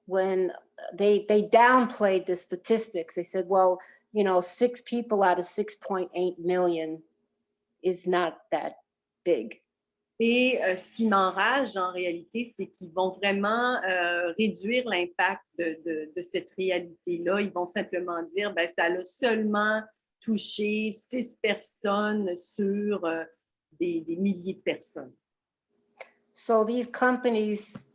when they downplayed the statistics, they said, well, 6 people out of 6.8 million is not that big. Et ce qui m'enrage en réalité, c'est qu'ils vont vraiment réduire l'impact de cette réalité-là. Ils vont simplement dire, ben, ça a seulement touché 6 personnes sur des milliers de personnes. So these companies,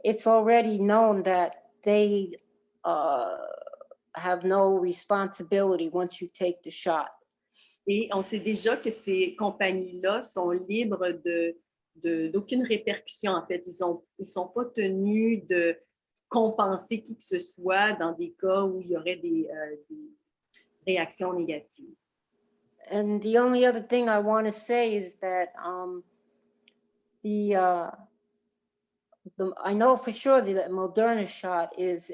it's already known that they have no responsibility once you take the shot. Et on sait déjà que ces compagnies-là sont libres d'aucune répercussion. En fait, ils sont pas tenus de compenser qui que ce soit dans des cas où il y aurait des réactions négatives. And the only other thing I want to say is that I know for sure that the Moderna shot is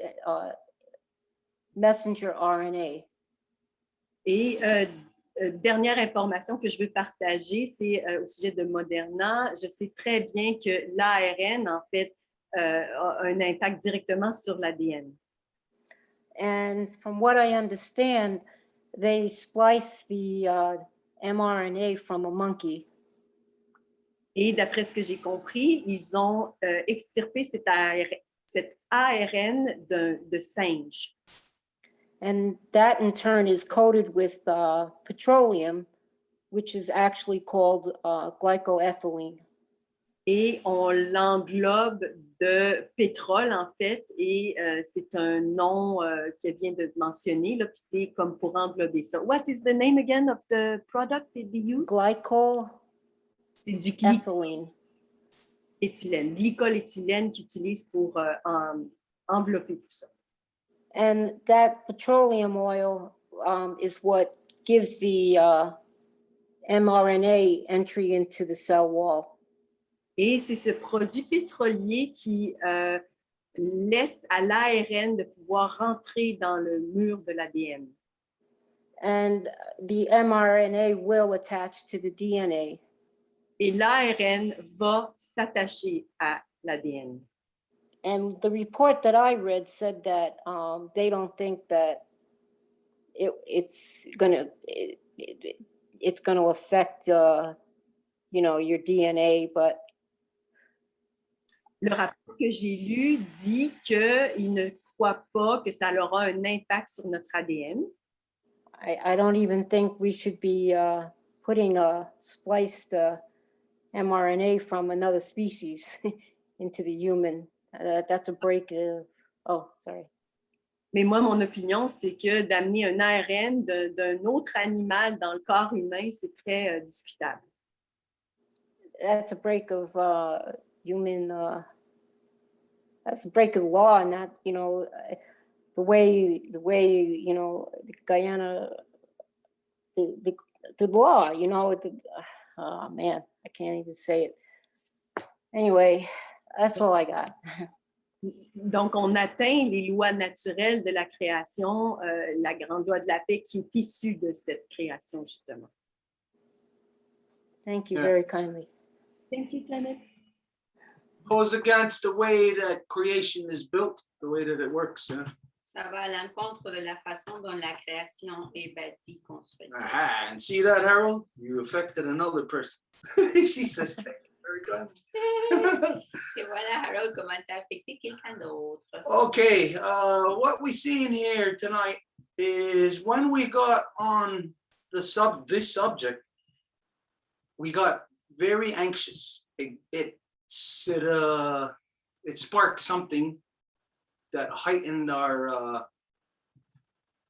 messenger RNA. Et dernière information que je veux partager, c'est au sujet de Moderna. Je sais très bien que l'ARN, en fait, a un impact directement sur l'ADN. And from what I understand, they splice the mRNA from a monkey. Et d'après ce que j'ai compris, ils ont extirpé cet ARN de singe. And that in turn is coated with petroleum, which is actually called glycoethylene. Et on l'englobe de pétrole, en fait, et c'est un nom qu'elle vient de mentionner, là, puis c'est comme pour englober ça. What is the name again of the product that they use? C'est du glycoethylene. Glycoéthylène qu'ils utilisent pour envelopper tout ça. And that petroleum oil is what gives the mRNA entry into the cell wall. Et c'est ce produit pétrolier qui laisse à l'ARN de pouvoir rentrer dans le mur de l'ADN. And the mRNA will attach to the DNA. Et l'ARN va s'attacher à l'ADN. And the report that I read said that they don't think that it's gonna affect your DNA, but le rapport que j'ai lu dit qu'il ne croit pas que ça aura un impact sur notre ADN. I don't even think we should be putting a spliced mRNA from another species into the human. That's a break. Sorry. Mais moi, mon opinion, c'est que d'amener un ARN d'un autre animal dans le corps humain, c'est très discutable. That's a break of human. That's a break of law, not the way, you know, the Guyana, the law, you know, oh man, I can't even say it. Anyway, that's all I got. Donc, on atteint les lois naturelles de la création, la grande loi de la paix qui est issue de cette création, justement. Thank you Yeah. very kindly. Thank you, Janet. Goes against the way that creation is built, the way that it works. Yeah? Ça va à l'encontre de la façon dont la création est bâtie, construite. Aha, and see that, Harold? You affected another person. She says, thank you very kindly. Et voilà, Harold, comment t'as affecté quelqu'un d'autre. Okay, what we seen here tonight is when we got on this subject, we got very anxious. It sparked something that heightened our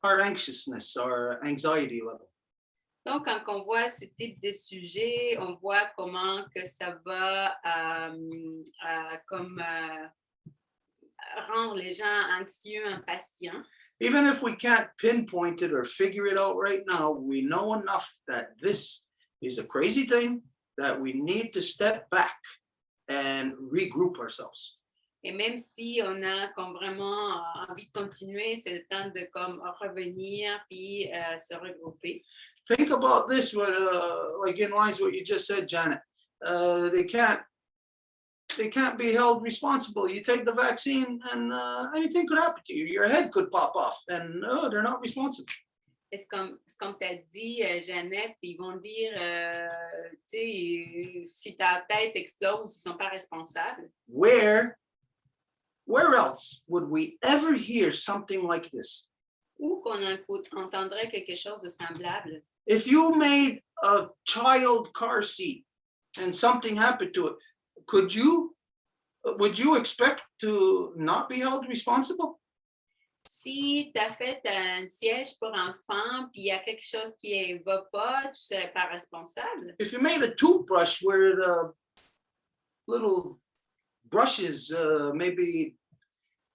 anxiousness, our anxiety level. Donc, quand on voit ce type de sujet, on voit comment que ça va rendre les gens anxieux, impatients. Even if we can't pinpoint it or figure it out right now, we know enough that this is a crazy thing, that we need to step back and regroup ourselves. Et même si on a comme vraiment envie de continuer, c'est le temps de comme revenir puis se regrouper. Think about this, like in lines what you just said, Janet. They can't be held responsible. You take the vaccine and anything could happen to you. Your head could pop off and they're not responsible. Et c'est comme tu as dit, Jeannette, ils vont dire, tu sais, si ta tête explose, ils ne sont pas responsables. Where else would we ever hear something like this? Ou qu'on entendrait quelque chose de semblable. If you made a child car seat and something happened to it, would you expect to not be held responsible? Si tu as fait un siège pour enfants, puis il y a quelque chose qui ne va pas, tu ne serais pas responsable. If you made a toothbrush where the little brushes maybe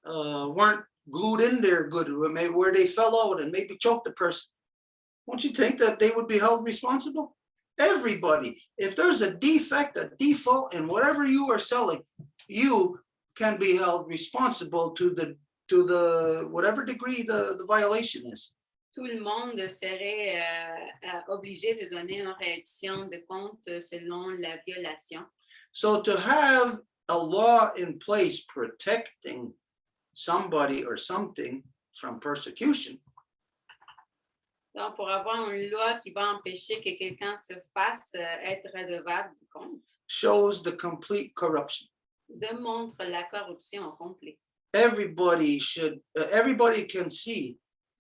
weren't glued in there good, maybe where they fell out and maybe choked the person, won't you think that they would be held responsible? Everybody, if there's a defect, a default in whatever you are selling, you can be held responsible to the whatever degree the violation is. Tout le monde serait obligé de donner une réaction de compte selon la violation. So to have a law in place protecting somebody or something from persecution, Donc, pour avoir une loi qui va empêcher que quelqu'un se fasse être redevable du compte, shows the complete corruption. démontre la corruption au complet. Everybody can see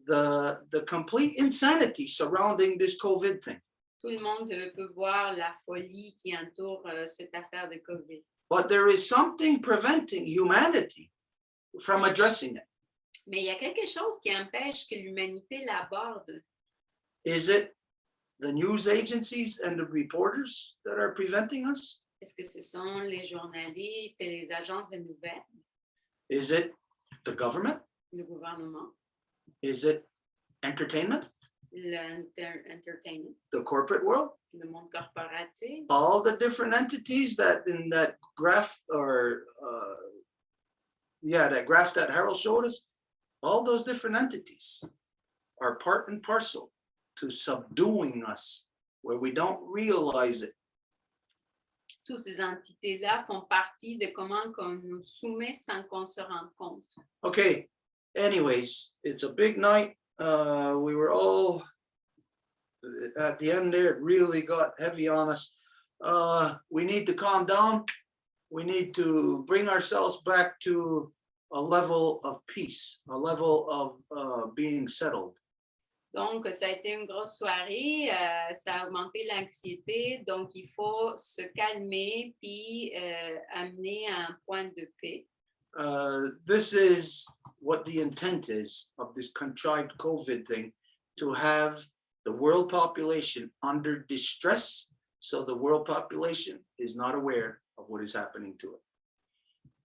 the complete insanity surrounding this COVID thing. Tout le monde peut voir la folie qui entoure cette affaire de COVID. But there is something preventing humanity from addressing it. Mais il y a quelque chose qui empêche que l'humanité l'aborde. Is it the news agencies and the reporters that are preventing us? Est-ce que ce sont les journalistes et les agences de nouvelles, Is it the government? le gouvernement, Is it entertainment? l'entertainment, The corporate world? le monde corporatif? All the different entities that in that graph or that graph that Harold showed us, all those different entities are part and parcel to subduing us where we don't realize it. Toutes ces entités-là font partie de comment on nous soumet sans qu'on se rende compte. Okay, anyways, it's a big night. We were all at the end there, it really got heavy on us. We need to calm down. We need to bring ourselves back to a level of peace, a level of being settled. Donc, ça a été une grosse soirée, ça a augmenté l'anxiété, donc il faut se calmer puis amener à un point de paix. This is what the intent is of this contrived COVID thing, to have the world population under distress, so the world population is not aware of what is happening to it.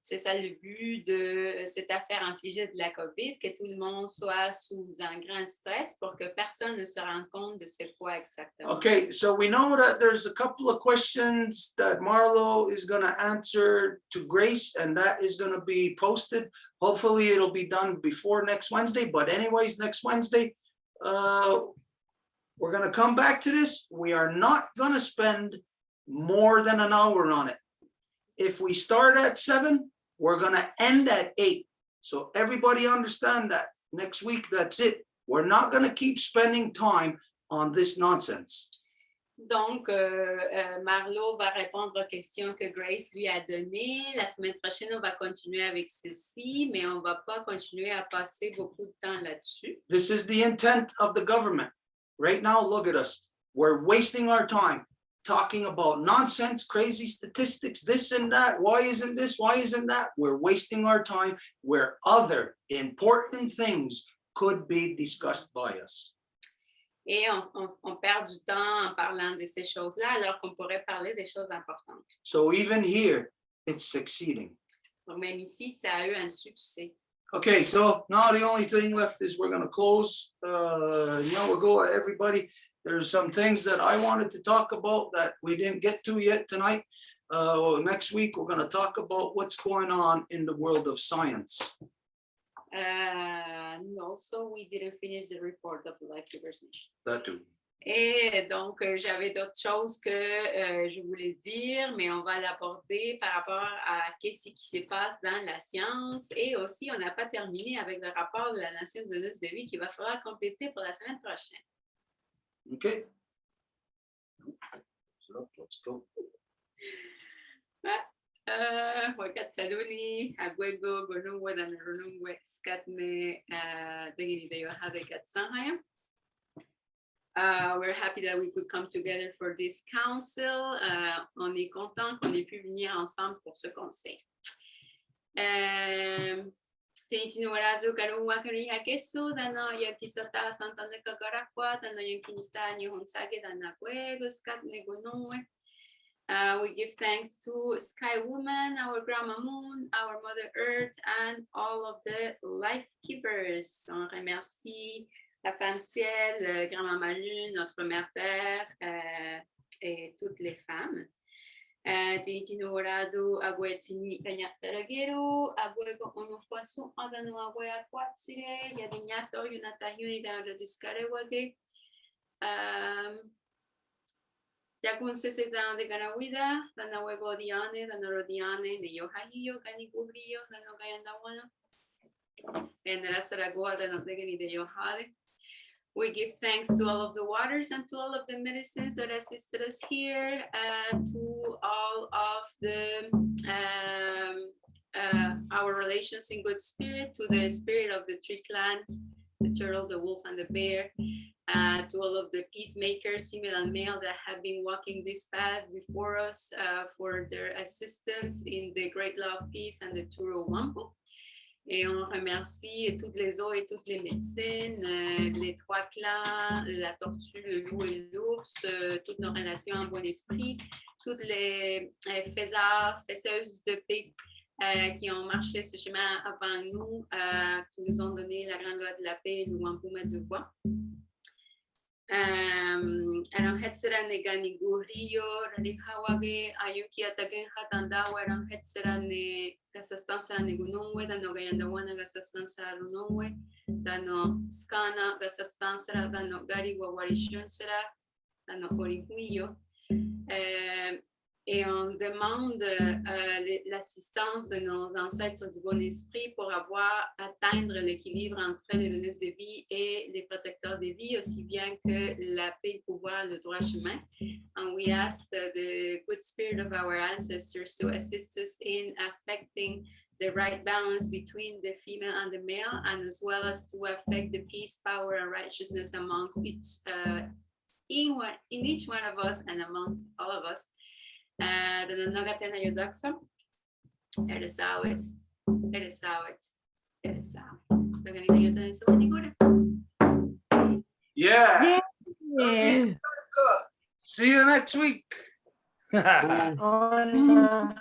C'est ça le but de cette affaire infligée de la COVID, que tout le monde soit sous un grand stress pour que personne ne se rende compte de c'est quoi exactement. Okay, so we know that there's a couple of questions that Marlo is going to answer to Grace, and that is going to be posted. Hopefully it'll be done before next Wednesday, but anyways, next Wednesday, we're going to come back to this. We are not going to spend more than an hour on it. If we start at 7, we're going to end at 8. So everybody understand that. Next week, that's it. We're not going to keep spending time on this nonsense. Donc, Marlo va répondre aux questions que Grace lui a données. La semaine prochaine, on va continuer avec ceci, mais on ne va pas continuer à passer beaucoup de temps là-dessus. This is the intent of the government. Right now, look at us. We're wasting our time talking about nonsense, crazy statistics, this and that. Why isn't this? Why isn't that? We're wasting our time where other important things could be discussed by us. Et on perd du temps en parlant de ces choses-là, alors qu'on pourrait parler des choses importantes. So even here, it's succeeding. Donc, même ici, ça a eu un succès. Okay, so now the only thing left is we're going to close. We'll go, everybody. There's some things that I wanted to talk about that we didn't get to yet tonight. Next week, we're going to talk about what's going on in the world of science. Also, we didn't finish the report of the Life Givers Nation. That too. Et donc, j'avais d'autres choses que je voulais dire, mais on va l'aborder par rapport à qu'est-ce qui se passe dans la science. Et aussi, on n'a pas terminé avec le rapport de la Nation de donneuse de vie qu'il va falloir compléter pour la semaine prochaine. Okay. So let's go. Wakat Saluni, Aguego, Gonungwe, Danarunungwe, Skatme, Degini de Yohade Katsahaya. We're happy that we could come together for this council. On est content qu'on ait pu venir ensemble pour ce conseil. Teitino Razo Kalunwa Kariha Kesu, Dano Yakisota Santana Kakarakwa, Dano Yakinista, Nihonsage, Danaguego, Skatne Gonungwe. We give thanks to Sky Woman, our Grandma Moon, our Mother Earth, and all of the life keepers. On remercie la femme ciel, Grand-Maman Lune, notre mère terre et toutes les femmes. Tintino Orado, Abuetini, Peñaperagero, Abuego, Onofuasu, Adano Abuea Quatsire, Yadinato, Yunatahuni, Dana Discarewage. Yakun Sesedan de Ganawida, Danawego Diane, Danarodiane, de Yohayo, Ganigurio, Danogayandawana, and the Rasaragoa, Danodegani de Yohade. We give thanks to all of the waters and to all of the medicines that assisted us here, to all of the our relations in good spirit, to the spirit of the three clans, the turtle, the wolf, and the bear, to all of the peacemakers, female and male, that have been walking this path before us for their assistance in the great law of peace and the Turo Wampum. Et on remercie toutes les eaux et toutes les médecines, les trois clans, la tortue, le loup et l'ours, toutes nos relations en bon esprit, toutes les faiseuses de paix qui ont marché ce chemin avant nous, qui nous ont donné la grande loi de la paix, le Wampum et Deux, Voies. Arang hetsera negani gurio radihawage ayuki atagen hatanda warang hetsera ne gasastansa negunongwe dano gayandawana gasastansa runongwe dano skana gasastansa dano gari wawarishunsera dano orihuyo. Et on demande l'assistance de nos ancêtres du bon esprit pour atteindre l'équilibre entre les donneuses de vie et les protecteurs de vie, aussi bien que la paix, le pouvoir, le droit chemin. And we ask the good spirit of our ancestors to assist us in affecting the right balance between the female and the male, and as well as to affect the peace, power, and righteousness amongst in each one of us and amongst all of us. The Nagatena Yodaksa, it is out, it is out, it is out. Yeah. See you next week. On